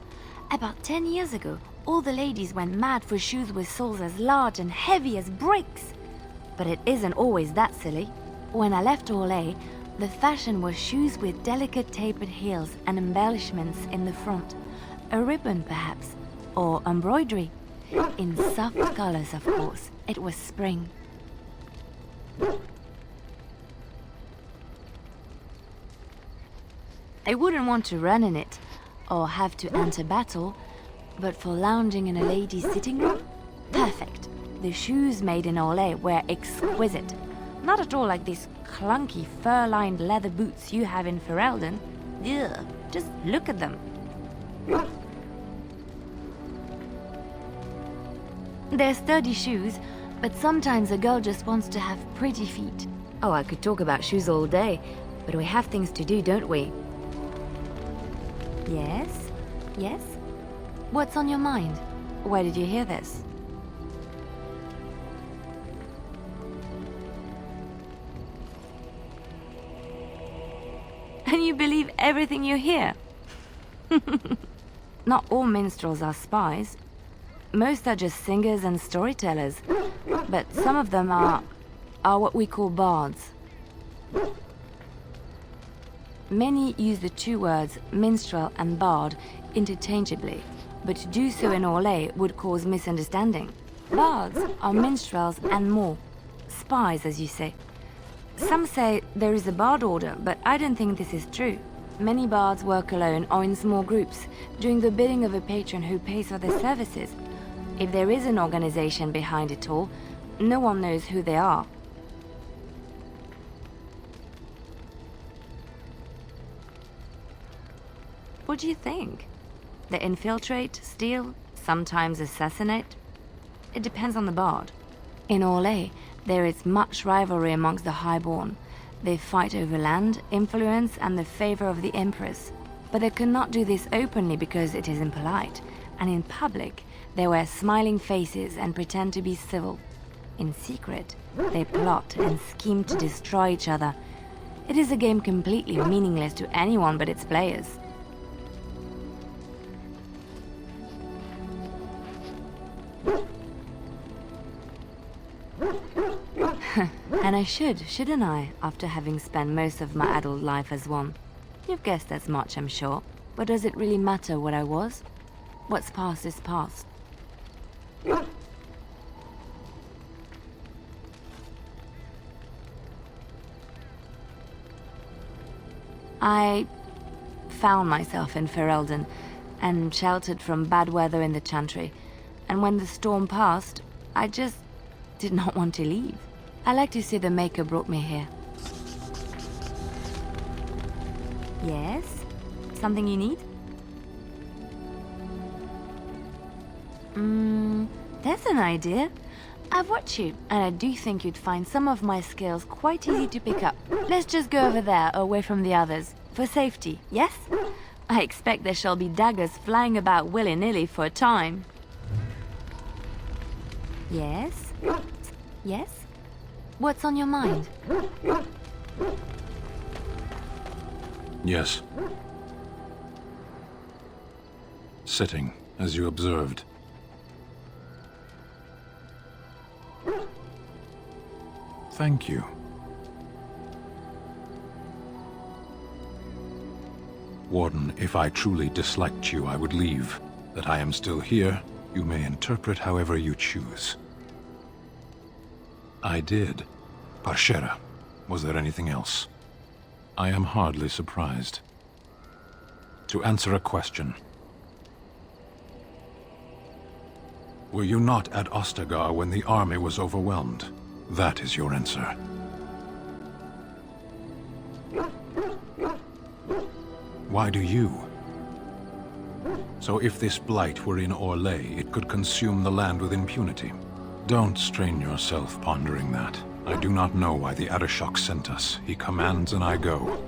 about 10 years ago, all the ladies went mad for shoes with soles as large and heavy as bricks. But it isn't always that silly. When I left Orlais, the fashion was shoes with delicate tapered heels and embellishments in the front. A ribbon, perhaps, or embroidery. In soft colors, of course. It was spring. I wouldn't want to run in it, or have to enter battle, but for lounging in a lady's sitting room, perfect. The shoes made in Orlais were exquisite. Not at all like these clunky fur-lined leather boots you have in Ferelden. Ugh, just look at them. They're sturdy shoes, but sometimes a girl just wants to have pretty feet. Oh, I could talk about shoes all day, but we have things to do, don't we? Yes? Yes? What's on your mind? Where did you hear this? And you believe everything you hear? Not all minstrels are spies. Most are just singers and storytellers, but some of them are what we call bards. Many use the two words minstrel and bard interchangeably, but to do so in Orlais would cause misunderstanding. Bards are minstrels and more. Spies, as you say. Some say there is a bard order, but I don't think this is true. Many bards work alone or in small groups, doing the bidding of a patron who pays for their services. If there is an organization behind it all, no one knows who they are. What do you think? They infiltrate, steal, sometimes assassinate? It depends on the bard. In Orlais, there is much rivalry amongst the highborn. They fight over land, influence, and the favor of the Empress. But they cannot do this openly because it is impolite, and in public, they wear smiling faces and pretend to be civil. In secret, they plot and scheme to destroy each other. It is a game completely meaningless to anyone but its players. And I shouldn't I, after having spent most of my adult life as one? You've guessed as much, I'm sure. But does it really matter what I was? What's past is past. I found myself in Ferelden and sheltered from bad weather in the Chantry. And when the storm passed, I just did not want to leave. I like to say the Maker brought me here. Yes? Something you need? There's an idea. I've watched you, and I do think you'd find some of my skills quite easy to pick up. Let's just go over there, away from the others. For safety, yes? I expect there shall be daggers flying about willy-nilly for a time. Yes? Yes? What's on your mind? Yes. Sitting, as you observed. Thank you. Warden, if I truly disliked you, I would leave. That I am still here, you may interpret however you choose. I did. Parshera. Was there anything else? I am hardly surprised. To answer a question. Were you not at Ostagar when the army was overwhelmed? That is your answer. Why do you? So if this blight were in Orlais, it could consume the land with impunity. Don't strain yourself pondering that. I do not know why the Arishok sent us. He commands and I go.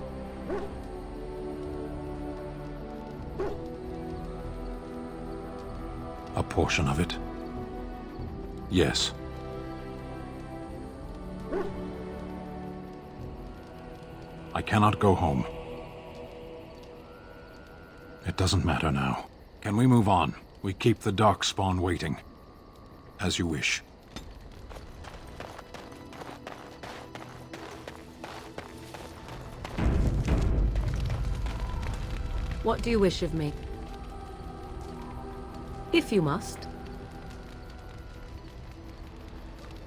A portion of it? Yes. I cannot go home. It doesn't matter now. Can we move on? We keep the Darkspawn waiting. As you wish. What do you wish of me? If you must.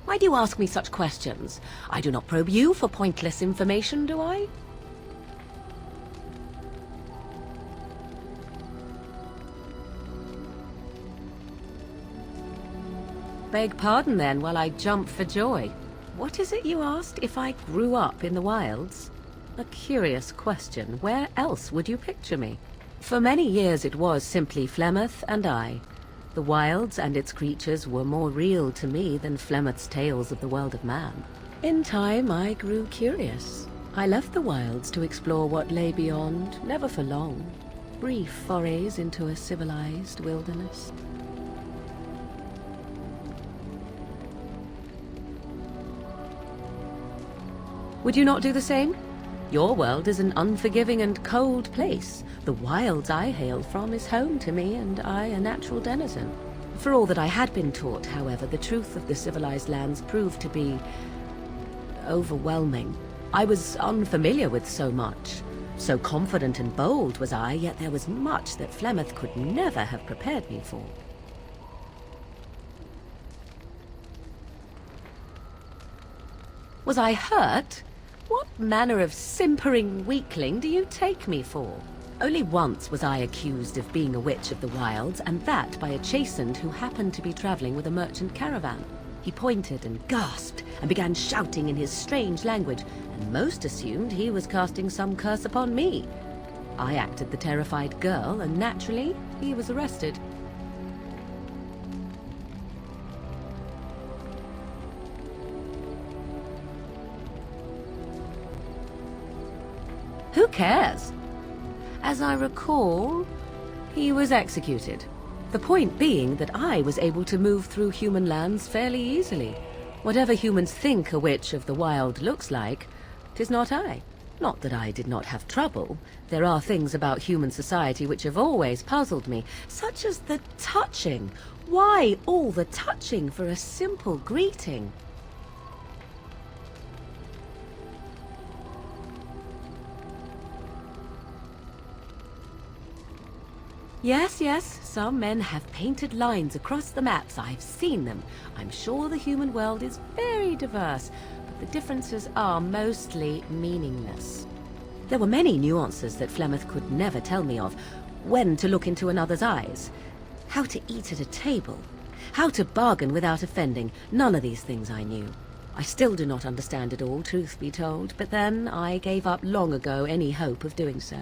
Why do you ask me such questions? I do not probe you for pointless information, do I? Beg pardon then while I jump for joy. What is it you asked? If I grew up in the wilds? A curious question. Where else would you picture me? For many years it was simply Flemeth and I. The wilds and its creatures were more real to me than Flemeth's tales of the world of man. In time I grew curious. I left the wilds to explore what lay beyond, never for long. Brief forays into a civilized wilderness. Would you not do the same? Your world is an unforgiving and cold place. The wilds I hail from is home to me, and I a natural denizen. For all that I had been taught, however, the truth of the civilized lands proved to be overwhelming. I was unfamiliar with so much. So confident and bold was I, yet there was much that Flemeth could never have prepared me for. Was I hurt? What manner of simpering weakling do you take me for? Only once was I accused of being a witch of the wilds, and that by a chastened who happened to be traveling with a merchant caravan. He pointed and gasped, and began shouting in his strange language, and most assumed he was casting some curse upon me. I acted the terrified girl, and naturally, he was arrested. Who cares? As I recall, he was executed. The point being that I was able to move through human lands fairly easily. Whatever humans think a witch of the wild looks like, 'tis not I. Not that I did not have trouble. There are things about human society which have always puzzled me, such as the touching. Why all the touching for a simple greeting? Yes, yes, some men have painted lines across the maps. I've seen them. I'm sure the human world is very diverse, but the differences are mostly meaningless. There were many nuances that Flemeth could never tell me of. When to look into another's eyes, how to eat at a table, how to bargain without offending. None of these things I knew. I still do not understand it all, truth be told, but then I gave up long ago any hope of doing so.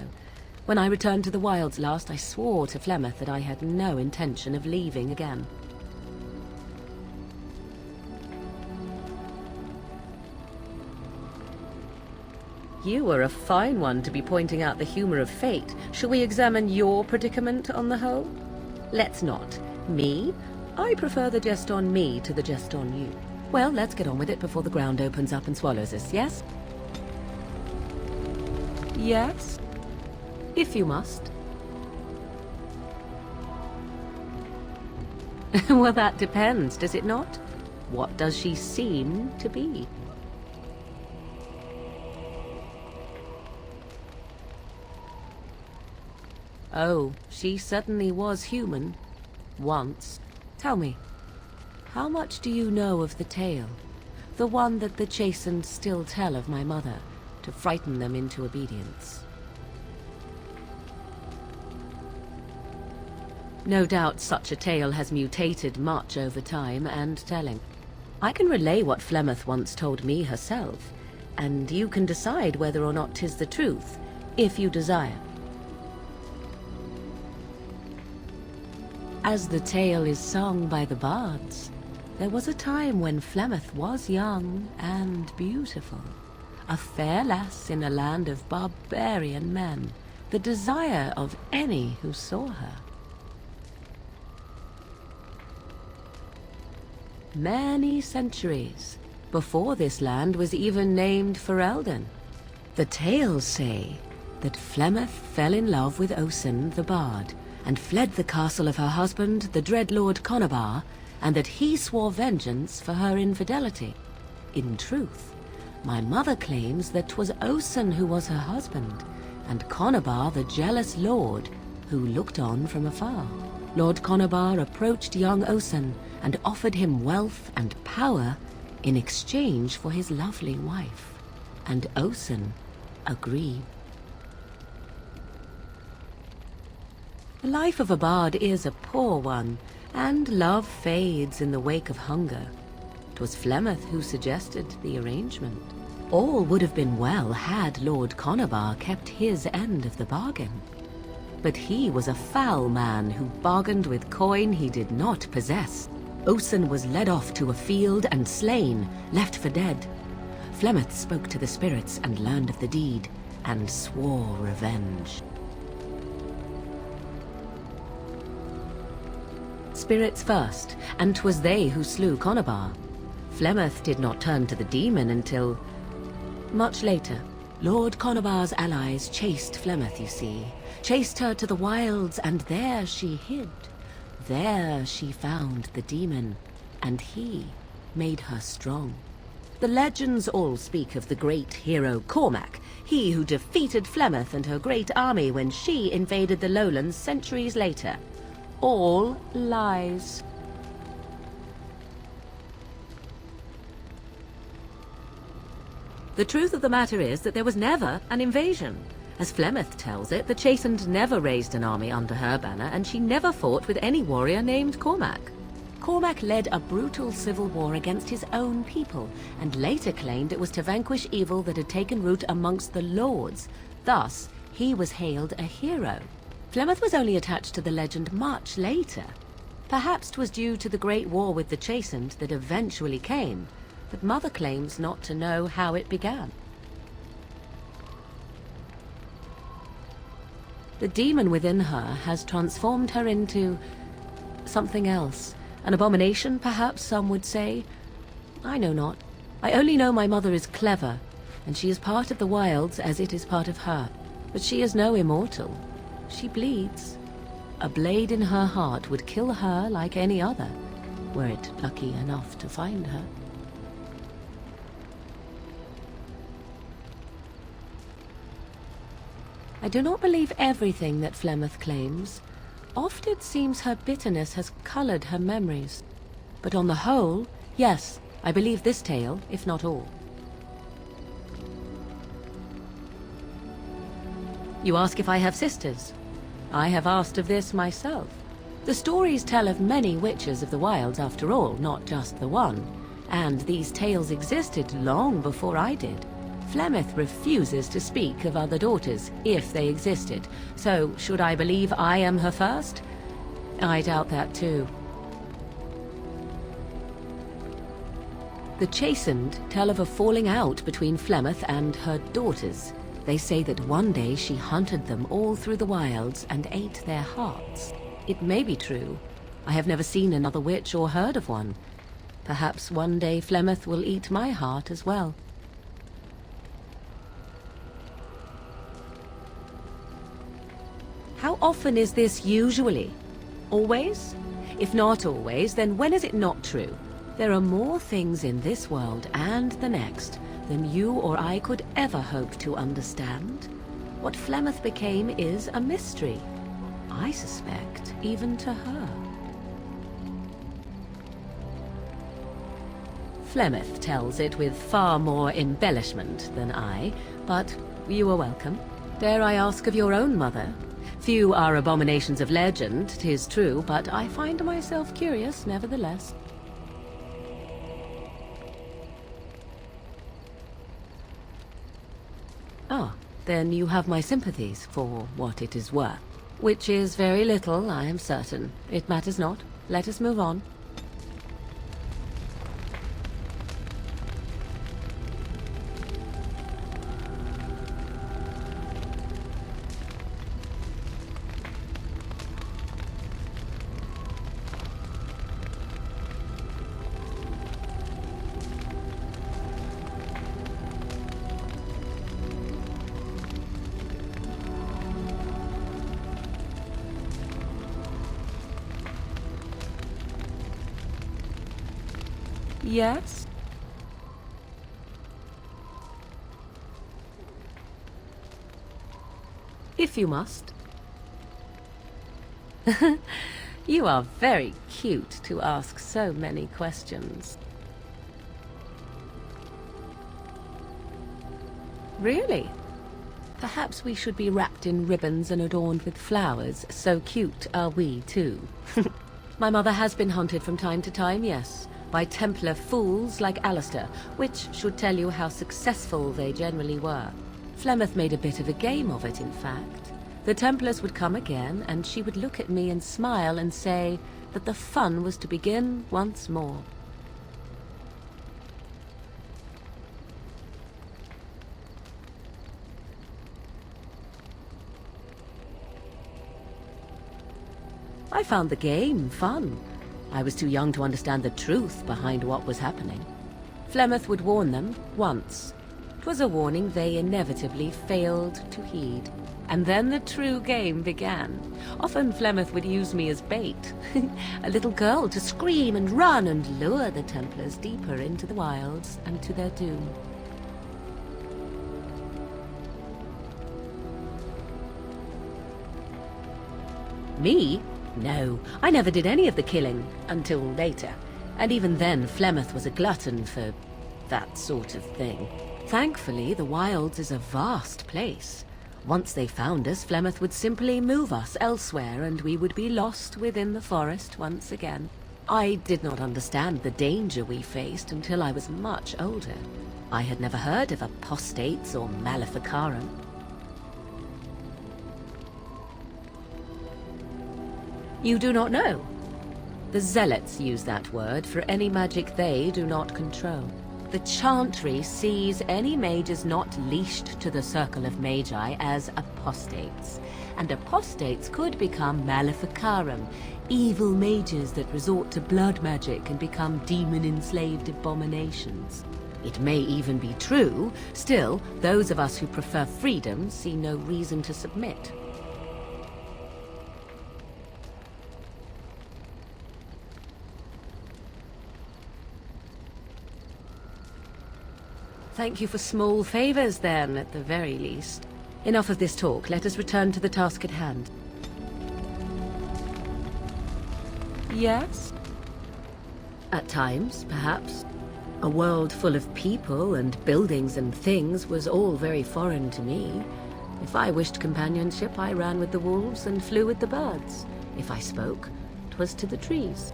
When I returned to the wilds last, I swore to Flemeth that I had no intention of leaving again. You were a fine one to be pointing out the humor of fate. Shall we examine your predicament on the whole? Let's not. Me? I prefer the jest on me to the jest on you. Well, let's get on with it before the ground opens up and swallows us, yes? Yes? If you must. Well, that depends, does it not? What does she seem to be? Oh, she certainly was human. Once. Tell me, how much do you know of the tale? The one that the chastened still tell of my mother, to frighten them into obedience. No doubt such a tale has mutated much over time and telling. I can relay what Flemeth once told me herself, and you can decide whether or not 'tis the truth, if you desire. As the tale is sung by the bards, there was a time when Flemeth was young and beautiful, a fair lass in a land of barbarian men, the desire of any who saw her. Many centuries before this land was even named Ferelden. The tales say that Flemeth fell in love with Osen the Bard, and fled the castle of her husband, the dread Lord Conabar, and that he swore vengeance for her infidelity. In truth, my mother claims that 'twas Osen who was her husband, and Conabar the jealous lord, who looked on from afar. Lord Conabar approached young Osen and offered him wealth and power in exchange for his lovely wife, and Osen agreed. The life of a bard is a poor one, and love fades in the wake of hunger. 'Twas Flemeth who suggested the arrangement. All would have been well had Lord Conabar kept his end of the bargain. But he was a foul man who bargained with coin he did not possess. Osen was led off to a field and slain, left for dead. Flemeth spoke to the spirits and learned of the deed, and swore revenge. Spirits first, and 'twas they who slew Conabar. Flemeth did not turn to the demon until much later. Lord Conabar's allies chased Flemeth, you see. Chased her to the wilds, and there she hid. There she found the demon, and he made her strong. The legends all speak of the great hero Cormac, he who defeated Flemeth and her great army when she invaded the lowlands centuries later. All lies. The truth of the matter is that there was never an invasion. As Flemeth tells it, the Chastened never raised an army under her banner, and she never fought with any warrior named Cormac. Cormac led a brutal civil war against his own people, and later claimed it was to vanquish evil that had taken root amongst the lords. Thus, he was hailed a hero. Flemeth was only attached to the legend much later. Perhaps 'twas due to the great war with the Chastened that eventually came, but Mother claims not to know how it began. The demon within her has transformed her into something else. An abomination, perhaps some would say. I know not. I only know my mother is clever, and she is part of the wilds as it is part of her. But she is no immortal. She bleeds. A blade in her heart would kill her like any other, were it lucky enough to find her. I do not believe everything that Flemeth claims. Oft it seems her bitterness has colored her memories. But on the whole, yes, I believe this tale, if not all. You ask if I have sisters. I have asked of this myself. The stories tell of many witches of the wilds after all, not just the one. And these tales existed long before I did. Flemeth refuses to speak of other daughters, if they existed. So, should I believe I am her first? I doubt that too. The Chastened tell of a falling out between Flemeth and her daughters. They say that one day she hunted them all through the wilds and ate their hearts. It may be true. I have never seen another witch or heard of one. Perhaps one day Flemeth will eat my heart as well. How often is this usually? Always? If not always, then when is it not true? There are more things in this world and the next than you or I could ever hope to understand. What Flemeth became is a mystery. I suspect, even to her. Flemeth tells it with far more embellishment than I, but you are welcome. Dare I ask of your own mother? Few are abominations of legend, 'tis true, but I find myself curious nevertheless. Ah, then you have my sympathies for what it is worth. Which is very little, I am certain. It matters not. Let us move on. Yes? If you must. You are very cute to ask so many questions. Really? Perhaps we should be wrapped in ribbons and adorned with flowers. So cute are we, too. My mother has been hunted from time to time, yes, by Templar fools like Alistair, which should tell you how successful they generally were. Flemeth made a bit of a game of it, in fact. The Templars would come again, and she would look at me and smile and say that the fun was to begin once more. I found the game fun. I was too young to understand the truth behind what was happening. Flemeth would warn them once. 'Twas a warning they inevitably failed to heed. And then the true game began. Often Flemeth would use me as bait. A little girl to scream and run and lure the Templars deeper into the wilds and to their doom. Me? No, I never did any of the killing, until later. And even then, Flemeth was a glutton for that sort of thing. Thankfully, the wilds is a vast place. Once they found us, Flemeth would simply move us elsewhere, and we would be lost within the forest once again. I did not understand the danger we faced until I was much older. I had never heard of apostates or maleficarum. You do not know? The Zealots use that word for any magic they do not control. The Chantry sees any mages not leashed to the Circle of Magi as apostates. And apostates could become maleficarum, evil mages that resort to blood magic and become demon-enslaved abominations. It may even be true. Still, those of us who prefer freedom see no reason to submit. Thank you for small favors, then, at the very least. Enough of this talk. Let us return to the task at hand. Yes? At times, perhaps. A world full of people and buildings and things was all very foreign to me. If I wished companionship, I ran with the wolves and flew with the birds. If I spoke, 'twas to the trees.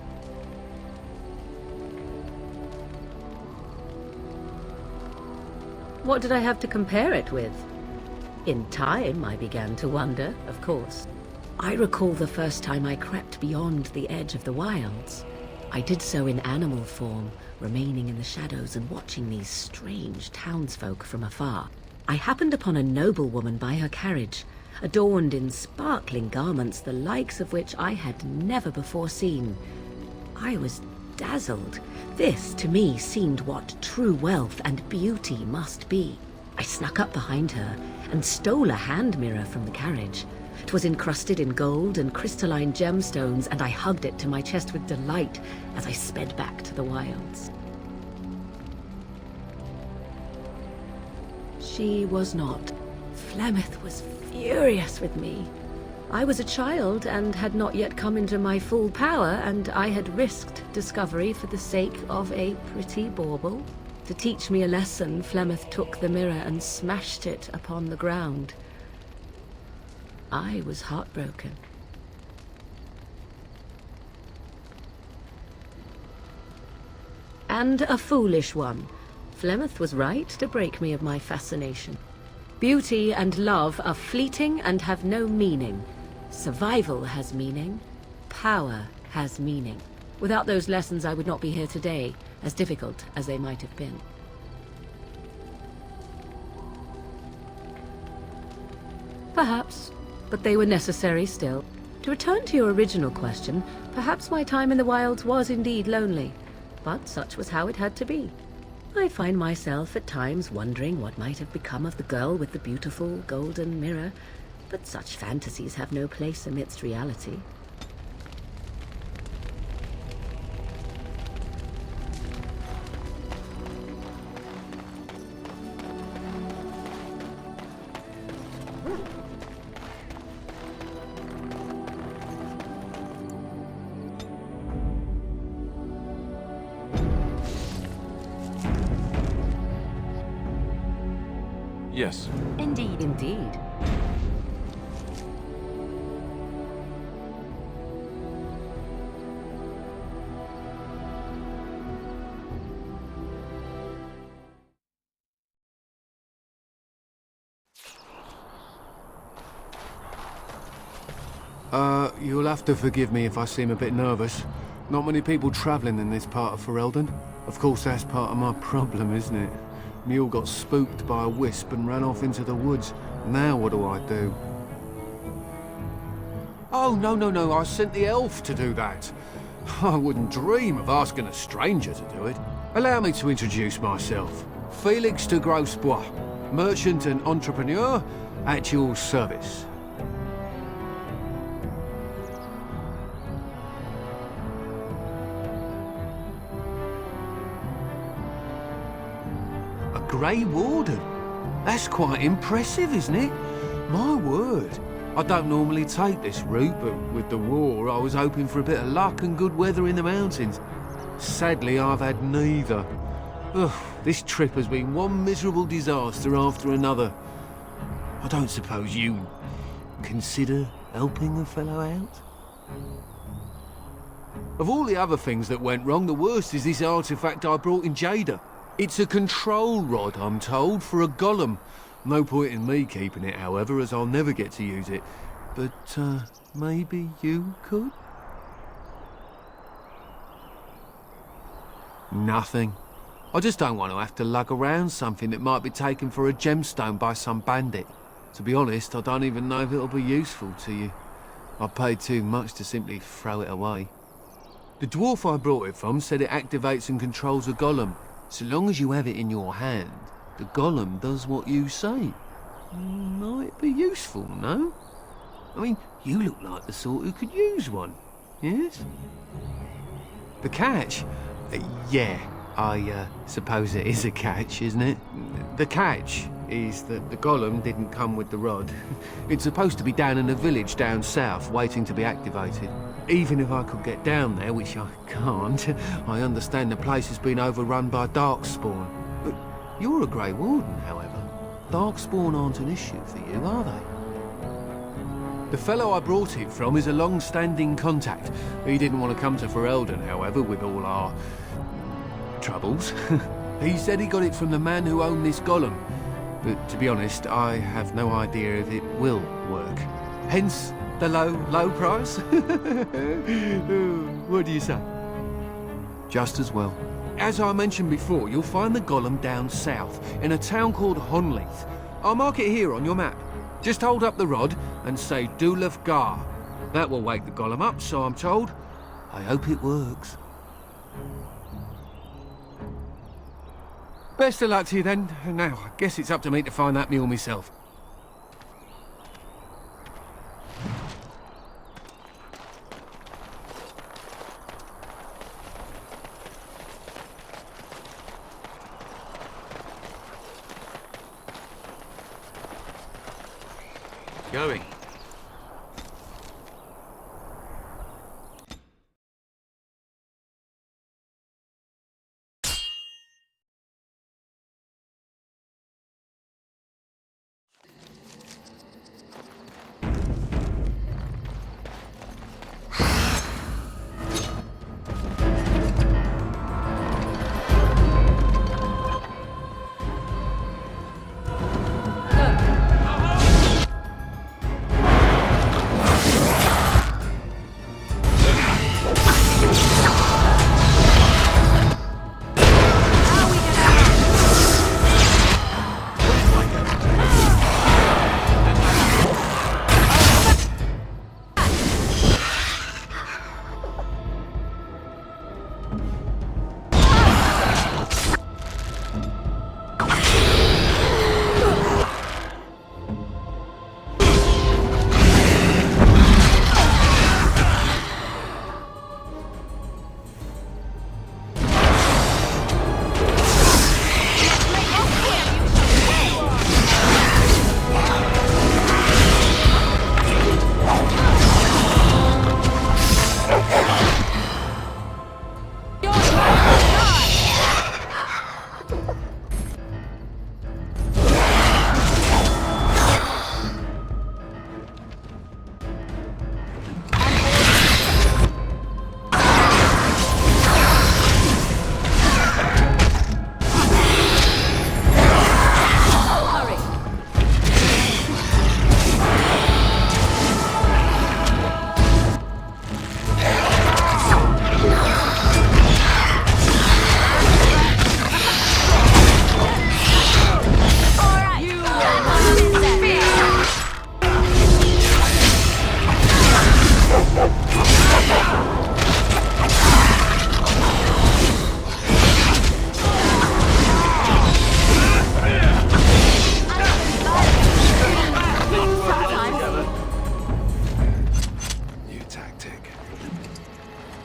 What did I have to compare it with? In time, I began to wonder, of course. I recall the first time I crept beyond the edge of the wilds. I did so in animal form, remaining in the shadows and watching these strange townsfolk from afar. I happened upon a noblewoman by her carriage, adorned in sparkling garments the likes of which I had never before seen. I was dazzled. This, to me, seemed what true wealth and beauty must be. I snuck up behind her and stole a hand mirror from the carriage. 'Twas encrusted in gold and crystalline gemstones, and I hugged it to my chest with delight as I sped back to the wilds. She was not. Flemeth was furious with me. I was a child and had not yet come into my full power, and I had risked discovery for the sake of a pretty bauble. To teach me a lesson, Flemeth took the mirror and smashed it upon the ground. I was heartbroken. And a foolish one. Flemeth was right to break me of my fascination. Beauty and love are fleeting and have no meaning. Survival has meaning. Power has meaning. Without those lessons, I would not be here today, as difficult as they might have been. Perhaps, but they were necessary still. To return to your original question, perhaps my time in the wilds was indeed lonely, but such was how it had to be. I find myself at times wondering what might have become of the girl with the beautiful golden mirror, but such fantasies have no place amidst reality. Yes. Indeed. Indeed. You'll have to forgive me if I seem a bit nervous. Not many people travelling in this part of Ferelden. Of course, that's part of my problem, isn't it? Mule got spooked by a wisp and ran off into the woods. Now what do I do? Oh, no, I sent the elf to do that. I wouldn't dream of asking a stranger to do it. Allow me to introduce myself. Felix de Grosbois, merchant and entrepreneur at your service. Grey Warden? That's quite impressive, isn't it? My word. I don't normally take this route, but with the war, I was hoping for a bit of luck and good weather in the mountains. Sadly, I've had neither. Ugh, this trip has been one miserable disaster after another. I don't suppose you consider helping a fellow out? Of all the other things that went wrong, the worst is this artifact I brought in Jada. It's a control rod, I'm told, for a golem. No point in me keeping it, however, as I'll never get to use it. But, maybe you could? Nothing. I just don't want to have to lug around something that might be taken for a gemstone by some bandit. To be honest, I don't even know if it'll be useful to you. I paid too much to simply throw it away. The dwarf I brought it from said it activates and controls a golem. So long as you have it in your hand, the golem does what you say. Might be useful, no? I mean, you look like the sort who could use one, yes? The catch? Yeah, I suppose it is a catch, isn't it? The catch is that the golem didn't come with the rod. It's supposed to be down in a village down south, waiting to be activated. Even if I could get down there, which I can't, I understand the place has been overrun by Darkspawn. But you're a Grey Warden, however. Darkspawn aren't an issue for you, are they? The fellow I brought it from is a long-standing contact. He didn't want to come to Ferelden, however, with all our troubles. He said he got it from the man who owned this golem. But to be honest, I have no idea if it will work. Hence the low price? What do you say? Just as well. As I mentioned before, you'll find the golem down south, in a town called Honleith. I'll mark it here on your map. Just hold up the rod and say Dulaf Gar. That will wake the golem up, so I'm told. I hope it works. Best of luck to you then. Now, I guess it's up to me to find that mule myself. Going.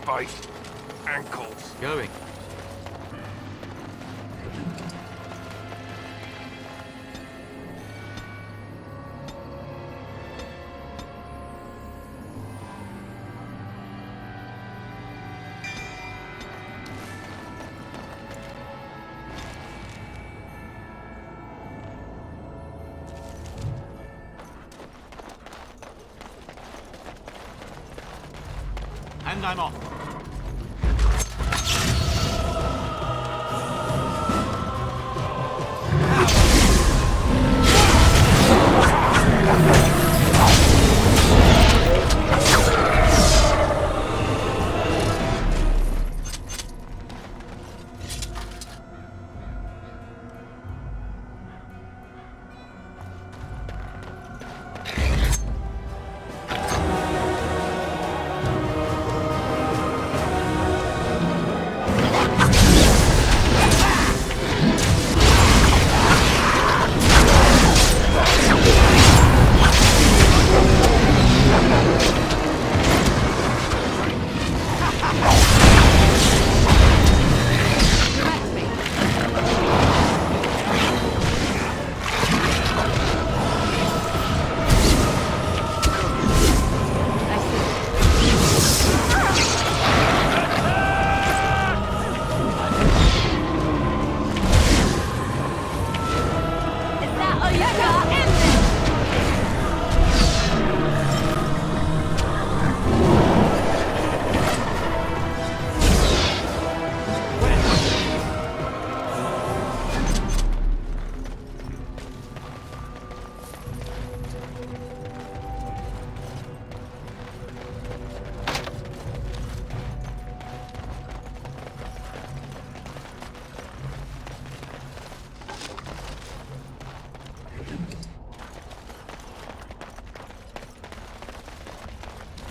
by ankles. Going. And I'm off.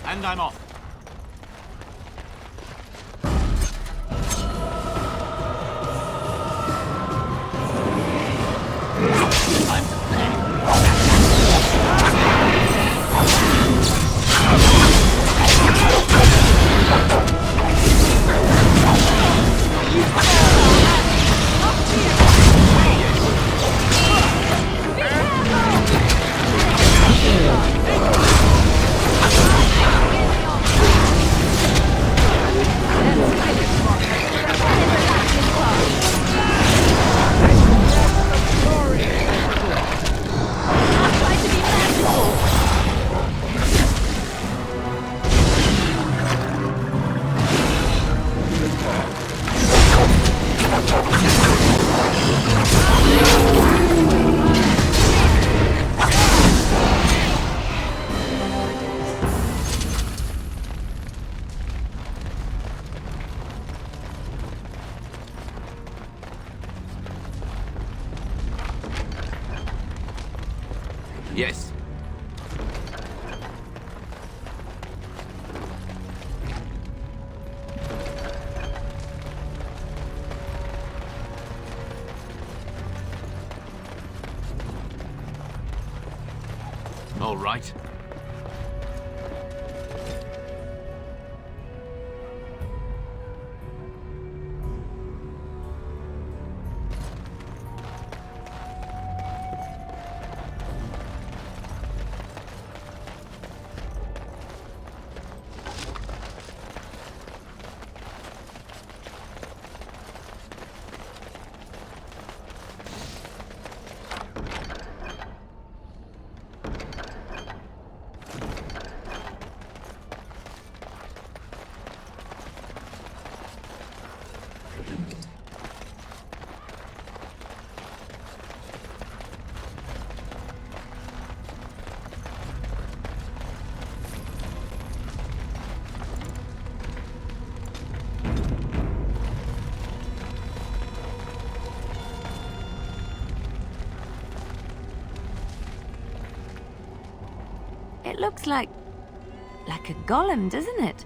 And I'm off. Yes. All right. It looks like a golem, doesn't it?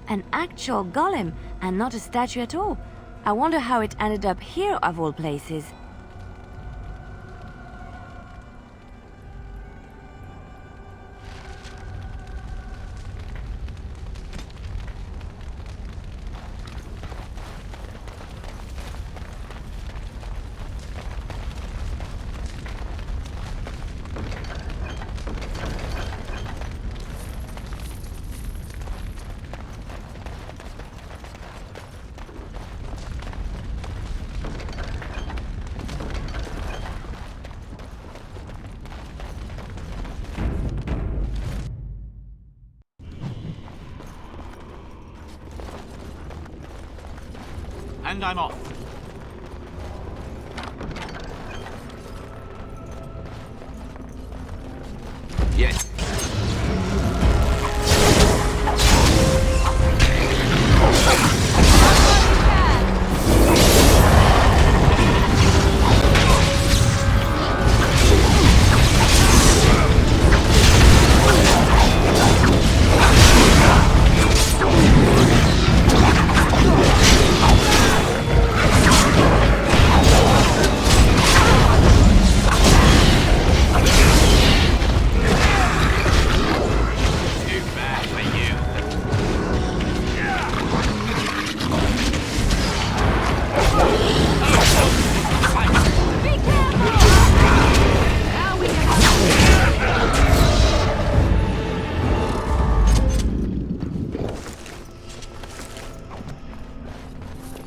An actual golem, and not a statue at all. I wonder how it ended up here, of all places. And I'm off. Yes.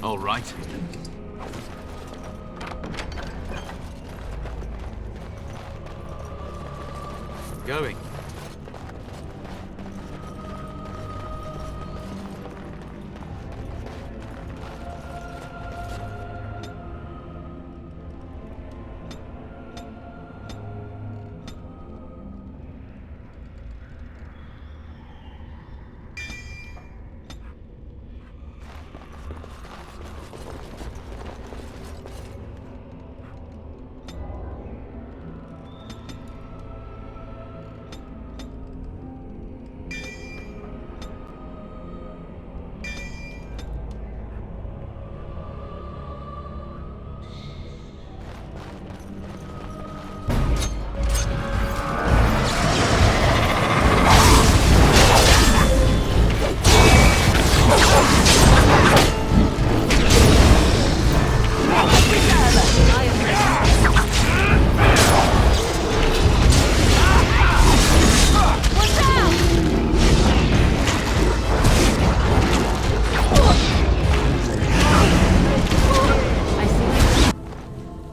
All right. Going.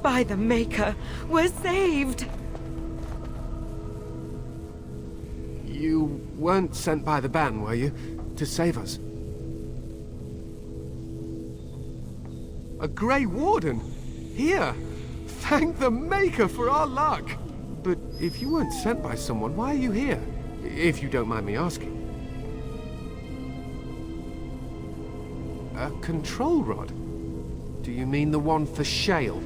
By the Maker, we're saved! You weren't sent by the ban, were you? To save us? A Grey Warden? Here! Thank the Maker for our luck! But if you weren't sent by someone, why are you here? If you don't mind me asking. A control rod? Do you mean the one for Shale?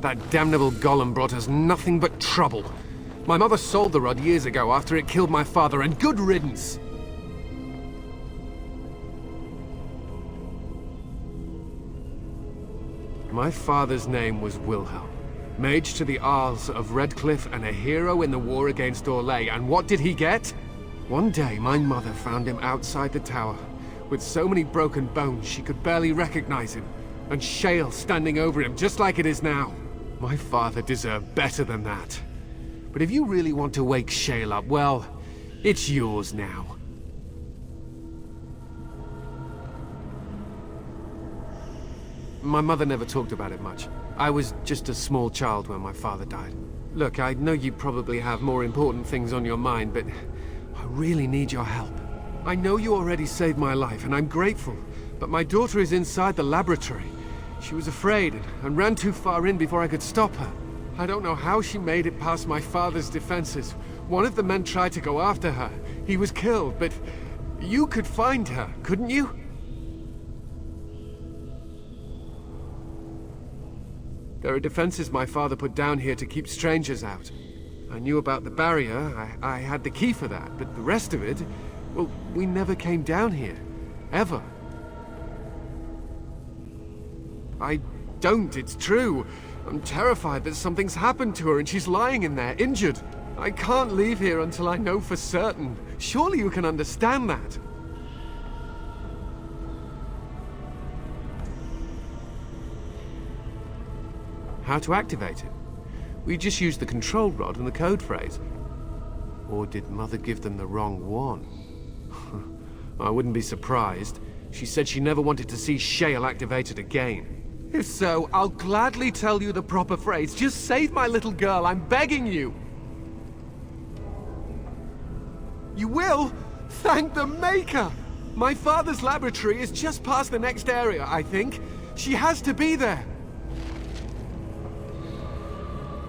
That damnable golem brought us nothing but trouble. My mother sold the rod years ago after it killed my father, and good riddance! My father's name was Wilhelm, mage to the Arls of Redcliffe and a hero in the war against Orlais, and what did he get? One day, my mother found him outside the tower, with so many broken bones she could barely recognize him, and Shale standing over him just like it is now. My father deserved better than that. But if you really want to wake Shale up, well, it's yours now. My mother never talked about it much. I was just a small child when my father died. Look, I know you probably have more important things on your mind, but I really need your help. I know you already saved my life, and I'm grateful, but my daughter is inside the laboratory. She was afraid and ran too far in before I could stop her. I don't know how she made it past my father's defenses. One of the men tried to go after her. He was killed, but you could find her, couldn't you? There are defenses my father put down here to keep strangers out. I knew about the barrier, I had the key for that, but the rest of it, well, we never came down here. Ever. I don't, it's true. I'm terrified that something's happened to her and she's lying in there, injured. I can't leave here until I know for certain. Surely you can understand that. How to activate it? We just used the control rod and the code phrase. Or did Mother give them the wrong one? I wouldn't be surprised. She said she never wanted to see Shale activated again. If so, I'll gladly tell you the proper phrase. Just save my little girl, I'm begging you! You will? Thank the Maker! My father's laboratory is just past the next area, I think. She has to be there.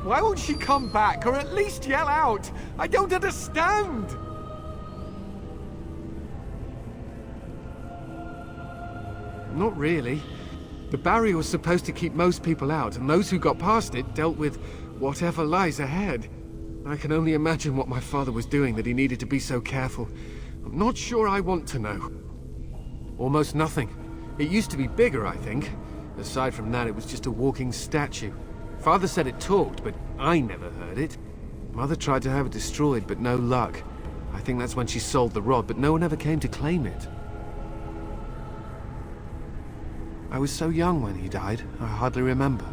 Why won't she come back, or at least yell out? I don't understand! Not really. The barrier was supposed to keep most people out, and those who got past it dealt with whatever lies ahead. I can only imagine what my father was doing that he needed to be so careful. I'm not sure I want to know. Almost nothing. It used to be bigger, I think. Aside from that, it was just a walking statue. Father said it talked, but I never heard it. Mother tried to have it destroyed, but no luck. I think that's when she sold the rod, but no one ever came to claim it. I was so young when he died, I hardly remember.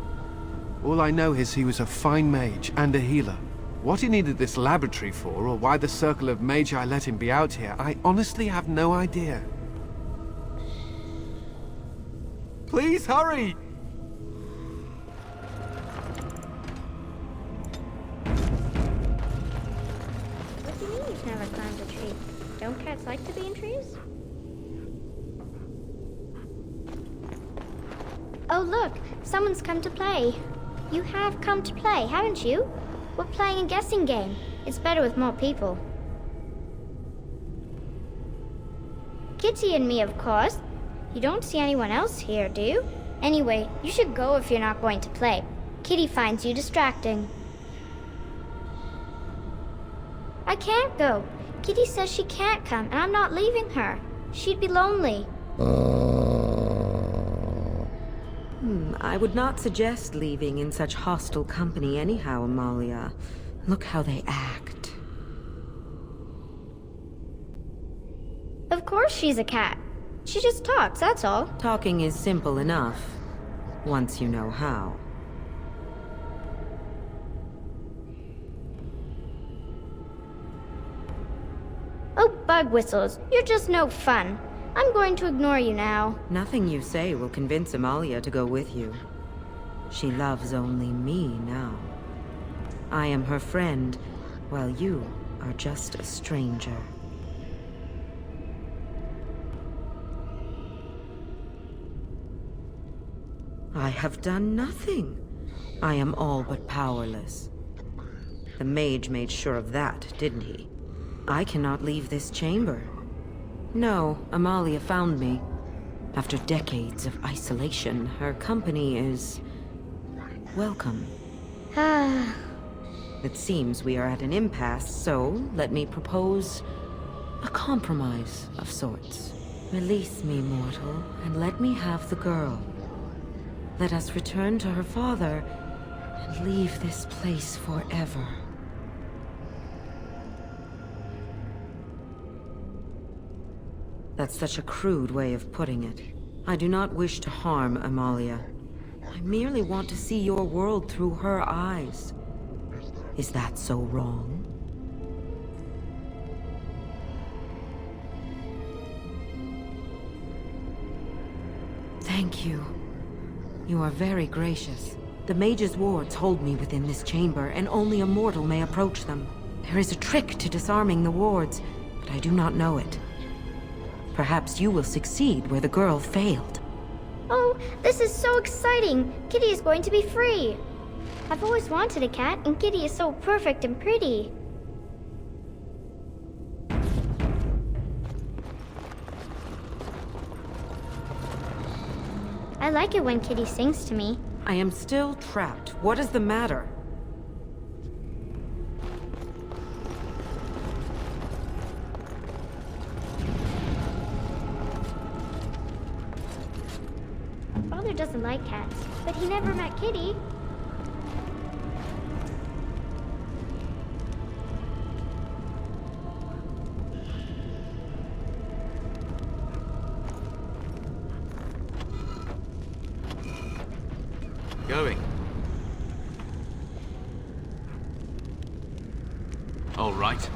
All I know is he was a fine mage and a healer. What he needed this laboratory for, or why the Circle of Magi let him be out here, I honestly have no idea. Please hurry! What do you mean you've never climbed a tree? Don't cats like to be in trees? Oh look, someone's come to play. You have come to play, haven't you? We're playing a guessing game. It's better with more people. Kitty and me, of course. You don't see anyone else here, do you? Anyway, you should go if you're not going to play. Kitty finds you distracting. I can't go. Kitty says she can't come, and I'm not leaving her. She'd be lonely. I would not suggest leaving in such hostile company anyhow, Amalia. Look how they act. Of course she's a cat. She just talks, that's all. Talking is simple enough, once you know how. Oh, bug whistles. You're just no fun. I'm going to ignore you now. Nothing you say will convince Amalia to go with you. She loves only me now. I am her friend, while you are just a stranger. I have done nothing. I am all but powerless. The mage made sure of that, didn't he? I cannot leave this chamber. No, Amalia found me. After decades of isolation, her company is welcome. It seems we are at an impasse, so let me propose a compromise of sorts. Release me, mortal, and let me have the girl. Let us return to her father and leave this place forever. That's such a crude way of putting it. I do not wish to harm Amalia. I merely want to see your world through her eyes. Is that so wrong? Thank you. You are very gracious. The mage's wards hold me within this chamber, and only a mortal may approach them. There is a trick to disarming the wards, but I do not know it. Perhaps you will succeed where the girl failed. Oh, this is so exciting! Kitty is going to be free! I've always wanted a cat, and Kitty is so perfect and pretty. I like it when Kitty sings to me. I am still trapped. What is the matter? Father doesn't like cats, but he never met Kitty. Going. All right.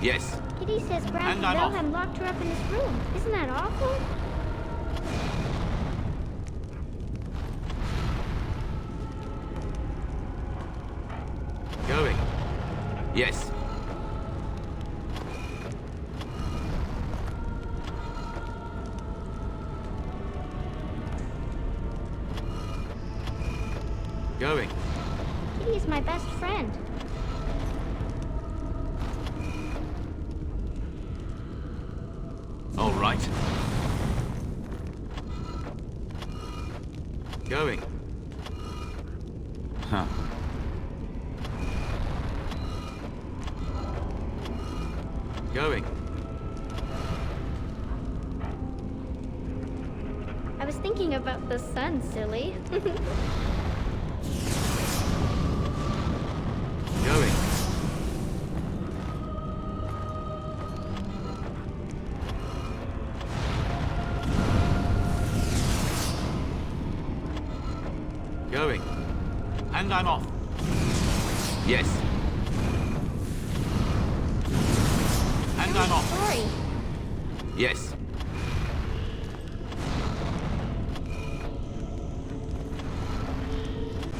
Yes. Kitty says Branka And I'm off. Wilhelm locked her up in this room. Isn't that awful? Going. Yes. Going. Kitty is my best friend. All right. Going. Huh. Going. I was thinking about the sun, silly. Going. Going. And I'm off. Yes. And I'm off. Sorry. Yes.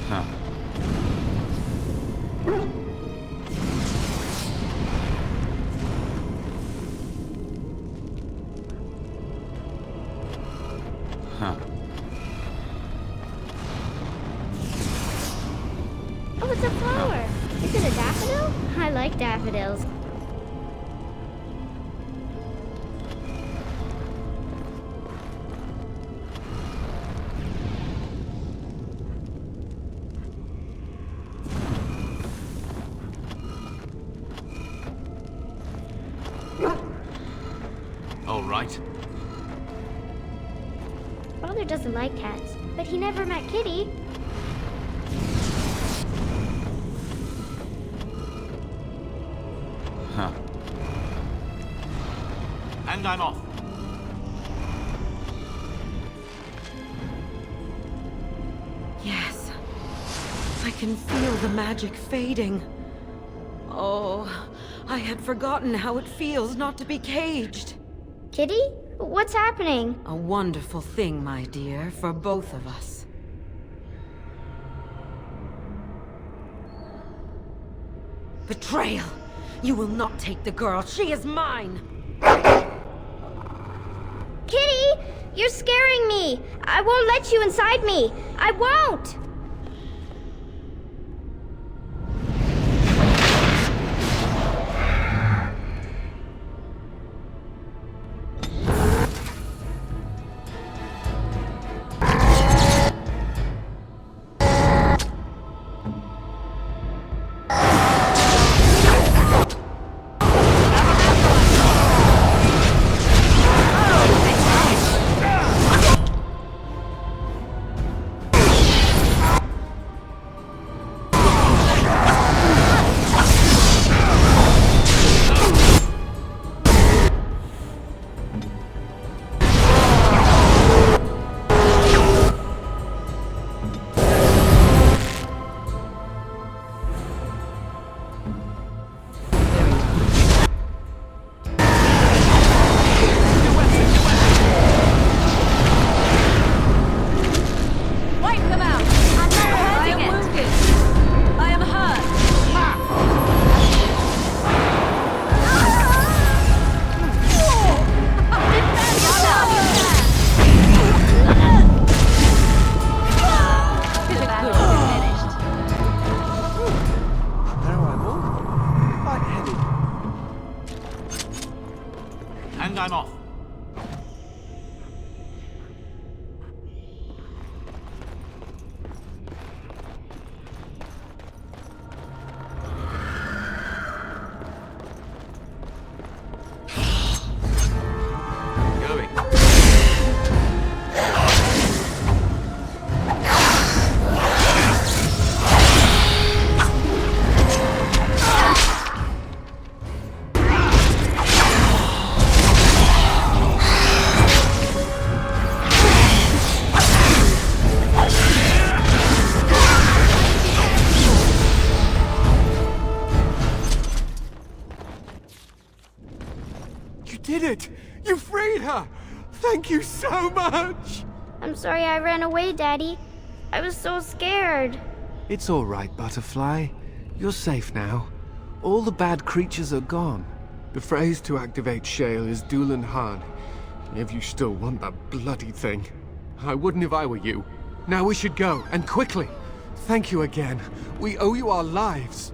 Huh. Huh. Oh, it's a flower. Is it a daffodil? I like daffodils. All right. Father doesn't like cats, but he never met Kitty. Huh. And I'm off. Yes. I can feel the magic fading. Oh, I had forgotten how it feels not to be caged. Kitty? What's happening? A wonderful thing, my dear, for both of us. Betrayal! You will not take the girl. She is mine! Kitty! You're scaring me! I won't let you inside me! I won't! Thank you so much! I'm sorry I ran away, Daddy. I was so scared. It's all right, Butterfly. You're safe now. All the bad creatures are gone. The phrase to activate Shale is Dulan Han, if you still want that bloody thing. I wouldn't if I were you. Now we should go, and quickly. Thank you again. We owe you our lives.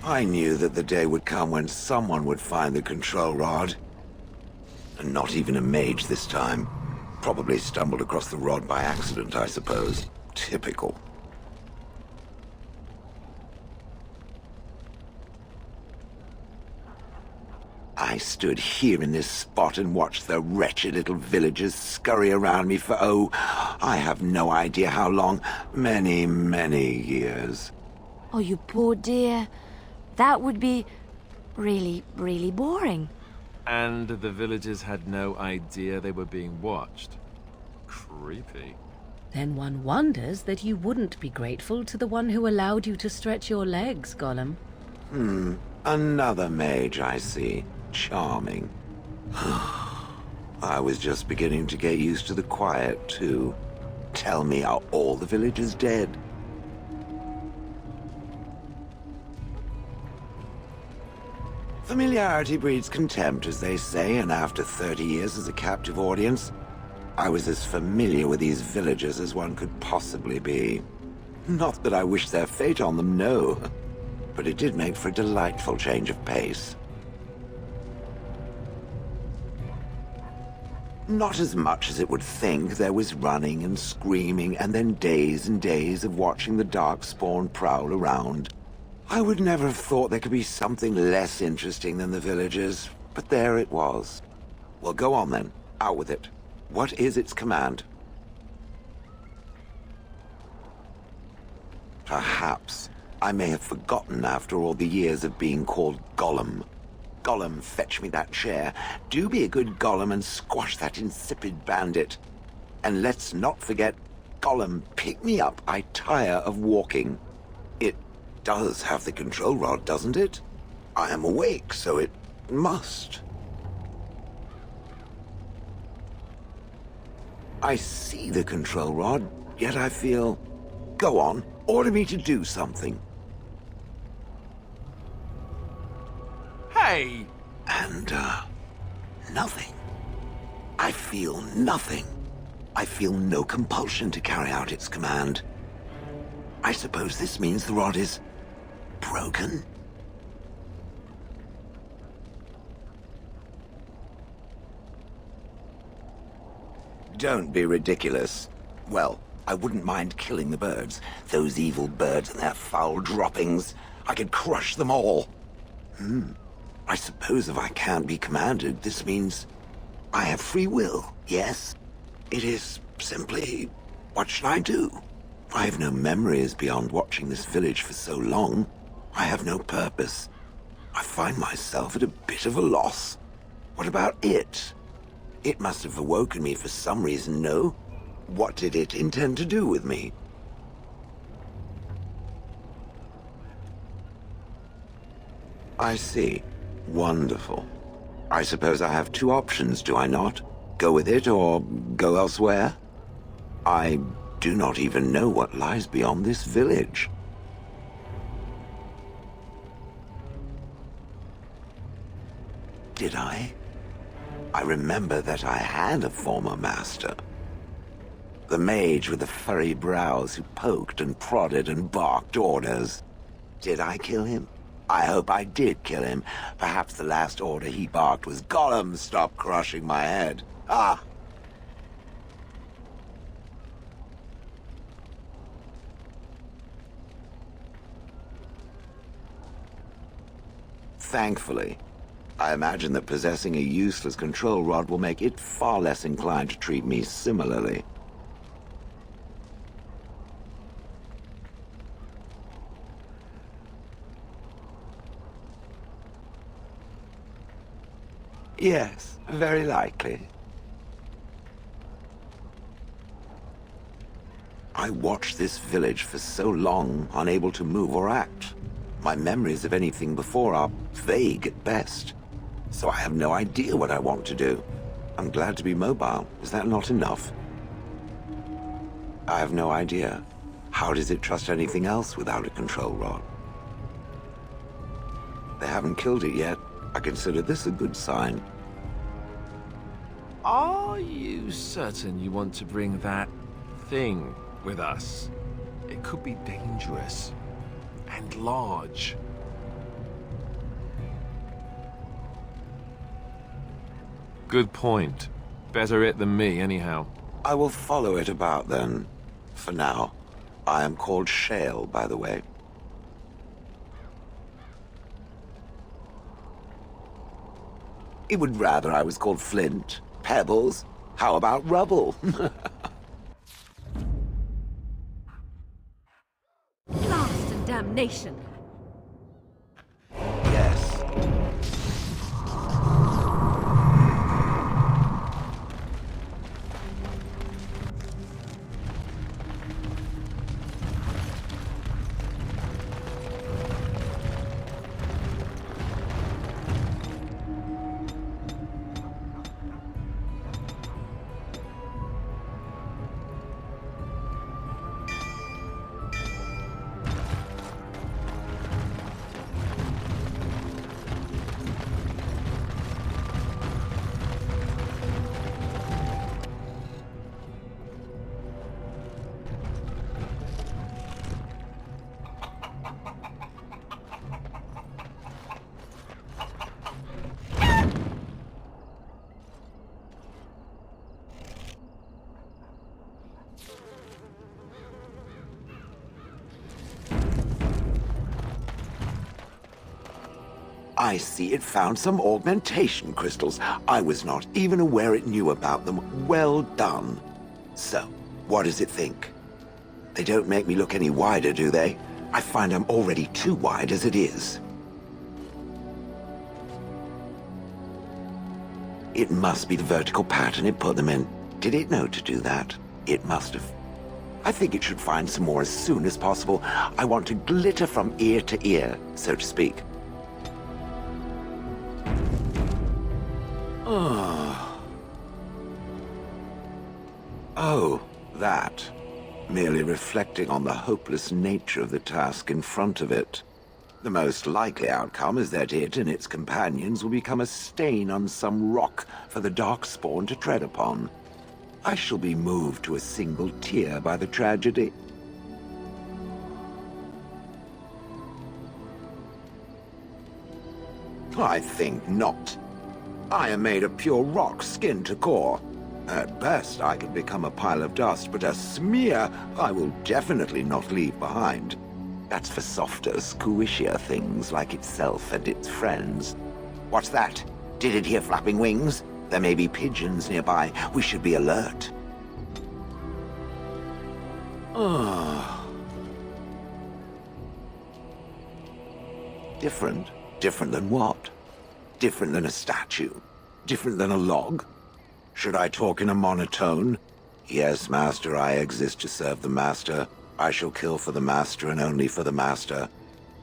I knew that the day would come when someone would find the control rod. And not even a mage this time. Probably stumbled across the rod by accident, I suppose. Typical. I stood here in this spot and watched the wretched little villagers scurry around me for, oh, I have no idea how long. Many, many years. Oh, you poor dear. That would be really, really boring. And the villagers had no idea they were being watched. Creepy. Then one wonders that you wouldn't be grateful to the one who allowed you to stretch your legs, Gollum. Another mage, I see. Charming. I was just beginning to get used to the quiet, too. Tell me, are all the villagers dead? Familiarity breeds contempt, as they say, and after 30 years as a captive audience, I was as familiar with these villagers as one could possibly be. Not that I wish their fate on them, no. But it did make for a delightful change of pace. Not as much as it would think. There was running and screaming, and then days and days of watching the Darkspawn prowl around. I would never have thought there could be something less interesting than the villagers, but there it was. Well, go on then. Out with it. What is its command? Perhaps I may have forgotten after all the years of being called Gollum. Gollum, fetch me that chair. Do be a good Gollum and squash that insipid bandit. And let's not forget, Gollum, pick me up. I tire of walking. It does have the control rod, doesn't it? I am awake, so it must. I see the control rod, yet I feel... Go on, order me to do something. Hey! And, nothing. I feel nothing. I feel no compulsion to carry out its command. I suppose this means the rod is... broken? Don't be ridiculous. Well, I wouldn't mind killing the birds. Those evil birds and their foul droppings. I could crush them all. I suppose if I can't be commanded, this means I have free will, yes? It is simply, what should I do? I have no memories beyond watching this village for so long. I have no purpose. I find myself at a bit of a loss. What about it? It must have awoken me for some reason, no? What did it intend to do with me? I see. Wonderful. I suppose I have two options, do I not? Go with it or go elsewhere? I do not even know what lies beyond this village. Did I? I remember that I had a former master. The mage with the furry brows who poked and prodded and barked orders. Did I kill him? I hope I did kill him. Perhaps the last order he barked was, "Gollum, stop crushing my head." Ah! Thankfully, I imagine that possessing a useless control rod will make it far less inclined to treat me similarly. Yes, very likely. I watched this village for so long, unable to move or act. My memories of anything before are vague at best, so I have no idea what I want to do. I'm glad to be mobile. Is that not enough? I have no idea. How does it trust anything else without a control rod? They haven't killed it yet. I consider this a good sign. Are you certain you want to bring that thing with us? It could be dangerous and large. Good point. Better it than me, anyhow. I will follow it about then. For now. I am called Shale, by the way. He would rather I was called Flint. Pebbles? How about rubble? Blast and damnation! Yes. I see it found some augmentation crystals. I was not even aware it knew about them. Well done. So, what does it think? They don't make me look any wider, do they? I find I'm already too wide as it is. It must be the vertical pattern it put them in. Did it know to do that? It must have. I think it should find some more as soon as possible. I want to glitter from ear to ear, so to speak. Oh, that. Merely reflecting on the hopeless nature of the task in front of it. The most likely outcome is that it and its companions will become a stain on some rock for the Darkspawn to tread upon. I shall be moved to a single tear by the tragedy. I think not. I am made of pure rock, skin to core. At best, I can become a pile of dust, but a smear I will definitely not leave behind. That's for softer, squishier things like itself and its friends. What's that? Did it hear flapping wings? There may be pigeons nearby. We should be alert. Different? Different than what? Different than a statue? Different than a log? Should I talk in a monotone? Yes, Master, I exist to serve the Master. I shall kill for the Master and only for the Master.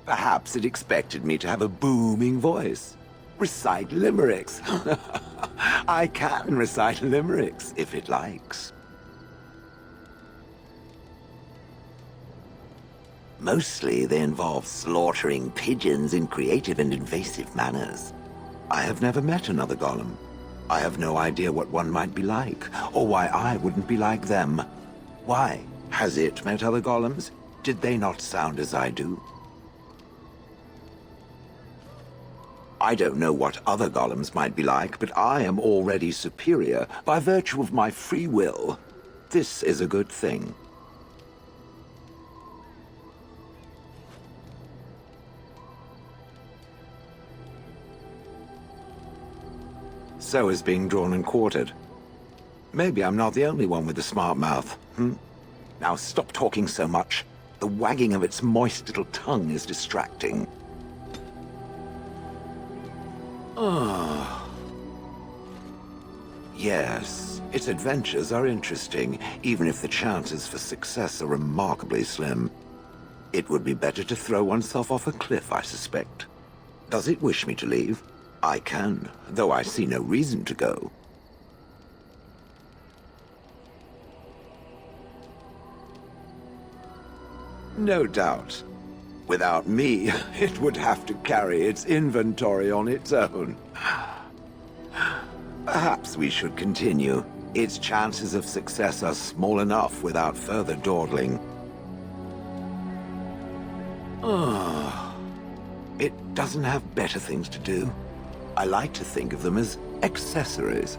Perhaps it expected me to have a booming voice. Recite limericks. I can recite limericks, if it likes. Mostly they involve slaughtering pigeons in creative and invasive manners. I have never met another golem. I have no idea what one might be like, or why I wouldn't be like them. Why? Has it met other golems? Did they not sound as I do? I don't know what other golems might be like, but I am already superior by virtue of my free will. This is a good thing. So is being drawn and quartered. Maybe I'm not the only one with a smart mouth, Now stop talking so much. The wagging of its moist little tongue is distracting. Yes, its adventures are interesting, even if the chances for success are remarkably slim. It would be better to throw oneself off a cliff, I suspect. Does it wish me to leave? I can, though I see no reason to go. No doubt. Without me, it would have to carry its inventory on its own. Perhaps we should continue. Its chances of success are small enough without further dawdling. It doesn't have better things to do. I like to think of them as accessories.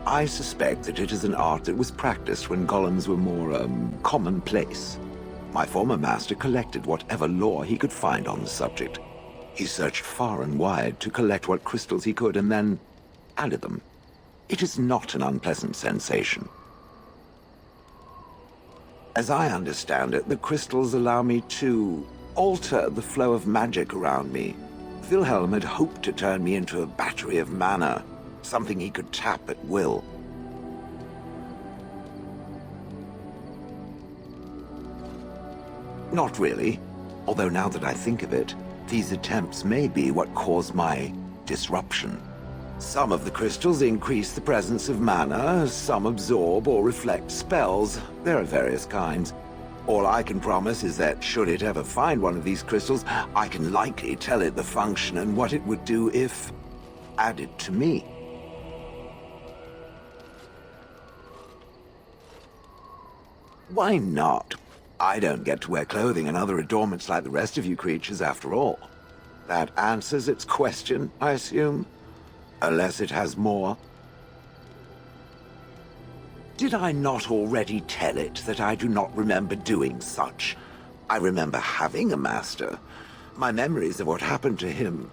I suspect that it is an art that was practiced when golems were more, commonplace. My former master collected whatever lore he could find on the subject. He searched far and wide to collect what crystals he could and then added them. It is not an unpleasant sensation. As I understand it, the crystals allow me to alter the flow of magic around me. Wilhelm had hoped to turn me into a battery of mana, something he could tap at will. Not really, although now that I think of it, these attempts may be what caused my disruption. Some of the crystals increase the presence of mana, some absorb or reflect spells. There are various kinds. All I can promise is that should it ever find one of these crystals, I can likely tell it the function and what it would do if added to me. Why not? I don't get to wear clothing and other adornments like the rest of you creatures after all. That answers its question, I assume? Unless it has more. Did I not already tell it that I do not remember doing such? I remember having a master. My memories of what happened to him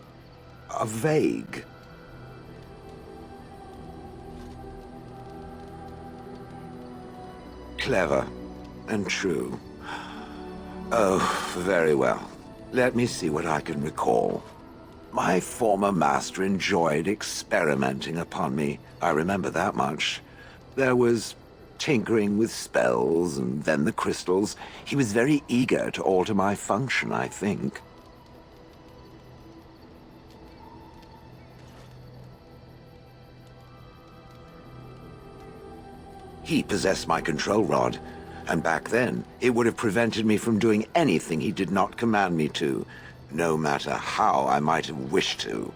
are vague. Clever and true. Oh, very well. Let me see what I can recall. My former master enjoyed experimenting upon me. I remember that much. There was tinkering with spells, and then the crystals. He was very eager to alter my function, I think. He possessed my control rod, and back then, it would have prevented me from doing anything he did not command me to, no matter how I might have wished to.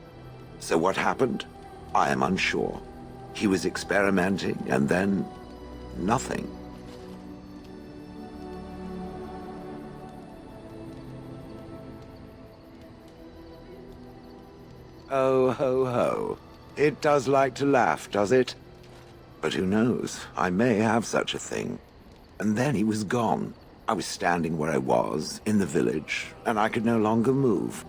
So what happened? I am unsure. He was experimenting, and then nothing. Oh, ho, ho. It does like to laugh, does it? But who knows? I may have such a thing. And then he was gone. I was standing where I was, in the village, and I could no longer move.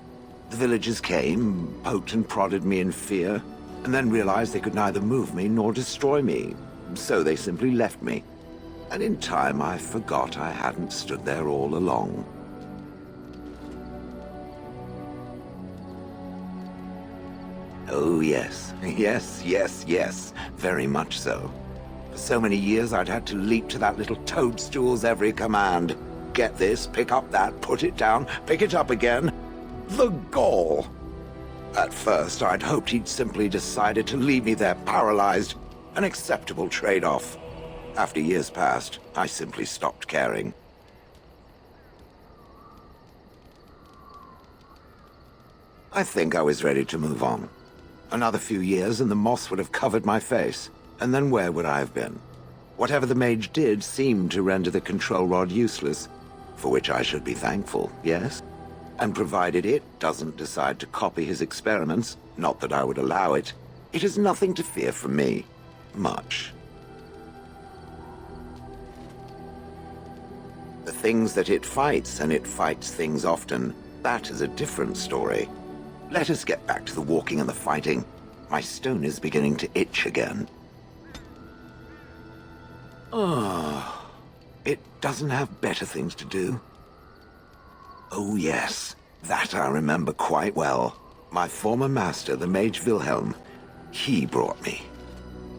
The villagers came, poked and prodded me in fear, and then realized they could neither move me nor destroy me. So they simply left me. And in time, I forgot I hadn't stood there all along. Oh, yes. Yes, yes, yes. Very much so. For so many years, I'd had to leap to that little toadstool's every command. Get this, pick up that, put it down, pick it up again. The gall! At first, I'd hoped he'd simply decided to leave me there paralyzed. An acceptable trade-off. After years passed, I simply stopped caring. I think I was ready to move on. Another few years and the moss would have covered my face. And then where would I have been? Whatever the mage did seemed to render the control rod useless, for which I should be thankful, yes? And provided it doesn't decide to copy his experiments, not that I would allow it, it has nothing to fear from me. Much. The things that it fights, and it fights things often, that is a different story. Let us get back to the walking and the fighting. My stone is beginning to itch again. Oh, it doesn't have better things to do. Oh yes, that I remember quite well. My former master, the Mage Wilhelm, he brought me.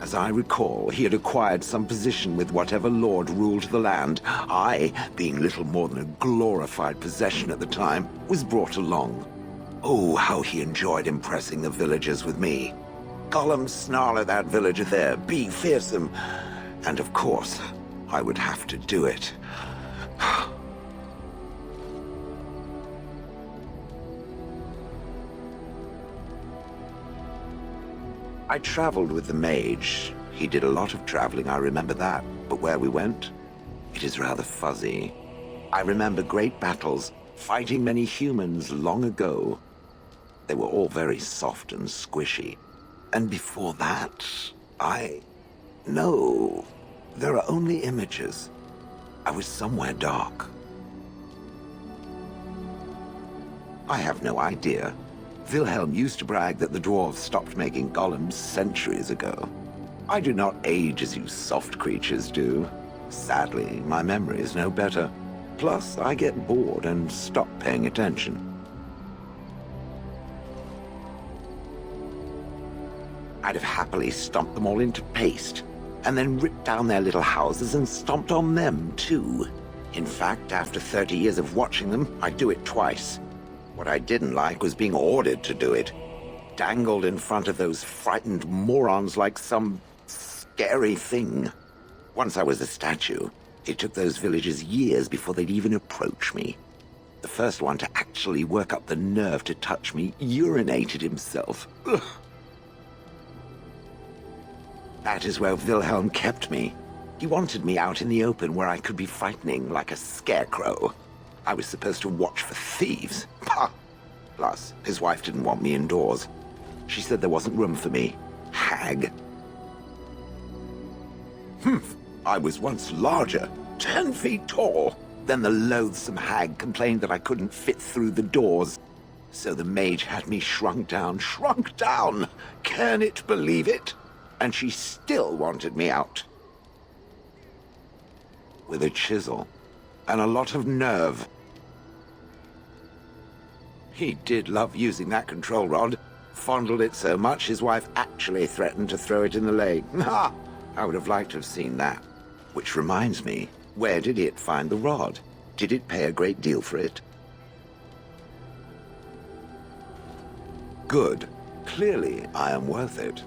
As I recall, he had acquired some position with whatever lord ruled the land. I, being little more than a glorified possession at the time, was brought along. Oh, how he enjoyed impressing the villagers with me. Gollum, snarl at that villager there, be fearsome. And of course, I would have to do it. I traveled with the mage. He did a lot of traveling, I remember that. But where we went, it is rather fuzzy. I remember great battles, fighting many humans long ago. They were all very soft and squishy. And before that, No, there are only images. I was somewhere dark. I have no idea. Wilhelm used to brag that the dwarves stopped making golems centuries ago. I do not age as you soft creatures do. Sadly, my memory is no better. Plus, I get bored and stop paying attention. I'd have happily stomped them all into paste, and then ripped down their little houses and stomped on them, too. In fact, after 30 years of watching them, I'd do it twice. What I didn't like was being ordered to do it. Dangled in front of those frightened morons like some scary thing. Once I was a statue, it took those villagers years before they'd even approach me. The first one to actually work up the nerve to touch me urinated himself. Ugh. That is where Wilhelm kept me. He wanted me out in the open where I could be frightening like a scarecrow. I was supposed to watch for thieves. Pah! Plus, his wife didn't want me indoors. She said there wasn't room for me. Hag. Humph! I was once larger, 10 feet tall. Then the loathsome hag complained that I couldn't fit through the doors. So the mage had me shrunk down. Shrunk down! Can it believe it? And she still wanted me out. With a chisel. And a lot of nerve. He did love using that control rod. Fondled it so much, his wife actually threatened to throw it in the lake. Ha! I would have liked to have seen that. Which reminds me, where did it find the rod? Did it pay a great deal for it? Good. Clearly, I am worth it.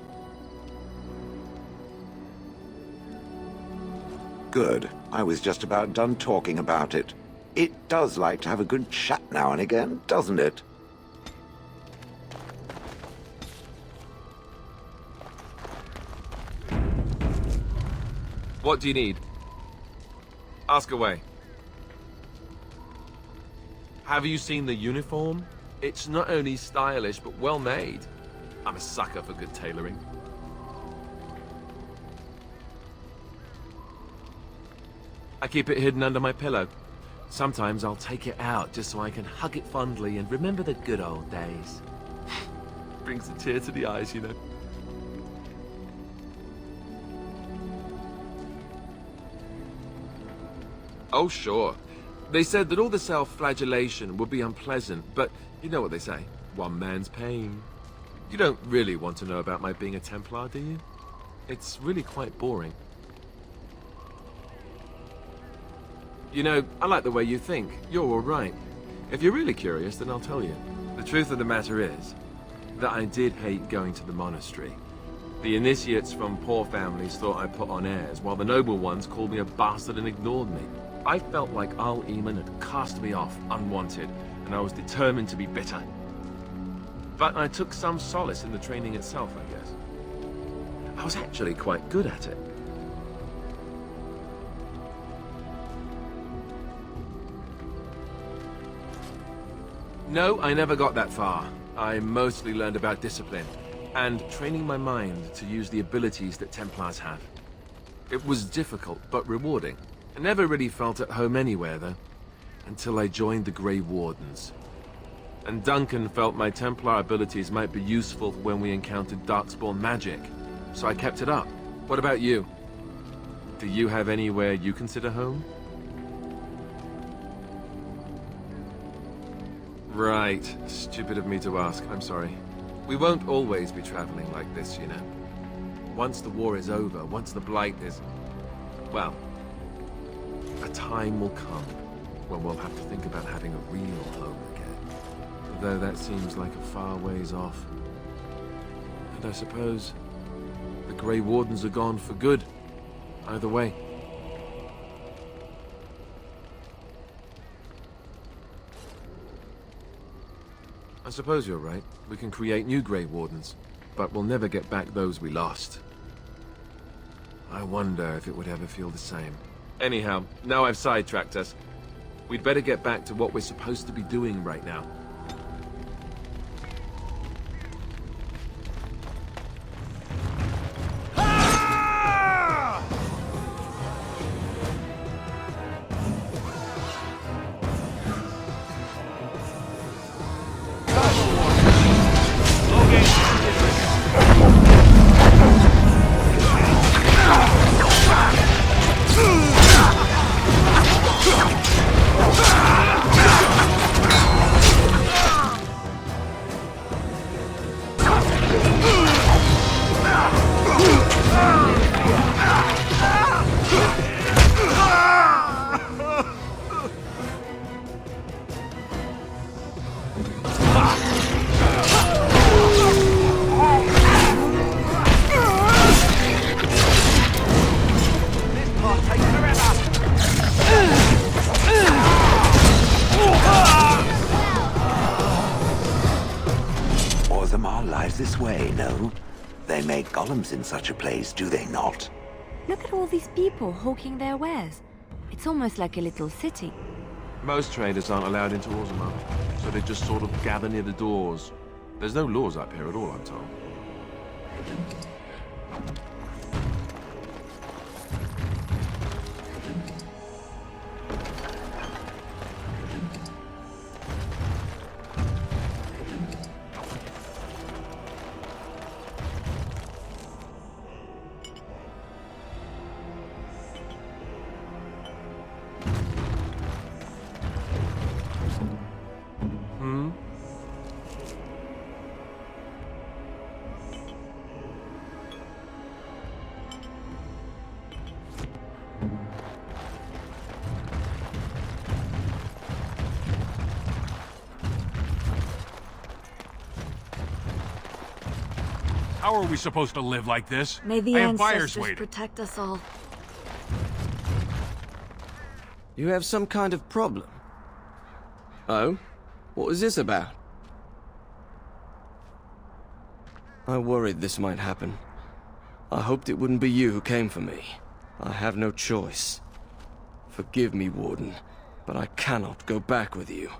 Good. I was just about done talking about it. It does like to have a good chat now and again, doesn't it? What do you need? Ask away. Have you seen the uniform? It's not only stylish, but well made. I'm a sucker for good tailoring. I keep it hidden under my pillow. Sometimes I'll take it out just so I can hug it fondly and remember the good old days. Brings a tear to the eyes, you know. Oh, sure. They said that all the self-flagellation would be unpleasant, but you know what they say. One man's pain. You don't really want to know about my being a Templar, do you? It's really quite boring. You know, I like the way you think. You're all right. If you're really curious, then I'll tell you. The truth of the matter is that I did hate going to the monastery. The initiates from poor families thought I put on airs, while the noble ones called me a bastard and ignored me. I felt like Arl Rendon had cast me off unwanted, and I was determined to be bitter. But I took some solace in the training itself, I guess. I was actually quite good at it. No, I never got that far. I mostly learned about discipline, and training my mind to use the abilities that Templars have. It was difficult, but rewarding. I never really felt at home anywhere, though, until I joined the Grey Wardens. And Duncan felt my Templar abilities might be useful when we encountered Darkspawn magic, so I kept it up. What about you? Do you have anywhere you consider home? Right. Stupid of me to ask. I'm sorry. We won't always be traveling like this, you know. Once the war is over, once the Blight is... well, a time will come when we'll have to think about having a real home again. Though that seems like a far ways off. And I suppose the Grey Wardens are gone for good. Either way. I suppose you're right. We can create new Grey Wardens, but we'll never get back those we lost. I wonder if it would ever feel the same. Anyhow, now I've sidetracked us. We'd better get back to what we're supposed to be doing right now. Orzammar lies this way, no? They make golems in such a place, do they not? Look at all these people hawking their wares. It's almost like a little city. Most traders aren't allowed into Orzammar, so they just sort of gather near the doors. There's no laws up here at all, I'm told. How are we supposed to live like this? May the I have buyers ancestors waiting. protect us all. You have some kind of problem? Oh? What was this about? I worried this might happen. I hoped it wouldn't be you who came for me. I have no choice. Forgive me, Warden, but I cannot go back with you.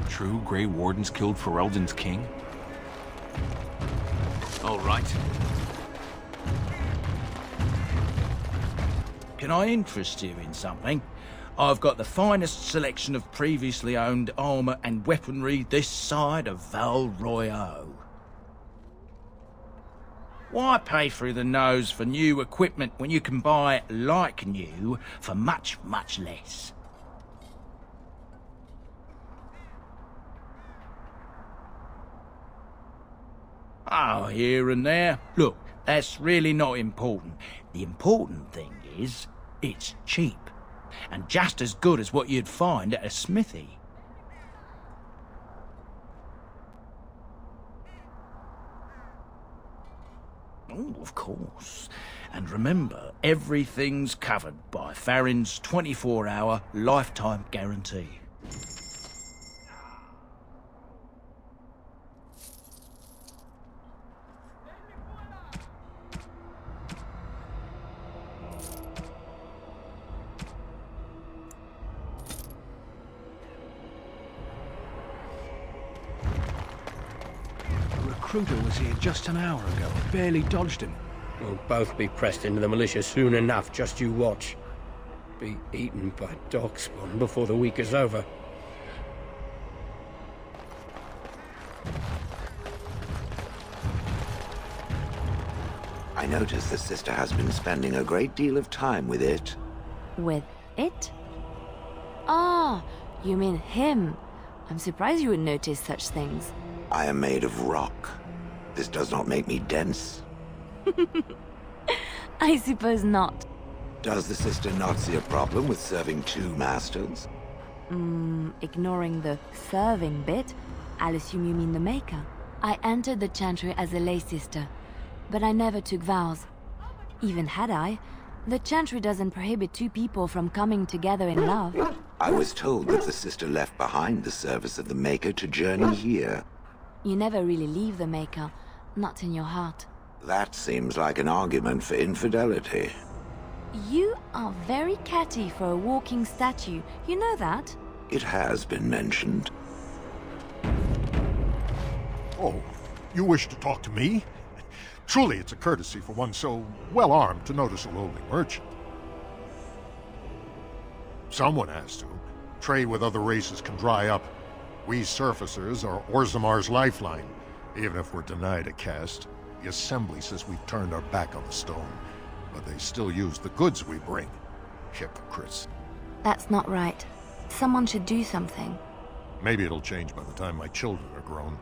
True Grey Wardens killed Ferelden's king? All right. Can I interest you in something? I've got the finest selection of previously owned armor and weaponry this side of Val Royeaux. Why pay through the nose for new equipment when you can buy it like new for much, much less? Oh, here and there. Look, that's really not important. The important thing is, it's cheap. And just as good as what you'd find at a smithy. Oh, of course. And remember, everything's covered by Farron's 24-hour lifetime guarantee. The recruiter was here just an hour ago. Barely dodged him. We'll both be pressed into the militia soon enough, just you watch. Be eaten by darkspawn before the week is over. I notice the sister has been spending a great deal of time with it. With it? Ah, you mean him. I'm surprised you would notice such things. I am made of rock. This does not make me dense. I suppose not. Does the sister not see a problem with serving two masters? Ignoring the serving bit, I'll assume you mean the maker. I entered the chantry as a lay sister, but I never took vows. Even had I, the chantry doesn't prohibit two people from coming together in love. I was told that the sister left behind the service of the maker to journey here. You never really leave the maker, not in your heart. That seems like an argument for infidelity. You are very catty for a walking statue, you know that? It has been mentioned. Oh, you wish to talk to me? Truly, it's a courtesy for one so well-armed to notice a lowly merchant. Someone has to. Trade with other races can dry up. We surfacers are Orzammar's lifeline. Even if we're denied a caste, the Assembly says we've turned our back on the stone. But they still use the goods we bring. Hypocrites. That's not right. Someone should do something. Maybe it'll change by the time my children are grown.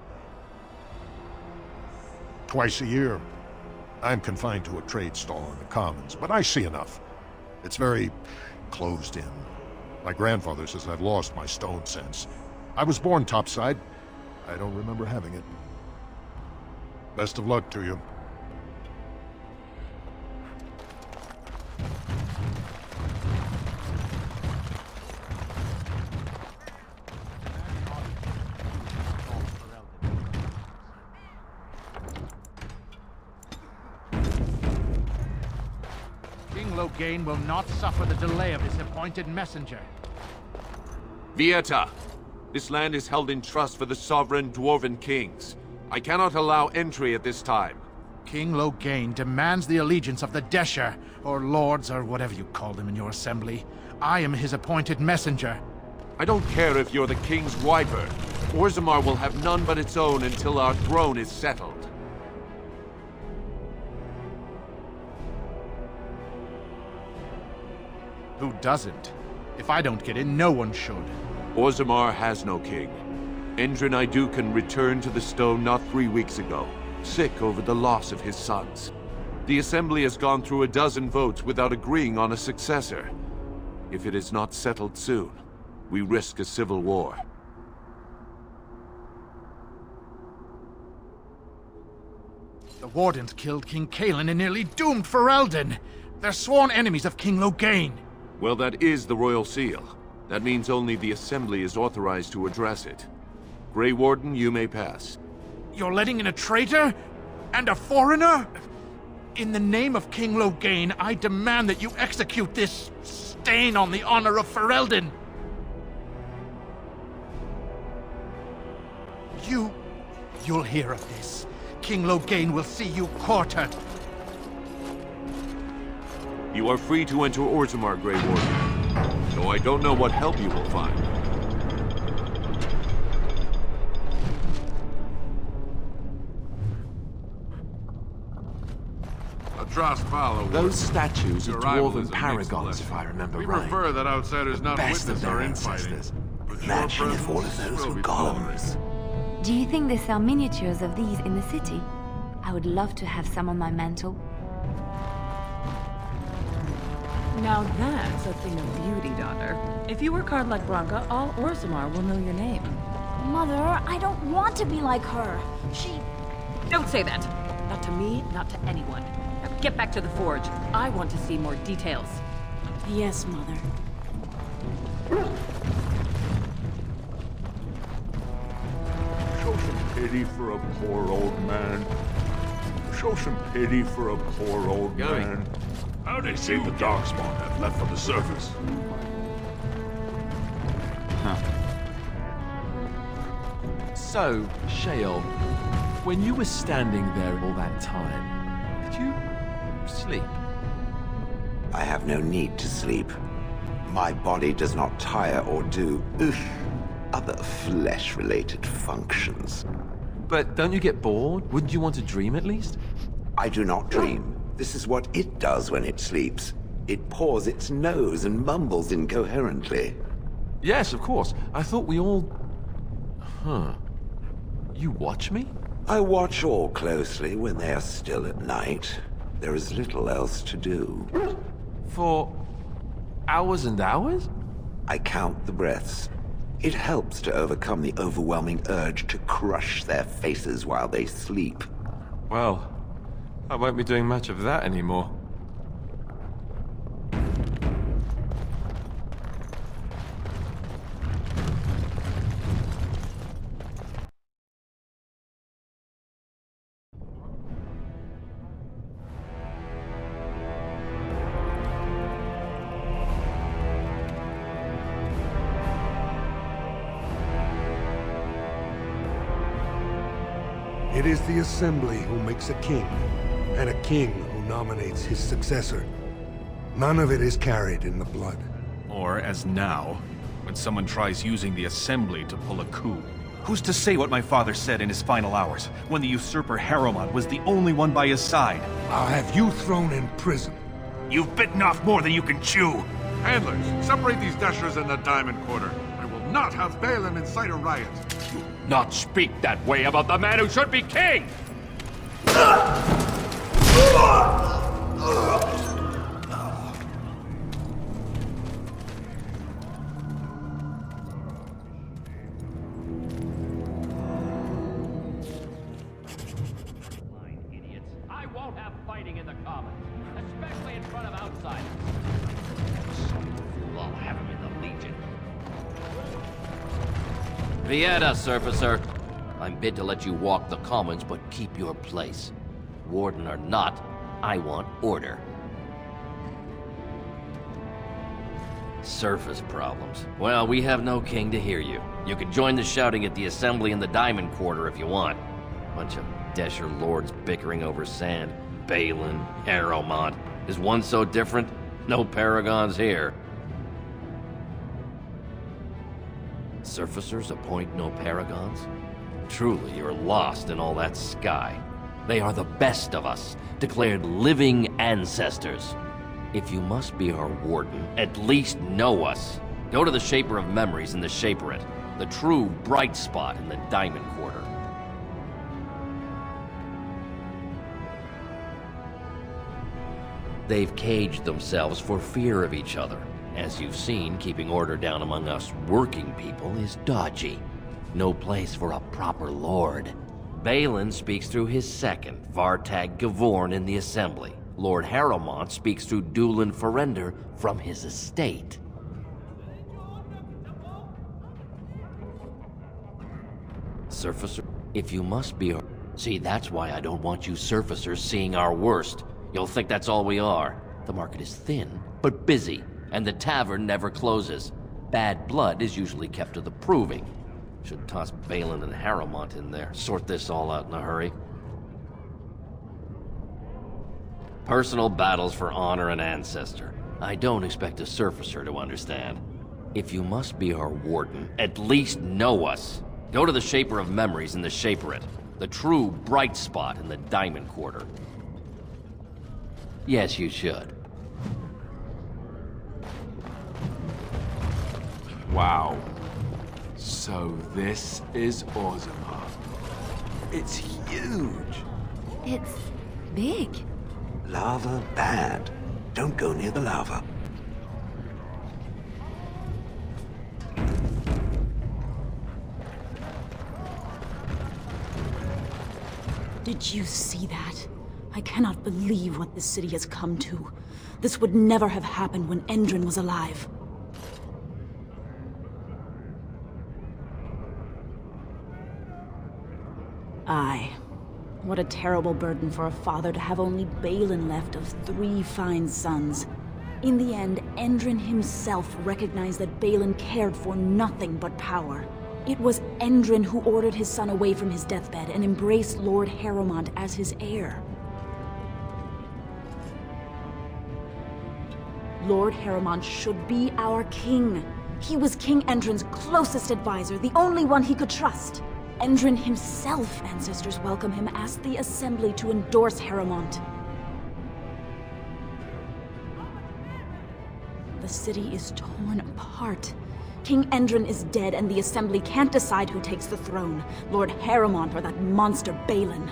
Twice a year, I'm confined to a trade stall in the Commons, but I see enough. It's very closed in. My grandfather says I've lost my stone sense. I was born topside. I don't remember having it. Best of luck to you. King Loghain will not suffer the delay of his appointed messenger. Vieta, this land is held in trust for the sovereign dwarven kings. I cannot allow entry at this time. King Loghain demands the allegiance of the Desher, or lords, or whatever you call them in your assembly. I am his appointed messenger. I don't care if you're the king's wiper. Orzammar will have none but its own until our throne is settled. Who doesn't? If I don't get in, no one should. Orzammar has no king. Endrin Idukan returned to the stone not 3 weeks ago, sick over the loss of his sons. The Assembly has gone through a dozen votes without agreeing on a successor. If it is not settled soon, we risk a civil war. The Wardens killed King Caelan and nearly doomed Ferelden. They're sworn enemies of King Loghain. Well, that is the Royal Seal. That means only the Assembly is authorized to address it. Grey Warden, you may pass. You're letting in a traitor? And a foreigner? In the name of King Loghain, I demand that you execute this stain on the honor of Ferelden. You'll hear of this. King Loghain will see you quartered. You are free to enter Orzammar, Grey Warden, though I don't know what help you will find. Those statues are dwarven paragons, if I remember We right. prefer that outsiders not Best of witness their our infighting. ancestors. But Imagine your if all of presence those will were be golems. Do you think they sell miniatures of these in the city? I would love to have some on my mantle. Now that's a thing of beauty, daughter. If you work hard like Branka, all Orzammar will know your name. Mother, I don't want to be like her. Don't say that! Not to me, not to anyone. Now get back to the forge. I want to see more details. Yes, Mother. Show some pity for a poor old man. Show some pity for a poor old man. How they say the Darkspawn have left for the surface. So, Shale, when you were standing there all that time, did you sleep? I have no need to sleep. My body does not tire or do other flesh-related functions. But don't you get bored? Wouldn't you want to dream at least? I do not dream. This is what it does when it sleeps. It paws its nose and mumbles incoherently. Yes, of course. I thought we all... Huh. You watch me? I watch all closely when they are still at night. There is little else to do. For hours and hours? I count the breaths. It helps to overcome the overwhelming urge to crush their faces while they sleep. Well, I won't be doing much of that anymore. It is the Assembly who makes a king, and a king who nominates his successor. None of it is carried in the blood. Or, as now, when someone tries using the Assembly to pull a coup. Who's to say what my father said in his final hours, when the usurper Harrowmont was the only one by his side? I'll have you thrown in prison. You've bitten off more than you can chew! Handlers, separate these dashers in the Diamond Quarter. I will not have Balin incite a riot. Not speak that way about the man who should be king! I won't have fighting in the Commons, especially in front of outsiders. I'll have him in the Legion. Vieta, Surfacer. I'm bid to let you walk the Commons, but keep your place. Warden or not, I want order. Surface problems. Well, we have no king to hear you. You can join the shouting at the Assembly in the Diamond Quarter if you want. Bunch of Desher lords bickering over sand. Balin, Harrowmont. Is one so different? No paragons here. Surfacers appoint no paragons? Truly, you're lost in all that sky. They are the best of us, declared living ancestors. If you must be our warden, at least know us. Go to the Shaper of Memories in the Shaperate, the true bright spot in the Diamond Quarter. They've caged themselves for fear of each other. As you've seen, keeping order down among us working people is dodgy. No place for a proper lord. Balin speaks through his second, Vartag Gavorn, in the Assembly. Lord Harrowmont speaks through Dulin Ferender from his estate. Surfacer, if you must be our... See, that's why I don't want you surfacers seeing our worst. You'll think that's all we are. The market is thin, but busy, and the tavern never closes. Bad blood is usually kept to the proving. Should toss Balin and Harrowmont in there, sort this all out in a hurry. Personal battles for honor and ancestor. I don't expect a surfacer to understand. If you must be our warden, at least know us. Go to the Shaper of Memories in the Shaperate, the true bright spot in the Diamond Quarter. Yes, you should. Wow. So this is Orzammar. It's huge. It's big. Lava bad. Don't go near the lava. Did you see that? I cannot believe what this city has come to. This would never have happened when Endrin was alive. Aye. What a terrible burden for a father to have only Balin left of 3 fine sons. In the end, Endrin himself recognized that Balin cared for nothing but power. It was Endrin who ordered his son away from his deathbed and embraced Lord Harrowmont as his heir. Lord Harrowmont should be our king. He was King Endrin's closest advisor, the only one he could trust. Endrin himself, ancestors welcome him, asked the Assembly to endorse Harrowmont. The city is torn apart. King Endrin is dead and the Assembly can't decide who takes the throne, Lord Harrowmont or that monster Balin.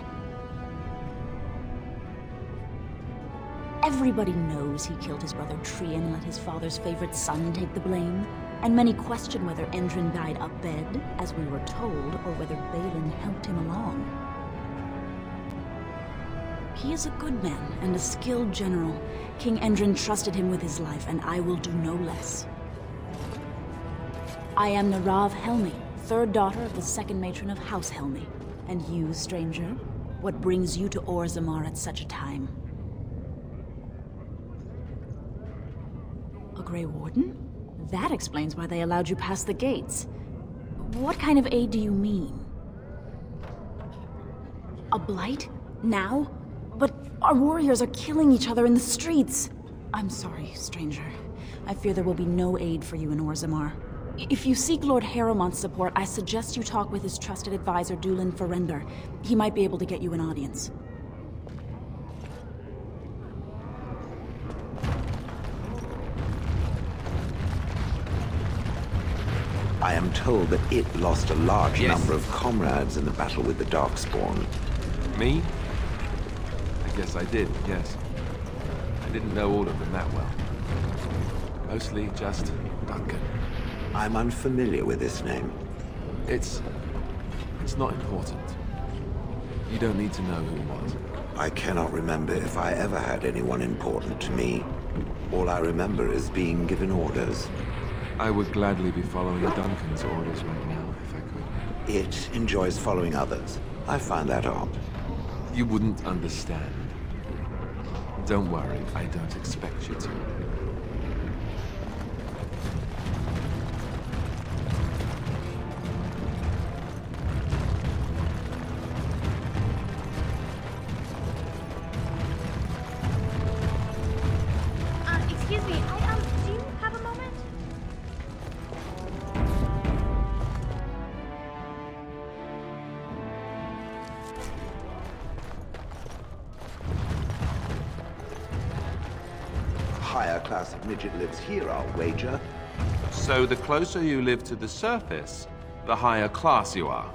Everybody knows he killed his brother Trian and let his father's favorite son take the blame. And many question whether Endrin died abed, as we were told, or whether Balin helped him along. He is a good man and a skilled general. King Endrin trusted him with his life, and I will do no less. I am Narav Helmi, 3rd daughter of the 2nd matron of House Helmi. And you, stranger, what brings you to Orzammar at such a time? A Grey Warden? That explains why they allowed you past the gates. What kind of aid do you mean? A blight? Now? But our warriors are killing each other in the streets. I'm sorry, stranger. I fear there will be no aid for you in Orzammar. If you seek Lord Harrowmont's support, I suggest you talk with his trusted advisor, Dulin Ferrender. He might be able to get you an audience. I am told that it lost a large number of comrades in the battle with the Darkspawn. Me? I guess I did, yes. I didn't know all of them that well. Mostly just Duncan. I'm unfamiliar with this name. It's not important. You don't need to know who it was. I cannot remember if I ever had anyone important to me. All I remember is being given orders. I would gladly be following Duncan's orders right now, if I could. It enjoys following others. I find that odd. You wouldn't understand. Don't worry, I don't expect you to. Excuse me, do you have a moment? Higher class of midget lives here, I'll wager. So the closer you live to the surface, the higher class you are.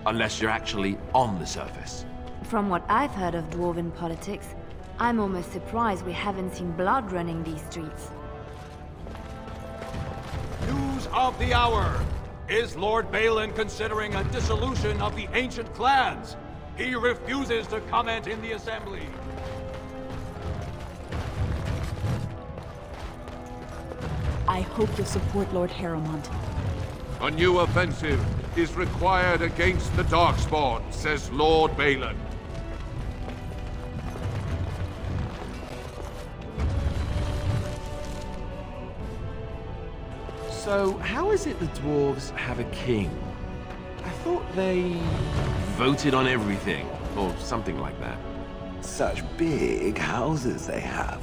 Unless you're actually on the surface. From what I've heard of dwarven politics, I'm almost surprised we haven't seen blood running these streets. News of the hour! Is Lord Balin considering a dissolution of the ancient clans? He refuses to comment in the Assembly. I hope you'll support Lord Harrowmont. A new offensive is required against the Darkspawn, says Lord Balin. So, how is it the dwarves have a king? I thought they voted on everything, or something like that. Such big houses they have.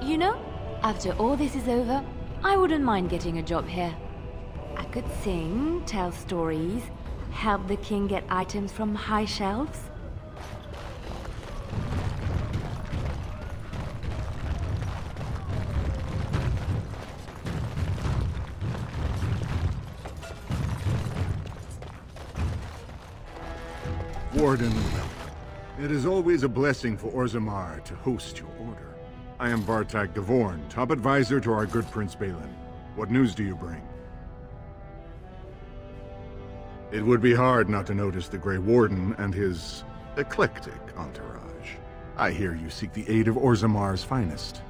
You know, after all this is over, I wouldn't mind getting a job here. I could sing, tell stories, help the king get items from high shelves. Warden, welcome. It is always a blessing for Orzammar to host your order. I am Vartak Gavorn, top advisor to our good Prince Balin. What news do you bring? It would be hard not to notice the Grey Warden and his eclectic entourage. I hear you seek the aid of Orzammar's finest.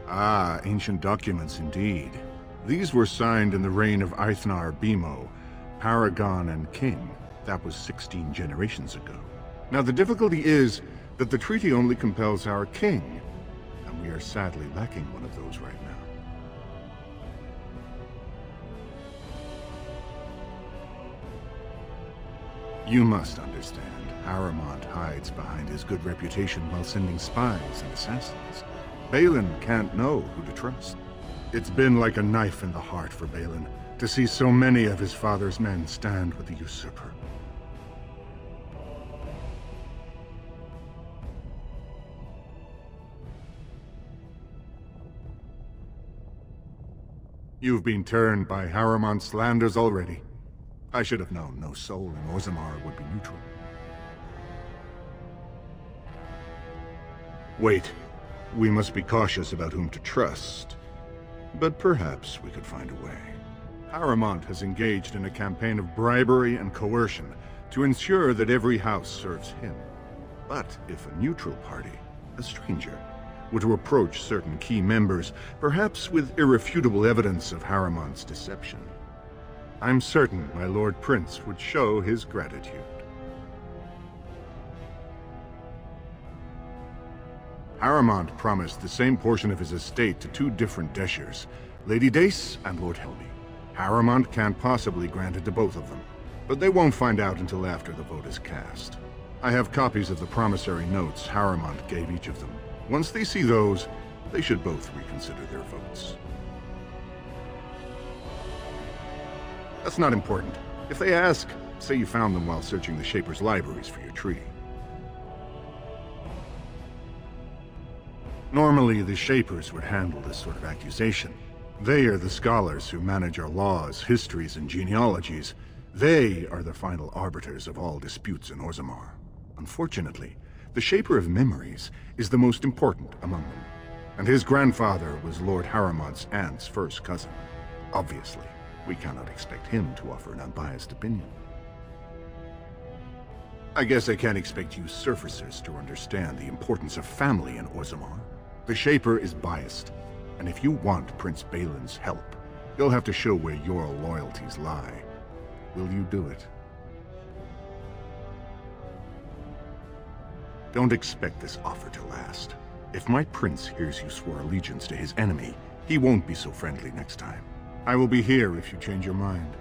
Ah, ancient documents indeed. These were signed in the reign of Eithnar Bimo, Paragon and King. That was 16 generations ago. Now the difficulty is that the treaty only compels our king, and we are sadly lacking one of those right now. You must understand, Harrowmont hides behind his good reputation while sending spies and assassins. Balin can't know who to trust. It's been like a knife in the heart for Balin to see so many of his father's men stand with the usurper. You've been turned by Harrowmont's slanders already. I should have known no soul in Orzammar would be neutral. Wait. We must be cautious about whom to trust. But perhaps we could find a way. Harrowmont has engaged in a campaign of bribery and coercion to ensure that every house serves him. But if a neutral party, a stranger, were to approach certain key members, perhaps with irrefutable evidence of Harrowmont's deception, I'm certain my Lord Prince would show his gratitude. Harrowmont promised the same portion of his estate to two different Deshers, Lady Dace and Lord Helmy. Harrowmont can't possibly grant it to both of them, but they won't find out until after the vote is cast. I have copies of the promissory notes Harrowmont gave each of them. Once they see those, they should both reconsider their votes. That's not important. If they ask, say you found them while searching the Shaper's libraries for your treaty. Normally, the Shapers would handle this sort of accusation. They are the scholars who manage our laws, histories, and genealogies. They are the final arbiters of all disputes in Orzammar. Unfortunately, the Shaper of Memories is the most important among them, and his grandfather was Lord Harrowmont's aunt's first cousin. Obviously, we cannot expect him to offer an unbiased opinion. I guess I can't expect you surfacers to understand the importance of family in Orzammar. The Shaper is biased, and if you want Prince Balin's help, you'll have to show where your loyalties lie. Will you do it? Don't expect this offer to last. If my prince hears you swore allegiance to his enemy, he won't be so friendly next time. I will be here if you change your mind.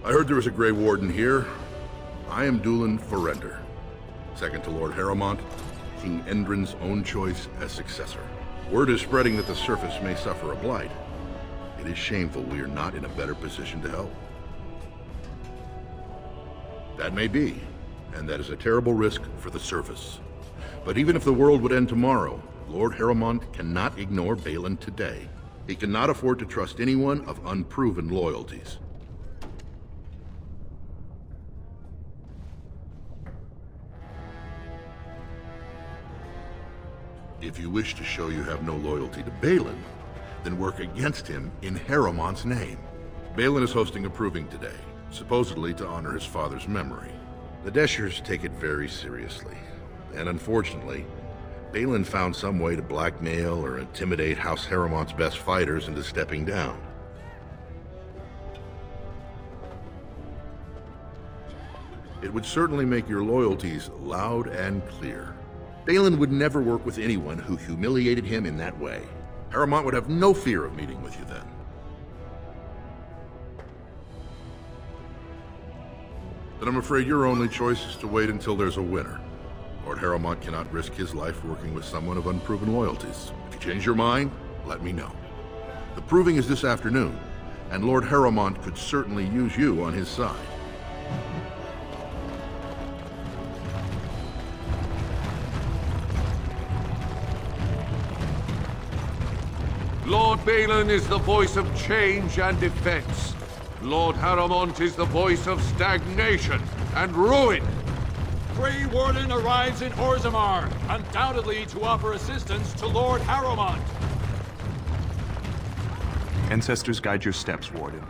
I heard there was a Grey Warden here. I am Dulin Forrender, second to Lord Harrowmont, King Endrin's own choice as successor. Word is spreading that the surface may suffer a blight. It is shameful we are not in a better position to help. That may be, and that is a terrible risk for the surface. But even if the world would end tomorrow, Lord Harrowmont cannot ignore Balin today. He cannot afford to trust anyone of unproven loyalties. If you wish to show you have no loyalty to Balin, then work against him in Harrowmont's name. Balin is hosting a proving today, supposedly to honor his father's memory. The Deshers take it very seriously, and unfortunately, Balin found some way to blackmail or intimidate House Harrowmont's best fighters into stepping down. It would certainly make your loyalties loud and clear. Balin would never work with anyone who humiliated him in that way. Harrowmont would have no fear of meeting with you then. Then I'm afraid your only choice is to wait until there's a winner. Lord Harrowmont cannot risk his life working with someone of unproven loyalties. If you change your mind, let me know. The proving is this afternoon, and Lord Harrowmont could certainly use you on his side. Lord Balin is the voice of change and defense. Lord Harrowmont is the voice of stagnation and ruin. Grey Warden arrives in Orzammar, undoubtedly to offer assistance to Lord Harrowmont. Ancestors guide your steps, Warden.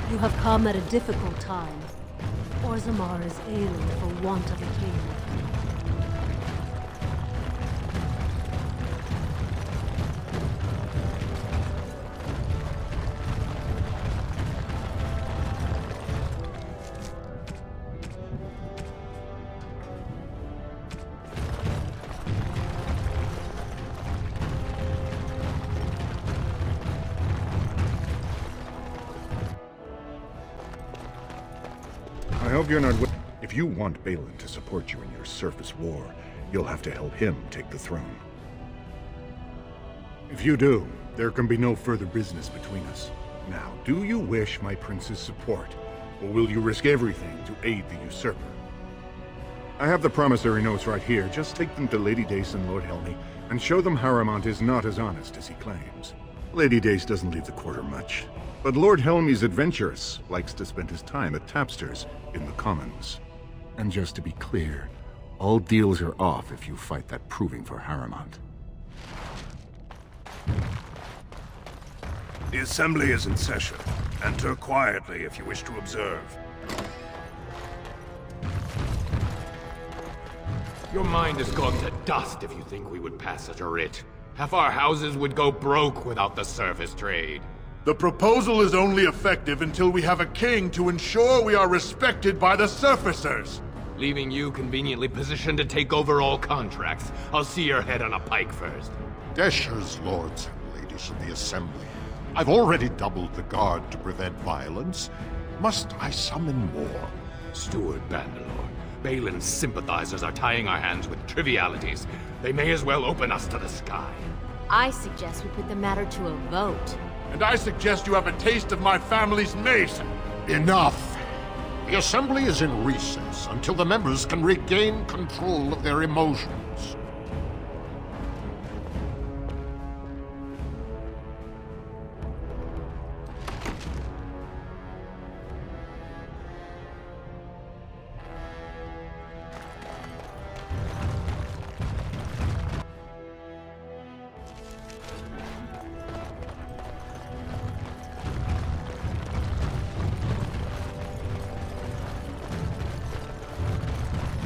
You have come at a difficult time. Orzammar is ailing for want of a king. I hope you're not... If you want Balin to support you in your surface war, you'll have to help him take the throne. If you do, there can be no further business between us. Now, do you wish my prince's support, or will you risk everything to aid the usurper? I have the promissory notes right here. Just take them to Lady Dace and Lord Helmy, and show them Harrowmont is not as honest as he claims. Lady Dace doesn't leave the quarter much, but Lord Helmy's adventurous, likes to spend his time at tapsters in the Commons. And just to be clear, all deals are off if you fight that proving for Harrowmont. The Assembly is in session. Enter quietly if you wish to observe. Your mind is going to dust if you think we would pass such a writ. Half our houses would go broke without the service trade. The proposal is only effective until we have a king to ensure we are respected by the surfacers. Leaving you conveniently positioned to take over all contracts. I'll see your head on a pike first. Deshers, lords and ladies of the Assembly. I've already doubled the guard to prevent violence. Must I summon more? Steward Bandalore, Balin's sympathizers are tying our hands with trivialities. They may as well open us to the sky. I suggest we put the matter to a vote. And I suggest you have a taste of my family's mace. Enough! The Assembly is in recess until the members can regain control of their emotions.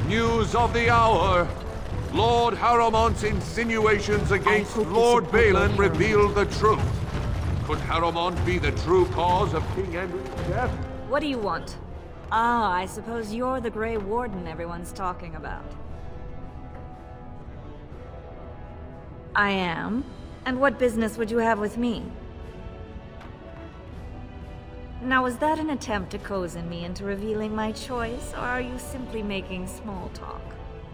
News of the hour. Lord Harrowmont's insinuations against Lord Balin reveal the truth. Could Harrowmont be the true cause of King Andrew's death? What do you want? Ah, I suppose you're the Grey Warden everyone's talking about. I am. And what business would you have with me? Now, was that an attempt to cozen me into revealing my choice, or are you simply making small talk?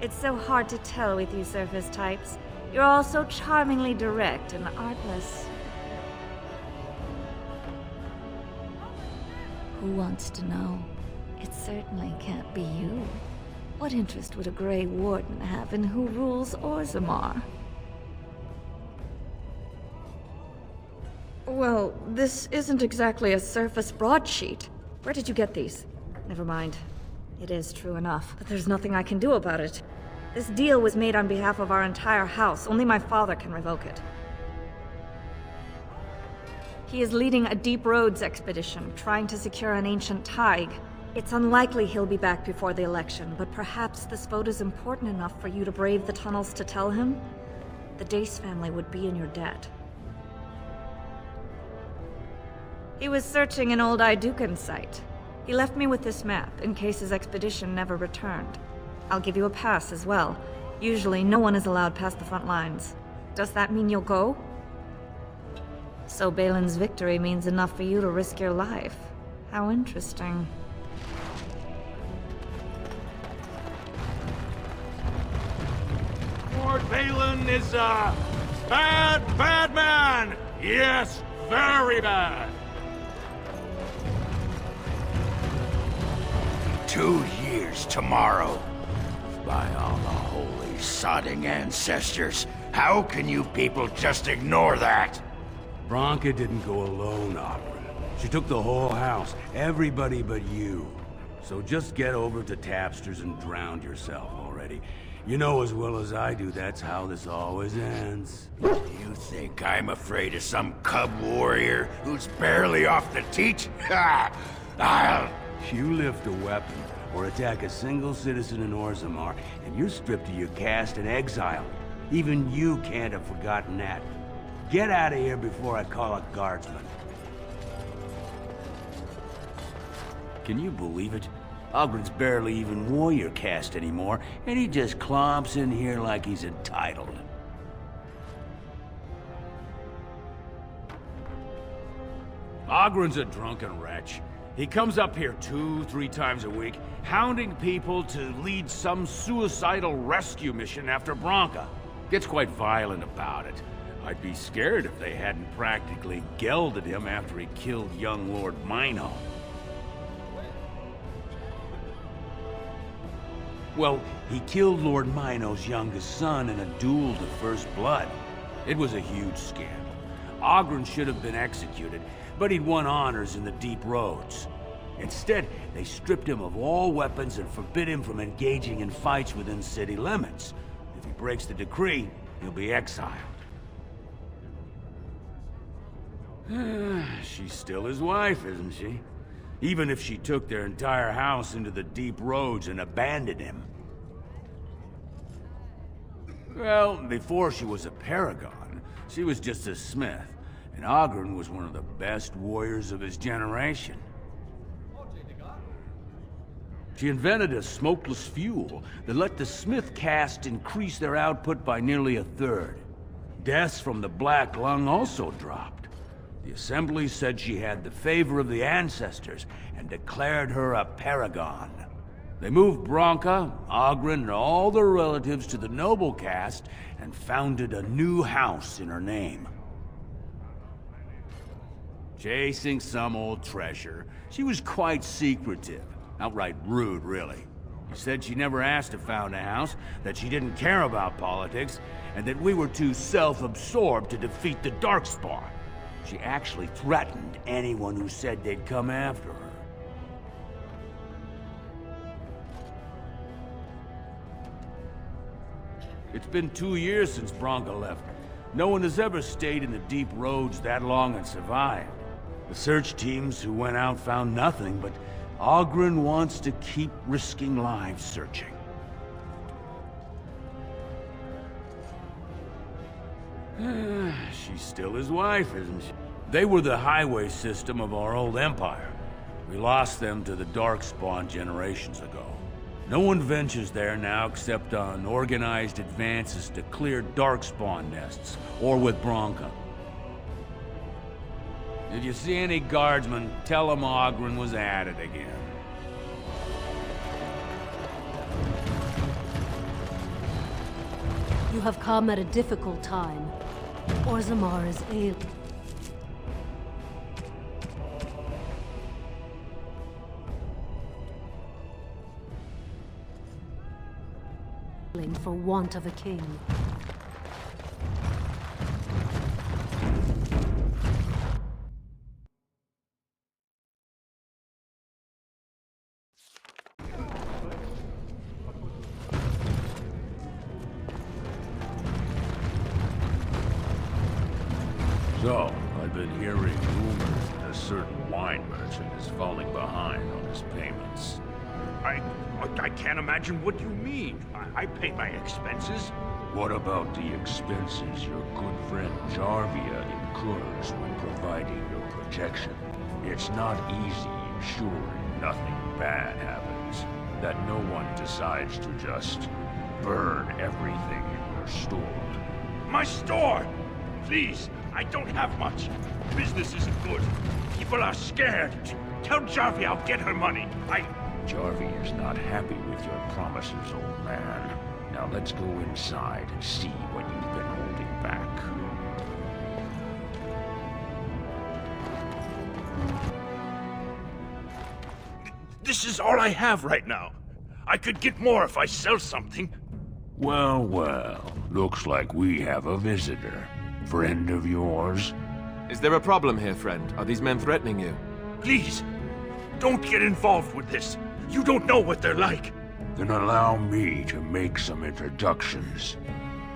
It's so hard to tell with you surface types. You're all so charmingly direct and artless. Who wants to know? It certainly can't be you. What interest would a Grey Warden have in who rules Orzammar? Well, this isn't exactly a surface broadsheet. Where did you get these? Never mind. It is true enough, but there's nothing I can do about it. This deal was made on behalf of our entire house. Only my father can revoke it. He is leading a deep roads expedition, trying to secure an ancient thaig. It's unlikely he'll be back before the election, but perhaps this vote is important enough for you to brave the tunnels to tell him? The Dace family would be in your debt. He was searching an old Idukan site. He left me with this map, in case his expedition never returned. I'll give you a pass as well. Usually, no one is allowed past the front lines. Does that mean you'll go? So Balin's victory means enough for you to risk your life. How interesting. Lord Balin is a bad, bad man! Yes, very bad. 2 years tomorrow. By all the holy sodding ancestors, how can you people just ignore that? Branka didn't go alone, Opera. She took the whole house, everybody but you. So just get over to Tapster's and drown yourself already. You know as well as I do that's how this always ends. You think I'm afraid of some cub warrior who's barely off the teat? Ha! I'll... You lift a weapon or attack a single citizen in Orzammar, and you're stripped of your caste and exiled. Even you can't have forgotten that. Get out of here before I call a guardsman. Can you believe it? Ogren's barely even warrior caste anymore, and he just clomps in here like he's entitled. Ogren's a drunken wretch. He comes up here 2-3 times a week, hounding people to lead some suicidal rescue mission after Branka. Gets quite violent about it. I'd be scared if they hadn't practically gelded him after he killed young Lord Mino. Well, he killed Lord Mino's youngest son in a duel to first blood. It was a huge scandal. Ogren should have been executed, but he'd won honors in the Deep Roads. Instead, they stripped him of all weapons and forbid him from engaging in fights within city limits. If he breaks the decree, he'll be exiled. She's still his wife, isn't she? Even if she took their entire house into the Deep Roads and abandoned him. Well, before she was a paragon, she was just a smith, and Ogren was one of the best warriors of his generation. She invented a smokeless fuel that let the smith caste increase their output by nearly 1/3. Deaths from the Black Lung also dropped. The Assembly said she had the favor of the ancestors and declared her a paragon. They moved Branka, Ogren, and all their relatives to the noble caste and founded a new house in her name. Chasing some old treasure, she was quite secretive. Outright rude, really. She said she never asked to found a house, that she didn't care about politics, and that we were too self-absorbed to defeat the Darkspawn. She actually threatened anyone who said they'd come after her. It's been 2 years since Branka left. No one has ever stayed in the Deep Roads that long and survived. The search teams who went out found nothing, but Ogren wants to keep risking lives searching. She's still his wife, isn't she? They were the highway system of our old empire. We lost them to the Darkspawn generations ago. No one ventures there now except on organized advances to clear Darkspawn nests, or with Branka. If you see any guardsmen, tell them Ogren was at it again. You have come at a difficult time. Orzammar is ailing. For want of a king. So, I've been hearing rumors that a certain wine merchant is falling behind on his payments. I can't imagine what you mean. I pay my expenses. What about the expenses your good friend Jarvia incurs when providing your protection? It's not easy ensuring nothing bad happens, that no one decides to just burn everything in your store. My store! Please, I don't have much. Business isn't good. People are scared. Tell Jarvia I'll get her money. Jarvia is not happy with your promises, old man. Now let's go inside and see what you've been holding back. This is all I have right now. I could get more if I sell something. Well, well. Looks like we have a visitor. Friend of yours? Is there a problem here, friend? Are these men threatening you? Please, don't get involved with this. You don't know what they're like. Then allow me to make some introductions.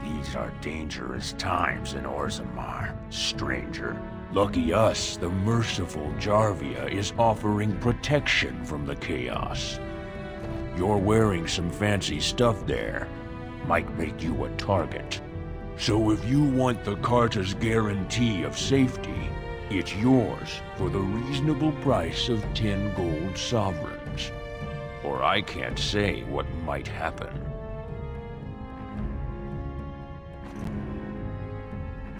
These are dangerous times in Orzammar, stranger. Lucky us, the merciful Jarvia is offering protection from the chaos. You're wearing some fancy stuff there. Might make you a target. So if you want the Carta's guarantee of safety, it's yours for the reasonable price of 10 gold sovereigns. Or I can't say what might happen.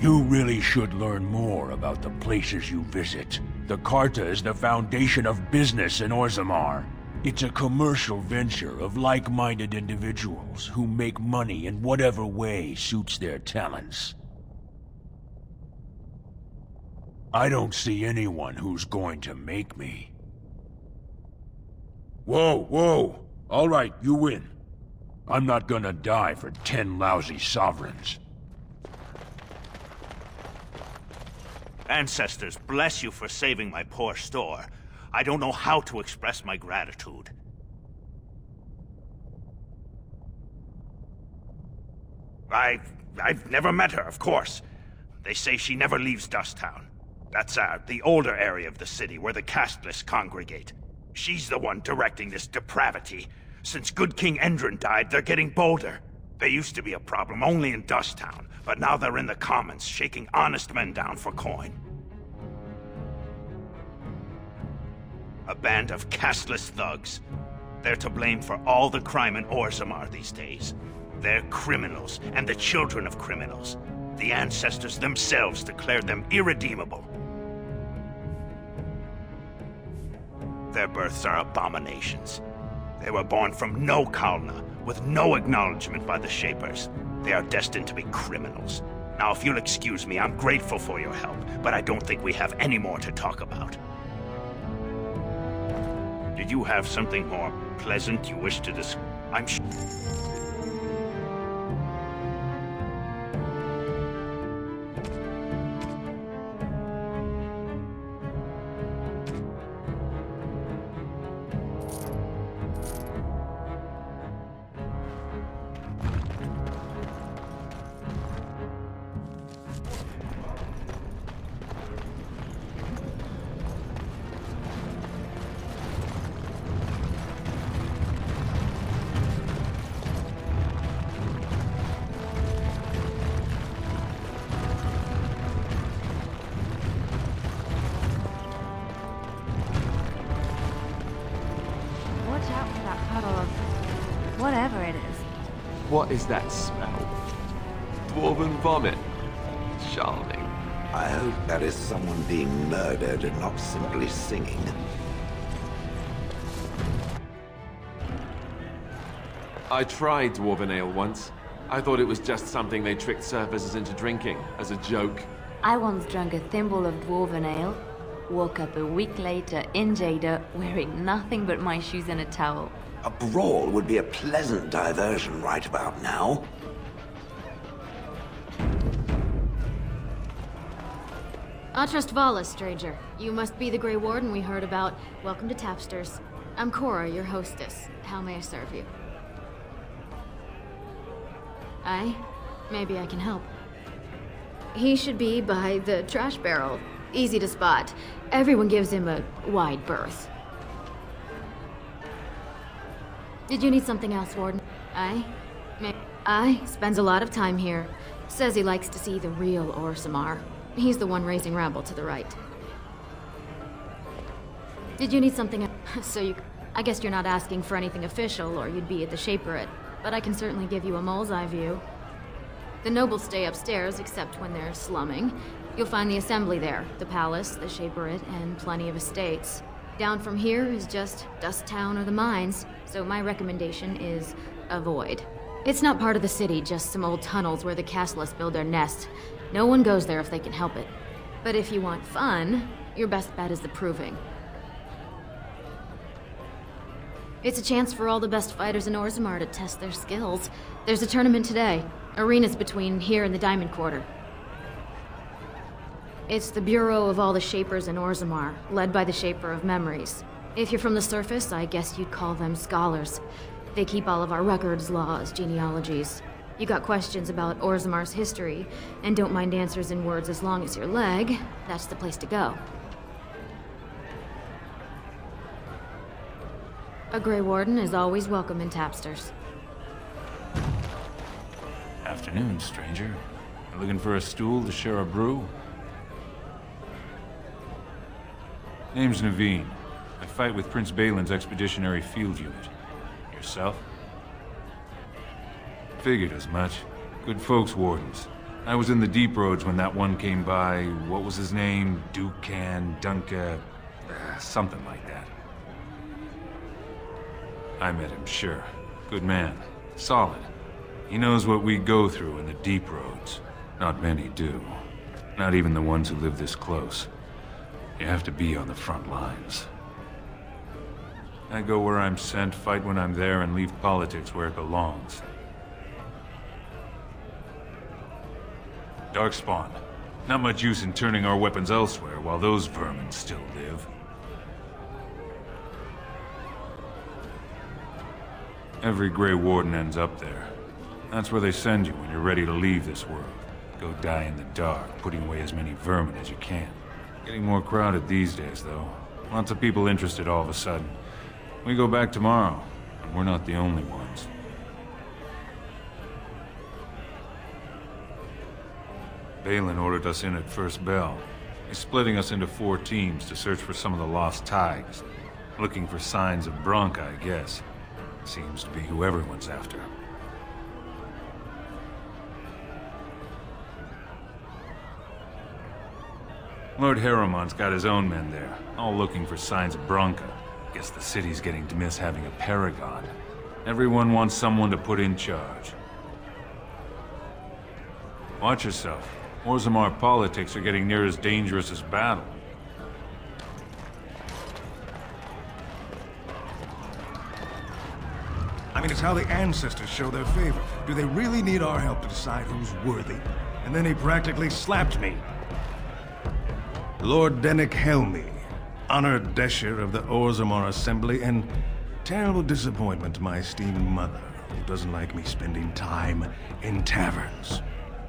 You really should learn more about the places you visit. The Carta is the foundation of business in Orzammar. It's a commercial venture of like-minded individuals who make money in whatever way suits their talents. I don't see anyone who's going to make me. Whoa, whoa! All right, you win. I'm not gonna die for 10 lousy sovereigns. Ancestors, bless you for saving my poor store. I don't know how to express my gratitude. I've never met her, of course. They say she never leaves Dusttown. That's the older area of the city where the casteless congregate. She's the one directing this depravity. Since good King Endrin died, they're getting bolder. They used to be a problem only in Dusttown, but now they're in the commons, shaking honest men down for coin. A band of casteless thugs. They're to blame for all the crime in Orzammar these days. They're criminals, and the children of criminals. The ancestors themselves declared them irredeemable. Their births are abominations. They were born from no Kalna, with no acknowledgement by the Shapers. They are destined to be criminals. Now, if you'll excuse me, I'm grateful for your help, but I don't think we have any more to talk about. Did you have something more pleasant you wish to discuss? I'm sure. Whatever it is. What is that smell? Dwarven vomit. Charming. I hope that is someone being murdered and not simply singing. I tried Dwarven Ale once. I thought it was just something they tricked surfacers into drinking, as a joke. I once drank a thimble of Dwarven Ale, woke up a week later in Jada wearing nothing but my shoes and a towel. A brawl would be a pleasant diversion right about now. Atrust Vala, stranger. You must be the Grey Warden we heard about. Welcome to Tapsters. I'm Cora, your hostess. How may I serve you? Aye? Maybe I can help. He should be by the trash barrel. Easy to spot. Everyone gives him a wide berth. Did you need something else, Warden? Aye? Aye, spends a lot of time here. Says he likes to see the real Orzammar. He's the one raising rabble to the right. Did you need something else? I guess you're not asking for anything official, or you'd be at the Shaperate. But I can certainly give you a mole's eye view. The nobles stay upstairs, except when they're slumming. You'll find the assembly there, the palace, the Shaperate, and plenty of estates. Down from here is just Dusttown or the mines, so my recommendation is avoid. It's not part of the city, just some old tunnels where the castless build their nests. No one goes there if they can help it. But if you want fun, your best bet is the Proving. It's a chance for all the best fighters in Orzammar to test their skills. There's a tournament today. Arenas between here and the Diamond Quarter. It's the bureau of all the Shapers in Orzammar, led by the Shaper of Memories. If you're from the surface, I guess you'd call them scholars. They keep all of our records, laws, genealogies. You got questions about Orzammar's history, and don't mind answers in words as long as your leg, that's the place to go. A Grey Warden is always welcome in Tapsters. Afternoon, stranger. You looking for a stool to share a brew? Name's Naveen. I fight with Prince Balin's Expeditionary Field Unit. Yourself? Figured as much. Good folks, Wardens. I was in the Deep Roads when that one came by. What was his name? Duncan, something like that. I met him, sure. Good man. Solid. He knows what we go through in the Deep Roads. Not many do. Not even the ones who live this close. You have to be on the front lines. I go where I'm sent, fight when I'm there, and leave politics where it belongs. Darkspawn. Not much use in turning our weapons elsewhere while those vermin still live. Every Grey Warden ends up there. That's where they send you when you're ready to leave this world. Go die in the dark, putting away as many vermin as you can. Getting more crowded these days, though. Lots of people interested all of a sudden. We go back tomorrow, and we're not the only ones. Balin ordered us in at first bell. He's splitting us into 4 teams to search for some of the lost tigers. Looking for signs of Branka, I guess. Seems to be who everyone's after. Lord Harriman's got his own men there, all looking for signs of Branka. Guess the city's getting to miss having a paragon. Everyone wants someone to put in charge. Watch yourself. Orzammar politics are getting near as dangerous as battle. I mean, it's how the ancestors show their favor. Do they really need our help to decide who's worthy? And then he practically slapped me. Lord Dennick Helmi, honored Desher of the Orzammar Assembly, and terrible disappointment to my esteemed mother, who doesn't like me spending time in taverns.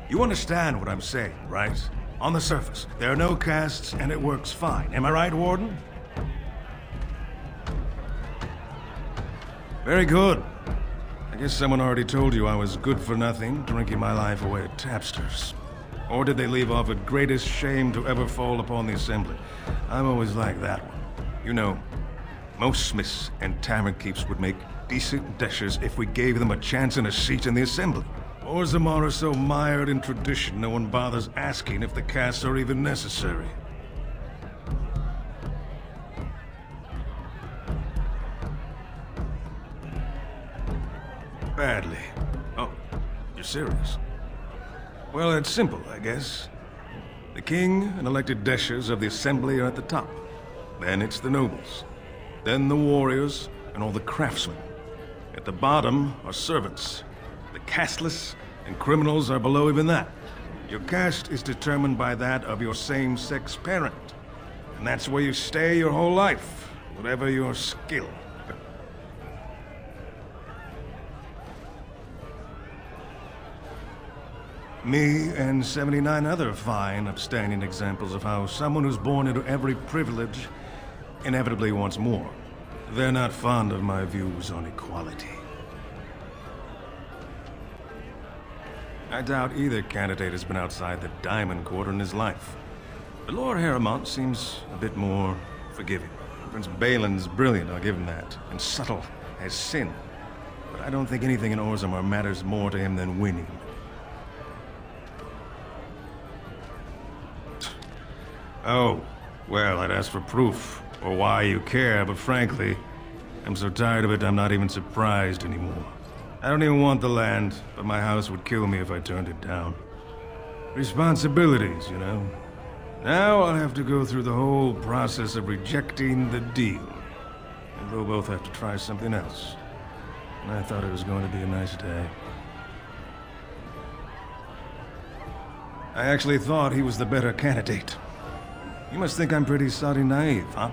You understand what I'm saying, right? On the surface, there are no castes, and it works fine. Am I right, Warden? Very good. I guess someone already told you I was good for nothing, drinking my life away at Tapsters. Or did they leave off at greatest shame to ever fall upon the Assembly? I've always liked that one. You know, most smiths and tavern keeps would make decent deshers if we gave them a chance and a seat in the Assembly. Orzammar are so mired in tradition, no one bothers asking if the castes are even necessary. Badly. Oh, you're serious? Well, it's simple, I guess. The king and elected deshers of the Assembly are at the top. Then it's the nobles. Then the warriors and all the craftsmen. At the bottom are servants. The casteless and criminals are below even that. Your caste is determined by that of your same-sex parent. And that's where you stay your whole life, whatever your skill. Me and 79 other fine, upstanding examples of how someone who's born into every privilege inevitably wants more. They're not fond of my views on equality. I doubt either candidate has been outside the Diamond Quarter in his life. But Lord Harriman seems a bit more forgiving. Prince Balin's brilliant, I'll give him that, and subtle as sin. But I don't think anything in Orzammar matters more to him than winning. Oh, well, I'd ask for proof, or why you care, but frankly, I'm so tired of it I'm not even surprised anymore. I don't even want the land, but my house would kill me if I turned it down. Responsibilities, you know. Now I'll have to go through the whole process of rejecting the deal. And we'll both have to try something else. And I thought it was going to be a nice day. I actually thought he was the better candidate. You must think I'm pretty soddy naive, huh?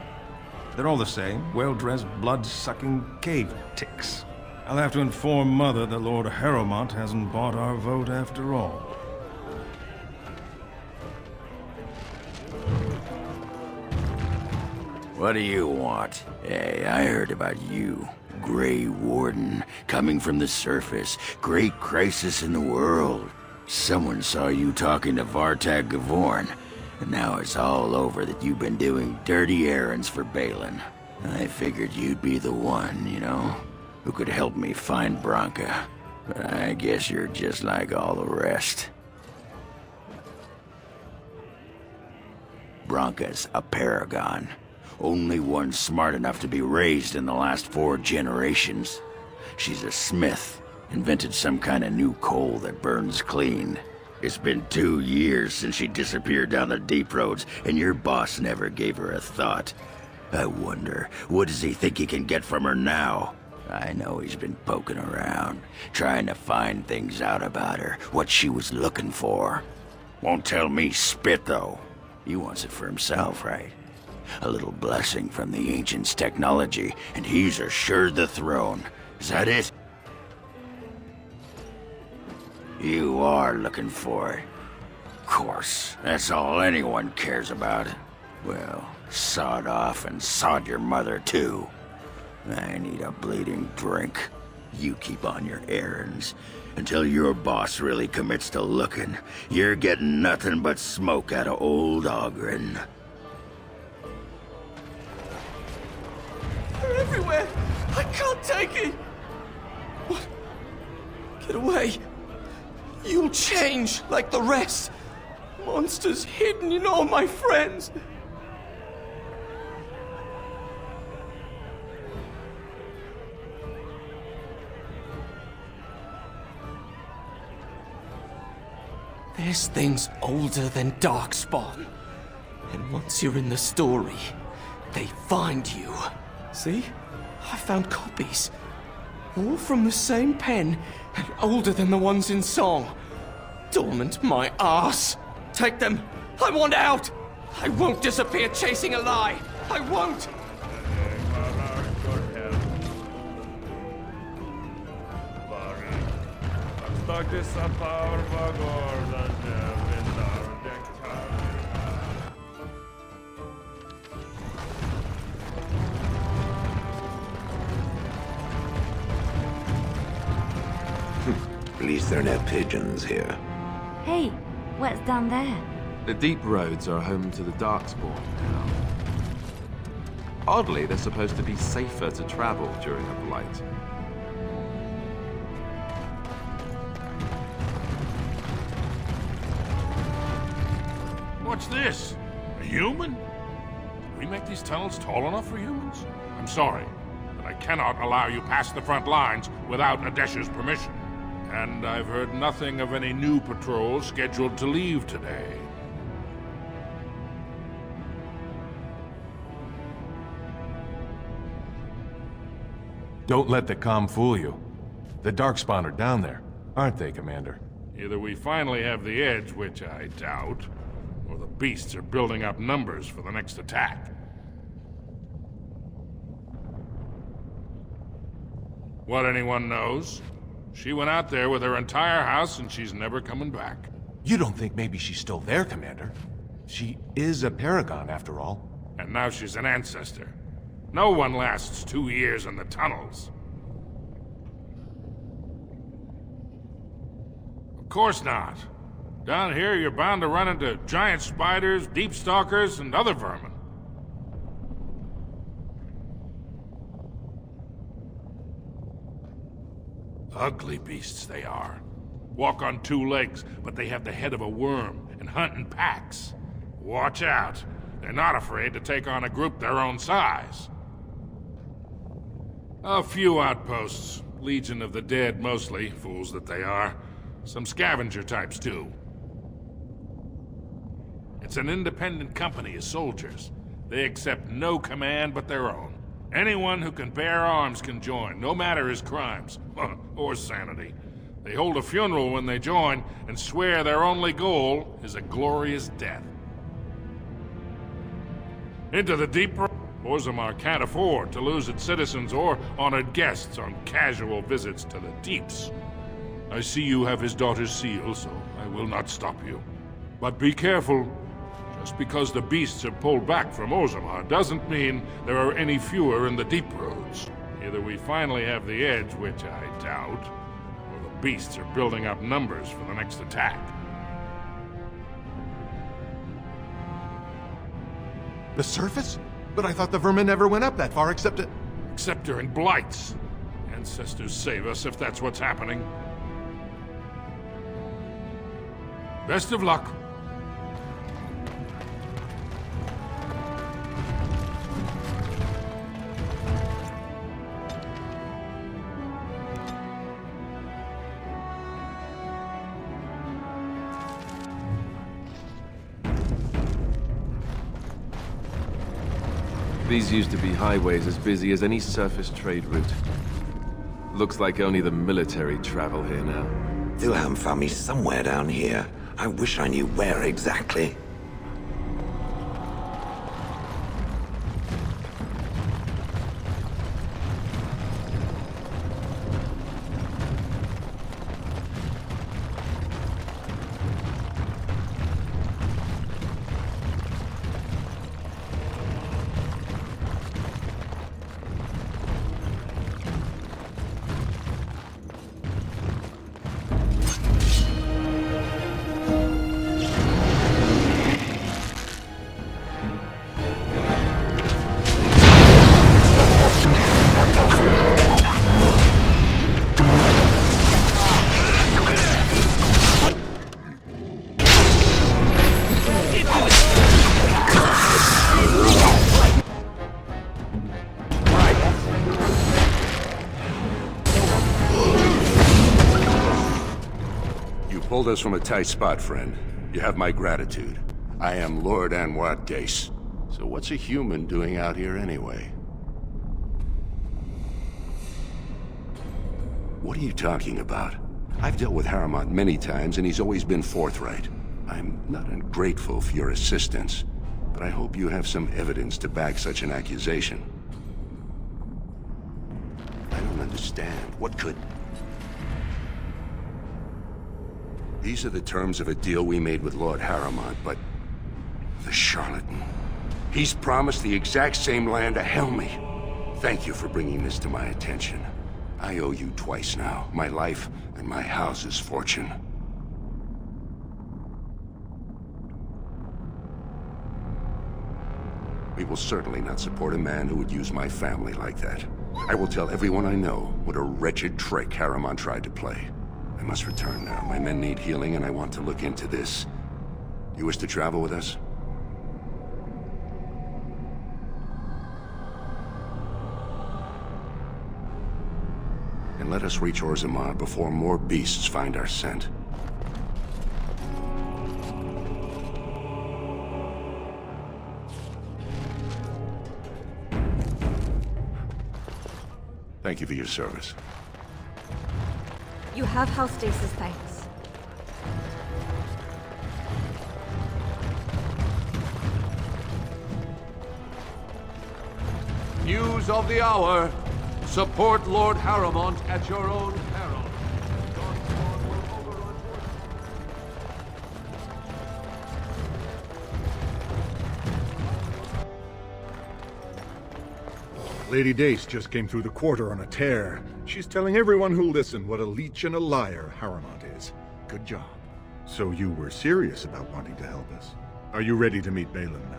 They're all the same, well-dressed, blood-sucking cave ticks. I'll have to inform Mother that Lord Harrowmont hasn't bought our vote after all. What do you want? Hey, I heard about you. Grey Warden, coming from the surface. Great crisis in the world. Someone saw you talking to Vartag Gavorn, and now it's all over that you've been doing dirty errands for Balin. I figured you'd be the one, you know, who could help me find Branka. But I guess you're just like all the rest. Branka's a paragon. Only one smart enough to be raised in the last 4 generations. She's a smith, invented some kind of new coal that burns clean. It's been 2 years since she disappeared down the deep roads, and your boss never gave her a thought. I wonder, what does he think he can get from her now? I know he's been poking around, trying to find things out about her, what she was looking for. Won't tell me spit, though. He wants it for himself, right? A little blessing from the Ancients' technology, and he's assured the throne. Is that it? You are looking for it. Of course, that's all anyone cares about. Well, sod off and sod your mother, too. I need a bleeding drink. You keep on your errands. Until your boss really commits to looking, you're getting nothing but smoke out of old Ogren. They're everywhere! I can't take it! What? Get away! You'll change like the rest! Monsters hidden in all my friends! This thing's older than Darkspawn. And once you're in the story, they find you. See? I found copies. All from the same pen, and older than the ones in song. Dormant my ass. Take them. I want out. I won't disappear chasing a lie. I won't. At least there are no pigeons here. Hey, what's down there? The deep roads are home to the Darkspawn now. Oddly, they're supposed to be safer to travel during a blight. What's this? A human? Did we make these tunnels tall enough for humans? I'm sorry, but I cannot allow you past the front lines without Adesha's permission. And I've heard nothing of any new patrols scheduled to leave today. Don't let the comm fool you. The Darkspawn are down there, aren't they, Commander? Either we finally have the edge, which I doubt, or the beasts are building up numbers for the next attack. What anyone knows? She went out there with her entire house and she's never coming back. You don't think maybe she's still there, Commander? She is a paragon, after all. And now she's an ancestor. No one lasts 2 years in the tunnels. Of course not. Down here, you're bound to run into giant spiders, deep stalkers, and other vermin. Ugly beasts they are. Walk on 2 legs, but they have the head of a worm and hunt in packs. Watch out. They're not afraid to take on a group their own size. A few outposts. Legion of the Dead, mostly. Fools that they are. Some scavenger types, too. It's an independent company of soldiers. They accept no command but their own. Anyone who can bear arms can join, no matter his crimes, or sanity. They hold a funeral when they join, and swear their only goal is a glorious death. Into the deep road, Orzammar can't afford to lose its citizens or honored guests on casual visits to the deeps. I see you have his daughter's seal, so I will not stop you. But be careful. Just because the beasts have pulled back from Orzammar doesn't mean there are any fewer in the deep roads. Either we finally have the edge, which I doubt, or the beasts are building up numbers for the next attack. The surface? But I thought the vermin never went up that far except during blights. Ancestors save us if that's what's happening. Best of luck. These used to be highways as busy as any surface trade route. Looks like only the military travel here now. Wilhelm found me somewhere down here. I wish I knew where exactly. Pulled us from a tight spot, friend. You have my gratitude. I am Lord Anwar Dace. So what's a human doing out here anyway? What are you talking about? I've dealt with Harrowmont many times, and he's always been forthright. I'm not ungrateful for your assistance, but I hope you have some evidence to back such an accusation. I don't understand. What could... These are the terms of a deal we made with Lord Harrowmont, but... the charlatan. He's promised the exact same land to Helmy. Thank you for bringing this to my attention. I owe you twice now. My life and my house's fortune. We will certainly not support a man who would use my family like that. I will tell everyone I know what a wretched trick Harrowmont tried to play. I must return now. My men need healing, and I want to look into this. You wish to travel with us? And let us reach Orzammar before more beasts find our scent. Thank you for your service. You have house stasis, thanks. News of the hour. Support Lord Harrowmont at your own peril. Lady Dace just came through the quarter on a tear. She's telling everyone who'll listen what a leech and a liar Harrowmont is. Good job. So you were serious about wanting to help us. Are you ready to meet Balin now?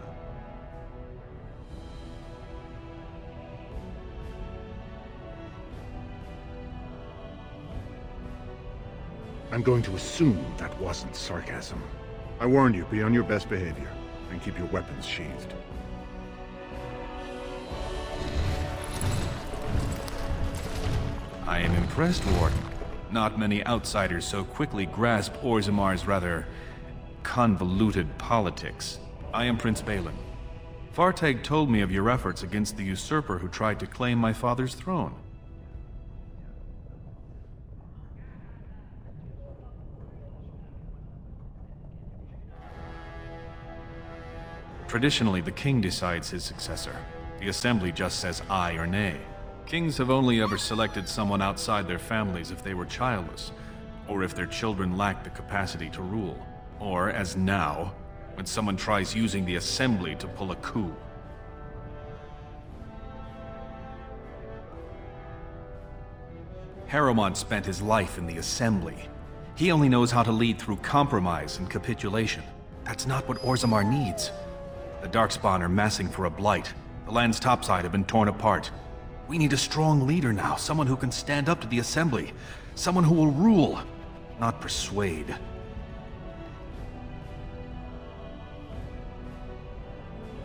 I'm going to assume that wasn't sarcasm. I warned you, be on your best behavior, and keep your weapons sheathed. I am impressed, Warden. Not many outsiders so quickly grasp Orzammar's rather convoluted politics. I am Prince Balin. Fartag told me of your efforts against the usurper who tried to claim my father's throne. Traditionally, the king decides his successor. The assembly just says aye or nay. Kings have only ever selected someone outside their families if they were childless, or if their children lacked the capacity to rule, or, as now, when someone tries using the assembly to pull a coup. Harrowmont spent his life in the assembly. He only knows how to lead through compromise and capitulation. That's not what Orzammar needs. The Darkspawn are massing for a blight. The land's topside have been torn apart. We need a strong leader now, someone who can stand up to the assembly. Someone who will rule, not persuade.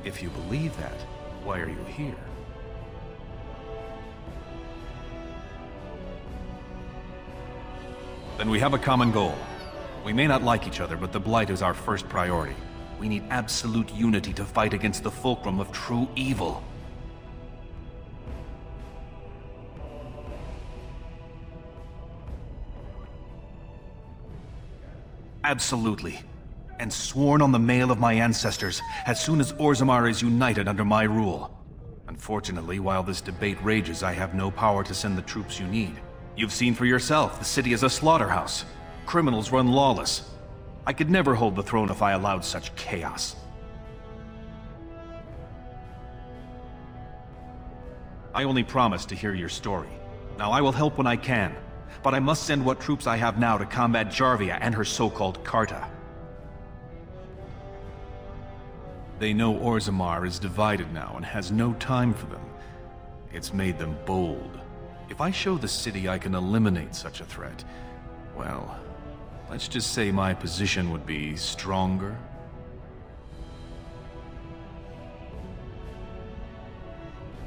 If you believe that, why are you here? Then we have a common goal. We may not like each other, but the Blight is our first priority. We need absolute unity to fight against the fulcrum of true evil. Absolutely. And sworn on the mail of my ancestors, as soon as Orzammar is united under my rule. Unfortunately, while this debate rages, I have no power to send the troops you need. You've seen for yourself, the city is a slaughterhouse. Criminals run lawless. I could never hold the throne if I allowed such chaos. I only promised to hear your story. Now I will help when I can, but I must send what troops I have now to combat Jarvia and her so-called Carta. They know Orzammar is divided now and has no time for them. It's made them bold. If I show the city I can eliminate such a threat, well, let's just say my position would be stronger.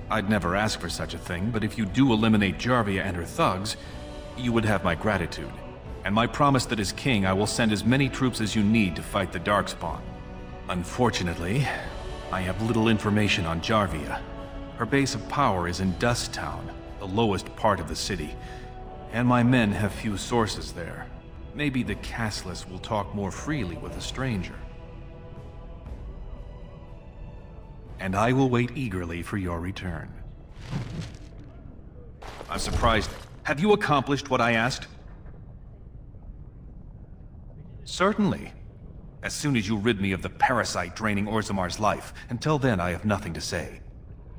I'd never ask for such a thing, but if you do eliminate Jarvia and her thugs, you would have my gratitude. And my promise that as king, I will send as many troops as you need to fight the Darkspawn. Unfortunately, I have little information on Jarvia. Her base of power is in Dust Town, the lowest part of the city, and my men have few sources there. Maybe the castless will talk more freely with a stranger. And I will wait eagerly for your return. I'm surprised. Have you accomplished what I asked? Certainly. As soon as you rid me of the parasite draining Orzammar's life. Until then, I have nothing to say.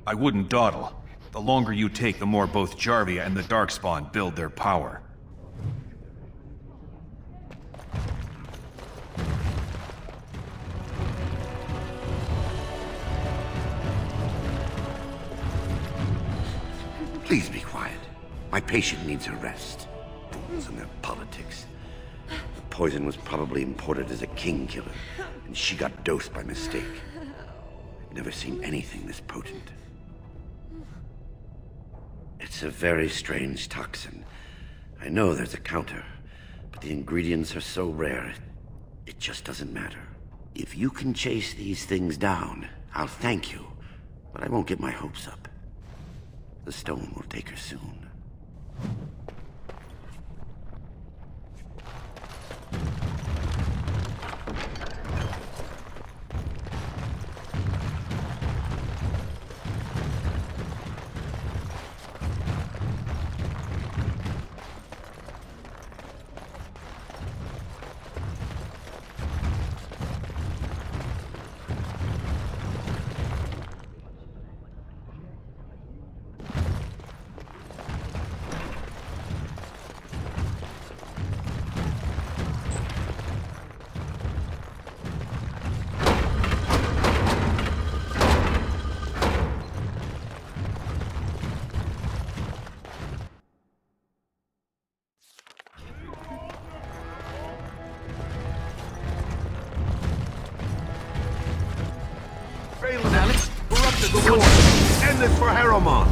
I wouldn't dawdle. The longer you take, the more both Jarvia and the Darkspawn build their power. Please be quiet. My patient needs a rest. Fools and their politics. The poison was probably imported as a king killer, and she got dosed by mistake. I've never seen anything this potent. It's a very strange toxin. I know there's a counter, but the ingredients are so rare, it just doesn't matter. If you can chase these things down, I'll thank you, but I won't get my hopes up. The stone will take her soon. End this for Harrowmont!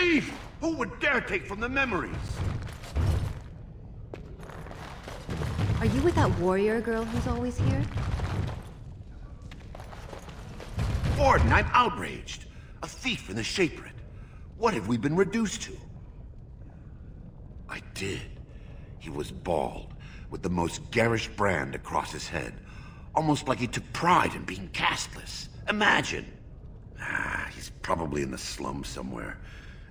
thief! Who would dare take from the memories? Are you with that warrior girl who's always here? Warden, I'm outraged. A thief in the Shapered. What have we been reduced to? I did. He was bald, with the most garish brand across his head. Almost like he took pride in being castless. Imagine! He's probably in the slums somewhere.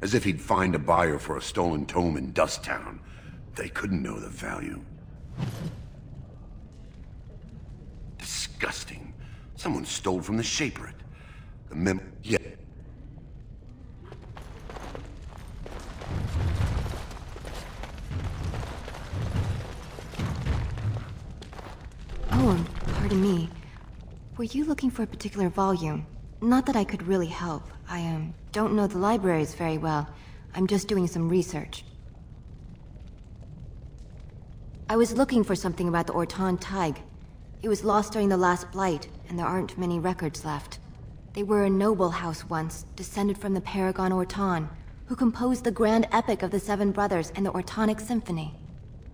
As if he'd find a buyer for a stolen tome in Dust Town. They couldn't know the value. Disgusting. Someone stole from the Shapered. Yeah. Oh, pardon me. Were you looking for a particular volume? Not that I could really help. I, don't know the libraries very well. I'm just doing some research. I was looking for something about the Orton Tig. It was lost during the last Blight, and there aren't many records left. They were a noble house once, descended from the Paragon Orton, who composed the grand epic of the Seven Brothers and the Ortonic Symphony.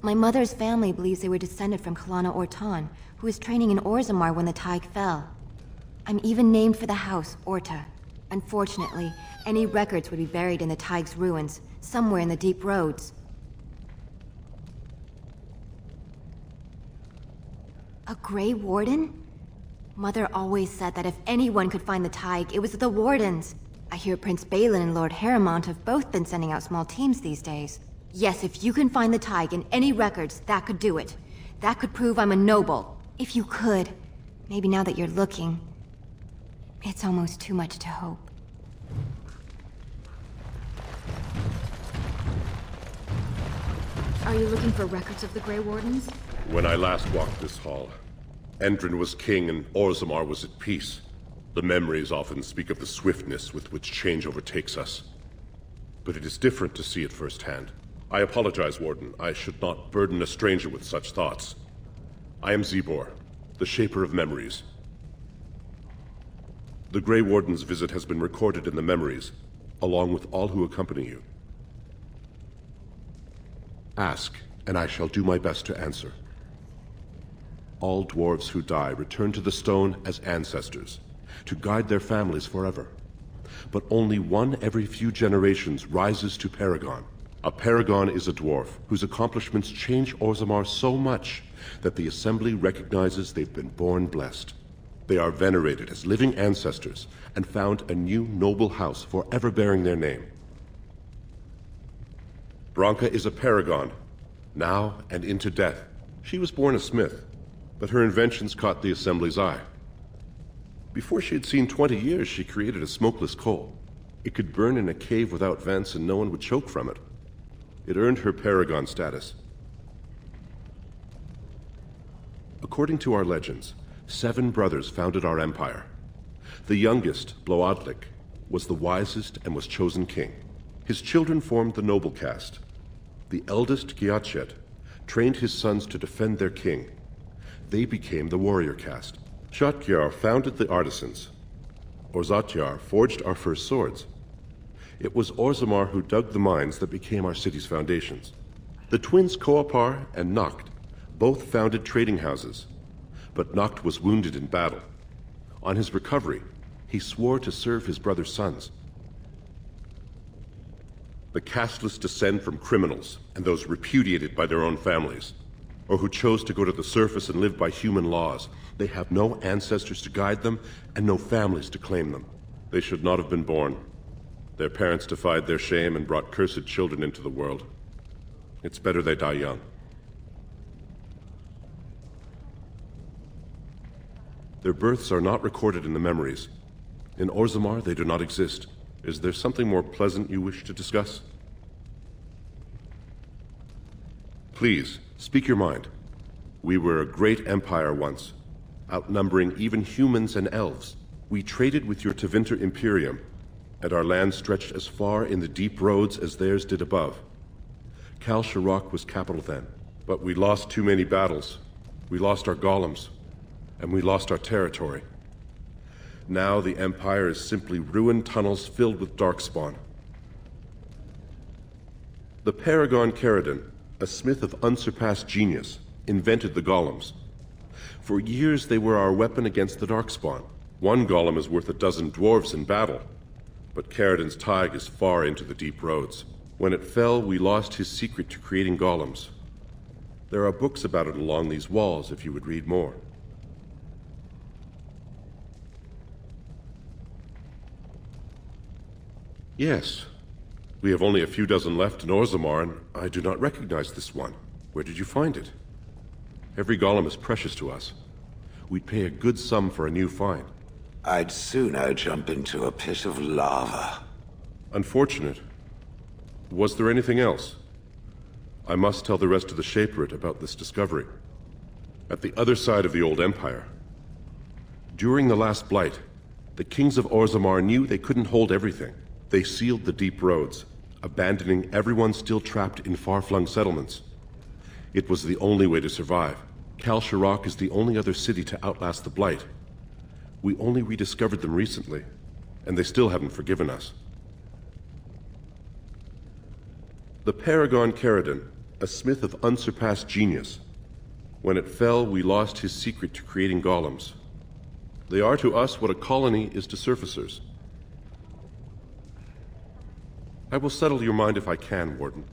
My mother's family believes they were descended from Kalana Orton, who was training in Orzammar when the Tig fell. I'm even named for the house, Orta. Unfortunately, any records would be buried in the Tig's ruins, somewhere in the deep roads. A Grey Warden? Mother always said that if anyone could find the Tig, it was the Wardens. I hear Prince Balin and Lord Harrowmont have both been sending out small teams these days. Yes, if you can find the Tig in any records, that could do it. That could prove I'm a noble. If you could. Maybe now that you're looking. It's almost too much to hope. Are you looking for records of the Grey Wardens? When I last walked this hall, Endrin was king and Orzammar was at peace. The memories often speak of the swiftness with which change overtakes us. But it is different to see it firsthand. I apologize, Warden. I should not burden a stranger with such thoughts. I am Zebor, the Shaper of Memories. The Grey Warden's visit has been recorded in the memories, along with all who accompany you. Ask, and I shall do my best to answer. All dwarves who die return to the stone as ancestors, to guide their families forever. But only one every few generations rises to Paragon. A Paragon is a dwarf whose accomplishments change Orzammar so much that the Assembly recognizes they've been born blessed. They are venerated as living ancestors and found a new noble house forever bearing their name. Branka is a Paragon, now and into death. She was born a smith, but her inventions caught the Assembly's eye. Before she had seen 20 years, she created a smokeless coal. It could burn in a cave without vents and no one would choke from it. It earned her Paragon status. According to our legends, 7 brothers founded our empire. The youngest, Bloadlik, was the wisest and was chosen king. His children formed the noble caste. The eldest, Giachet, trained his sons to defend their king. They became the warrior caste. Shotgyar founded the artisans. Orzatyar forged our first swords. It was Orzammar who dug the mines that became our city's foundations. The twins Koapar and Noct both founded trading houses, but Noct was wounded in battle. On his recovery, he swore to serve his brother's sons. The casteless descend from criminals and those repudiated by their own families, or who chose to go to the surface and live by human laws. They have no ancestors to guide them and no families to claim them. They should not have been born. Their parents defied their shame and brought cursed children into the world. It's better they die young. Their births are not recorded in the memories. In Orzammar, they do not exist. Is there something more pleasant you wish to discuss? Please, speak your mind. We were a great empire once, outnumbering even humans and elves. We traded with your Tevinter Imperium, and our land stretched as far in the deep roads as theirs did above. Kal Sharok was capital then, but we lost too many battles. We lost our golems, and we lost our territory. Now the Empire is simply ruined tunnels filled with darkspawn. The Paragon Caridin, a smith of unsurpassed genius, invented the golems. For years they were our weapon against the Darkspawn. One golem is worth a dozen dwarves in battle. But Caridin's Tig is far into the deep roads. When it fell, we lost his secret to creating golems. There are books about it along these walls if you would read more. Yes. We have only a few dozen left in Orzammar, and I do not recognize this one. Where did you find it? Every golem is precious to us. We'd pay a good sum for a new find. I'd sooner jump into a pit of lava. Unfortunate. Was there anything else? I must tell the rest of the Shaperate about this discovery. At the other side of the old Empire. During the last Blight, the kings of Orzammar knew they couldn't hold everything. They sealed the deep roads, abandoning everyone still trapped in far-flung settlements. It was the only way to survive. Kal Sharok is the only other city to outlast the Blight. We only rediscovered them recently, and they still haven't forgiven us. The Paragon Caridin, a smith of unsurpassed genius. When it fell, we lost his secret to creating golems. They are to us what a colony is to surfacers. I will settle your mind if I can, Warden.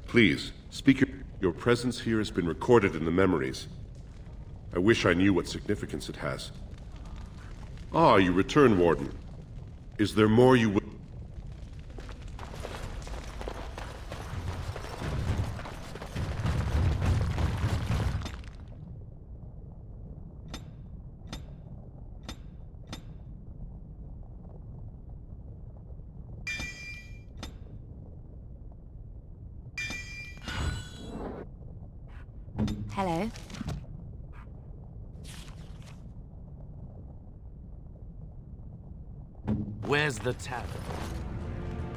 Please, speak your presence here has been recorded in the memories. I wish I knew what significance it has. Ah, you return, Warden. Is there more you would... Hello. Where's the tavern?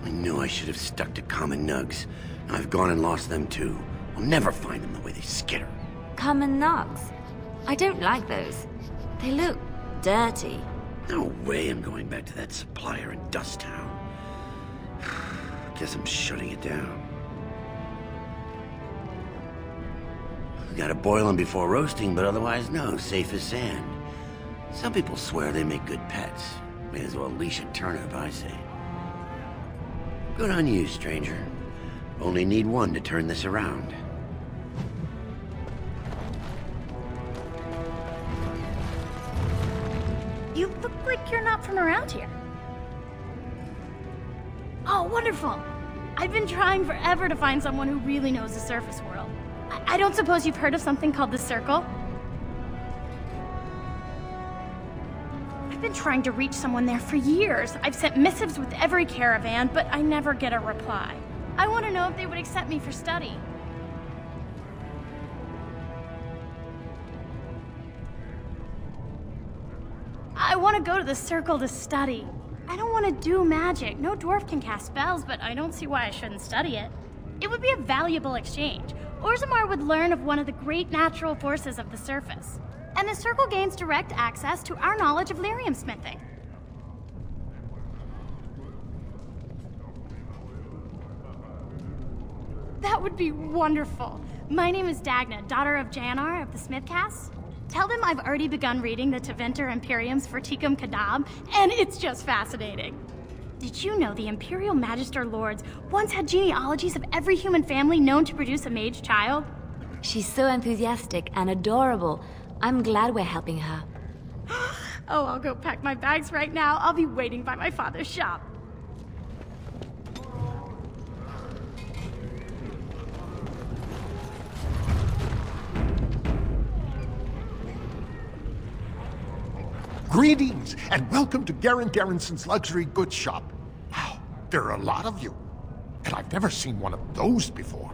I knew I should have stuck to common nugs. I've gone and lost them too. I'll never find them the way they skitter. Common nugs? I don't like those. They look dirty. No way I'm going back to that supplier in Dust Town. Guess I'm shutting it down. Gotta boil them before roasting, but otherwise no, safe as sand. Some people swear they make good pets. May as well leash a turnip, I say. Good on you, stranger. Only need one to turn this around. You look like you're not from around here. Oh, wonderful! I've been trying forever to find someone who really knows the surface world. I don't suppose you've heard of something called the Circle? I've been trying to reach someone there for years. I've sent missives with every caravan, but I never get a reply. I want to know if they would accept me for study. I want to go to the Circle to study. I don't want to do magic. No dwarf can cast spells, but I don't see why I shouldn't study it. It would be a valuable exchange. Orzammar would learn of one of the great natural forces of the surface. And the Circle gains direct access to our knowledge of lyrium smithing. That would be wonderful. My name is Dagna, daughter of Janar of the Smithcast. Tell them I've already begun reading the Tevinter Imperium's Verticum Kadab, and it's just fascinating. Did you know the Imperial Magister Lords once had genealogies of every human family known to produce a mage child? She's so enthusiastic and adorable. I'm glad we're helping her. Oh, I'll go pack my bags right now. I'll be waiting by my father's shop. Greetings, and welcome to Garen Garrison's luxury goods shop. Wow, there are a lot of you. And I've never seen one of those before.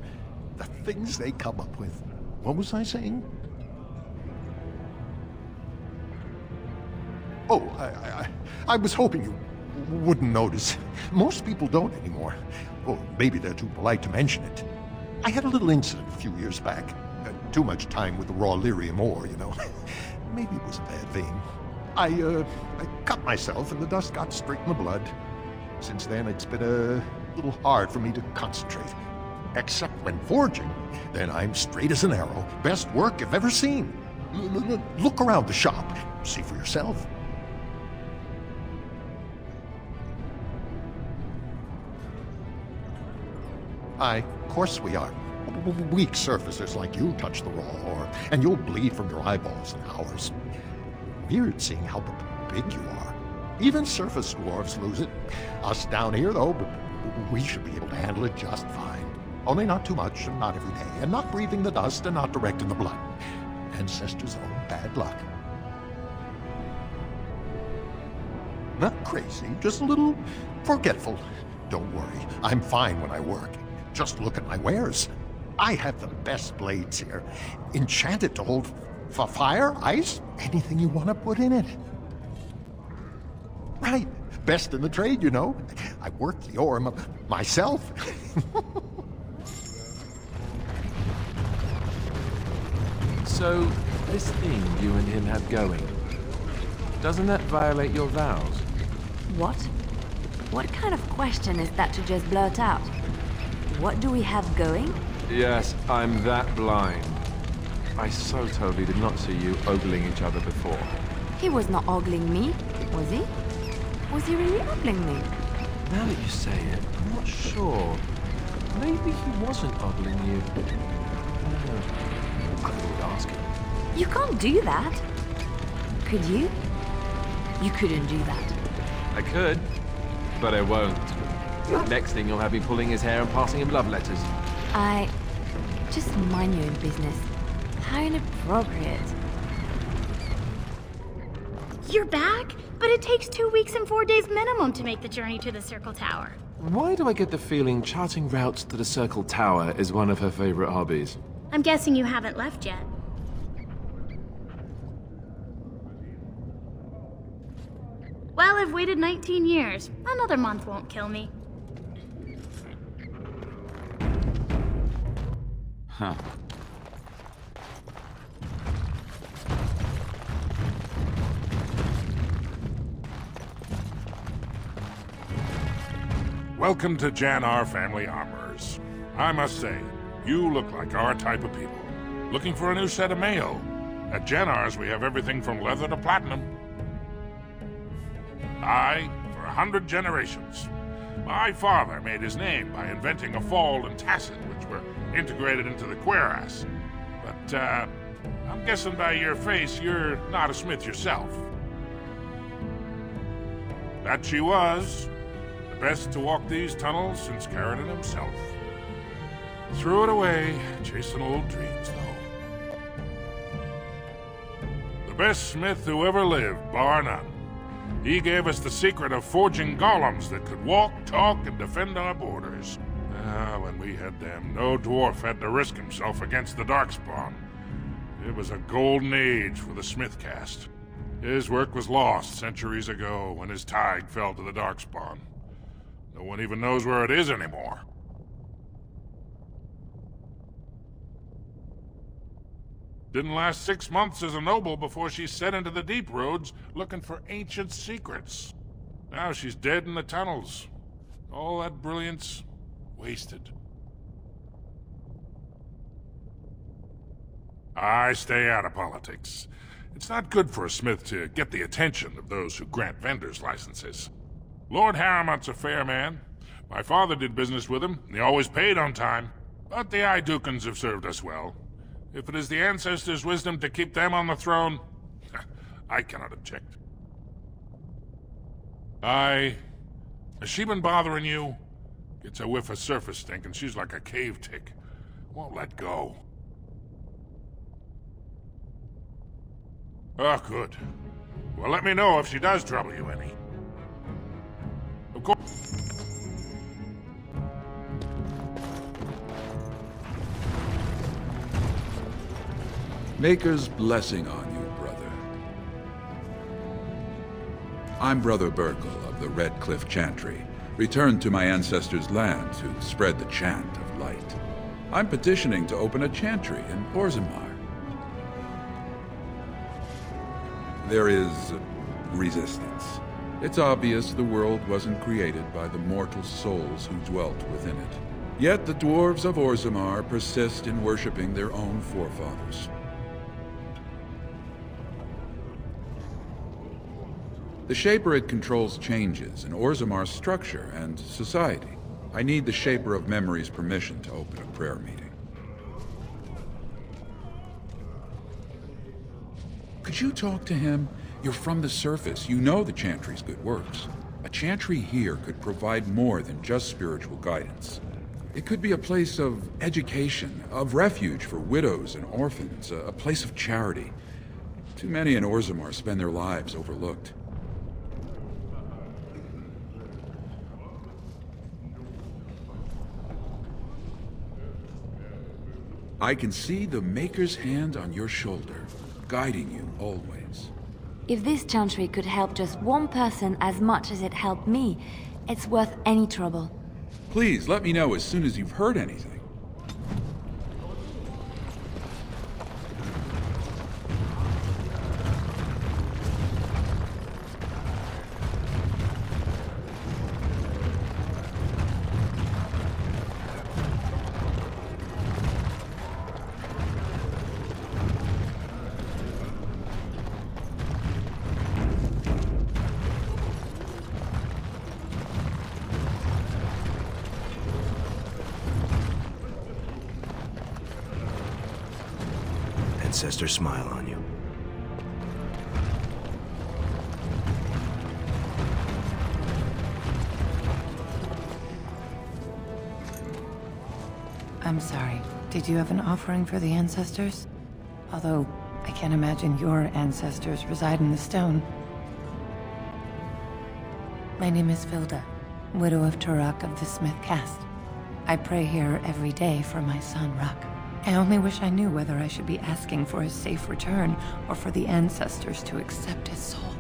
The things they come up with. What was I saying? Oh, I was hoping you wouldn't notice. Most people don't anymore. Oh, maybe they're too polite to mention it. I had a little incident a few years back. Too much time with the raw lyrium ore, you know. Maybe it was a bad thing. I cut myself and the dust got straight in the blood. Since then, it's been a little hard for me to concentrate. Except when forging, then I'm straight as an arrow. Best work I've ever seen. Look around the shop. See for yourself. Aye, of course we are. Weak surfacers like you touch the raw ore, and you'll bleed from your eyeballs in hours. Weird seeing how big you are. Even surface dwarves lose it. Us down here, though, we should be able to handle it just fine. Only not too much, and not every day, and not breathing the dust, and not direct in the blood. Ancestors' own bad luck. Not crazy, just a little forgetful. Don't worry, I'm fine when I work. Just look at my wares. I have the best blades here. Enchanted to hold fire, ice, anything you want to put in it. Right, best in the trade, you know. I work the ore myself. So, this thing you and him have going, doesn't that violate your vows? What? What kind of question is that to just blurt out? What do we have going? Yes, I'm that blind. I so totally did not see you ogling each other before. He was not ogling me, was he? Was he really ogling me? Now that you say it, I'm not sure. Maybe he wasn't ogling you. I would ask him. You can't do that. Could you? You couldn't do that. I could, but I won't. Next thing you'll have me pulling his hair and passing him love letters. Just mind your own business. How inappropriate. You're back? But it takes 2 weeks and 4 days minimum to make the journey to the Circle Tower. Why do I get the feeling charting routes to the Circle Tower is one of her favorite hobbies? I'm guessing you haven't left yet. Well, I've waited 19 years. Another month won't kill me. Huh. Welcome to Jannar Family Armorers. I must say, you look like our type of people. Looking for a new set of mail? At Jannar's, we have everything from leather to platinum. Aye, for 100 generations. My father made his name by inventing a fold and tasset, which were integrated into the cuirass. But, I'm guessing by your face, you're not a smith yourself. That she was. The best to walk these tunnels since Caridin himself. Threw it away, chasing old dreams, though. The best smith who ever lived, bar none. He gave us the secret of forging golems that could walk, talk, and defend our borders. When we had them, no dwarf had to risk himself against the Darkspawn. It was a golden age for the smith caste. His work was lost centuries ago when his tide fell to the Darkspawn. No one even knows where it is anymore. Didn't last 6 months as a noble before she set into the deep roads looking for ancient secrets. Now she's dead in the tunnels. All that brilliance, wasted. I stay out of politics. It's not good for a smith to get the attention of those who grant vendors licenses. Lord Harrowmont's a fair man. My father did business with him, and he always paid on time. But the Idukans have served us well. If it is the ancestors' wisdom to keep them on the throne, I cannot object. Has she been bothering you? Gets a whiff of surface stink, and she's like a cave tick. Won't let go. Oh, good. Well, let me know if she does trouble you any. Of course. Maker's blessing on you, brother. I'm Brother Burkle of the Red Cliff Chantry, returned to my ancestors' land to spread the chant of light. I'm petitioning to open a chantry in Orzammar. There is resistance. It's obvious the world wasn't created by the mortal souls who dwelt within it. Yet the dwarves of Orzammar persist in worshipping their own forefathers. The Shaperate controls changes in Orzammar's structure and society. I need the Shaper of Memory's permission to open a prayer meeting. Could you talk to him? You're from the surface. You know the Chantry's good works. A Chantry here could provide more than just spiritual guidance. It could be a place of education, of refuge for widows and orphans, a place of charity. Too many in Orzammar spend their lives overlooked. I can see the Maker's hand on your shoulder, guiding you always. If this Chantry could help just one person as much as it helped me, it's worth any trouble. Please, let me know as soon as you've heard anything. Ancestors smile on you. I'm sorry. Did you have an offering for the ancestors? Although, I can't imagine your ancestors reside in the stone. My name is Vilda, widow of Turok of the Smith Caste. I pray here every day for my son, Rock. I only wish I knew whether I should be asking for his safe return or for the ancestors to accept his soul.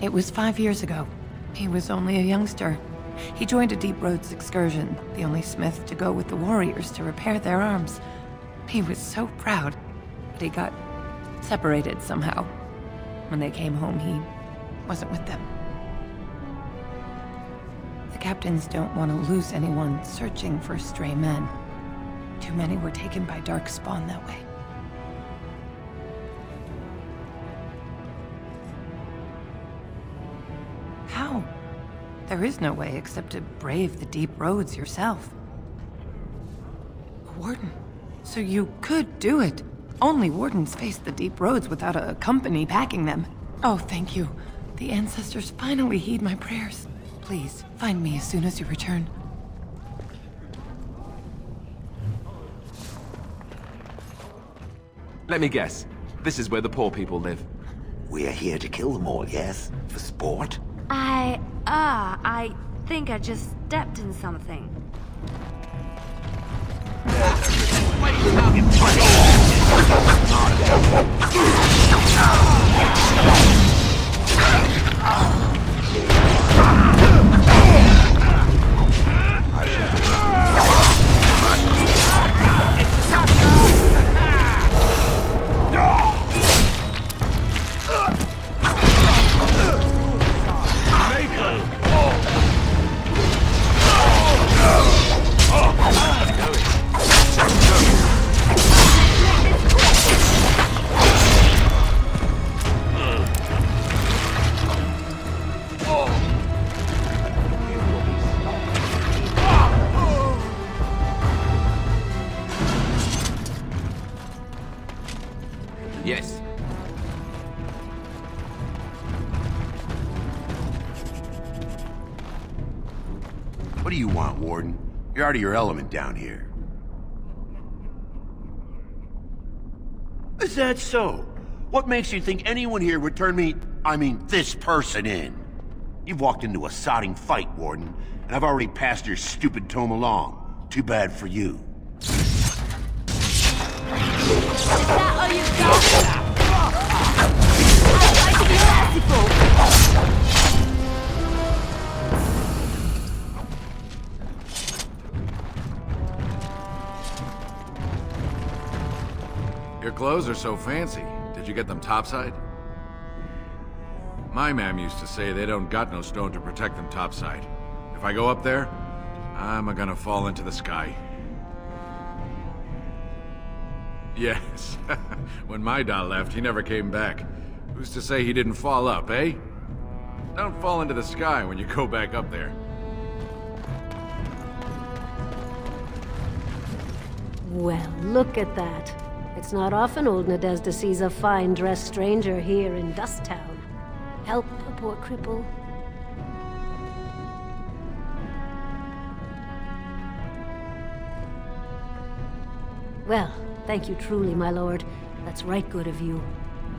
It was 5 years ago. He was only a youngster. He joined a Deep Roads excursion, the only smith to go with the warriors to repair their arms. He was so proud, but he got separated somehow. When they came home, he wasn't with them. The captains don't want to lose anyone searching for stray men. Too many were taken by Darkspawn that way. How? There is no way except to brave the deep roads yourself. A warden. So you could do it. Only wardens face the deep roads without a company packing them. Oh, thank you. The ancestors finally heed my prayers. Please, find me as soon as you return. Let me guess. This is where the poor people live. We're here to kill them all, yes? For sport? I think I just stepped in something. Yes. What do you want, Warden? You're out of your element down here. Is that so? What makes you think anyone here would turn this person in? You've walked into a sodding fight, Warden, and I've already passed your stupid tome along. Too bad for you. Is that all you've got? I'll try to be merciful. Your clothes are so fancy. Did you get them topside? My mam used to say they don't got no stone to protect them topside. If I go up there, I'm gonna fall into the sky. Yes. When my da left, he never came back. Who's to say he didn't fall up, eh? Don't fall into the sky when you go back up there. Well, look at that. It's not often old Nadezhda sees a fine-dressed stranger here in Dust Town. Help a poor cripple. Well, thank you truly, my lord. That's right good of you.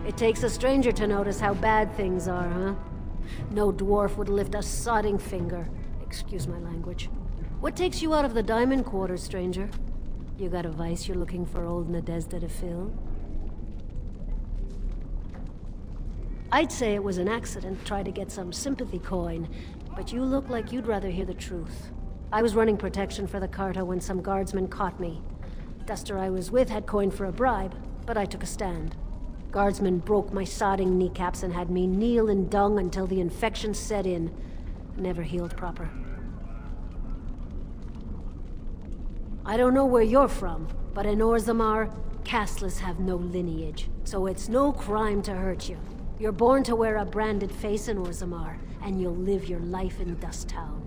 It takes a stranger to notice how bad things are, huh? No dwarf would lift a sodding finger. Excuse my language. What takes you out of the Diamond Quarter, stranger? You got a vice you're looking for old Nadezhda to fill? I'd say it was an accident, try to get some sympathy coin, but you look like you'd rather hear the truth. I was running protection for the Carta when some guardsmen caught me. Duster I was with had coin for a bribe, but I took a stand. Guardsmen broke my sodding kneecaps and had me kneel in dung until the infection set in. Never healed proper. I don't know where you're from, but in Orzammar, casteless have no lineage, so it's no crime to hurt you. You're born to wear a branded face in Orzammar, and you'll live your life in Dust Town.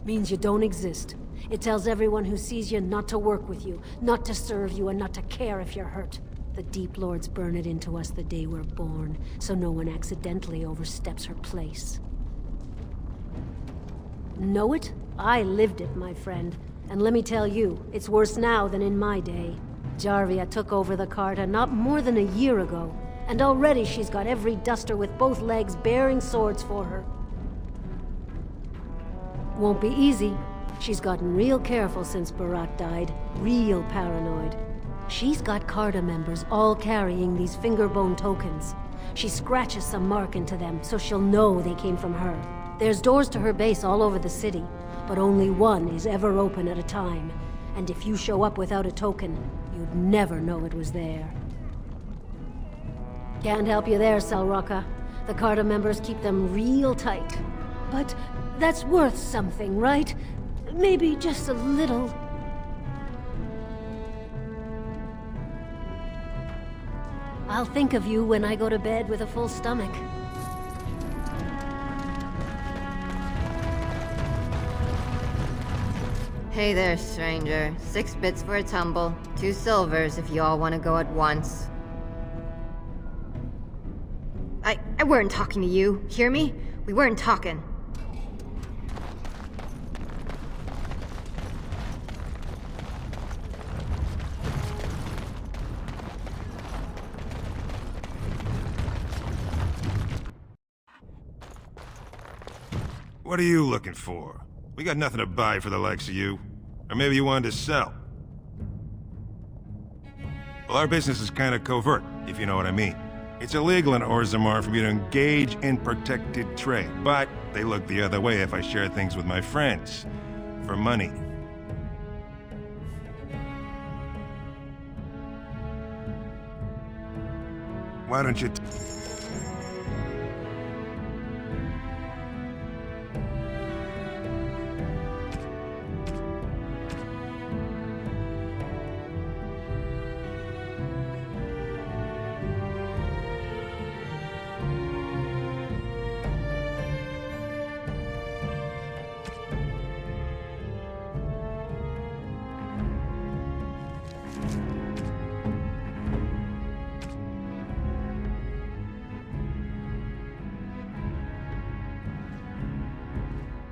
Means you don't exist. It tells everyone who sees you not to work with you, not to serve you, and not to care if you're hurt. The Deep Lords burn it into us the day we're born, so no one accidentally oversteps her place. Know it? I lived it, my friend. And let me tell you, it's worse now than in my day. Jarvia took over the Carta not more than a year ago, and already she's got every duster with both legs bearing swords for her. Won't be easy. She's gotten real careful since Barat died. Real paranoid. She's got Carta members all carrying these fingerbone tokens. She scratches some mark into them so she'll know they came from her. There's doors to her base all over the city, but only one is ever open at a time. And if you show up without a token, you'd never know it was there. Can't help you there, Selrocka. The Carta members keep them real tight. But that's worth something, right? Maybe just a little. I'll think of you when I go to bed with a full stomach. Hey there, stranger. 6 bits for a tumble. 2 silvers if you all want to go at once. I weren't talking to you. Hear me? We weren't talking. What are you looking for? We got nothing to buy for the likes of you. Or maybe you wanted to sell. Well, our business is kind of covert, if you know what I mean. It's illegal in Orzammar for me to engage in protected trade, but they look the other way if I share things with my friends. For money. Why don't you...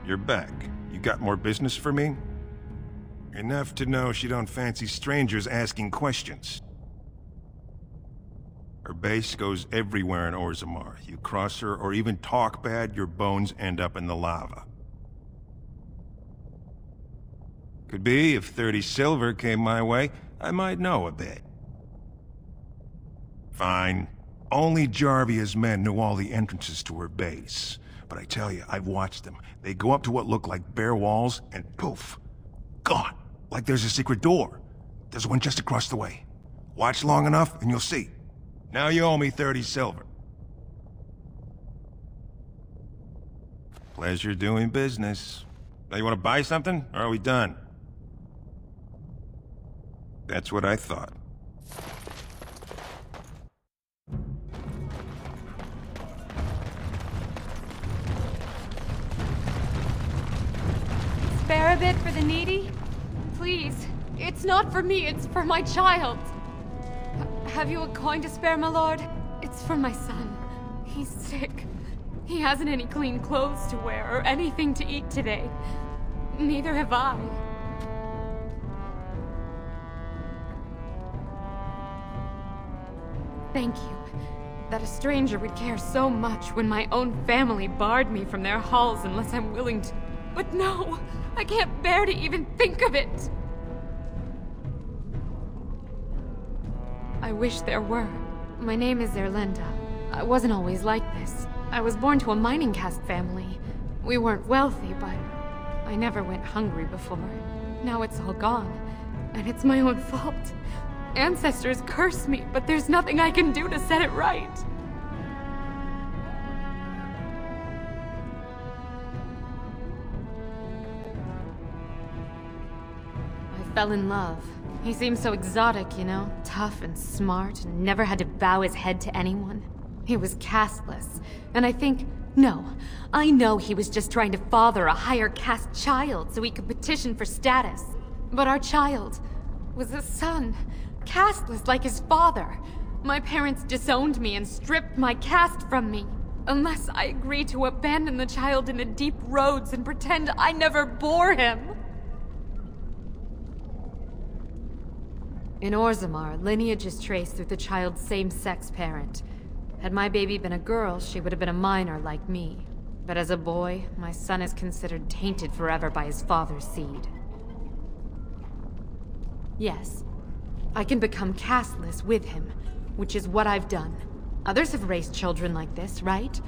You're back. You got more business for me? Enough to know she don't fancy strangers asking questions. Her base goes everywhere in Orzammar. You cross her or even talk bad, your bones end up in the lava. Could be, if 30 silver came my way, I might know a bit. Fine. Only Jarvia's men knew all the entrances to her base. but I tell you, I've watched them. They go up to what look like bare walls, and poof, gone. Like there's a secret door. There's one just across the way. Watch long enough, and you'll see. Now you owe me 30 silver. Pleasure doing business. Now you want to buy something, or are we done? That's what I thought. Spare a bit for the needy? Please. It's not for me, it's for my child. Have you a coin to spare, my lord? It's for my son. He's sick. He hasn't any clean clothes to wear or anything to eat today. Neither have I. Thank you. That a stranger would care so much when my own family barred me from their halls unless I'm willing to. But no! I can't bear to even think of it! I wish there were. My name is Erlenda. I wasn't always like this. I was born to a mining caste family. We weren't wealthy, but I never went hungry before. Now it's all gone, and it's my own fault. Ancestors curse me, but there's nothing I can do to set it right. I fell in love. He seemed so exotic, you know? Tough and smart, and never had to bow his head to anyone. He was casteless, and I know he was just trying to father a higher caste child so he could petition for status. But our child was a son, casteless like his father. My parents disowned me and stripped my caste from me. Unless I agree to abandon the child in the deep roads and pretend I never bore him. In Orzammar, lineage is traced through the child's same-sex parent. Had my baby been a girl, she would have been a minor like me. But as a boy, my son is considered tainted forever by his father's seed. Yes, I can become casteless with him, which is what I've done. Others have raised children like this, right?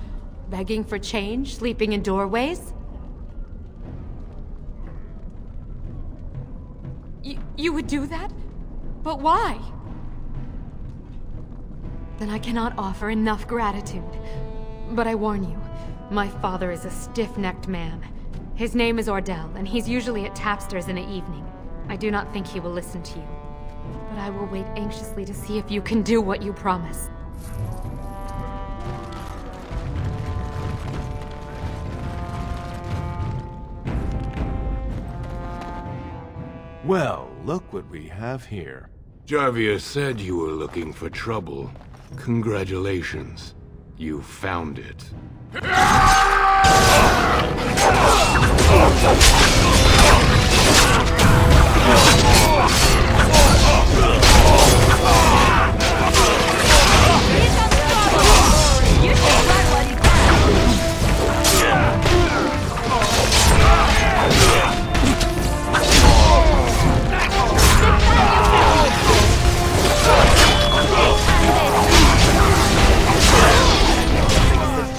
Begging for change, sleeping in doorways? You would do that? But why? Then I cannot offer enough gratitude. But I warn you, my father is a stiff-necked man. His name is Ordell, and he's usually at tapsters in the evening. I do not think he will listen to you. But I will wait anxiously to see if you can do what you promise. Well, look what we have here. Jarvia said you were looking for trouble. Congratulations. You found it.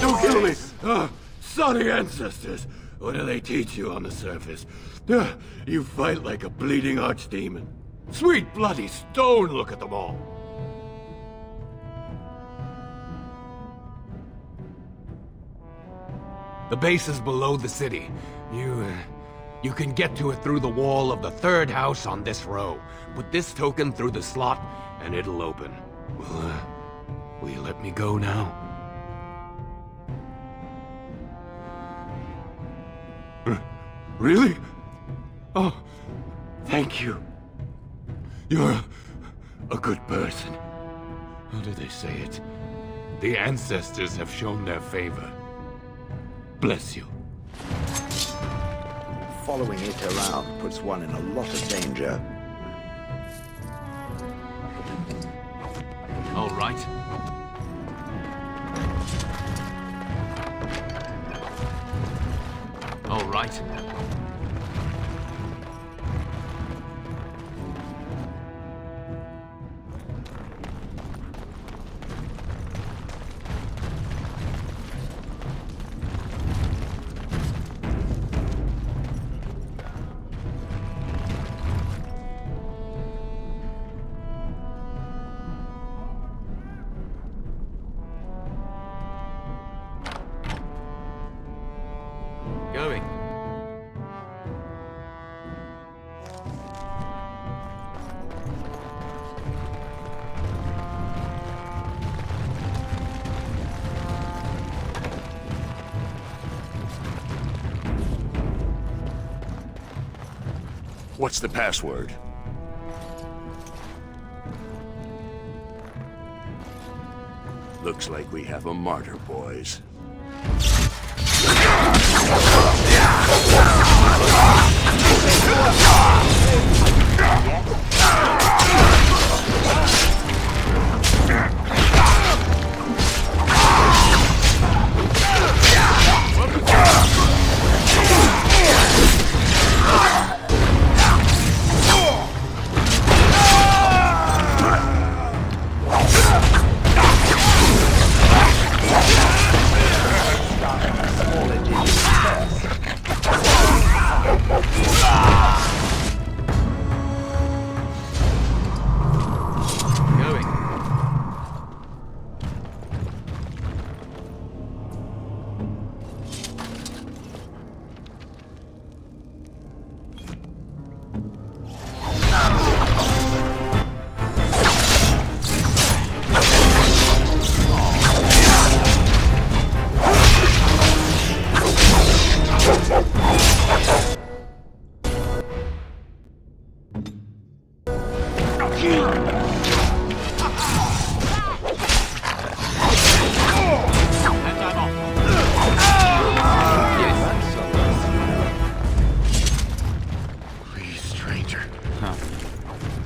Don't kill me! Sorry ancestors! What do they teach you on the surface? You fight like a bleeding archdemon. Sweet bloody stone, look at them all! The base is below the city. You can get to it through the wall of the third house on this row. Put this token through the slot, and it'll open. Will you let me go now? Really? Oh, thank you. You're a good person. How do they say it? The ancestors have shown their favor. Bless you. Following it around puts one in a lot of danger. All right. All right. What's the password? Looks like we have a martyr, boys.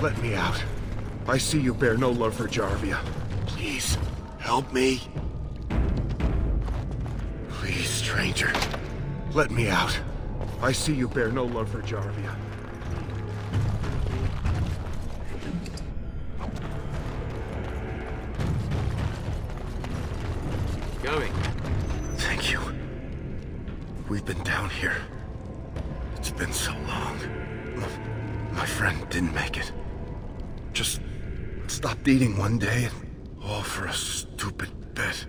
Let me out. I see you bear no love for Jarvia. Please, help me. Please, stranger. Let me out. I see you bear no love for Jarvia. Going. Thank you. We've been down here. It's been so long. My friend didn't make it. Just stopped eating one day, and all for a stupid bet.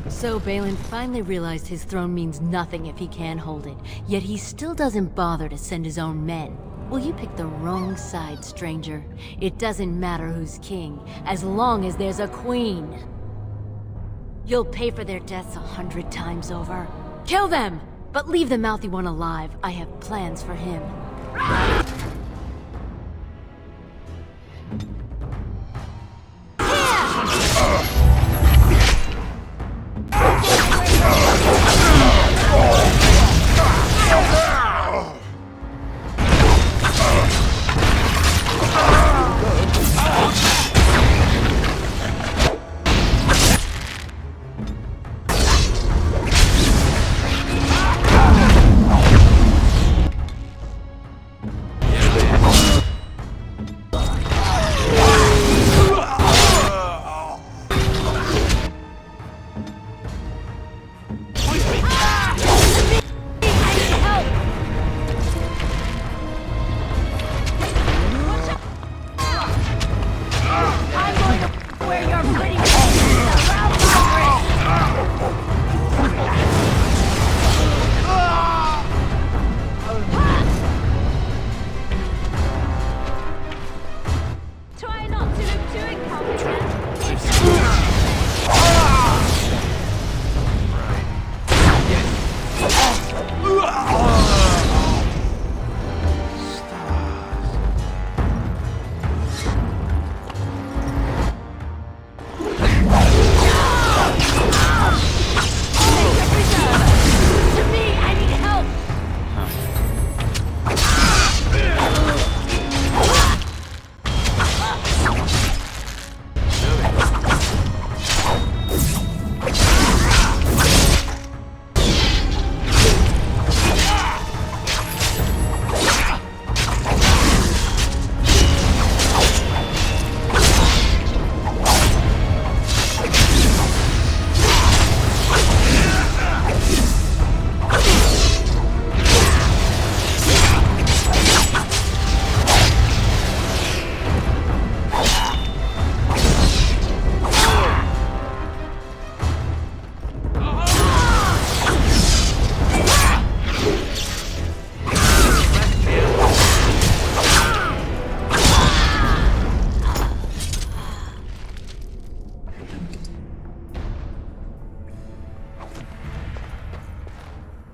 So Balin finally realized his throne means nothing if he can't hold it, yet he still doesn't bother to send his own men. Well, you picked the wrong side, stranger. It doesn't matter who's king, as long as there's a queen. You'll pay for their deaths 100 times over. Kill them! But leave the mouthy one alive. I have plans for him.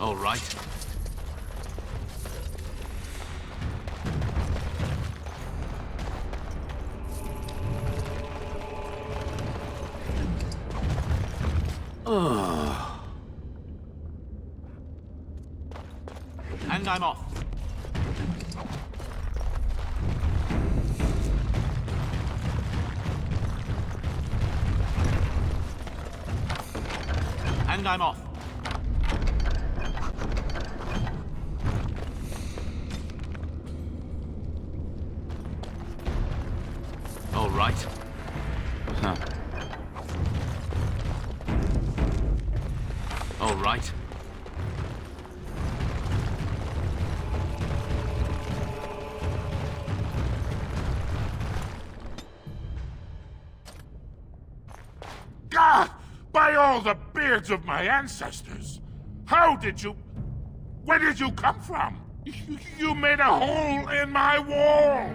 All right. And I'm off. And I'm off. All right. Huh. All right. God! By all the beards of my ancestors! How did you... Where did you come from? You made a hole in my wall!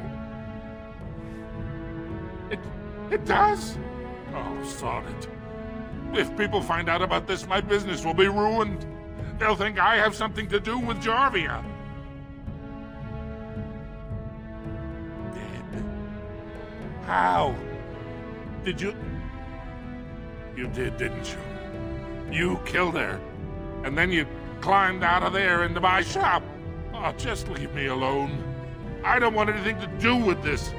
It does? Oh, sod it. If people find out about this, my business will be ruined. They'll think I have something to do with Jarvia. Dead? How? Did you... You did, didn't you? You killed her. And then you climbed out of there into my shop. Oh, just leave me alone. I don't want anything to do with this.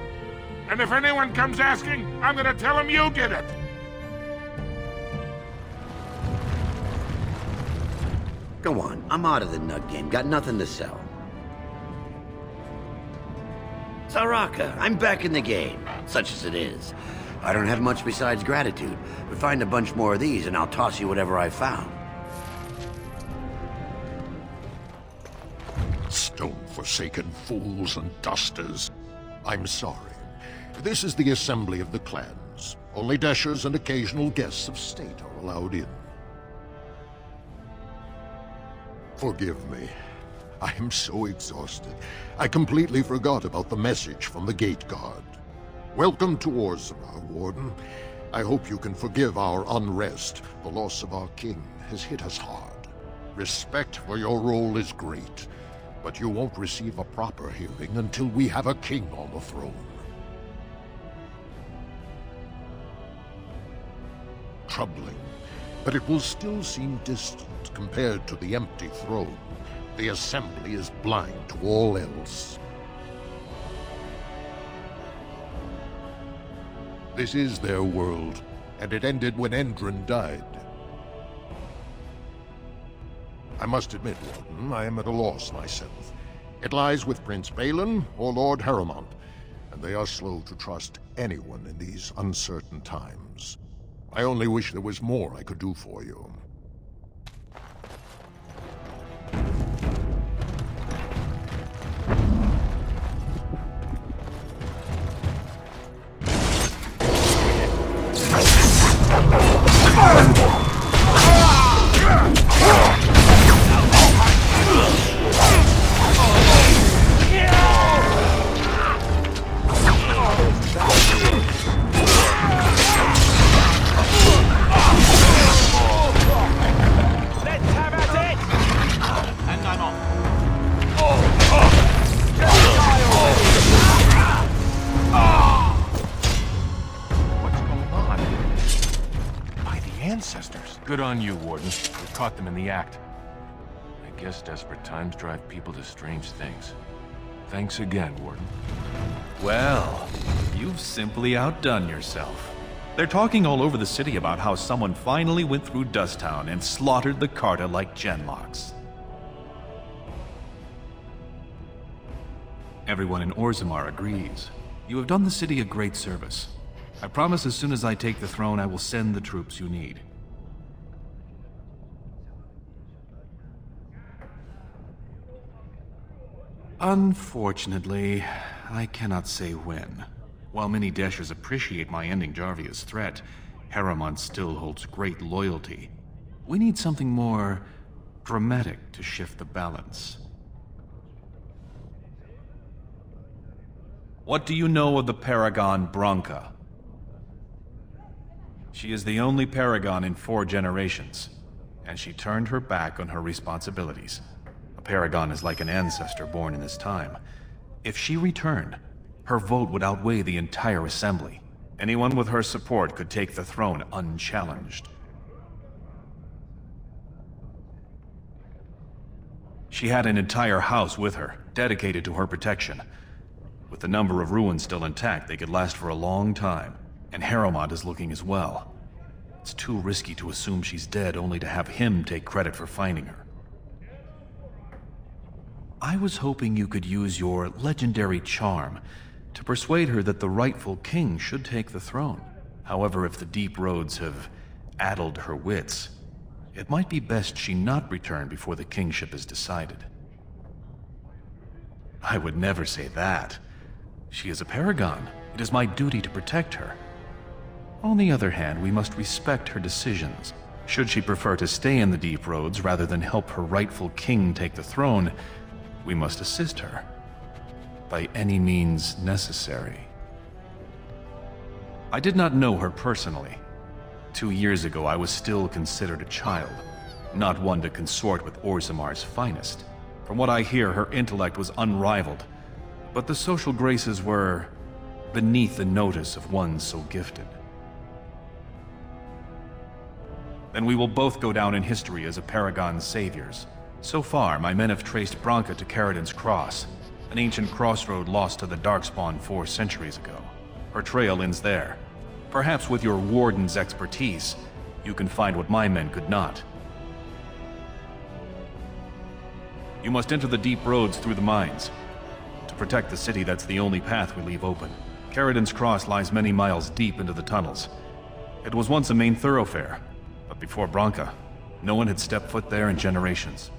And if anyone comes asking, I'm gonna tell them you did it. Go on, I'm out of the nut game. Got nothing to sell. Saraka, I'm back in the game, such as it is. I don't have much besides gratitude, but find a bunch more of these and I'll toss you whatever I found. Stone-forsaken fools and dusters. I'm sorry. This is the assembly of the clans. Only dashers and occasional guests of state are allowed in. Forgive me. I am so exhausted. I completely forgot about the message from the gate guard. Welcome to Orzammar, Warden. I hope you can forgive our unrest. The loss of our king has hit us hard. Respect for your role is great, but you won't receive a proper hearing until we have a king on the throne. Troubling, but it will still seem distant compared to the empty throne. The assembly is blind to all else. This is their world, and it ended when Endron died. I must admit, Warden, I am at a loss myself. It lies with Prince Balin or Lord Harrowmont, and they are slow to trust anyone in these uncertain times. I only wish there was more I could do for you. Good on you, Warden. You caught them in the act. I guess desperate times drive people to strange things. Thanks again, Warden. Well, you've simply outdone yourself. They're talking all over the city about how someone finally went through Dusttown and slaughtered the Carta like genlocks. Everyone in Orzammar agrees. You have done the city a great service. I promise as soon as I take the throne, I will send the troops you need. Unfortunately, I cannot say when. While many Dashers appreciate my ending Jarvia's threat, Harrowmont still holds great loyalty. We need something more dramatic to shift the balance. What do you know of the Paragon Branka? She is the only Paragon in 4 generations. and she turned her back on her responsibilities. A paragon is like an ancestor born in this time. If she returned, her vote would outweigh the entire assembly. Anyone with her support could take the throne unchallenged. She had an entire house with her, dedicated to her protection. With the number of ruins still intact, they could last for a long time. And Harrowmont is looking as well. It's too risky to assume she's dead only to have him take credit for finding her. I was hoping you could use your legendary charm to persuade her that the rightful king should take the throne. However, if the deep roads have addled her wits, it might be best she not return before the kingship is decided. I would never say that. She is a paragon. It is my duty to protect her. On the other hand, we must respect her decisions. Should she prefer to stay in the deep roads rather than help her rightful king take the throne, we must assist her. By any means necessary. I did not know her personally. 2 years ago, I was still considered a child, not one to consort with Orzammar's finest. From what I hear, her intellect was unrivaled, but the social graces were beneath the notice of one so gifted. Then we will both go down in history as a paragon's saviors. So far, my men have traced Branka to Caridin's Cross, an ancient crossroad lost to the Darkspawn 4 centuries ago. Her trail ends there. Perhaps with your warden's expertise, you can find what my men could not. You must enter the deep roads through the mines. To protect the city, that's the only path we leave open. Caridin's Cross lies many miles deep into the tunnels. It was once a main thoroughfare, but before Branka, no one had stepped foot there in generations.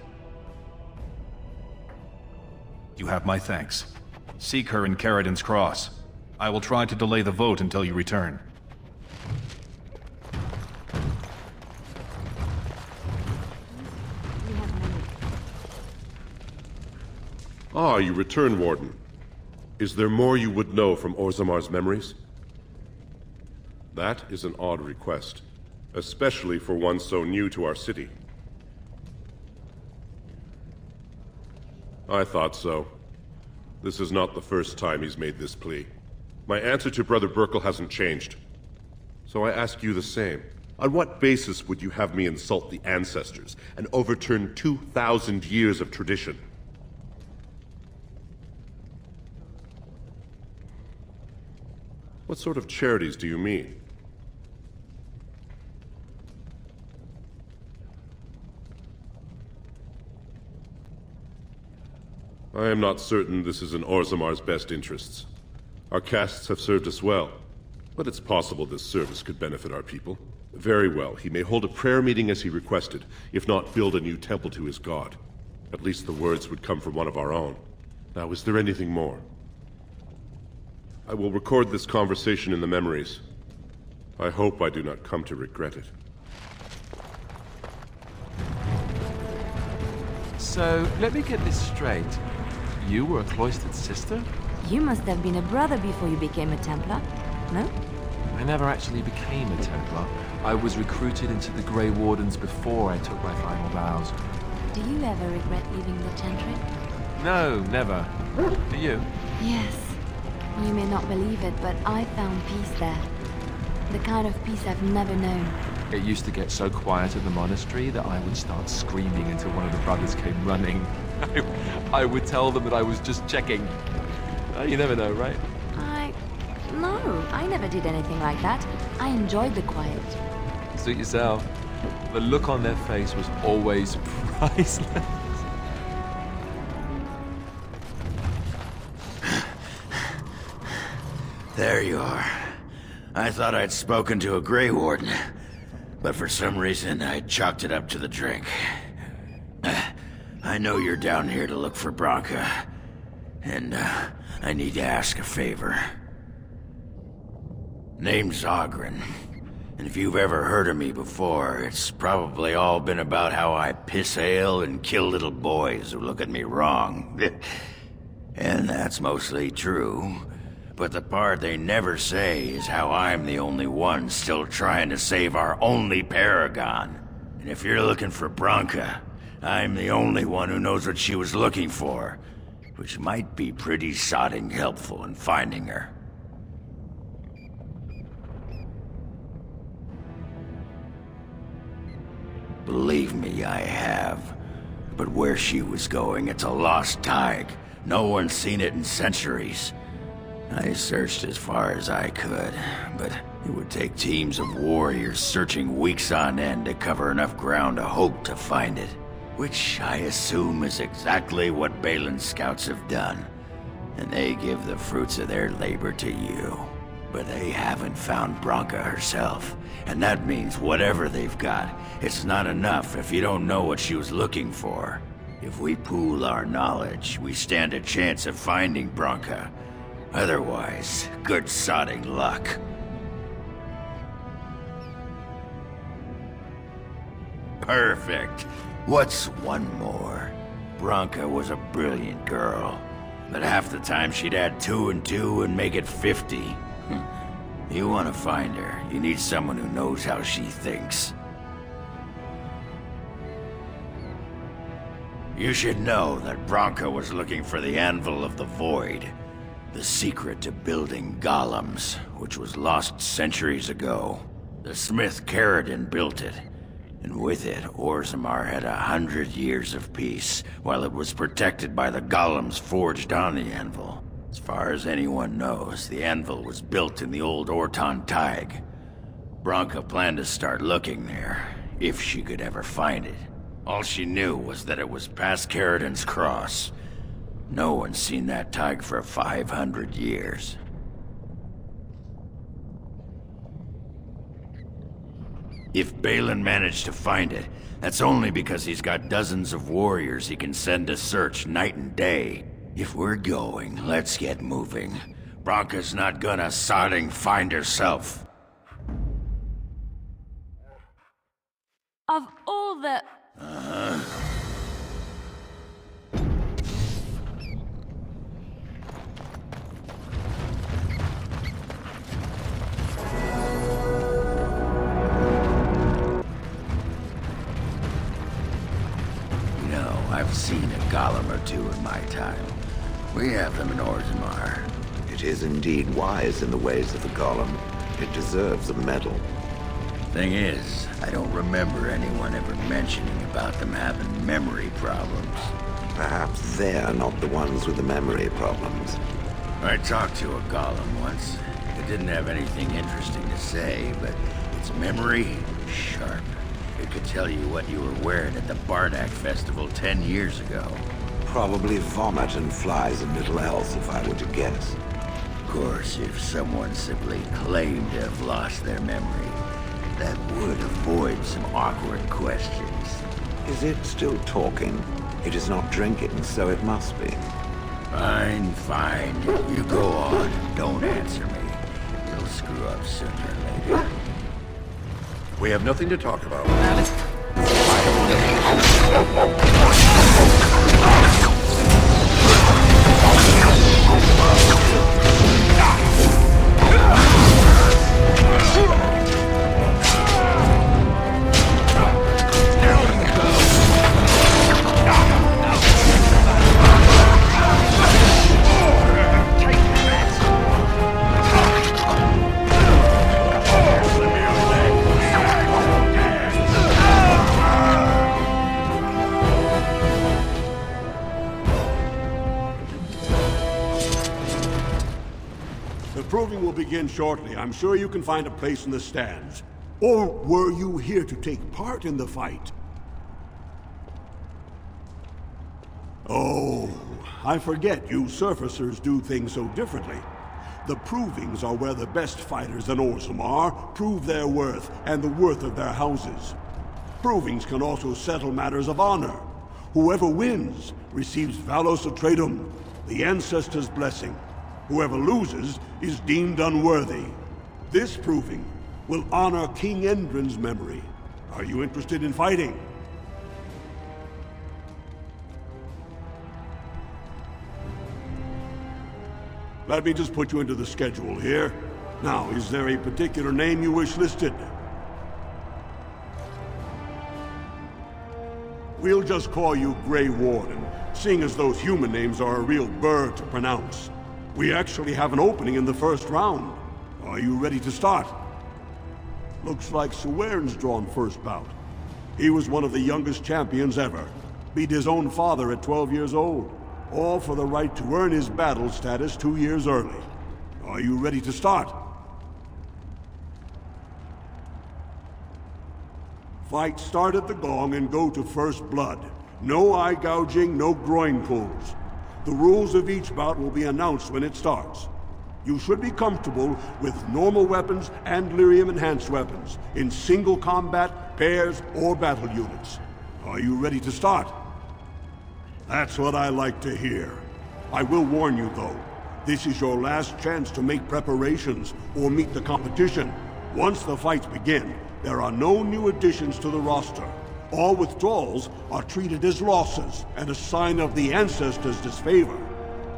You have my thanks. Seek her in Caridin's Cross. I will try to delay the vote until you return. Ah, you return, Warden. Is there more you would know from Orzammar's memories? That is an odd request, especially for one so new to our city. I thought so. This is not the first time he's made this plea. My answer to Brother Burkle hasn't changed. So I ask you the same. On what basis would you have me insult the ancestors and overturn 2,000 years of tradition? What sort of charities do you mean? I am not certain this is in Orzammar's best interests. Our castes have served us well, but it's possible this service could benefit our people. Very well, he may hold a prayer meeting as he requested, if not build a new temple to his god. At least the words would come from one of our own. Now, is there anything more? I will record this conversation in the memories. I hope I do not come to regret it. So, let me get this straight. You were a cloistered sister? You must have been a brother before you became a Templar, no? I never actually became a Templar. I was recruited into the Grey Wardens before I took my final vows. Do you ever regret leaving the Chantry? No, never. Do you? Yes. You may not believe it, but I found peace there. The kind of peace I've never known. It used to get so quiet at the monastery that I would start screaming until one of the brothers came running. I would tell them that I was just checking. You never know, right? No, I never did anything like that. I enjoyed the quiet. Suit yourself. The look on their face was always priceless. There you are. I thought I'd spoken to a Grey Warden, but for some reason I chalked it up to the drink. I know you're down here to look for Branka, and I need to ask a favor. Name's Ogren, and if you've ever heard of me before, it's probably all been about how I piss ale and kill little boys who look at me wrong. And that's mostly true. But the part they never say is how I'm the only one still trying to save our only paragon. And if you're looking for Branka, I'm the only one who knows what she was looking for, which might be pretty sodding helpful in finding her. Believe me, I have. But where she was going, it's a lost Tig. No one's seen it in centuries. I searched as far as I could, but it would take teams of warriors searching weeks on end to cover enough ground to hope to find it. Which I assume is exactly what Balin's scouts have done. And they give the fruits of their labor to you. But they haven't found Branka herself. And that means whatever they've got, it's not enough if you don't know what she was looking for. If we pool our knowledge, we stand a chance of finding Branka. Otherwise, good sodding luck. Perfect. What's one more? Branka was a brilliant girl, but half the time she'd add 2 and 2 and make it 50. You want to find her, you need someone who knows how she thinks. You should know that Branka was looking for the Anvil of the Void, the secret to building golems, which was lost centuries ago. The smith Caridin built it, and with it, Orzammar had 100 years of peace, while it was protected by the golems forged on the Anvil. As far as anyone knows, the Anvil was built in the old Orzammar Tig. Branka planned to start looking there, if she could ever find it. All she knew was that it was past Caridin's cross. No one's seen that Tig for 500 years. If Balin managed to find it, that's only because he's got dozens of warriors he can send to search night and day. If we're going, let's get moving. Branka's not gonna sodding find herself. Of all the... I've seen a golem or two in my time. We have them in Orzammar. It is indeed wise in the ways of the golem. It deserves a medal. Thing is, I don't remember anyone ever mentioning about them having memory problems. Perhaps they're not the ones with the memory problems. I talked to a golem once. It didn't have anything interesting to say, but its memory, sharp. It could tell you what you were wearing at the Bardak Festival 10 years ago. Probably vomit and flies and little else, if I were to guess. Of course, if someone simply claimed to have lost their memory, that would avoid some awkward questions. Is it still talking? It is not drinking, so it must be. Fine, fine. You go on. Don't answer me. You'll screw up sooner or later. We have nothing to talk about. Proving will begin shortly. I'm sure you can find a place in the stands. Or were you here to take part in the fight? Oh, I forget you surfacers do things so differently. The provings are where the best fighters in Orzammar prove their worth and the worth of their houses. Provings can also settle matters of honor. Whoever wins receives Valos Atreidum, the ancestors' blessing. Whoever loses is deemed unworthy. This proving will honor King Endrin's memory. Are you interested in fighting? Let me just put you into the schedule here. Now, is there a particular name you wish listed? We'll just call you Grey Warden, seeing as those human names are a real burr to pronounce. We actually have an opening in the first round. Are you ready to start? Looks like Suern's drawn first bout. He was one of the youngest champions ever. Beat his own father at 12 years old. All for the right to earn his battle status 2 years early. Are you ready to start? Fight start at the gong and go to first blood. No eye gouging, no groin pulls. The rules of each bout will be announced when it starts. You should be comfortable with normal weapons and lyrium-enhanced weapons, in single combat, pairs, or battle units. Are you ready to start? That's what I like to hear. I will warn you, though. This is your last chance to make preparations or meet the competition. Once the fights begin, there are no new additions to the roster. All withdrawals are treated as losses and a sign of the ancestors' disfavor.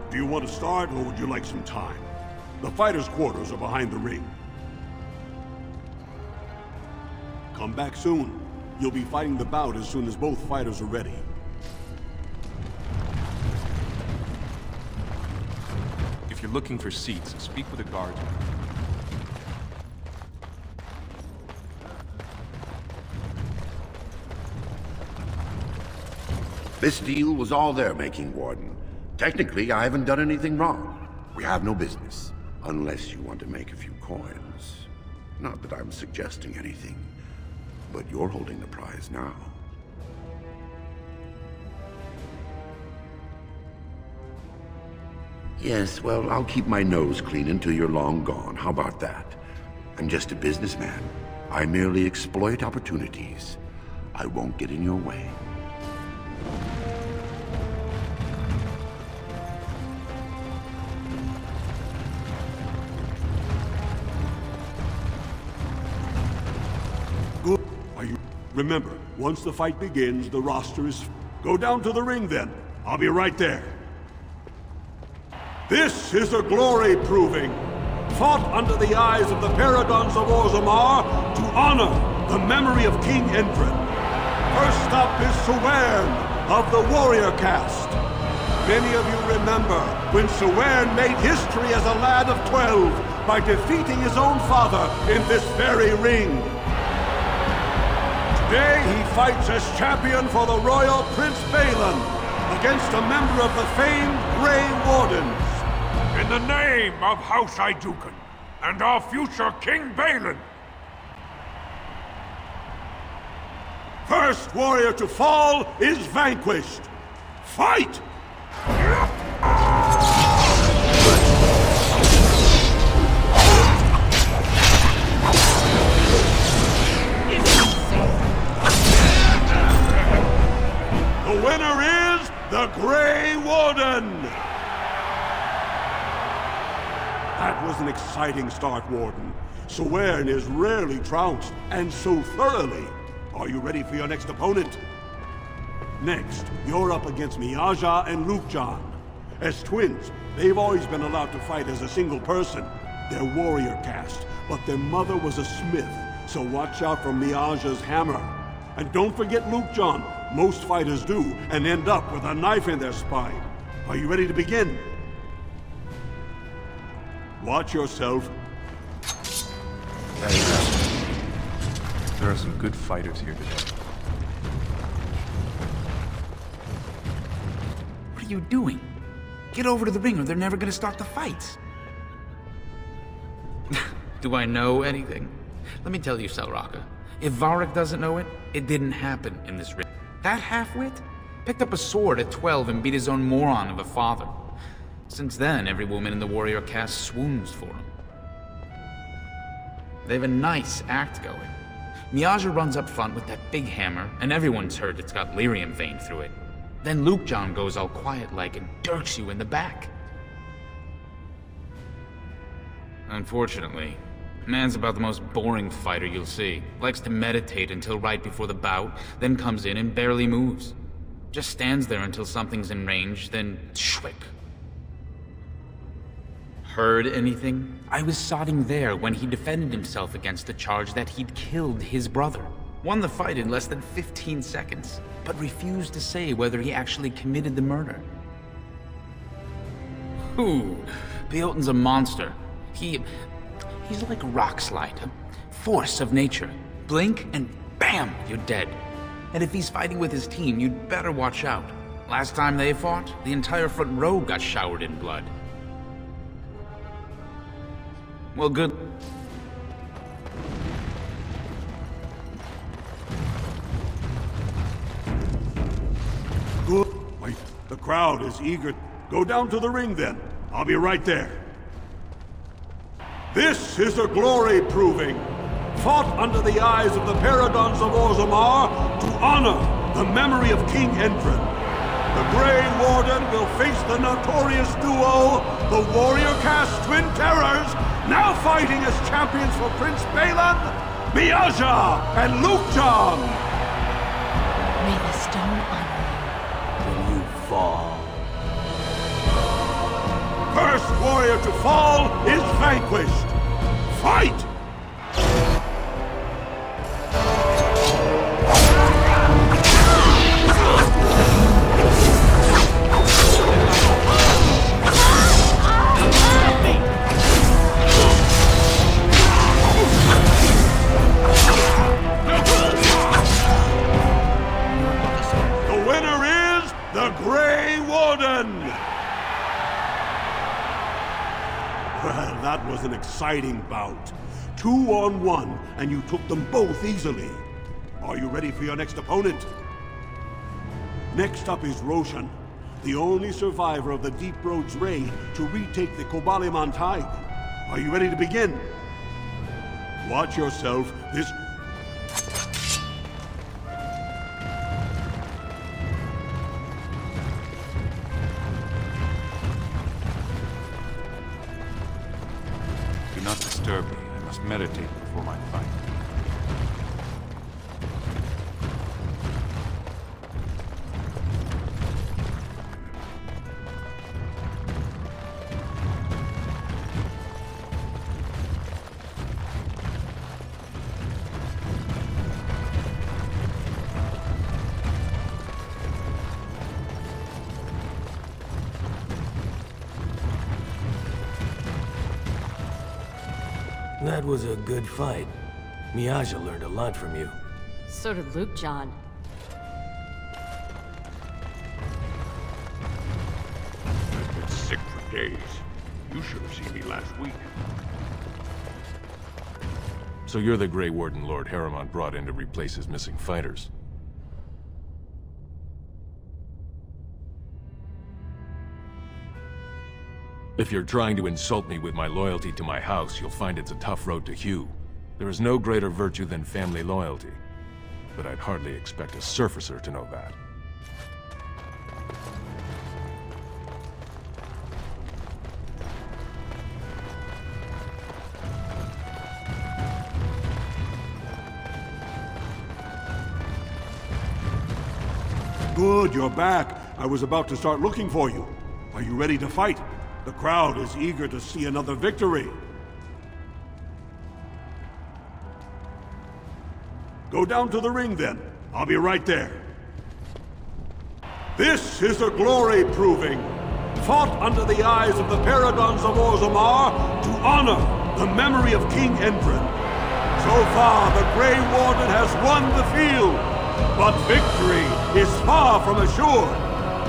Do you want to start, or would you like some time? The fighters' quarters are behind the ring. Come back soon. You'll be fighting the bout as soon as both fighters are ready. If you're looking for seats, speak with a guardsman. This deal was all their making, Warden. Technically, I haven't done anything wrong. We have no business. Unless you want to make a few coins. Not that I'm suggesting anything, but you're holding the prize now. Yes, well, I'll keep my nose clean until you're long gone. How about that? I'm just a businessman. I merely exploit opportunities. I won't get in your way. Good. Remember, once the fight begins, the roster is... Go down to the ring, then. I'll be right there. This is a glory proving, fought under the eyes of the paragons of Orzammar to honor the memory of King Endred. First up is Suern of the warrior caste. Many of you remember when Suern made history as a lad of 12 by defeating his own father in this very ring. Today he fights as champion for the royal Prince Balin against a member of the famed Grey Wardens. In the name of House Idukan and our future King Balin. First warrior to fall is vanquished. Fight! The winner is the Grey Warden! That was an exciting start, Warden. Suern is rarely trounced, and so thoroughly. Are you ready for your next opponent? Next, you're up against Miaja and Lukjan. As twins, they've always been allowed to fight as a single person. They're warrior caste, but their mother was a smith, so watch out for Miaja's hammer. And don't forget Lukjan. Most fighters do, and end up with a knife in their spine. Are you ready to begin? Watch yourself. There are some good fighters here today. What are you doing? Get over to the ring or they're never gonna start the fights. Do I know anything? Let me tell you, Selraka. If Varric doesn't know it, it didn't happen in this ring. That half-wit picked up a sword at 12 and beat his own moron of a father. Since then, every woman in the warrior caste swoons for him. They have a nice act going. Miaja runs up front with that big hammer, and everyone's heard it's got lyrium vein through it. Then Lukjan goes all quiet-like and dirks you in the back. Unfortunately, man's about the most boring fighter you'll see. Likes to meditate until right before the bout, then comes in and barely moves. Just stands there until something's in range, then shwick. Heard anything? I was sodding there when he defended himself against the charge that he'd killed his brother. Won the fight in less than 15 seconds, but refused to say whether he actually committed the murder. Ooh, Beoten's a monster. He's like a rock slide, a force of nature. Blink and bam, you're dead. And if he's fighting with his team, you'd better watch out. Last time they fought, the entire front row got showered in blood. Well, good. Good. Wait, the crowd is eager. Go down to the ring then. I'll be right there. This is a glory proving, fought under the eyes of the paragons of Orzammar to honor the memory of King Endrin. The Grey Warden will face the notorious duo, the warrior caste Twin Terrors, now fighting as champions for Prince Balin, Miaja and Lukjong. May the stone honor you when you fall. First warrior to fall is vanquished. Fight! The winner is the Grey Warden! Well, that was an exciting bout. 2-on-1, and you took them both easily. Are you ready for your next opponent? Next up is Roshan, the only survivor of the Deep Road's raid to retake the Kobaliman Tide. Are you ready to begin? Watch yourself. This... Do not disturb me. I must meditate before my fight. That was a good fight. Miaja learned a lot from you. So did Luke John. I've been sick for days. You should have seen me last week. So you're the Grey Warden Lord Harriman brought in to replace his missing fighters. If you're trying to insult me with my loyalty to my house, you'll find it's a tough road to hew. There is no greater virtue than family loyalty. But I'd hardly expect a surfacer to know that. Good, you're back. I was about to start looking for you. Are you ready to fight? The crowd is eager to see another victory. Go down to the ring then. I'll be right there. This is a glory proving, fought under the eyes of the paragons of Orzammar to honor the memory of King Endrin. So far, the Grey Warden has won the field, but victory is far from assured.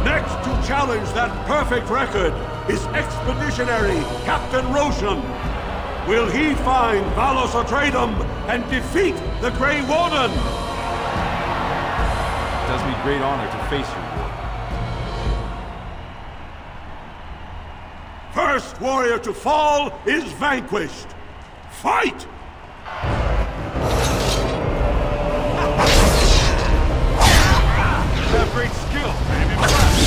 Next to challenge that perfect record is Expeditionary Captain Roshan. Will he find Valos Atreidim and defeat the Grey Warden? It does me great honor to face you, Lord. First warrior to fall is vanquished. Fight! You have great skill. I am impressed.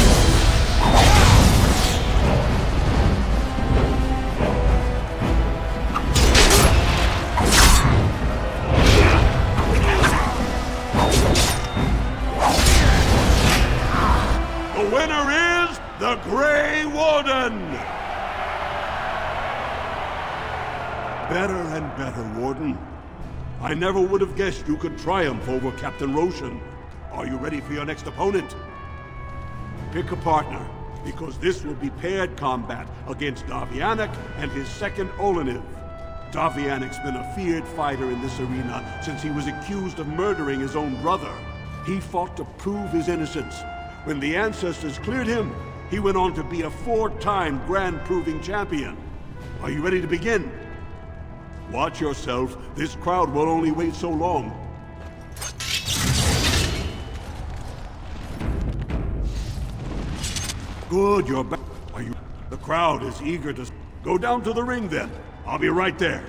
The winner is the Grey Warden! Better and better, Warden. I never would have guessed you could triumph over Captain Roshan. Are you ready for your next opponent? Pick a partner, because this will be paired combat against Davianic and his second Oleniv. Davianic's been a feared fighter in this arena since he was accused of murdering his own brother. He fought to prove his innocence. When the ancestors cleared him, he went on to be a 4-time Grand Proving Champion. Are you ready to begin? Watch yourself. This crowd will only wait so long. Good, you're back. Are you? The crowd is eager to... Go down to the ring then. I'll be right there.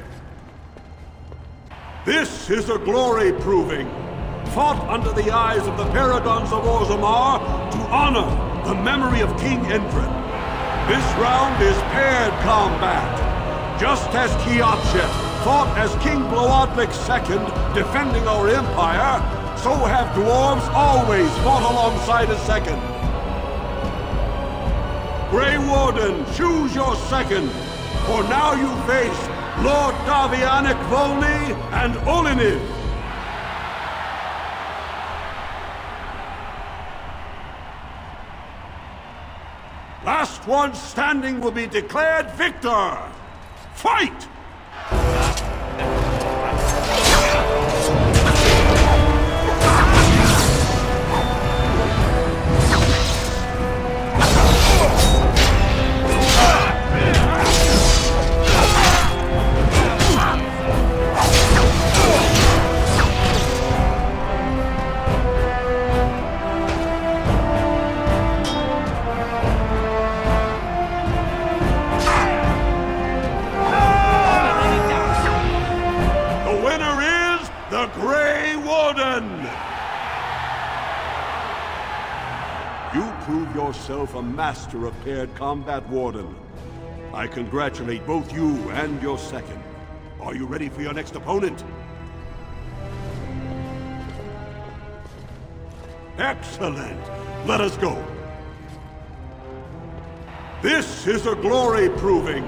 This is a glory proving, fought under the eyes of the Paradons of Orzammar to honor the memory of King Endrin. This round is paired combat. Just as Kiopshet fought as King Bloodlick II, defending our empire, so have dwarves always fought alongside a second. Grey Warden, choose your second, for now you face Lord Davianic Volney and Oleniv. Last one standing will be declared victor. Fight! Grey Warden! You prove yourself a master of paired combat, Warden. I congratulate both you and your second. Are you ready for your next opponent? Excellent! Let us go. This is a glory proving,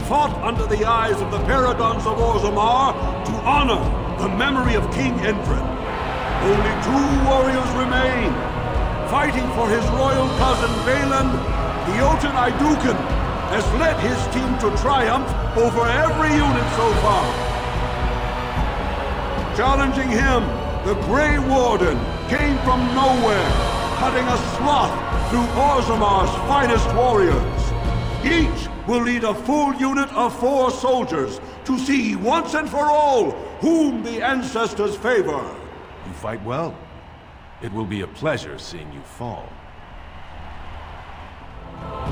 fought under the eyes of the Paradons of Orzammar to honor the memory of King Endrin. Only 2 warriors remain. Fighting for his royal cousin Balin, the Jotun Idukan has led his team to triumph over every unit so far. Challenging him, the Grey Warden came from nowhere, cutting a swath through Orzammar's finest warriors. Each will lead a full unit of 4 soldiers to see once and for all whom the ancestors favor. You fight well. It will be a pleasure seeing you fall.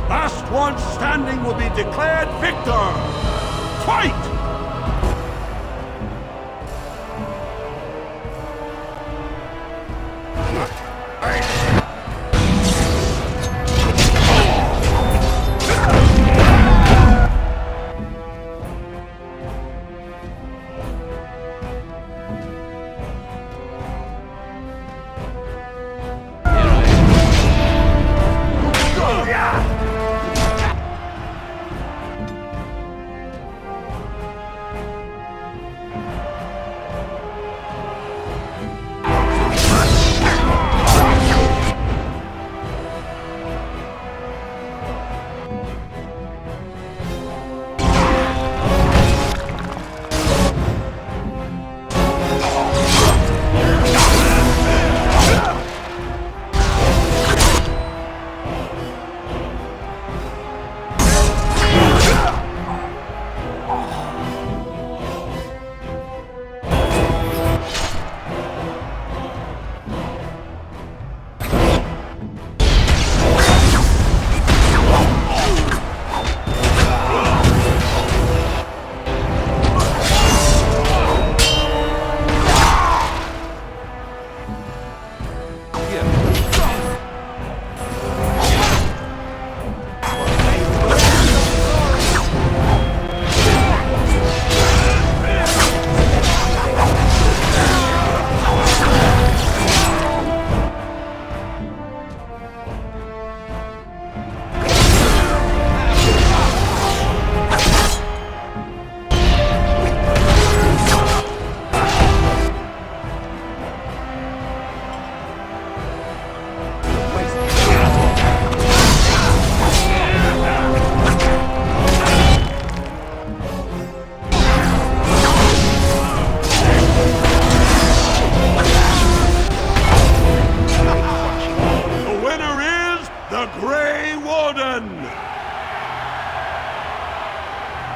Last one standing will be declared victor. Fight! the Grey Warden!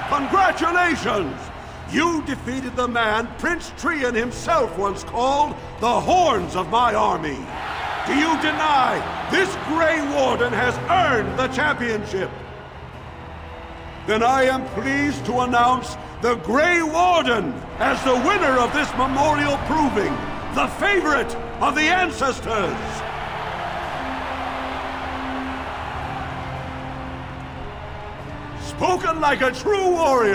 Congratulations! You defeated the man Prince Trian himself once called the Horns of my army. Do you deny this Grey Warden has earned the championship? Then I am pleased to announce the Grey Warden as the winner of this memorial proving, the favorite of the ancestors. Spoken like a true warrior!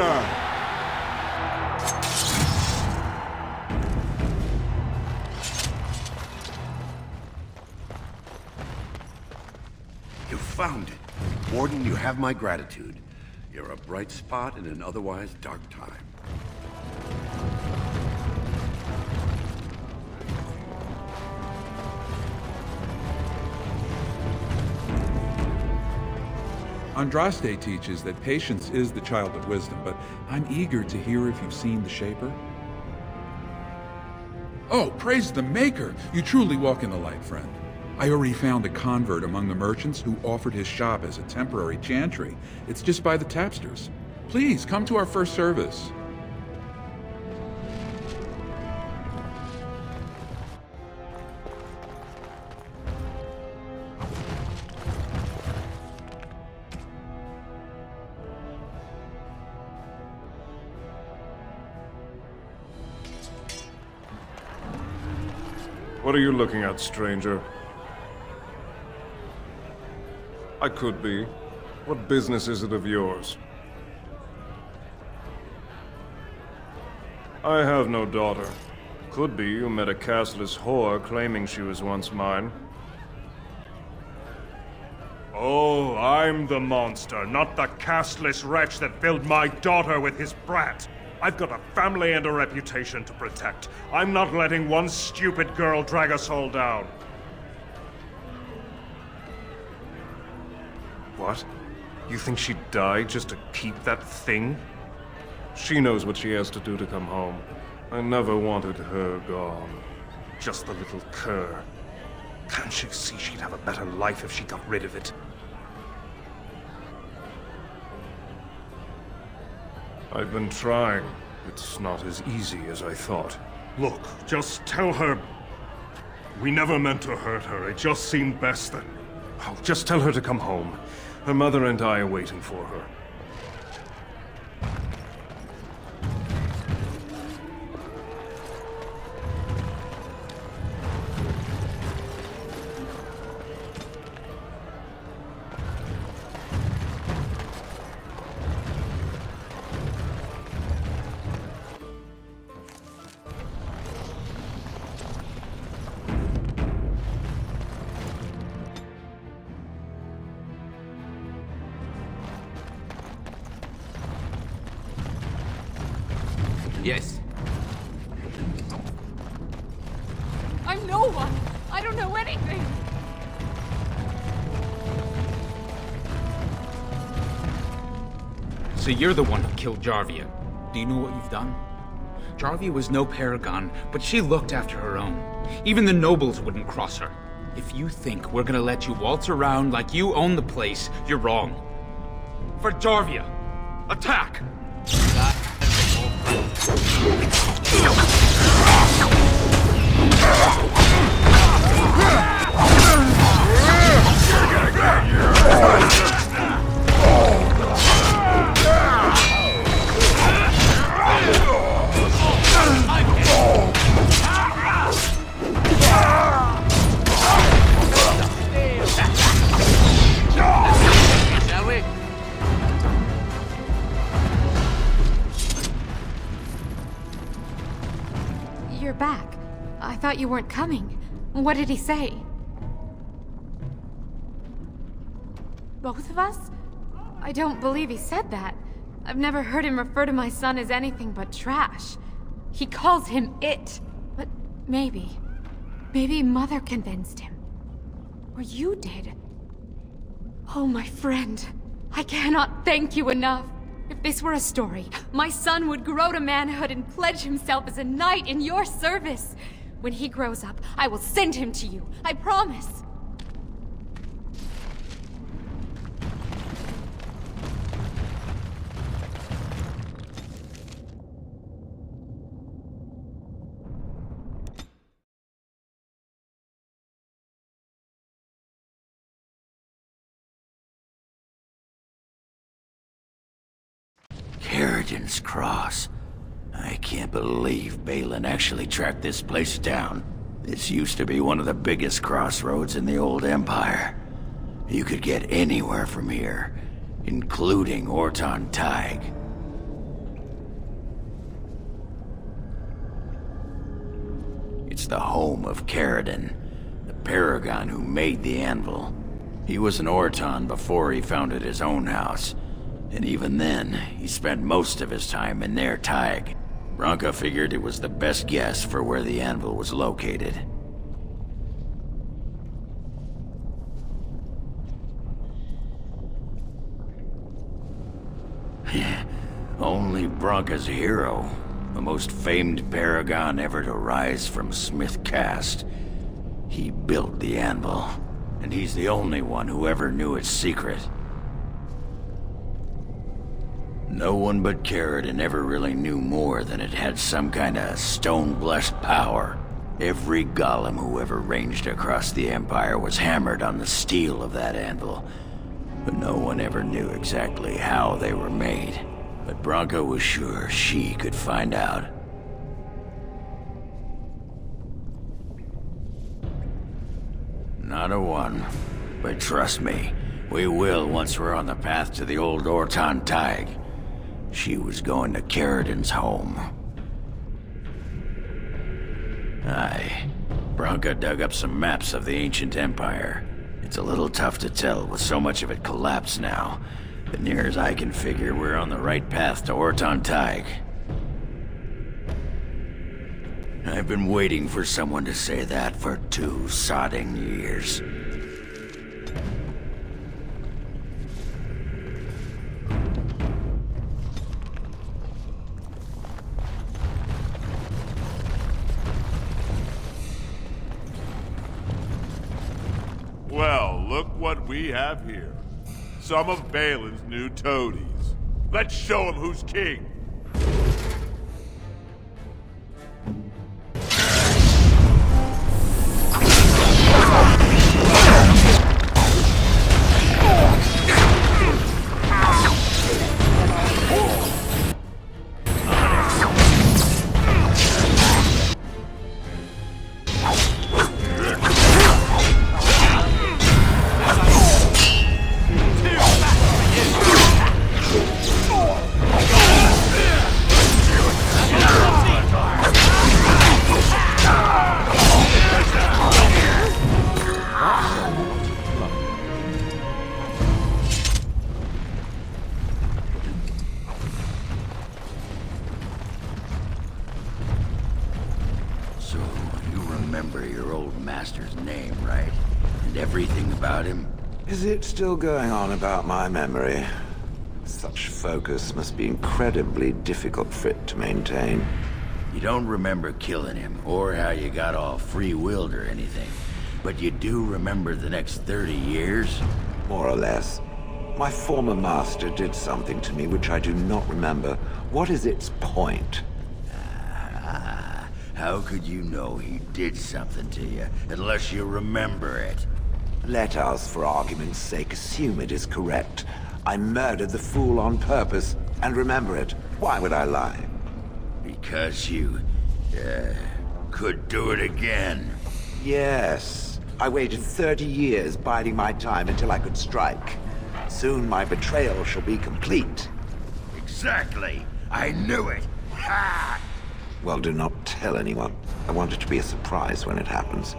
You found it. Warden, you have my gratitude. You're a bright spot in an otherwise dark time. Andraste teaches that patience is the child of wisdom, but I'm eager to hear if you've seen the Shaper. Oh, praise the Maker! You truly walk in the light, friend. I already found a convert among the merchants who offered his shop as a temporary chantry. It's just by the tapsters. Please, come to our first service. What are you looking at, stranger? I could be. What business is it of yours? I have no daughter. Could be you met a castless whore claiming she was once mine. Oh, I'm the monster, not the castless wretch that filled my daughter with his brat. I've got a family and a reputation to protect. I'm not letting one stupid girl drag us all down. What? You think she'd die just to keep that thing? She knows what she has to do to come home. I never wanted her gone. Just the little cur. Can't she see she'd have a better life if she got rid of it? I've been trying. It's not as easy as I thought. Look, just tell her... We never meant to hurt her. It just seemed best then. Oh, just tell her to come home. Her mother and I are waiting for her. Yes. I'm no one. I don't know anything. So you're the one who killed Jarvia. Do you know what you've done? Jarvia was no paragon, but she looked after her own. Even the nobles wouldn't cross her. If you think we're gonna let you waltz around like you own the place, you're wrong. For Jarvia, attack! Shall we? You're back. I thought you weren't coming. What did he say? Both of us? I don't believe he said that. I've never heard him refer to my son as anything but trash. He calls him it. But maybe Mother convinced him. Or you did. Oh, my friend. I cannot thank you enough. If this were a story, my son would grow to manhood and pledge himself as a knight in your service. When he grows up, I will send him to you. I promise. Caridin's Cross. I can't believe Balin actually tracked this place down. This used to be one of the biggest crossroads in the old Empire. You could get anywhere from here, including Orton Tig. It's the home of Caridin, the paragon who made the Anvil. He was an Orton before he founded his own house, and even then, he spent most of his time in their Tig. Branka figured it was the best guess for where the Anvil was located. Only Branka's hero, the most famed paragon ever to rise from Smith Cast. He built the Anvil, and he's the only one who ever knew its secret. No one but Caridin ever really knew more than it had some kind of stone-blessed power. Every golem who ever ranged across the Empire was hammered on the steel of that anvil, but no one ever knew exactly how they were made. But Branka was sure she could find out. Not a one. But trust me, we will once we're on the path to the old Orton Tig. She was going to Caridin's home. Aye. Branka dug up some maps of the ancient empire. It's a little tough to tell with so much of it collapsed now. But near as I can figure, we're on the right path to Orton Tig. I've been waiting for someone to say that for 2 sodding years. Well, look what we have here. Some of Balin's new toadies. Let's show him who's king. Is it still going on about my memory? Such focus must be incredibly difficult for it to maintain. You don't remember killing him, or how you got all free-willed or anything. But you do remember the next 30 years? More or less. My former master did something to me which I do not remember. What is its point? How could you know he did something to you, unless you remember it? Let us, for argument's sake, assume it is correct. I murdered the fool on purpose, and remember it. Why would I lie? Because you, could do it again. Yes. I waited 30 years biding my time until I could strike. Soon my betrayal shall be complete. Exactly. I knew it. Ha! Well, do not tell anyone. I want it to be a surprise when it happens.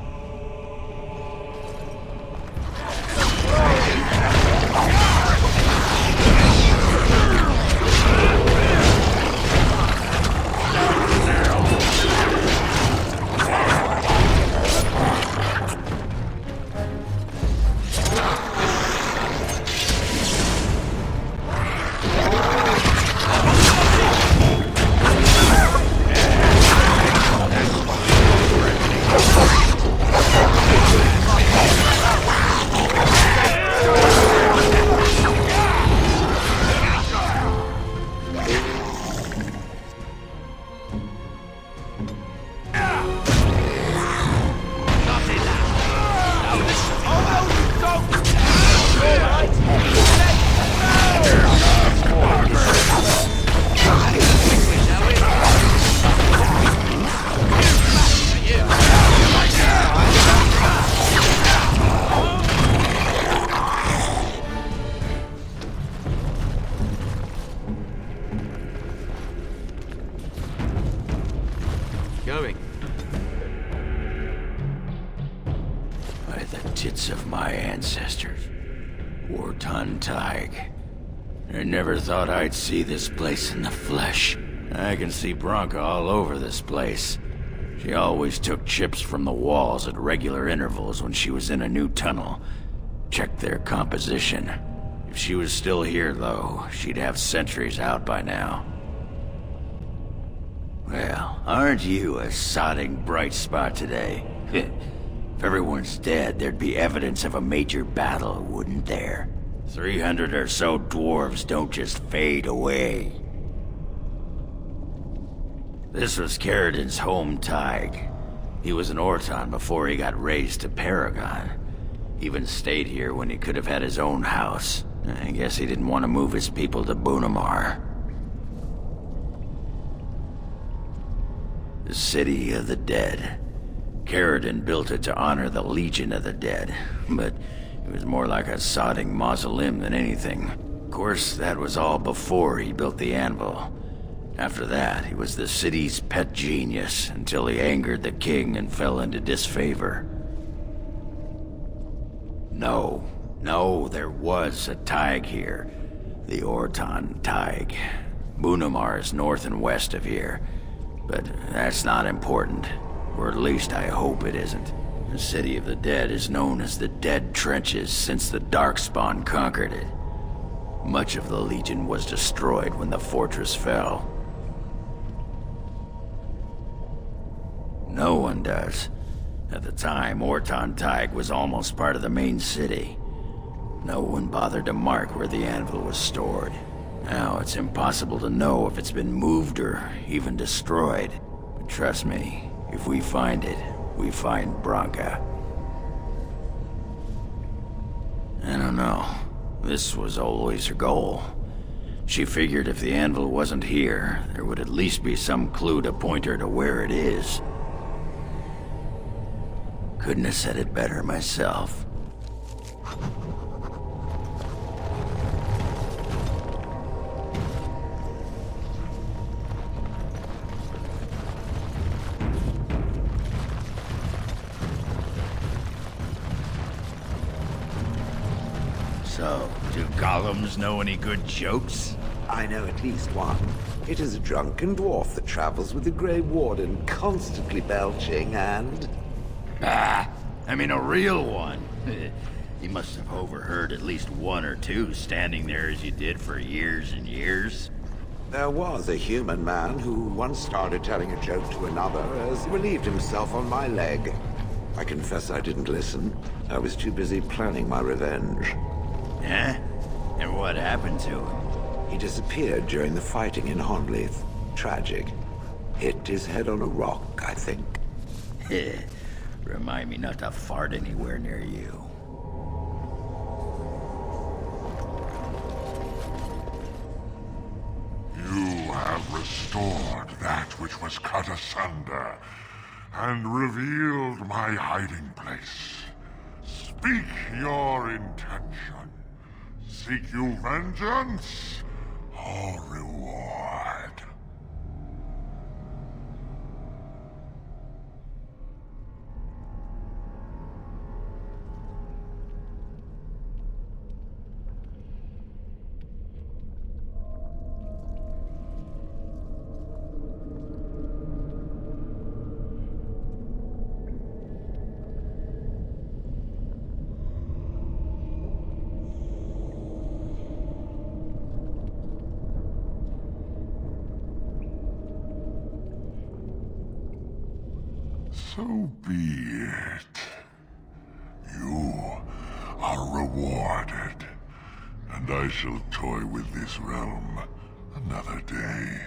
Warton Tig. I never thought I'd see this place in the flesh. I can see Branka all over this place. She always took chips from the walls at regular intervals when she was in a new tunnel. Checked their composition. If she was still here, though, she'd have sentries out by now. Well, aren't you a sodding bright spot today? If everyone's dead, there'd be evidence of a major battle, wouldn't there? 300 or so dwarves don't just fade away. This was Caridin's home Tig. He was an Orton before he got raised to Paragon. Even stayed here when he could have had his own house. I guess he didn't want to move his people to Orzammar. The City of the Dead. Caridin built it to honor the Legion of the Dead, but it was more like a sodding mausoleum than anything. Of course, that was all before he built the Anvil. After that, he was the city's pet genius, until he angered the king and fell into disfavor. No, there was a Tig here. The Orton Tig. Orzammar is north and west of here. But that's not important. Or at least I hope it isn't. The City of the Dead is known as the Dead Trenches since the Darkspawn conquered it. Much of the Legion was destroyed when the fortress fell. No one does. At the time, Orton Tig was almost part of the main city. No one bothered to mark where the Anvil was stored. Now it's impossible to know if it's been moved or even destroyed. But trust me, if we find it, we find Branka. I don't know. This was always her goal. She figured if the Anvil wasn't here, there would at least be some clue to point her to where it is. Couldn't have said it better myself. So, do golems know any good jokes? I know at least one. It is a drunken dwarf that travels with the Grey Warden, constantly belching and... I mean a real one. You must have overheard at least one or two standing there as you did for years and years. There was a human man who once started telling a joke to another as he relieved himself on my leg. I confess I didn't listen. I was too busy planning my revenge. Eh? And what happened to him? He disappeared during the fighting in Honleith. Tragic. Hit his head on a rock, I think. Remind me not to fart anywhere near you. You have restored that which was cut asunder, and revealed my hiding place. Speak your intention. Seek you vengeance, or reward? So be it. You are rewarded, and I shall toy with this realm another day.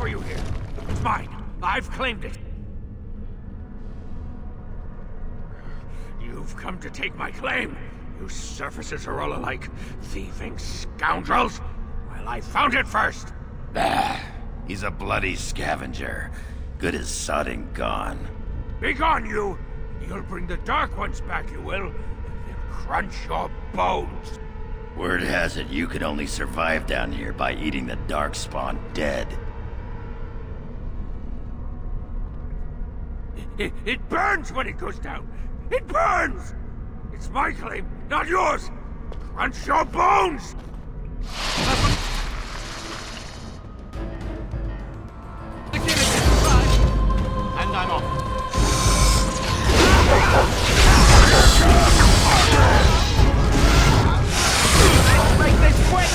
for you here. It's mine. I've claimed it. You've come to take my claim. You surfacers are all alike. Thieving scoundrels. Well, I found it first. Bah! He's a bloody scavenger. Good as sodding gone. Be gone, you! You'll bring the Dark Ones back, you will. They'll crunch your bones. Word has it you could only survive down here by eating the Darkspawn dead. It burns when it goes down. It burns! It's my claim, not yours! Crunch your bones! And I'm off. Let's make this quick!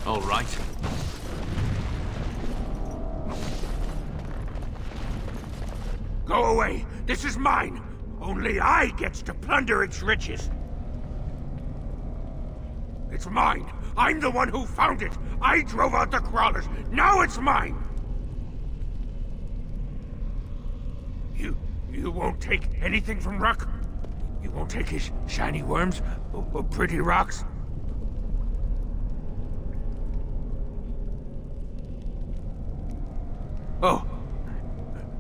All right. Go away! This is mine! Only I gets to plunder its riches! It's mine! I'm the one who found it! I drove out the crawlers! Now it's mine! You won't take anything from Ruck? You won't take his shiny worms? Or pretty rocks? Oh.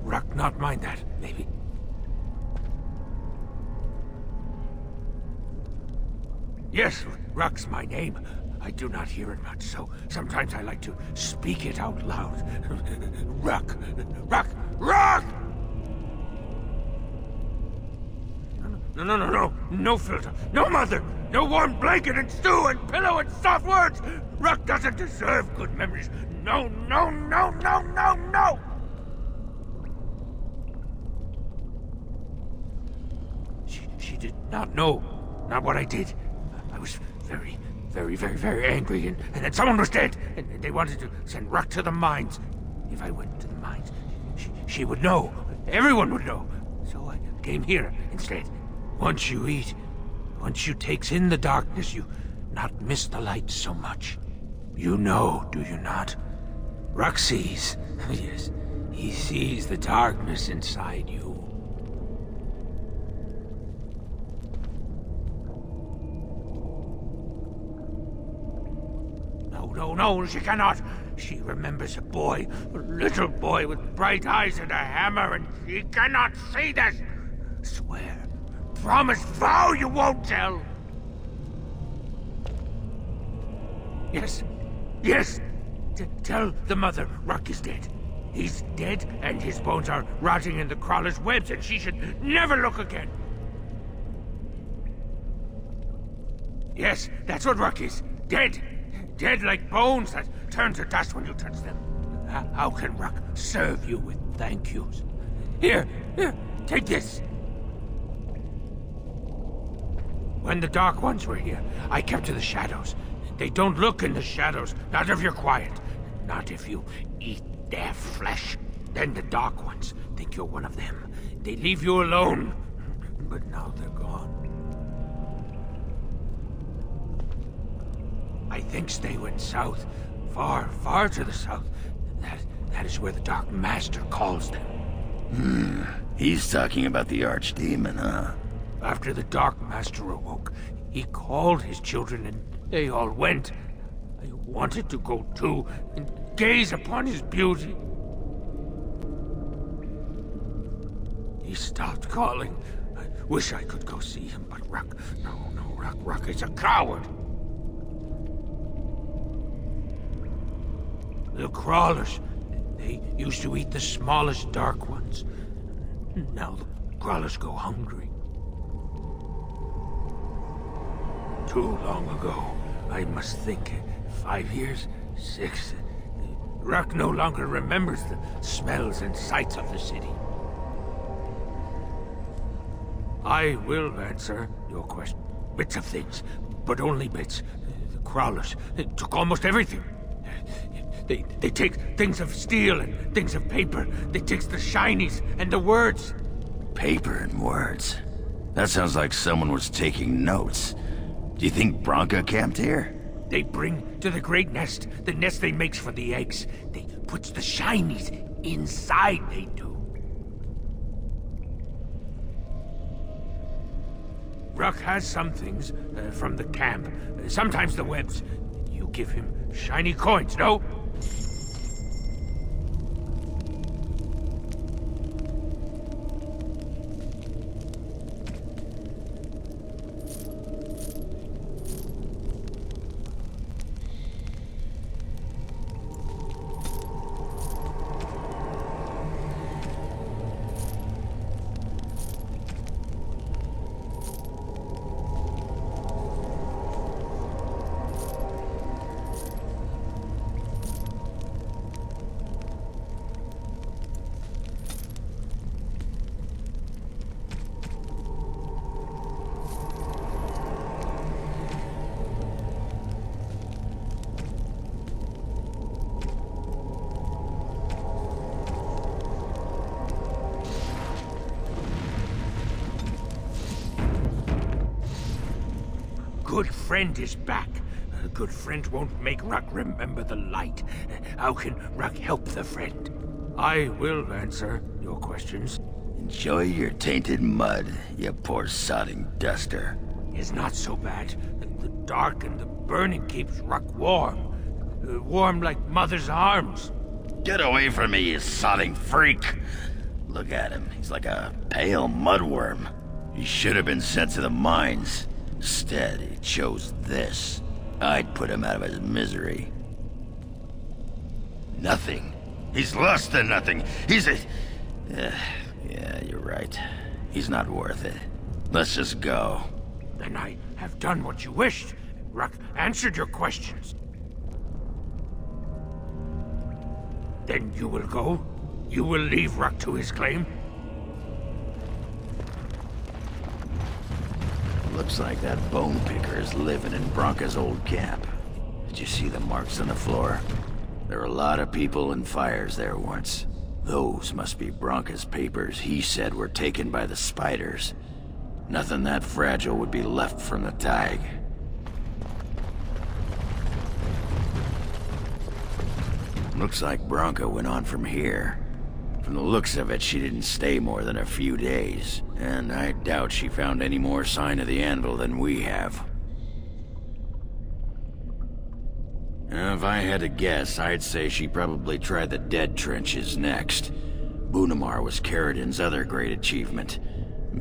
Ruck not mind that, maybe. Yes, Ruck's my name. I do not hear it much, so sometimes I like to speak it out loud. Ruck! Ruck! Ruck! No. No filter. No mother. No warm blanket and stew and pillow and soft words. Ruck doesn't deserve good memories. No. She did not know. Not what I did. I was very angry, and then someone was dead, and they wanted to send Ruck to the mines. If I went to the mines, she would know. Everyone would know. So I came here instead. Once you eat, once you takes in the darkness, you not miss the light so much. You know, do you not? Ruck sees. Yes, he sees the darkness inside you. No, she cannot. She remembers a boy, a little boy with bright eyes and a hammer, and she cannot see this. Swear. Promise, vow you won't tell! Yes. Tell the mother Ruck is dead. He's dead, and his bones are rotting in the crawler's webs, and she should never look again. Yes, that's what Ruck is. Dead. Dead like bones that turn to dust when you touch them. How can Ruck serve you with thank yous? Here, take this. When the Dark Ones were here, I kept to the shadows. They don't look in the shadows, not if you're quiet. Not if you eat their flesh. Then the Dark Ones think you're one of them. They leave you alone. But now they're gone. I think they went south. Far to the south. That is where the Dark Master calls them. He's talking about the Archdemon, huh? After the Dark Master awoke, he called his children and they all went. I wanted to go too and gaze upon his beauty. He stopped calling. I wish I could go see him, but Ruck is a coward. The crawlers, they used to eat the smallest dark ones. Now the crawlers go hungry. Too long ago, I must think. 5 years? 6? Ruck no longer remembers the smells and sights of the city. I will answer your question. Bits of things, but only bits. The crawlers took almost everything. They take things of steel and things of paper. They take the shinies and the words. Paper and words? That sounds like someone was taking notes. Do you think Branka camped here? They bring to the great nest, the nest they makes for the eggs. They puts the shinies inside, they do. Ruck has some things from the camp. Sometimes the webs. You give him shiny coins, no? Good friend is back. A good friend won't make Ruck remember the light. How can Ruck help the friend? I will answer your questions. Enjoy your tainted mud, you poor sodding duster. It's not so bad. The dark and the burning keeps Ruck warm. Warm like mother's arms. Get away from me, you sodding freak! Look at him. He's like a pale mudworm. He should have been sent to the mines. Instead, he chose this. I'd put him out of his misery. Nothing. He's less than nothing. He's a... yeah, you're right. He's not worth it. Let's just go. Then I have done what you wished. Ruck answered your questions. Then you will go? You will leave Ruck to his claim? Looks like that bone picker is living in Branka's old camp. Did you see the marks on the floor? There were a lot of people and fires there once. Those must be Branka's papers he said were taken by the spiders. Nothing that fragile would be left from the Thaig. Looks like Branka went on from here. From the looks of it, she didn't stay more than a few days, and I doubt she found any more sign of the Anvil than we have. If I had to guess, I'd say she probably tried the dead trenches next. Bunamar was Caridin's other great achievement,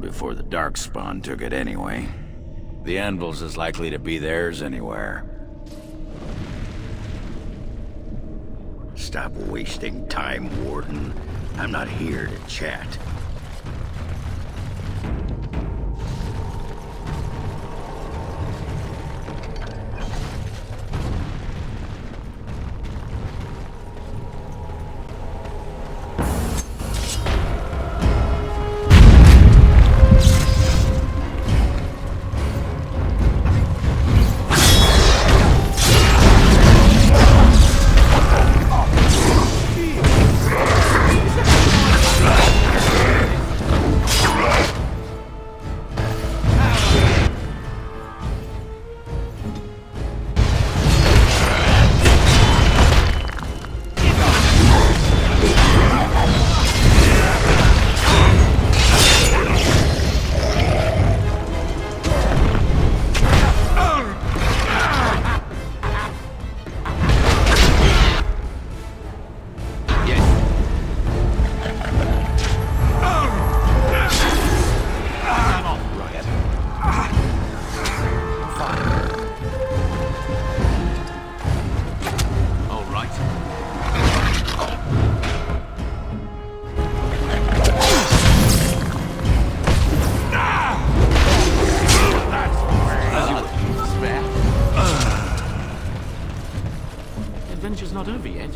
before the Darkspawn took it anyway. The Anvil's as likely to be theirs anywhere. Stop wasting time, Warden. I'm not here to chat. adventure's not over yet.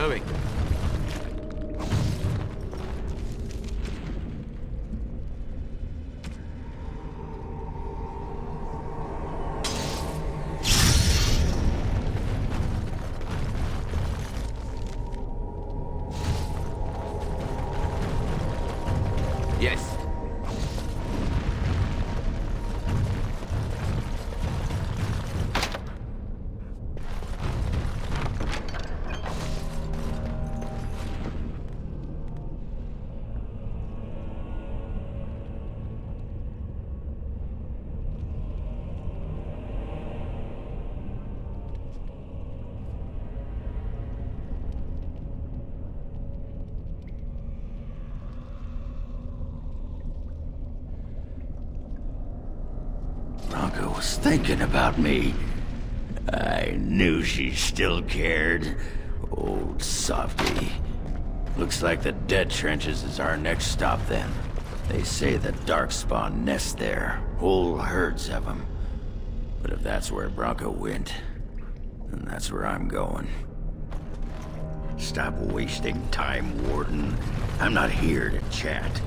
going. Yes. Branka was thinking about me. I knew she still cared. Old softy. Looks like the dead trenches is our next stop then. They say the Darkspawn nest there. Whole herds of them. But if that's where Branka went, then that's where I'm going. Stop wasting time, Warden. I'm not here to chat.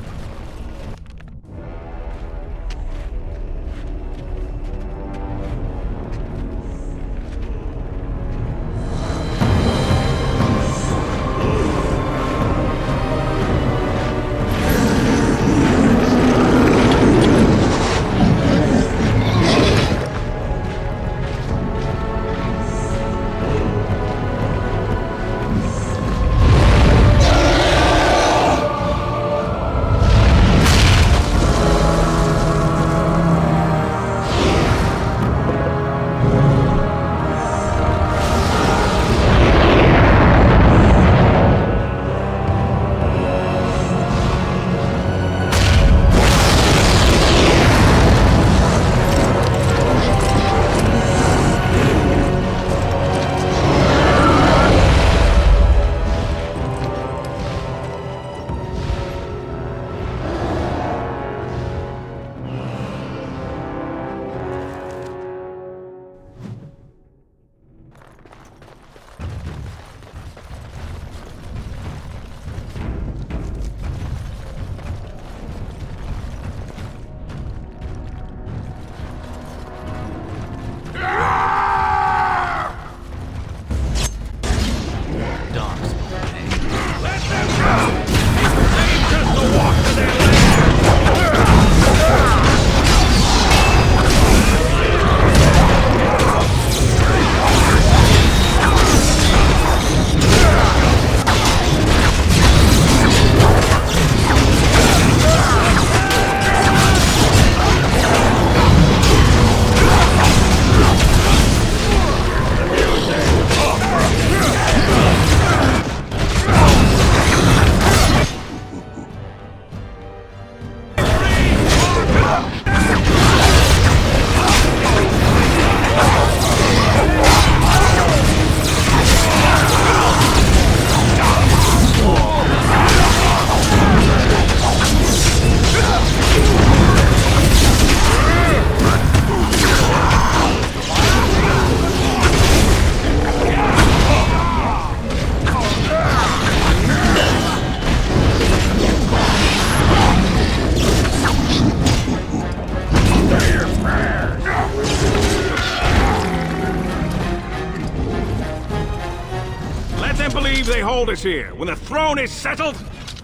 They hold us here. When the throne is settled,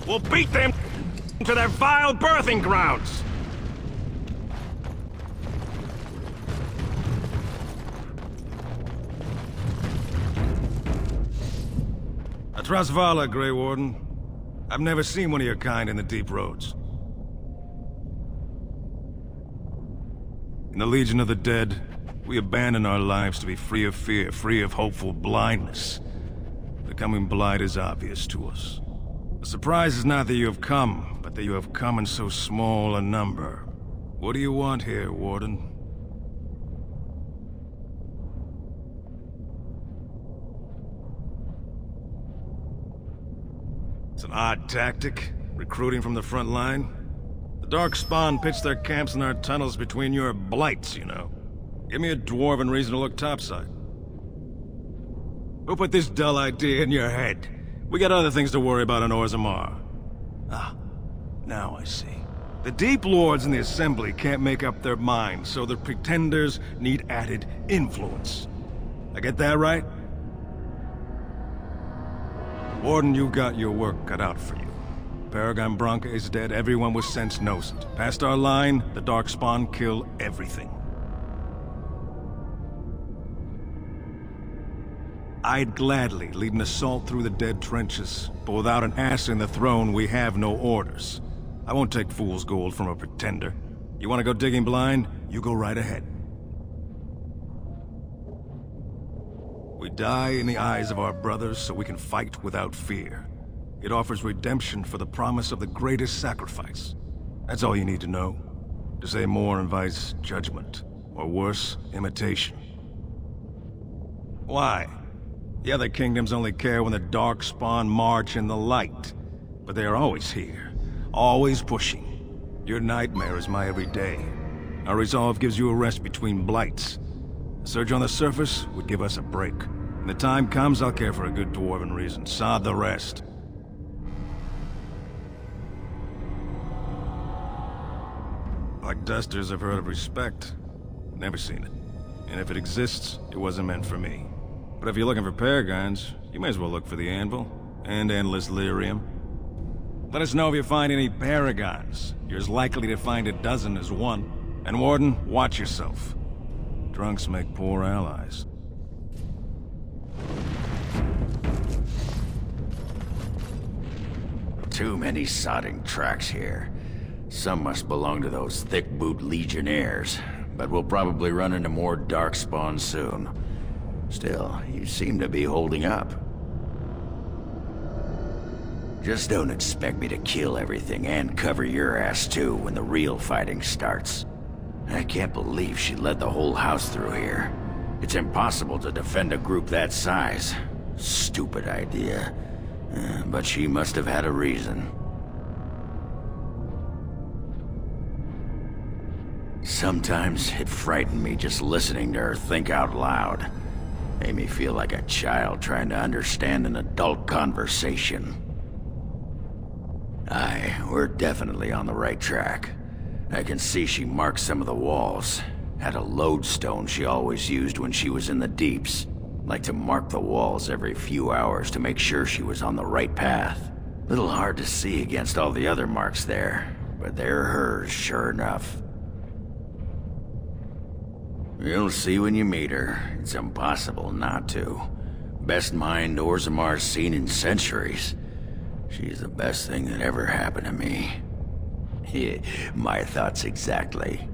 we'll beat them to their vile birthing grounds. Atrasvala, Grey Warden. I've never seen one of your kind in the deep roads. In the Legion of the Dead, we abandon our lives to be free of fear, free of hopeful blindness. Becoming blind is obvious to us. The surprise is not that you have come, but that you have come in so small a number. What do you want here, Warden? It's an odd tactic, recruiting from the front line. The Darkspawn pitch their camps in our tunnels between your blights, you know. Give me a dwarven reason to look topside. Who put this dull idea in your head? We got other things to worry about in Orzammar. Ah, now I see. The Deep Lords in the Assembly can't make up their minds, so the Pretenders need added influence. I get that right? Warden, you've got your work cut out for you. Paragon Branka is dead, everyone with sense knows it. Past our line, the Darkspawn kill everything. I'd gladly lead an assault through the dead trenches, but without an ass in the throne, we have no orders. I won't take fool's gold from a pretender. You want to go digging blind? You go right ahead. We die in the eyes of our brothers so we can fight without fear. It offers redemption for the promise of the greatest sacrifice. That's all you need to know. To say more invites judgment, or worse, imitation. Why? The other kingdoms only care when the Darkspawn march in the light. But they are always here, always pushing. Your nightmare is my everyday. Our resolve gives you a rest between blights. A surge on the surface would give us a break. When the time comes, I'll care for a good dwarven reason. Sod the rest. Black Dusters have heard of respect. Never seen it. And if it exists, it wasn't meant for me. But if you're looking for paragons, you may as well look for the Anvil, and Endless Lyrium. Let us know if you find any paragons. You're as likely to find a dozen as one. And Warden, watch yourself. Drunks make poor allies. Too many sodding tracks here. Some must belong to those thick-boot legionnaires, but we'll probably run into more Darkspawn soon. Still, you seem to be holding up. Just don't expect me to kill everything and cover your ass too when the real fighting starts. I can't believe she led the whole house through here. It's impossible to defend a group that size. Stupid idea. But she must have had a reason. Sometimes it frightened me just listening to her think out loud. Made me feel like a child trying to understand an adult conversation. Aye, we're definitely on the right track. I can see she marked some of the walls. Had a lodestone she always used when she was in the deeps. Like to mark the walls every few hours to make sure she was on the right path. Little hard to see against all the other marks there, but they're hers, sure enough. You'll see when you meet her. It's impossible not to. Best mind Orzammar's seen in centuries. She's the best thing that ever happened to me. My thoughts exactly.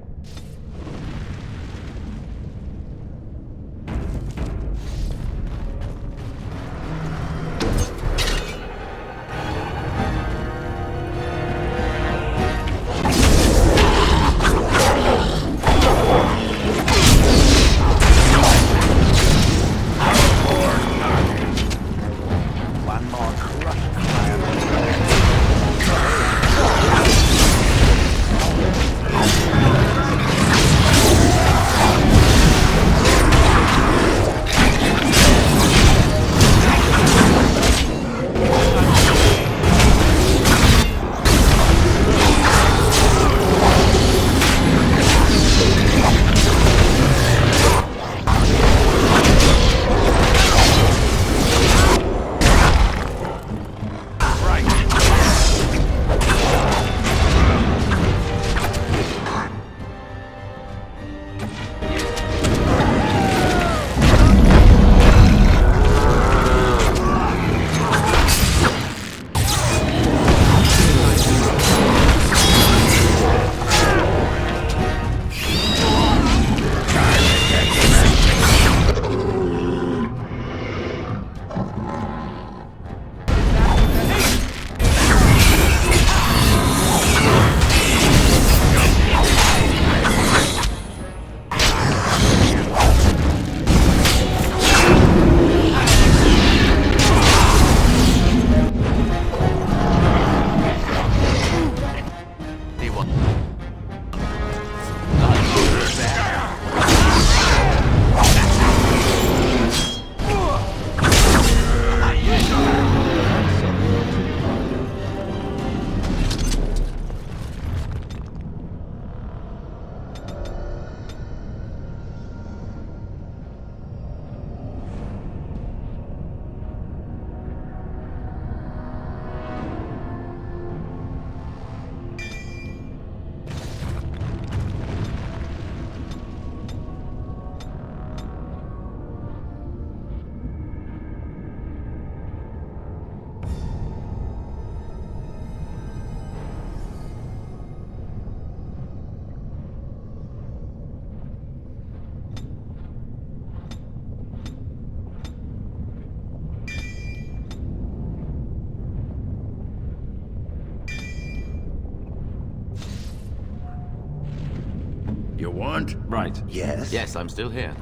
You want? Right. Yes? Yes, I'm still here.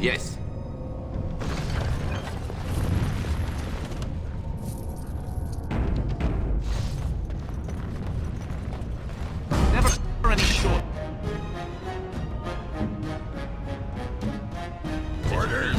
Yes. Never any short. Orders.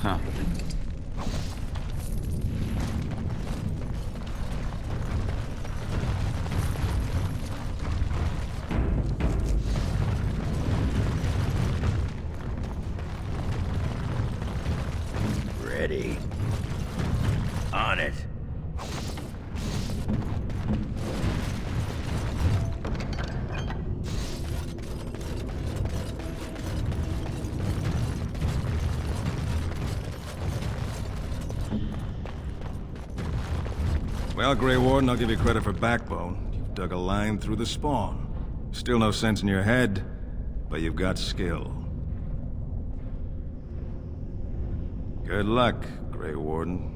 Huh. Ready. On it. Well, Grey Warden, I'll give you credit for backbone. You've dug a line through the spawn. Still no sense in your head, but you've got skill. Good luck, Grey Warden.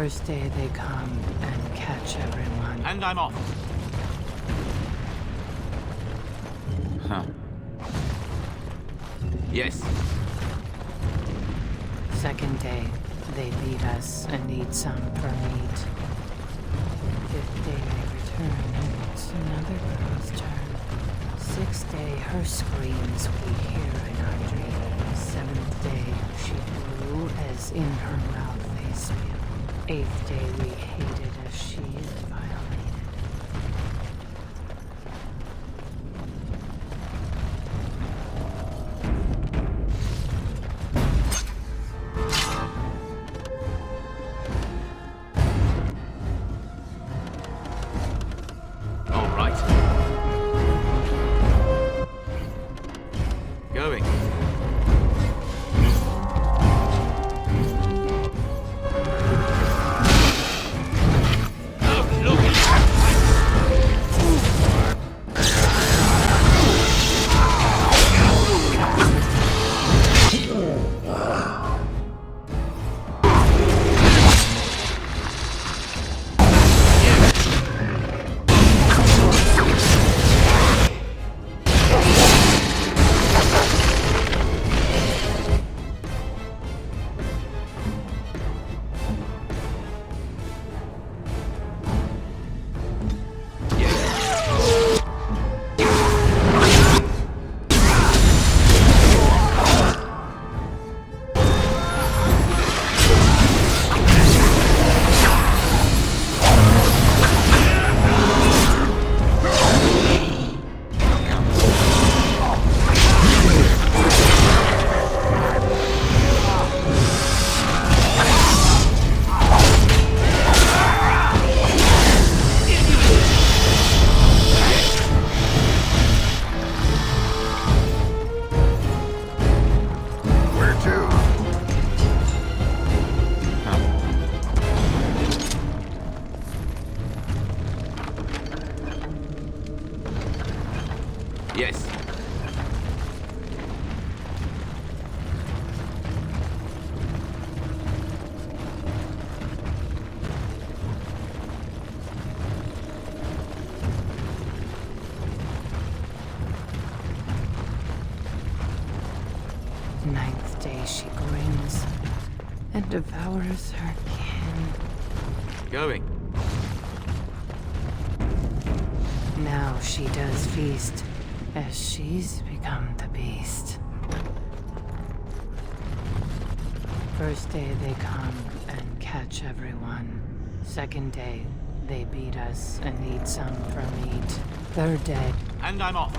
First day they come and catch everyone. And I'm off. Huh. Yes. Second day, they beat us and eat some for meat. Fifth day they return and it's another girl's turn. Sixth day, her screams we hear in our dreams. Seventh day, she blew as in her mouth they spew. Eighth day, we hated as she is violated. All right. Going. Yes. Ninth day she grins and devours her kin. Going. Now she does feast, as she's become the beast. First day they come and catch everyone. Second day, they beat us and eat some for meat. Third day, And I'm off.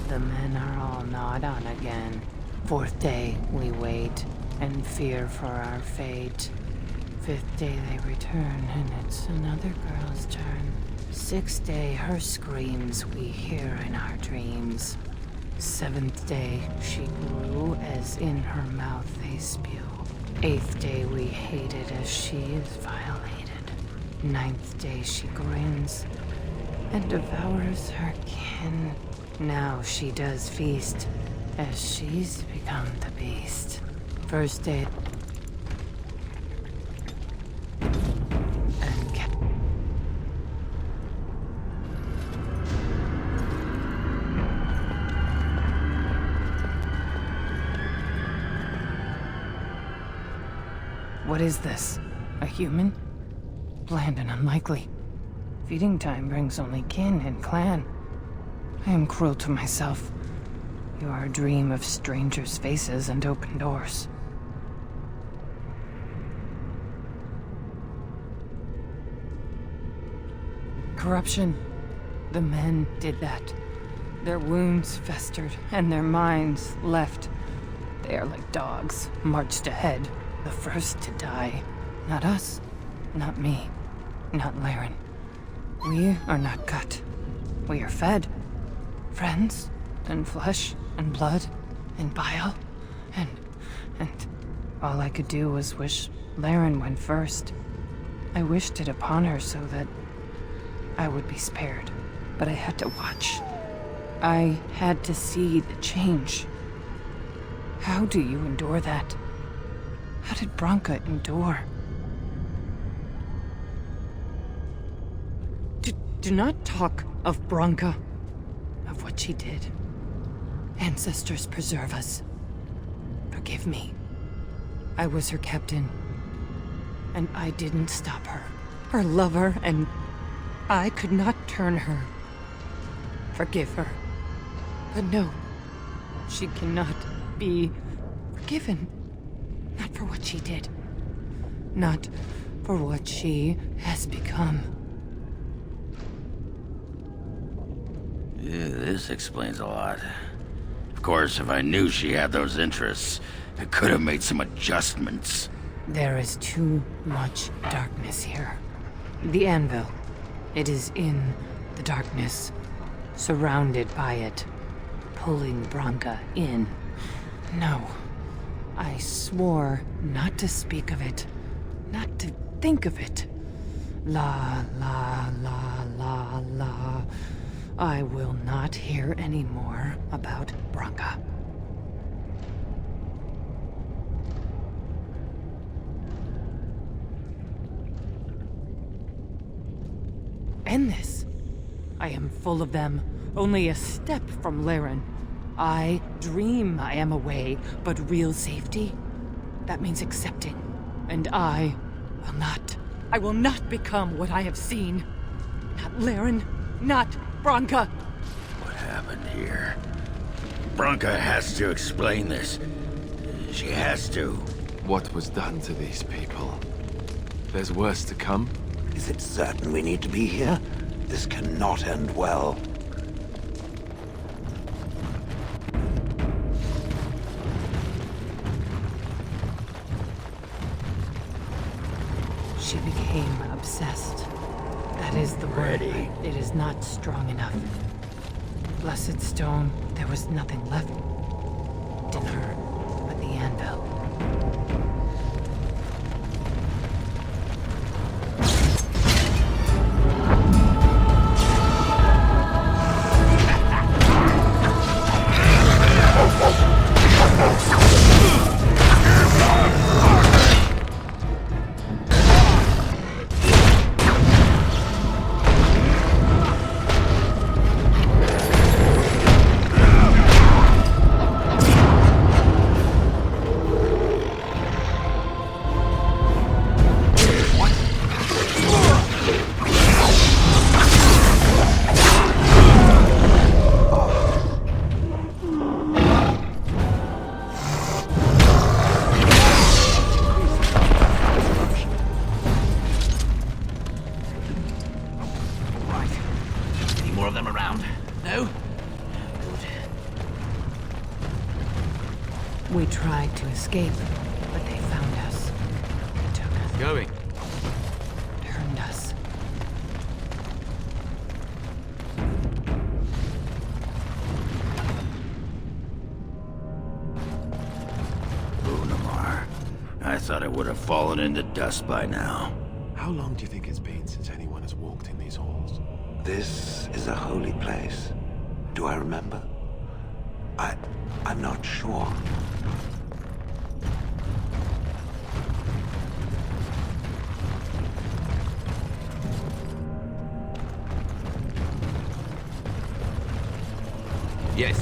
the men are all gnawed on again. Fourth day, we wait and fear for our fate. Fifth day they return and it's another girl's turn. Sixth day, her screams we hear in our dreams. Seventh day, she grew as in her mouth they spew. Eighth day, we hated as she is violated. Ninth day, she grins and devours her kin. Now she does feast, as she's become the beast. First day, What is this? A human? Bland and unlikely. Feeding time brings only kin and clan. I am cruel to myself. You are a dream of strangers' faces and open doors. Corruption. The men did that. Their wounds festered, and their minds left. They are like dogs, marched ahead, the first to die. Not us, not me, not Laren. We are not cut. We are fed. Friends, and flesh, and blood, and bile, and all I could do was wish Laren went first. I wished it upon her so that I would be spared, but I had to watch. I had to see the change. How do you endure that? How did Branka endure? Do not talk of Branka, of what she did. Ancestors preserve us. Forgive me. I was her captain, and I didn't stop her. Her lover, and I could not turn her. Forgive her. But no, she cannot be forgiven. Not for what she did. Not for what she has become. Yeah, this explains a lot. Of course, if I knew she had those interests, I could have made some adjustments. There is too much darkness here. The Anvil. It is in the darkness, surrounded by it, pulling Branka in. No. I swore not to speak of it, not to think of it. La, la, la, la, la. I will not hear any more about Branka. End this. I am full of them, only a step from Laren. I dream I am away, but real safety? That means accepting. And I will not. I will not become what I have seen. Not Laren, not Branka. What happened here? Branka has to explain this. She has to. What was done to these people? There's worse to come? Is it certain we need to be here? This cannot end well. She became obsessed. That is the word. It is not strong enough. Blessed stone, there was nothing left in her but the anvil. We tried to escape, but they found us. Took us. Going. Turned us. Orzammar. I thought it would have fallen into dust by now. How long do you think it's been since anyone has walked in these halls? This is a holy place. Do I remember? I'm not sure. Yes.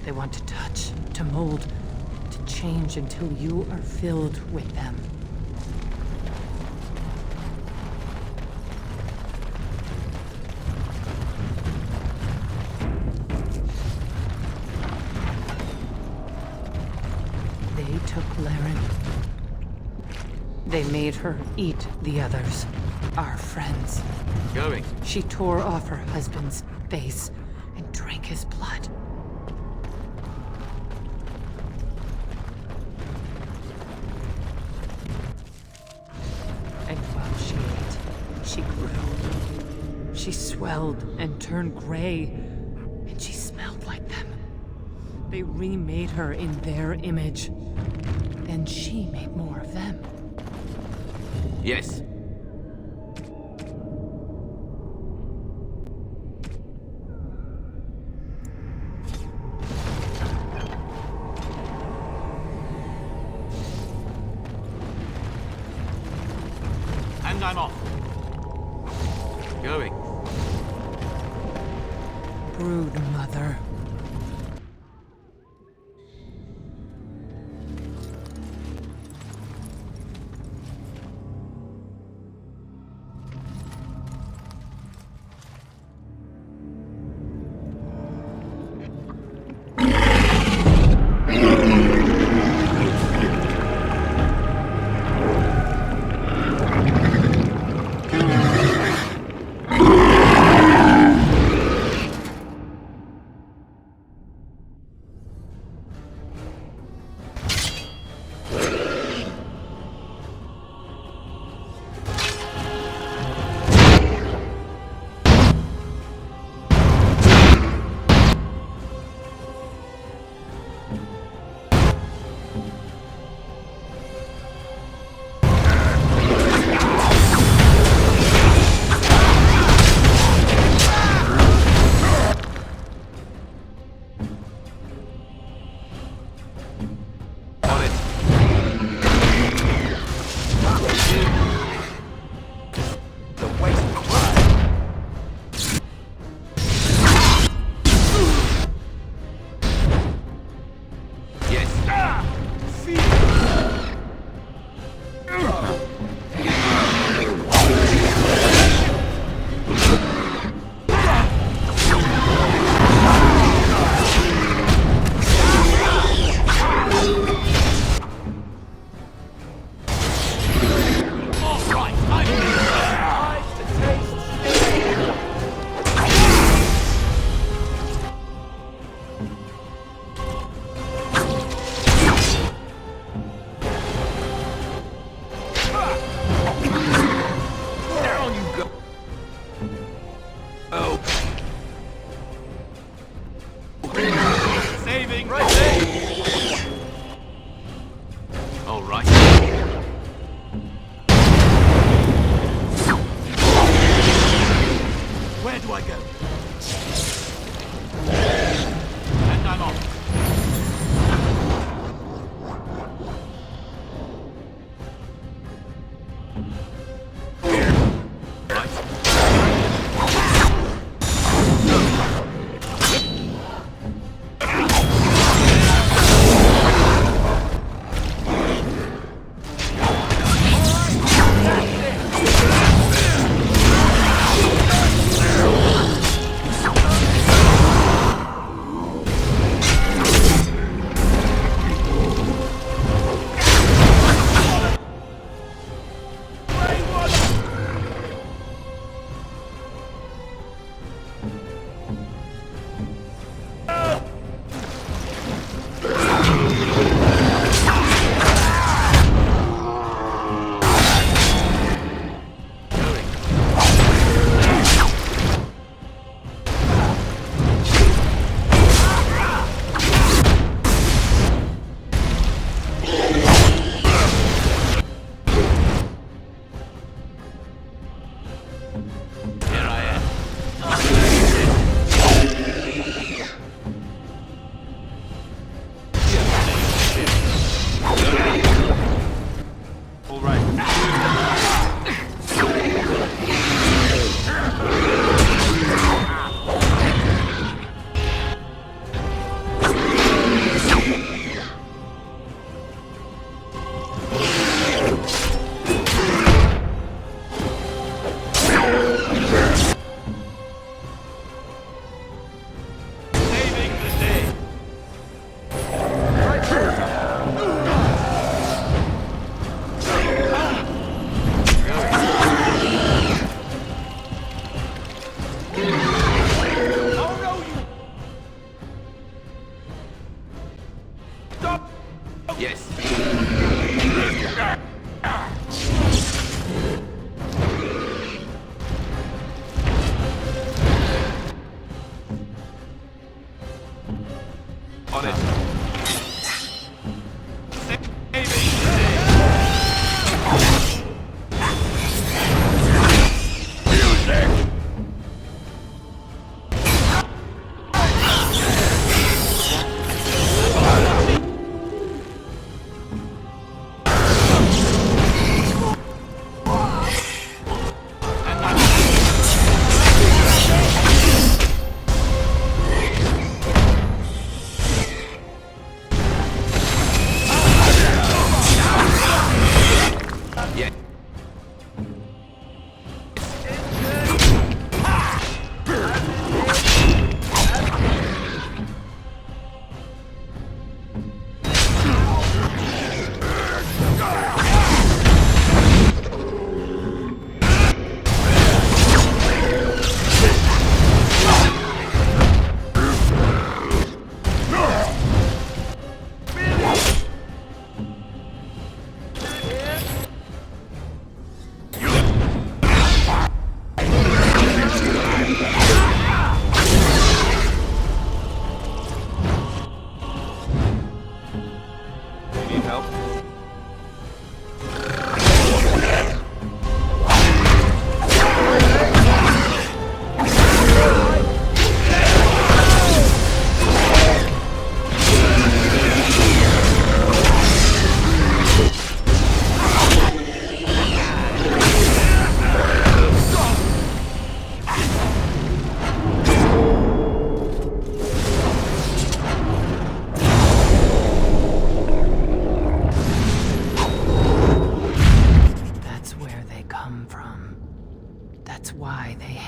They want to touch, to mold, to change until you are filled with them. They took Laren. They made her eat the others, our friends. Going. She tore off her husband's face and drank his blood. And while she ate, she grew. She swelled and turned gray, and she smelled like them. They remade her in their image. Then she made more of them. Yes. And I'm off. Going. Brood mother.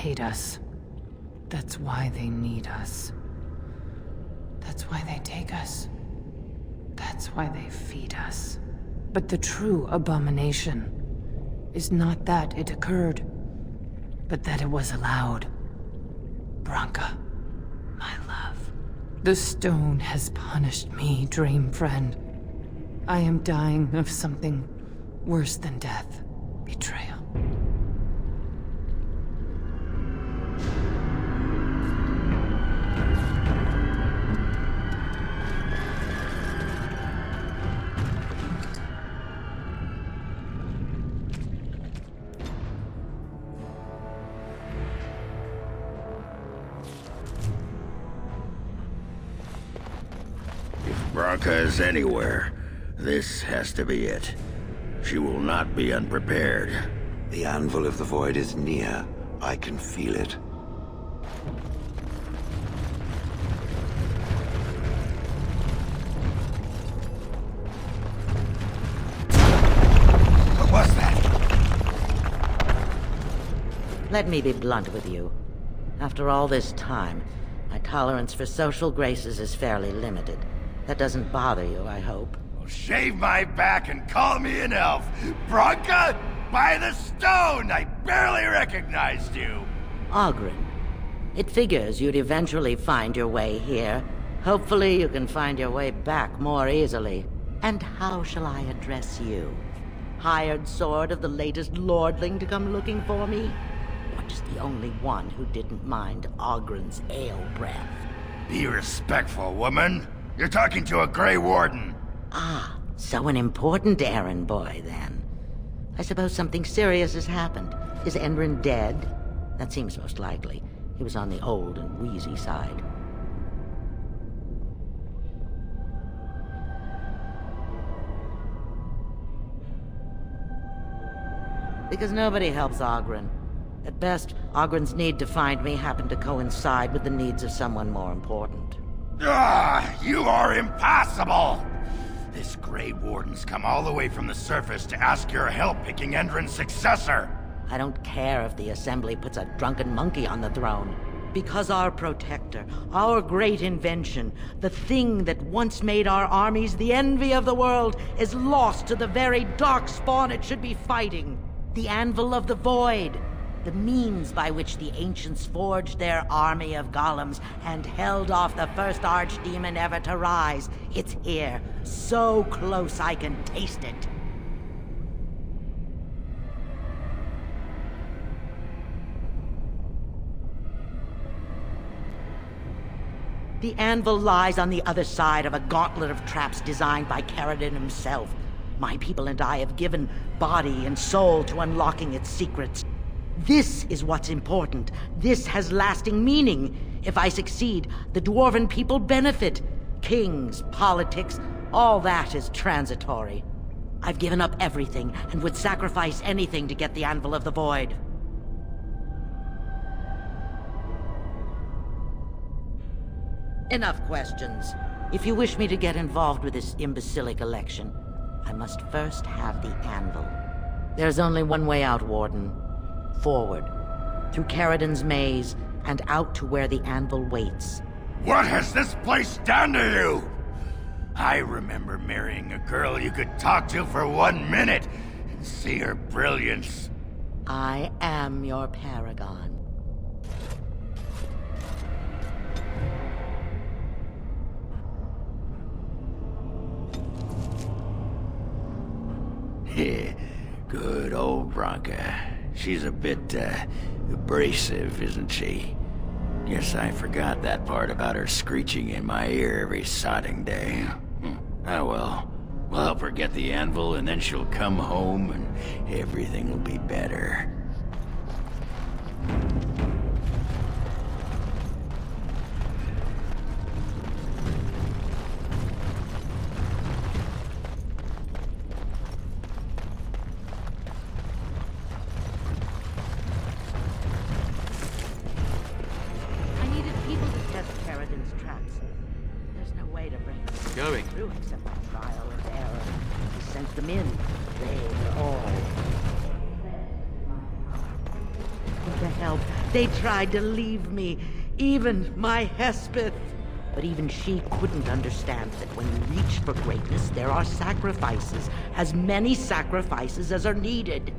hate us. That's why they need us. That's why they take us. That's why they feed us. But the true abomination is not that it occurred, but that it was allowed. Branka, my love. The stone has punished me, dream friend. I am dying of something worse than death. Betrayal. Branka is anywhere. This has to be it. She will not be unprepared. The Anvil of the Void is near. I can feel it. What was that? Let me be blunt with you. After all this time, my tolerance for social graces is fairly limited. That doesn't bother you, I hope. Shave my back and call me an elf. Branka, by the stone! I barely recognized you. Ogren. It figures you'd eventually find your way here. Hopefully you can find your way back more easily. And how shall I address you? Hired sword of the latest lordling to come looking for me? Or just the only one who didn't mind Ogren's ale breath? Be respectful, woman. You're talking to a Grey Warden. Ah, so an important errand boy, then. I suppose something serious has happened. Is Endrin dead? That seems most likely. He was on the old and wheezy side. Because nobody helps Ogren. At best, Ogren's need to find me happened to coincide with the needs of someone more important. Ah, you are impossible! This Grey Warden's come all the way from the surface to ask your help picking Endrin's successor. I don't care if the Assembly puts a drunken monkey on the throne. Because our protector, our great invention, the thing that once made our armies the envy of the world, is lost to the very dark spawn it should be fighting. The Anvil of the Void. The means by which the ancients forged their army of golems and held off the first archdemon ever to rise. It's here, so close I can taste it. The anvil lies on the other side of a gauntlet of traps designed by Caridin himself. My people and I have given body and soul to unlocking its secrets. This is what's important. This has lasting meaning. If I succeed, the Dwarven people benefit. Kings, politics, all that is transitory. I've given up everything and would sacrifice anything to get the Anvil of the Void. Enough questions. If you wish me to get involved with this imbecilic election, I must first have the Anvil. There's only one way out, Warden. Forward. Through Caridin's maze, and out to where the Anvil waits. What has this place done to you? I remember marrying a girl you could talk to for 1 minute and see her brilliance. I am your paragon. Good old Branka. She's a bit, abrasive, isn't she? Guess I forgot that part about her screeching in my ear every sodding day. Oh well. We'll help her get the anvil, and then she'll come home, and everything will be better. Going. Through except by trial and error. He sent them in. They were all. What the hell? They tried to leave me. Even my Hespeth. But even she couldn't understand that when you reach for greatness, there are sacrifices. As many sacrifices as are needed.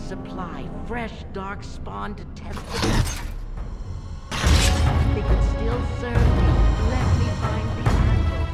Supply fresh dark spawn to test the They could still serve me. Let me find the anvil.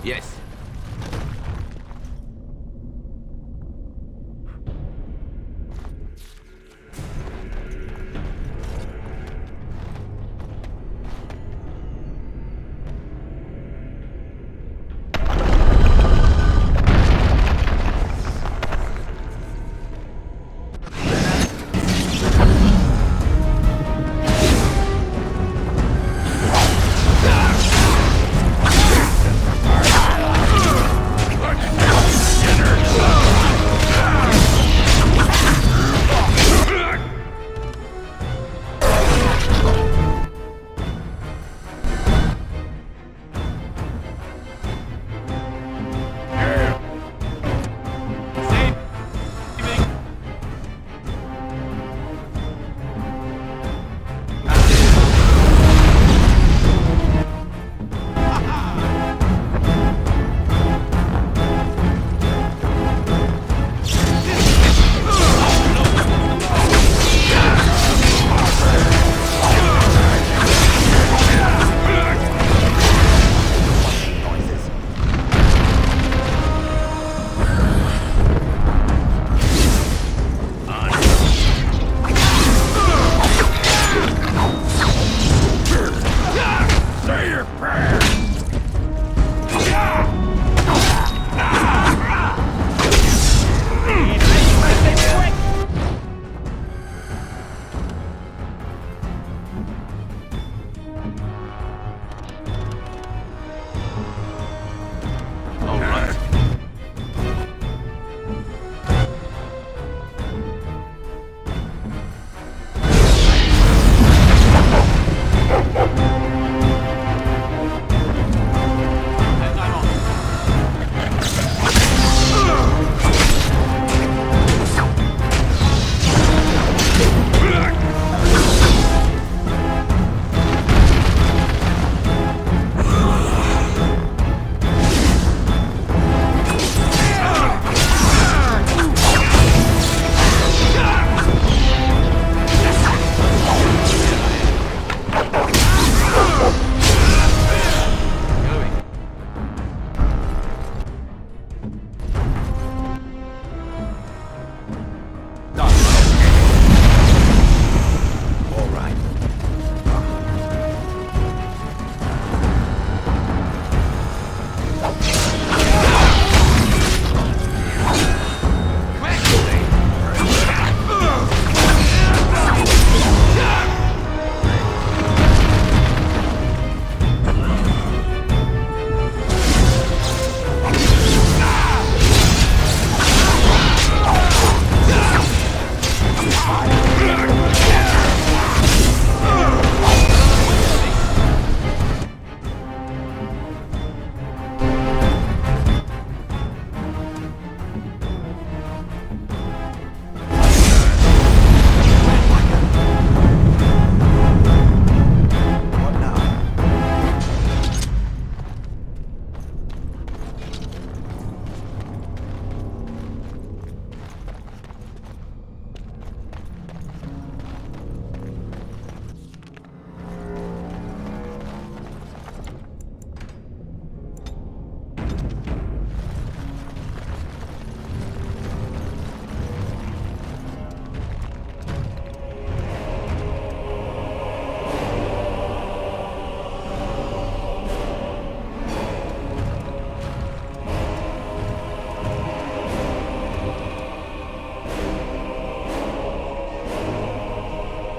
Yes.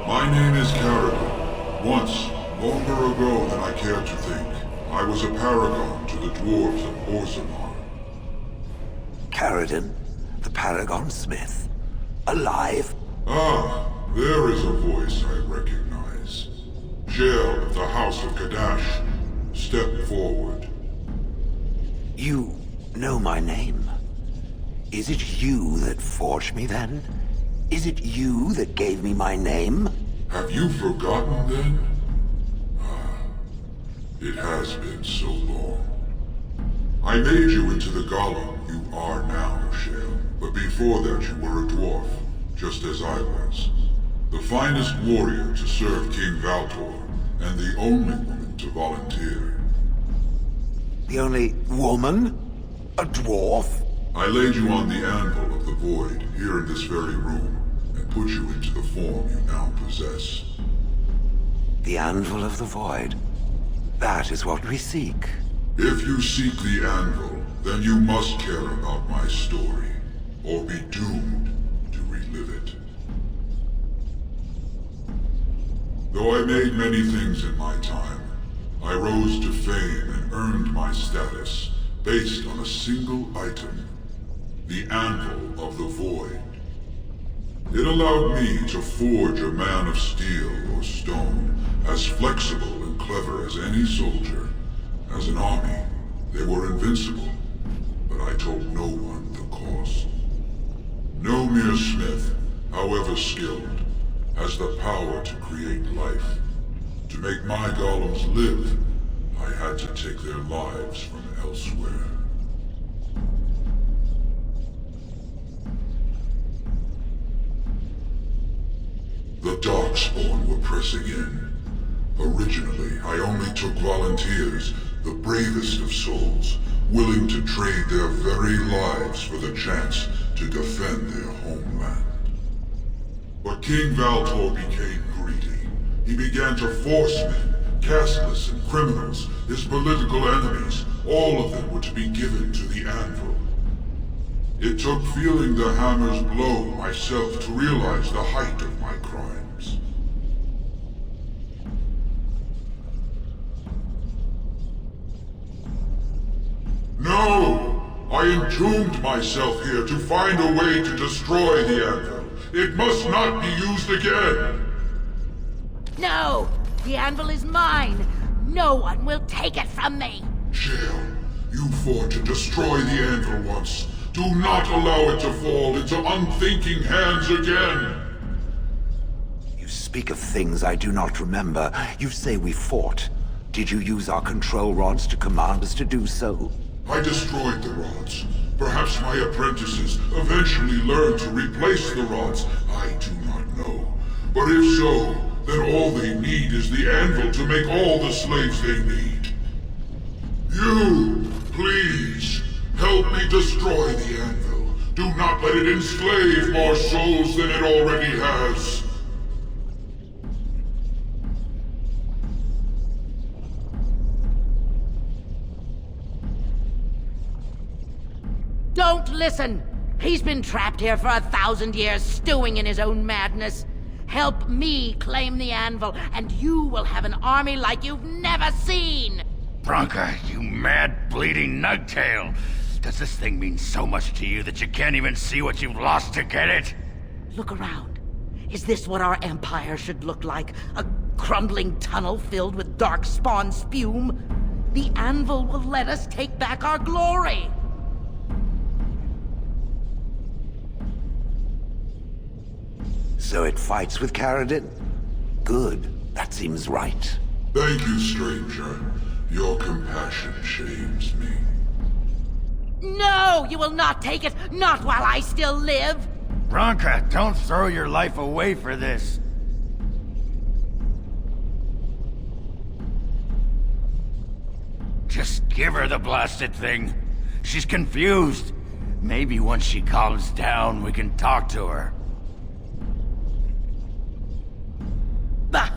My name is Caridin. Once, longer ago than I care to think, I was a paragon to the dwarves of Orzammar. Caridin, the Paragon Smith. Alive? Ah, there is a voice I recognize. Jael of the House of Kadash. Step forward. You know my name. Is it you that forged me then? Is it you that gave me my name? Have you forgotten then? It has been so long. I made you into the golem you are now, Jael. But before that you were a dwarf, just as I was. The finest warrior to serve King Valtor, and the only woman to volunteer. The only woman? A dwarf? I laid you on the anvil of the void, here in this very room, and put you into the form you now possess. The anvil of the void. That is what we seek. If you seek the anvil, then you must care about my story, or be doomed to relive it. Though I made many things in my time, I rose to fame and earned my status based on a single item, the Anvil of the Void. It allowed me to forge a man of steel or stone, as flexible and clever as any soldier. As an army, they were invincible, but I told no one the cost. No mere smith, however skilled, has the power to create life. To make my golems live, I had to take their lives from elsewhere. The Darkspawn were pressing in. Originally, I only took volunteers, the bravest of souls, willing to trade their very lives for the chance to defend their homeland. But King Valtor became greedy. He began to force men, casteless and criminals, his political enemies. All of them were to be given to the Anvil. It took feeling the hammer's blow myself to realize the height of my crimes. No! I entombed myself here to find a way to destroy the Anvil. It must not be used again! No! The anvil is mine! No one will take it from me! Shale, you fought to destroy the Anvil once. Do not allow it to fall into unthinking hands again! You speak of things I do not remember. You say we fought. Did you use our control rods to command us to do so? I destroyed the rods. Perhaps my apprentices eventually learned to replace the rods. I do not know. But if so, then all they need is the anvil to make all the slaves they need. You, please, help me destroy the anvil. Do not let it enslave more souls than it already has. Don't listen! He's been trapped here for 1,000 years, stewing in his own madness. Help me claim the anvil, and you will have an army like you've never seen! Branka, you mad, bleeding nugtail! Does this thing mean so much to you that you can't even see what you've lost to get it? Look around. Is this what our empire should look like? A crumbling tunnel filled with darkspawn spume? The anvil will let us take back our glory! So it fights with Caridin? Good. That seems right. Thank you, stranger. Your compassion shames me. No! You will not take it! Not while I still live! Branka, don't throw your life away for this. Just give her the blasted thing. She's confused. Maybe once she calms down, we can talk to her. Bah!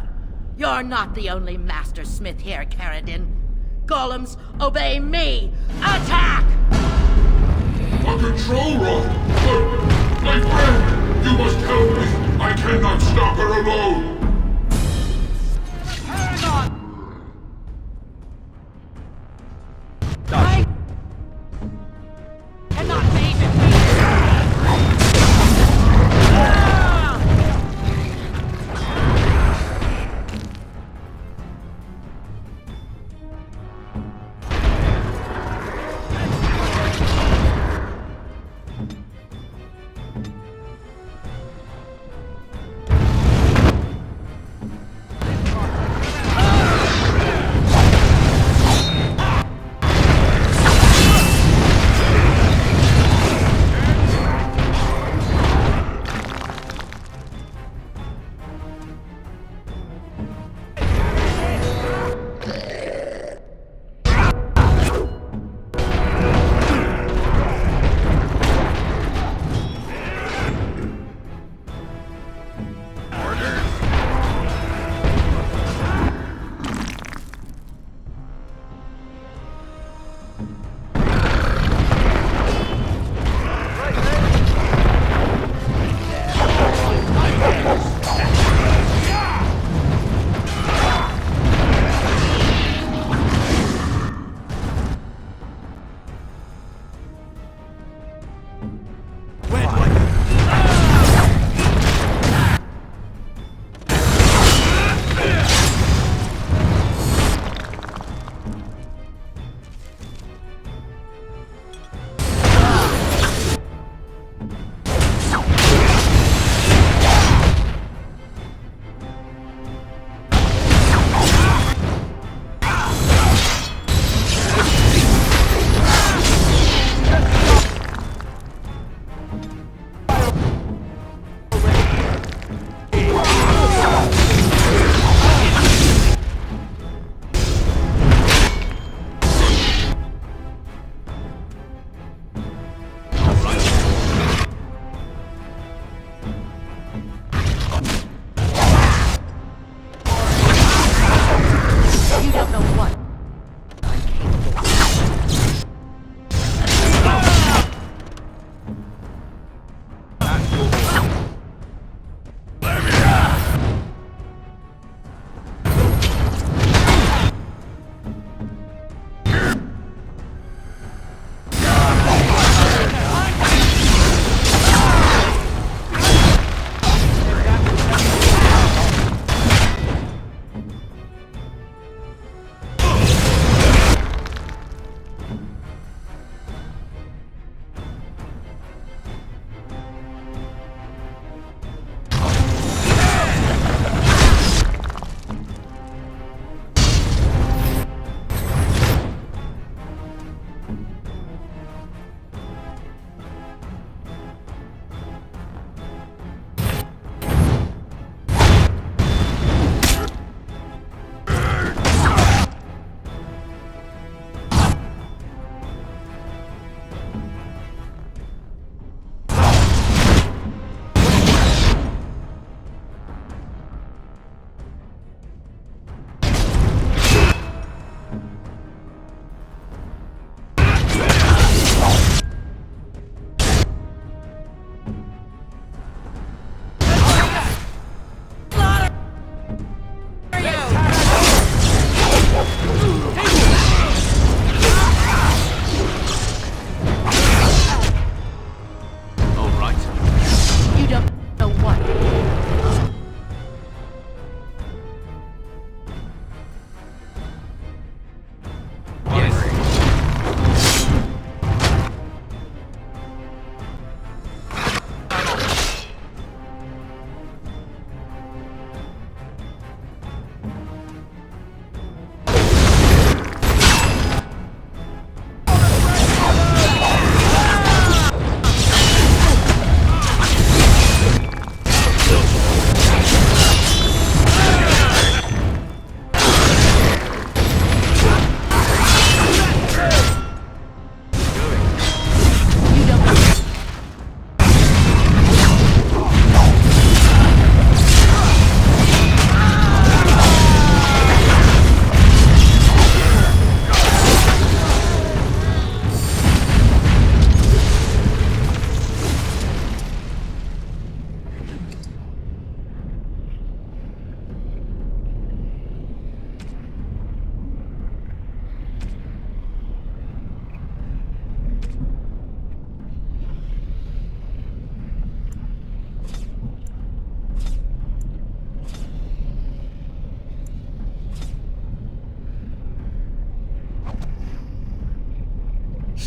You're not the only master smith here, Caridin. Golems, obey me! Attack! A control rod! But, my friend, you must help me! I cannot stop her alone! Hang on! Cannot save him!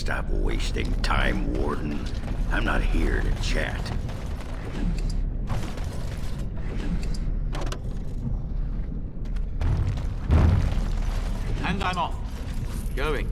Stop wasting time, Warden. I'm not here to chat. And I'm off. Going.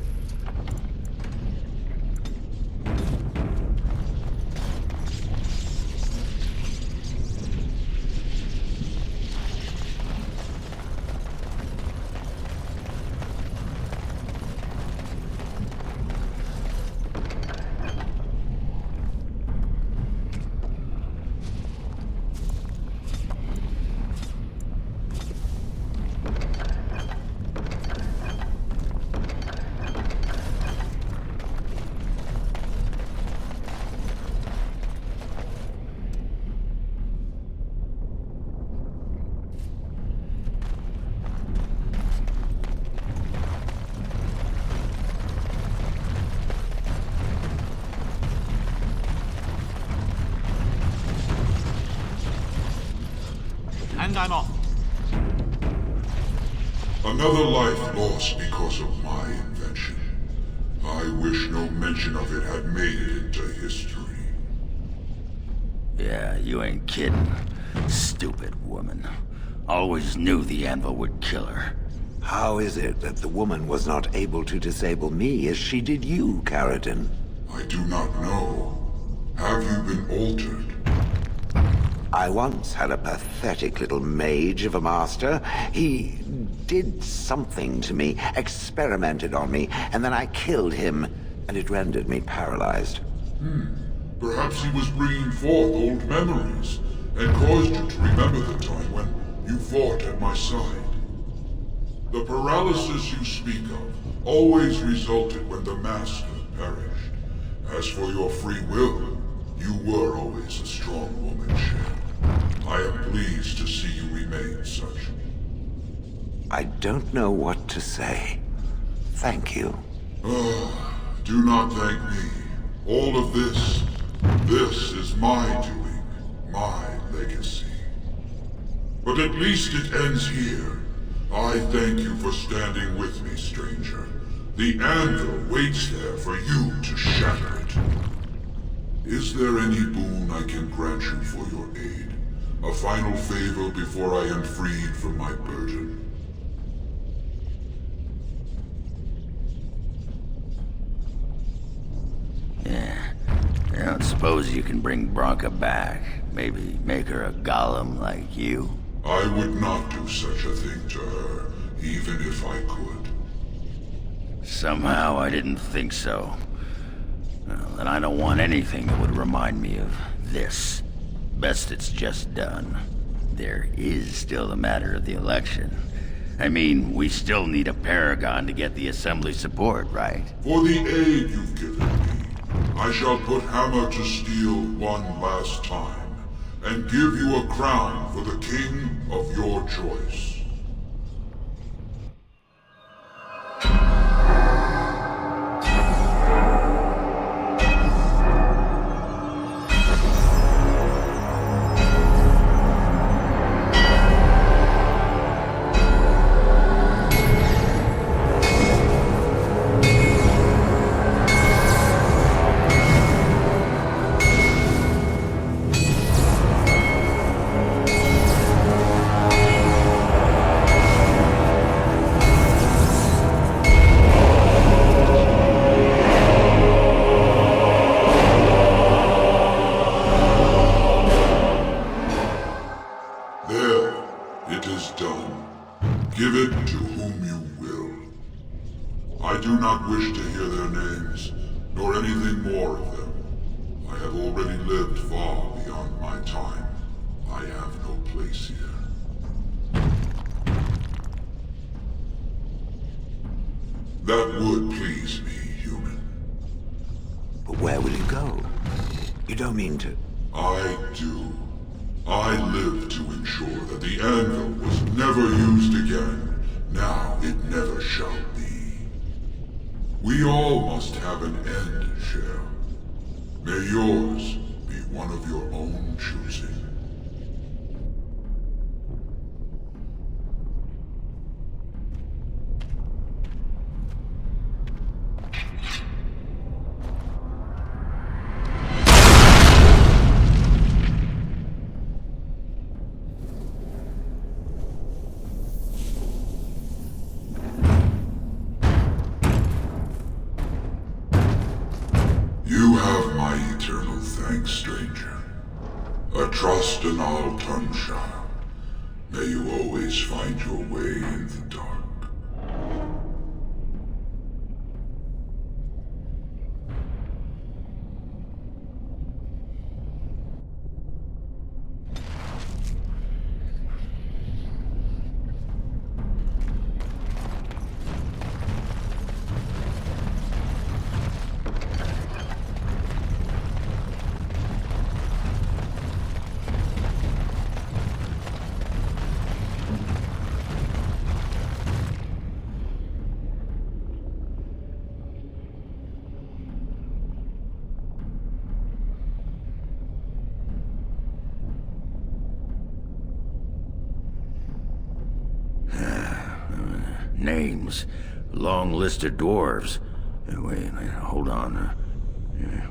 And I'm off. Another life lost because of my invention. I wish no mention of it had made it into history. Yeah, you ain't kidding. Stupid woman. Always knew the Anvil would kill her. How is it that the woman was not able to disable me as she did you, Caridin? I do not know. Have you been altered? I once had a pathetic little mage of a master. He did something to me, experimented on me, and then I killed him, and it rendered me paralyzed. Perhaps he was bringing forth old memories, and caused you to remember the time when you fought at my side. The paralysis you speak of always resulted when the Master perished. As for your free will, you were always a strong woman, Shell. I am pleased to see you remain such. I don't know what to say. Thank you. Do not thank me. All of this is my doing, my legacy. But at least it ends here. I thank you for standing with me, stranger. The Anvil waits there for you to shatter it. Is there any boon I can grant you for your aid? A final favor before I am freed from my burden? Yeah. I don't suppose you can bring Branka back. Maybe make her a golem like you. I would not do such a thing to her, even if I could. Somehow I didn't think so. Well, then I don't want anything that would remind me of this. Best it's just done. There is still the matter of the election. I mean, we still need a paragon to get the Assembly support, right? For the aid you've given me, I shall put hammer to steel one last time, and give you a crown for the king of your choice. That would please me, human. But where will you go? You don't mean to... I do. I live to ensure that the Anvil was never used again. Now it never shall be. We all must have an end, Shell. May yours be one of your own choosing. A trust in Arl Rendon. May you always find your way in the dark. Names. Long list of dwarves. Wait, hold on.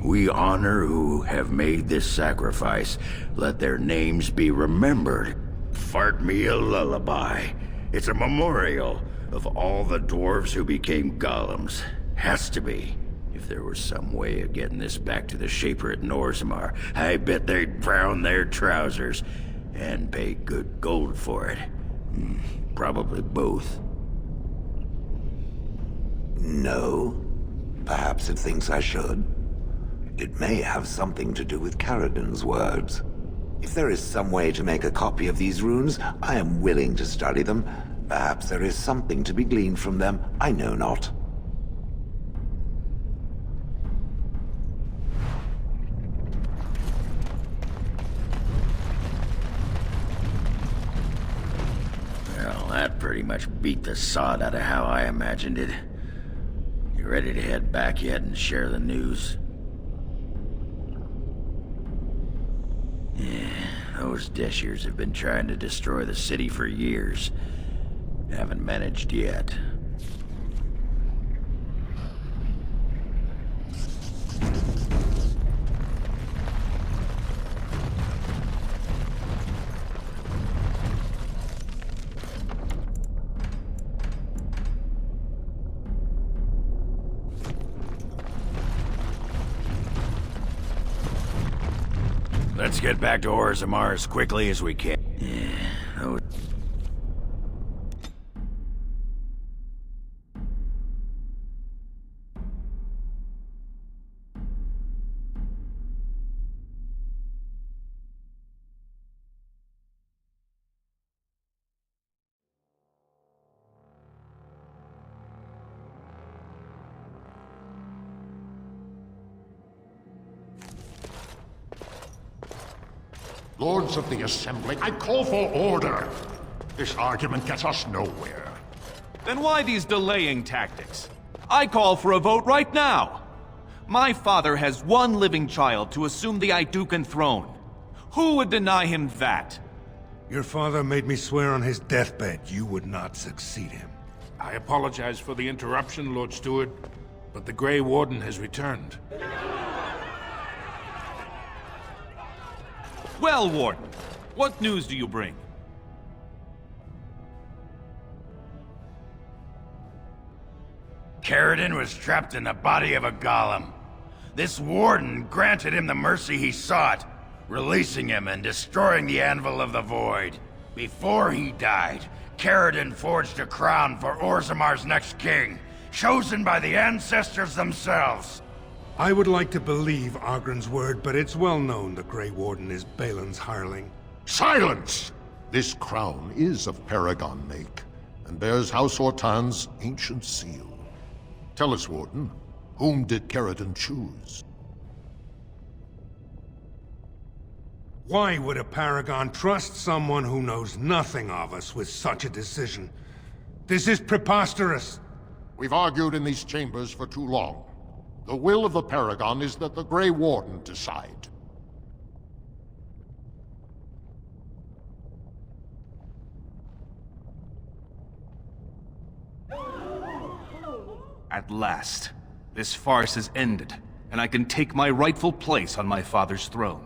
We honor who have made this sacrifice. Let their names be remembered. Fart me a lullaby. It's a memorial of all the dwarves who became golems. Has to be. If there was some way of getting this back to the Shaper at Orzammar, I bet they'd brown their trousers and pay good gold for it. Probably both. No. Perhaps it thinks I should. It may have something to do with Caridin's words. If there is some way to make a copy of these runes, I am willing to study them. Perhaps there is something to be gleaned from them, I know not. Well, that pretty much beat the sod out of how I imagined it. You ready to head back yet and share the news? Yeah, those Deshirs have been trying to destroy the city for years. Haven't managed yet. Let's get back to Orzammar as quickly as we can. Yeah, Lords of the Assembly, I call for order. This argument gets us nowhere. Then why these delaying tactics? I call for a vote right now. My father has one living child to assume the Idukan throne. Who would deny him that? Your father made me swear on his deathbed you would not succeed him. I apologize for the interruption, Lord Steward, but the Grey Warden has returned. Well, Warden, what news do you bring? Caridin was trapped in the body of a golem. This warden granted him the mercy he sought, releasing him and destroying the Anvil of the Void. Before he died, Caridin forged a crown for Orzammar's next king, chosen by the ancestors themselves. I would like to believe Ogren's word, but it's well known the Grey Warden is Balin's hireling. Silence! This crown is of Paragon make, and bears House Ortan's ancient seal. Tell us, Warden, whom did Caridin choose? Why would a Paragon trust someone who knows nothing of us with such a decision? This is preposterous! We've argued in these chambers for too long. The will of the Paragon is that the Grey Warden decide. At last, this farce is ended, and I can take my rightful place on my father's throne.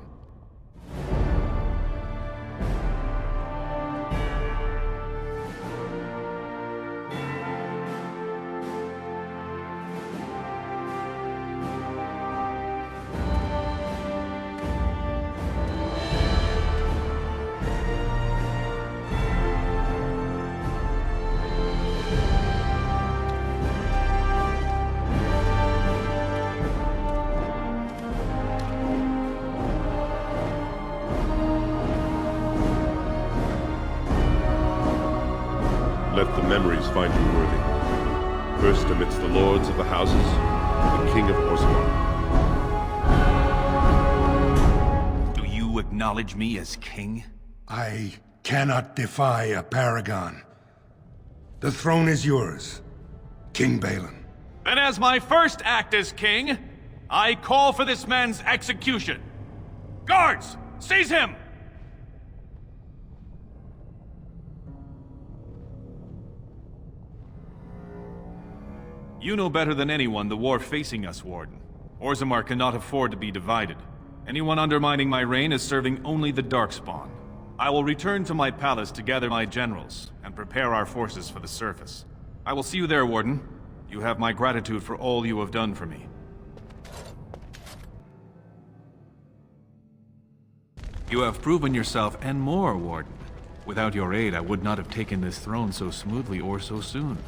memories find you worthy. First amidst the lords of the houses, the King of Orzammar. Do you acknowledge me as king? I cannot defy a paragon. The throne is yours, King Balin. Then as my first act as king, I call for this man's execution. Guards, seize him! You know better than anyone the war facing us, Warden. Orzammar cannot afford to be divided. Anyone undermining my reign is serving only the Darkspawn. I will return to my palace to gather my generals and prepare our forces for the surface. I will see you there, Warden. You have my gratitude for all you have done for me. You have proven yourself and more, Warden. Without your aid, I would not have taken this throne so smoothly or so soon.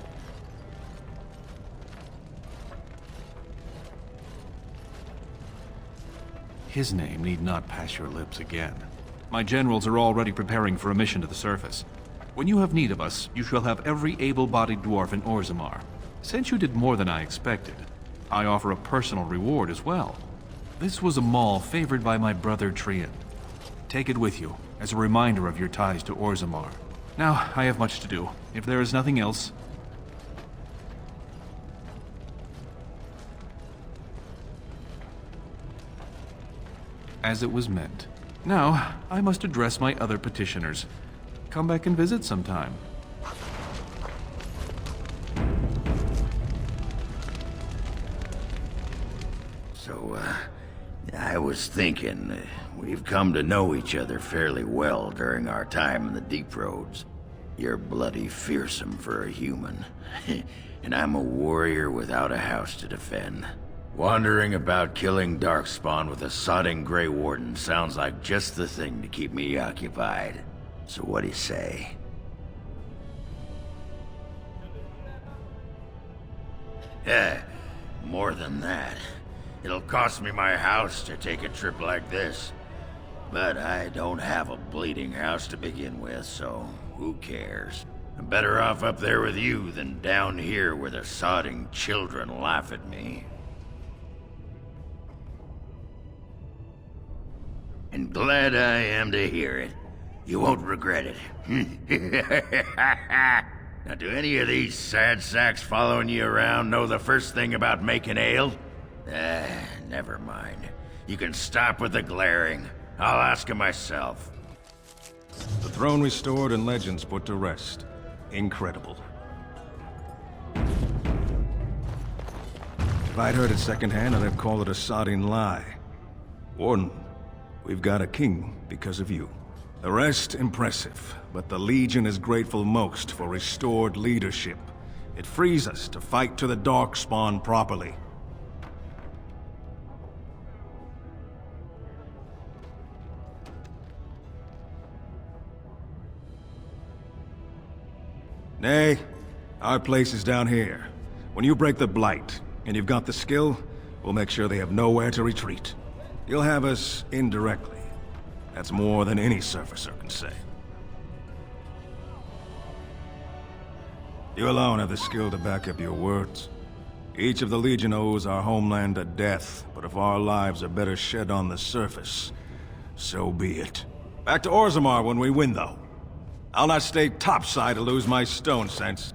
His name need not pass your lips again. My generals are already preparing for a mission to the surface. When you have need of us, you shall have every able-bodied dwarf in Orzammar. Since you did more than I expected, I offer a personal reward as well. This was a mall favored by my brother Teyrn. Take it with you, as a reminder of your ties to Orzammar. Now, I have much to do. If there is nothing else... As it was meant. Now, I must address my other petitioners. Come back and visit sometime. So, I was thinking, we've come to know each other fairly well during our time in the Deep Roads. You're bloody fearsome for a human, and I'm a warrior without a house to defend. Wandering about killing Darkspawn with a sodding Grey Warden sounds like just the thing to keep me occupied. So what do you say? More than that. It'll cost me my house to take a trip like this. But I don't have a bleeding house to begin with, so who cares? I'm better off up there with you than down here where the sodding children laugh at me. And glad I am to hear it. You won't regret it. Now, do any of these sad sacks following you around know the first thing about making ale? Never mind. You can stop with the glaring. I'll ask him myself. The throne restored and legends put to rest. Incredible. If I'd heard it secondhand, I'd have called it a sodding lie. Warden, we've got a king because of you. The rest, impressive, but the Legion is grateful most for restored leadership. It frees us to fight to the Darkspawn properly. Nay, our place is down here. When you break the Blight, and you've got the skill, we'll make sure they have nowhere to retreat. You'll have us indirectly. That's more than any surfacer can say. You alone have the skill to back up your words. Each of the Legion owes our homeland a death, but if our lives are better shed on the surface, so be it. Back to Orzammar when we win, though. I'll not stay topside to lose my stone sense.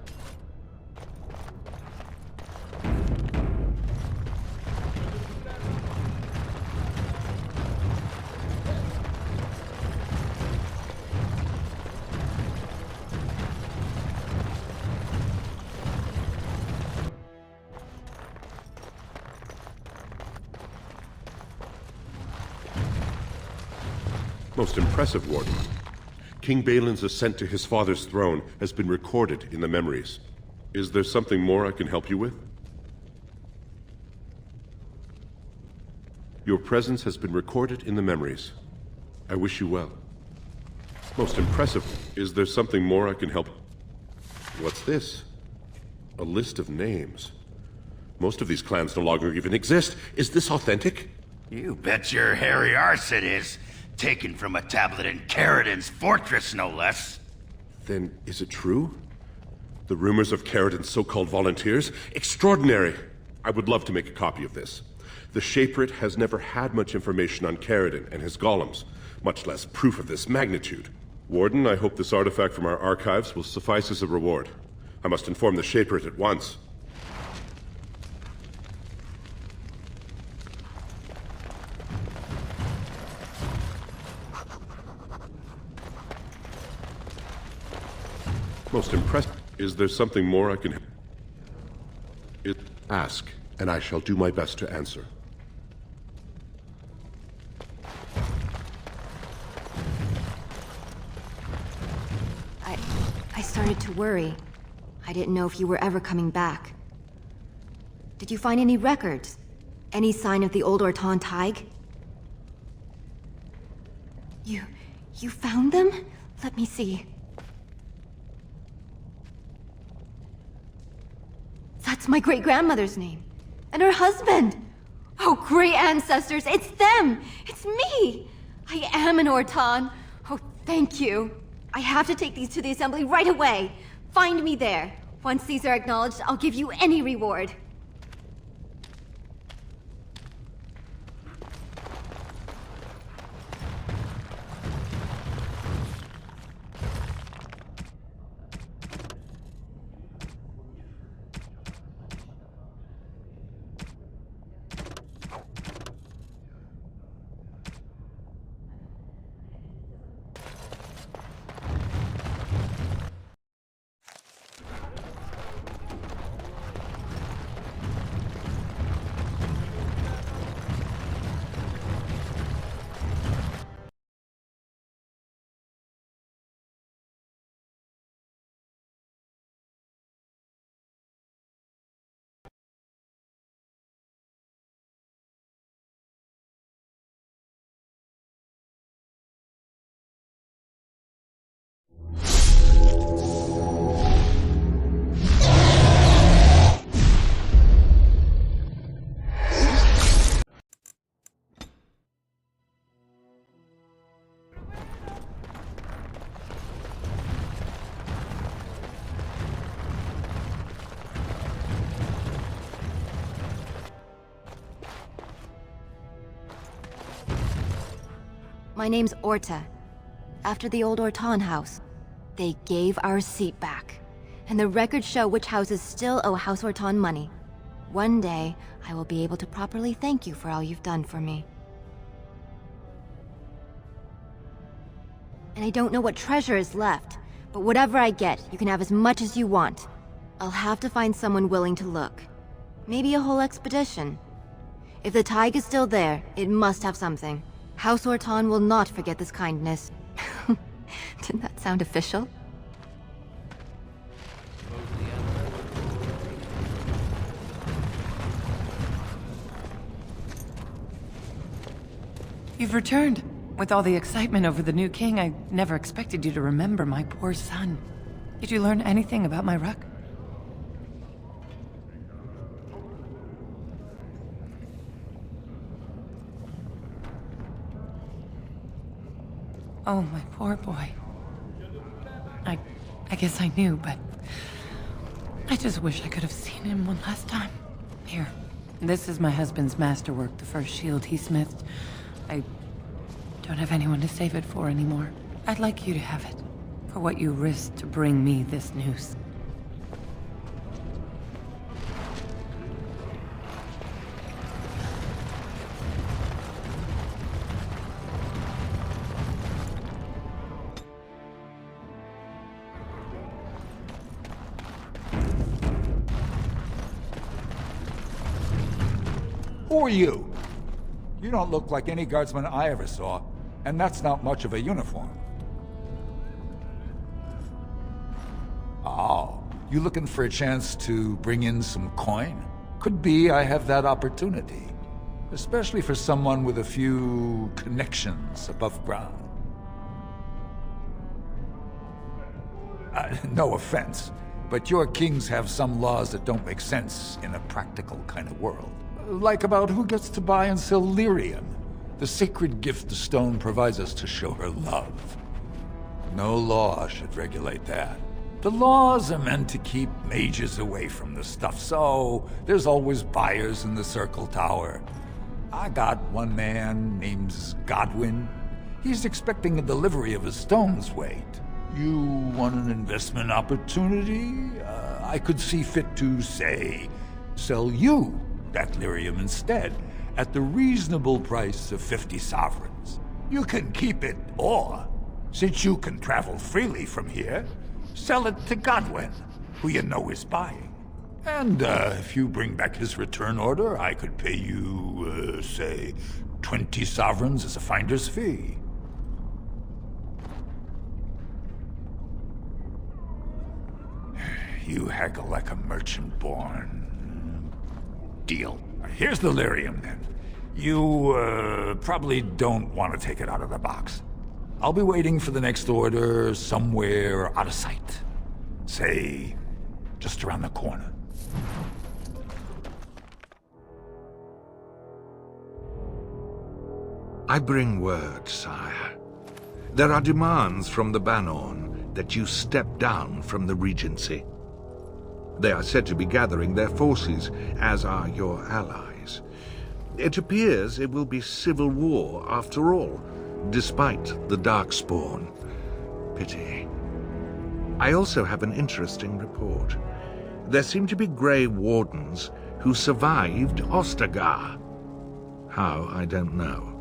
Most impressive, Warden. King Balin's ascent to his father's throne has been recorded in the memories. Is there something more I can help you with? Your presence has been recorded in the memories. I wish you well. Most impressive. Is there something more I can help? What's this? A list of names. Most of these clans no longer even exist. Is this authentic? You bet your hairy arse it is. Taken from a tablet in Caridin's fortress, no less. Then is it true? The rumors of Caridin's so-called volunteers? Extraordinary! I would love to make a copy of this. The Shaperate has never had much information on Caridin and his golems, much less proof of this magnitude. Warden, I hope this artifact from our archives will suffice as a reward. I must inform the Shaperate at once. Most impressive. Is there something more I can ask, and I shall do my best to answer. I started to worry. I didn't know if you were ever coming back. Did you find any records? Any sign of the old Orton Tig? You found them? Let me see. That's my great-grandmother's name. And her husband! Oh, great ancestors, it's them! It's me! I am an Orton. Oh, thank you. I have to take these to the assembly right away. Find me there. Once these are acknowledged, I'll give you any reward. My name's Orta. After the old Orton house, they gave our seat back. And the records show which houses still owe House Orton money. One day, I will be able to properly thank you for all you've done for me. And I don't know what treasure is left, but whatever I get, you can have as much as you want. I'll have to find someone willing to look. Maybe a whole expedition. If the Tig is still there, it must have something. House Orton will not forget this kindness. Didn't that sound official? You've returned. With all the excitement over the new king, I never expected you to remember my poor son. Did you learn anything about my ruck? Oh, my poor boy. I guess I knew, but I just wish I could have seen him one last time. Here, this is my husband's masterwork, the first shield he smithed. I don't have anyone to save it for anymore. I'd like you to have it, for what you risked to bring me this news. Who are you? You don't look like any guardsman I ever saw, and that's not much of a uniform. Oh, you looking for a chance to bring in some coin? Could be I have that opportunity. Especially for someone with a few connections above ground. No offense, but your kings have some laws that don't make sense in a practical kind of world. Like about who gets to buy and sell lyrium, the sacred gift the stone provides us to show her love. No law should regulate that. The laws are meant to keep mages away from the stuff, so there's always buyers in the Circle Tower. I got one man named Godwin. He's expecting a delivery of a stone's weight. You want an investment opportunity? I could see fit to, say, sell you that lyrium instead, at the reasonable price of 50 sovereigns. You can keep it, or, since you can travel freely from here, sell it to Godwin, who you know is buying. And if you bring back his return order, I could pay you, say, 20 sovereigns as a finder's fee. You haggle like a merchant-born. Deal. Here's the lyrium, then. You, probably don't want to take it out of the box. I'll be waiting for the next order somewhere out of sight. Say, just around the corner. I bring word, sire. There are demands from the Bannorn that you step down from the Regency. They are said to be gathering their forces, as are your allies. It appears it will be civil war after all, despite the Darkspawn. Pity. I also have an interesting report. There seem to be Grey Wardens who survived Ostagar. How, I don't know.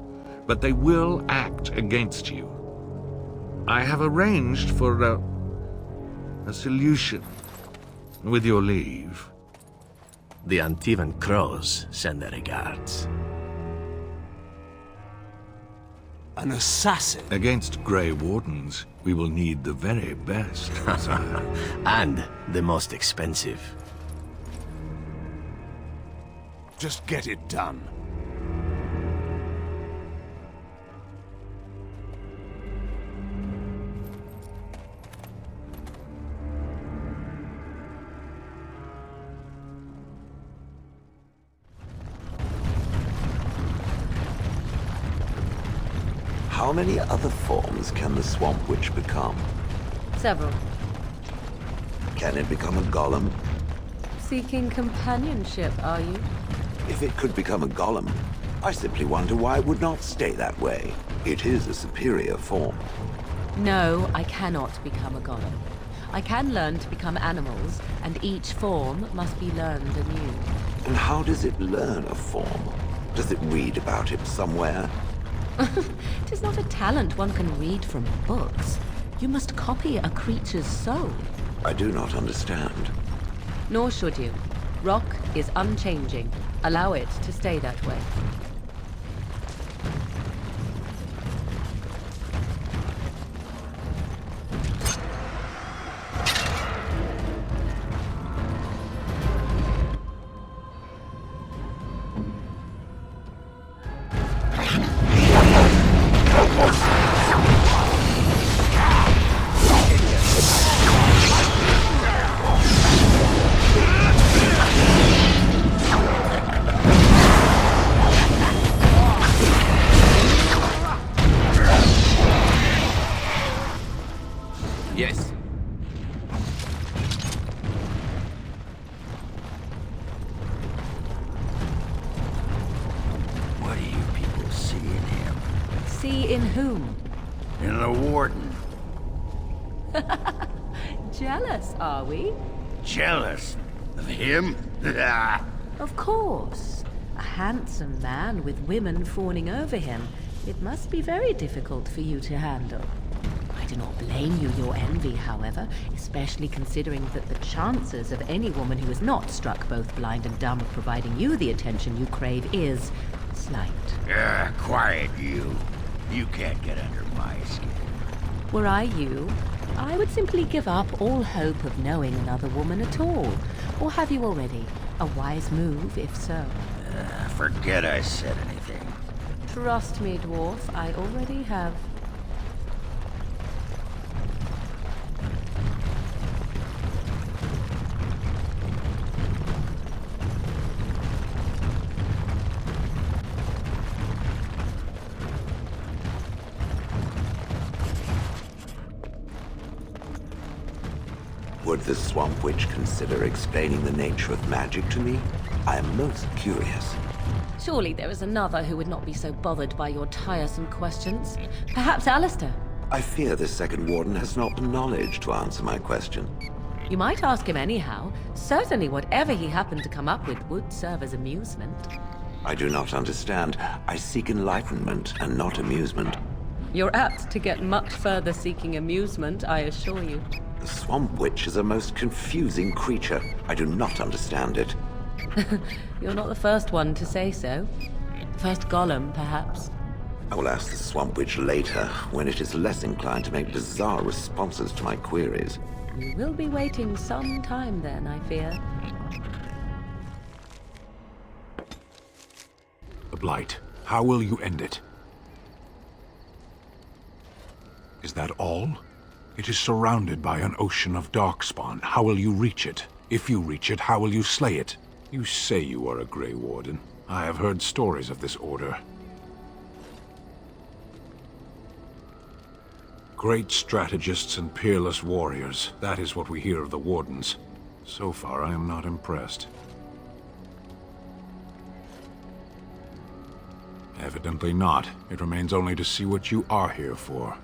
But they will act against you. I have arranged for a solution. With your leave. The Antivan Crows send their regards. An assassin? Against Grey Wardens, we will need the very best, sire. And the most expensive. Just get it done. How many other forms can the Swamp Witch become? Several. Can it become a golem? Seeking companionship, are you? If it could become a golem, I simply wonder why it would not stay that way. It is a superior form. No, I cannot become a golem. I can learn to become animals, and each form must be learned anew. And how does it learn a form? Does it read about it somewhere? It is not a talent one can read from books. You must copy a creature's soul. I do not understand. Nor should you. Rock is unchanging. Allow it to stay that way. Yes. What do you people see in him? See in whom? In the Warden. Jealous, are we? Jealous of him? Of course. A handsome man with women fawning over him. It must be very difficult for you to handle. I do not blame you your envy, however, especially considering that the chances of any woman who is not struck both blind and dumb of providing you the attention you crave is slight. Quiet, you. You can't get under my skin. Were I you, I would simply give up all hope of knowing another woman at all. Or have you already? A wise move, if so. Forget I said anything. Trust me, dwarf, I already have. Would the Swamp Witch consider explaining the nature of magic to me? I am most curious. Surely there is another who would not be so bothered by your tiresome questions. Perhaps Alistair? I fear the second warden has not the knowledge to answer my question. You might ask him anyhow. Certainly whatever he happened to come up with would serve as amusement. I do not understand. I seek enlightenment and not amusement. You're apt to get much further seeking amusement, I assure you. The Swamp Witch is a most confusing creature. I do not understand it. You're not the first one to say so. The first golem, perhaps. I will ask the Swamp Witch later, when it is less inclined to make bizarre responses to my queries. You will be waiting some time then, I fear. The Blight. How will you end it? Is that all? It is surrounded by an ocean of darkspawn. How will you reach it? If you reach it, how will you slay it? You say you are a Grey Warden. I have heard stories of this order. Great strategists and peerless warriors. That is what we hear of the Wardens. So far, I am not impressed. Evidently not. It remains only to see what you are here for.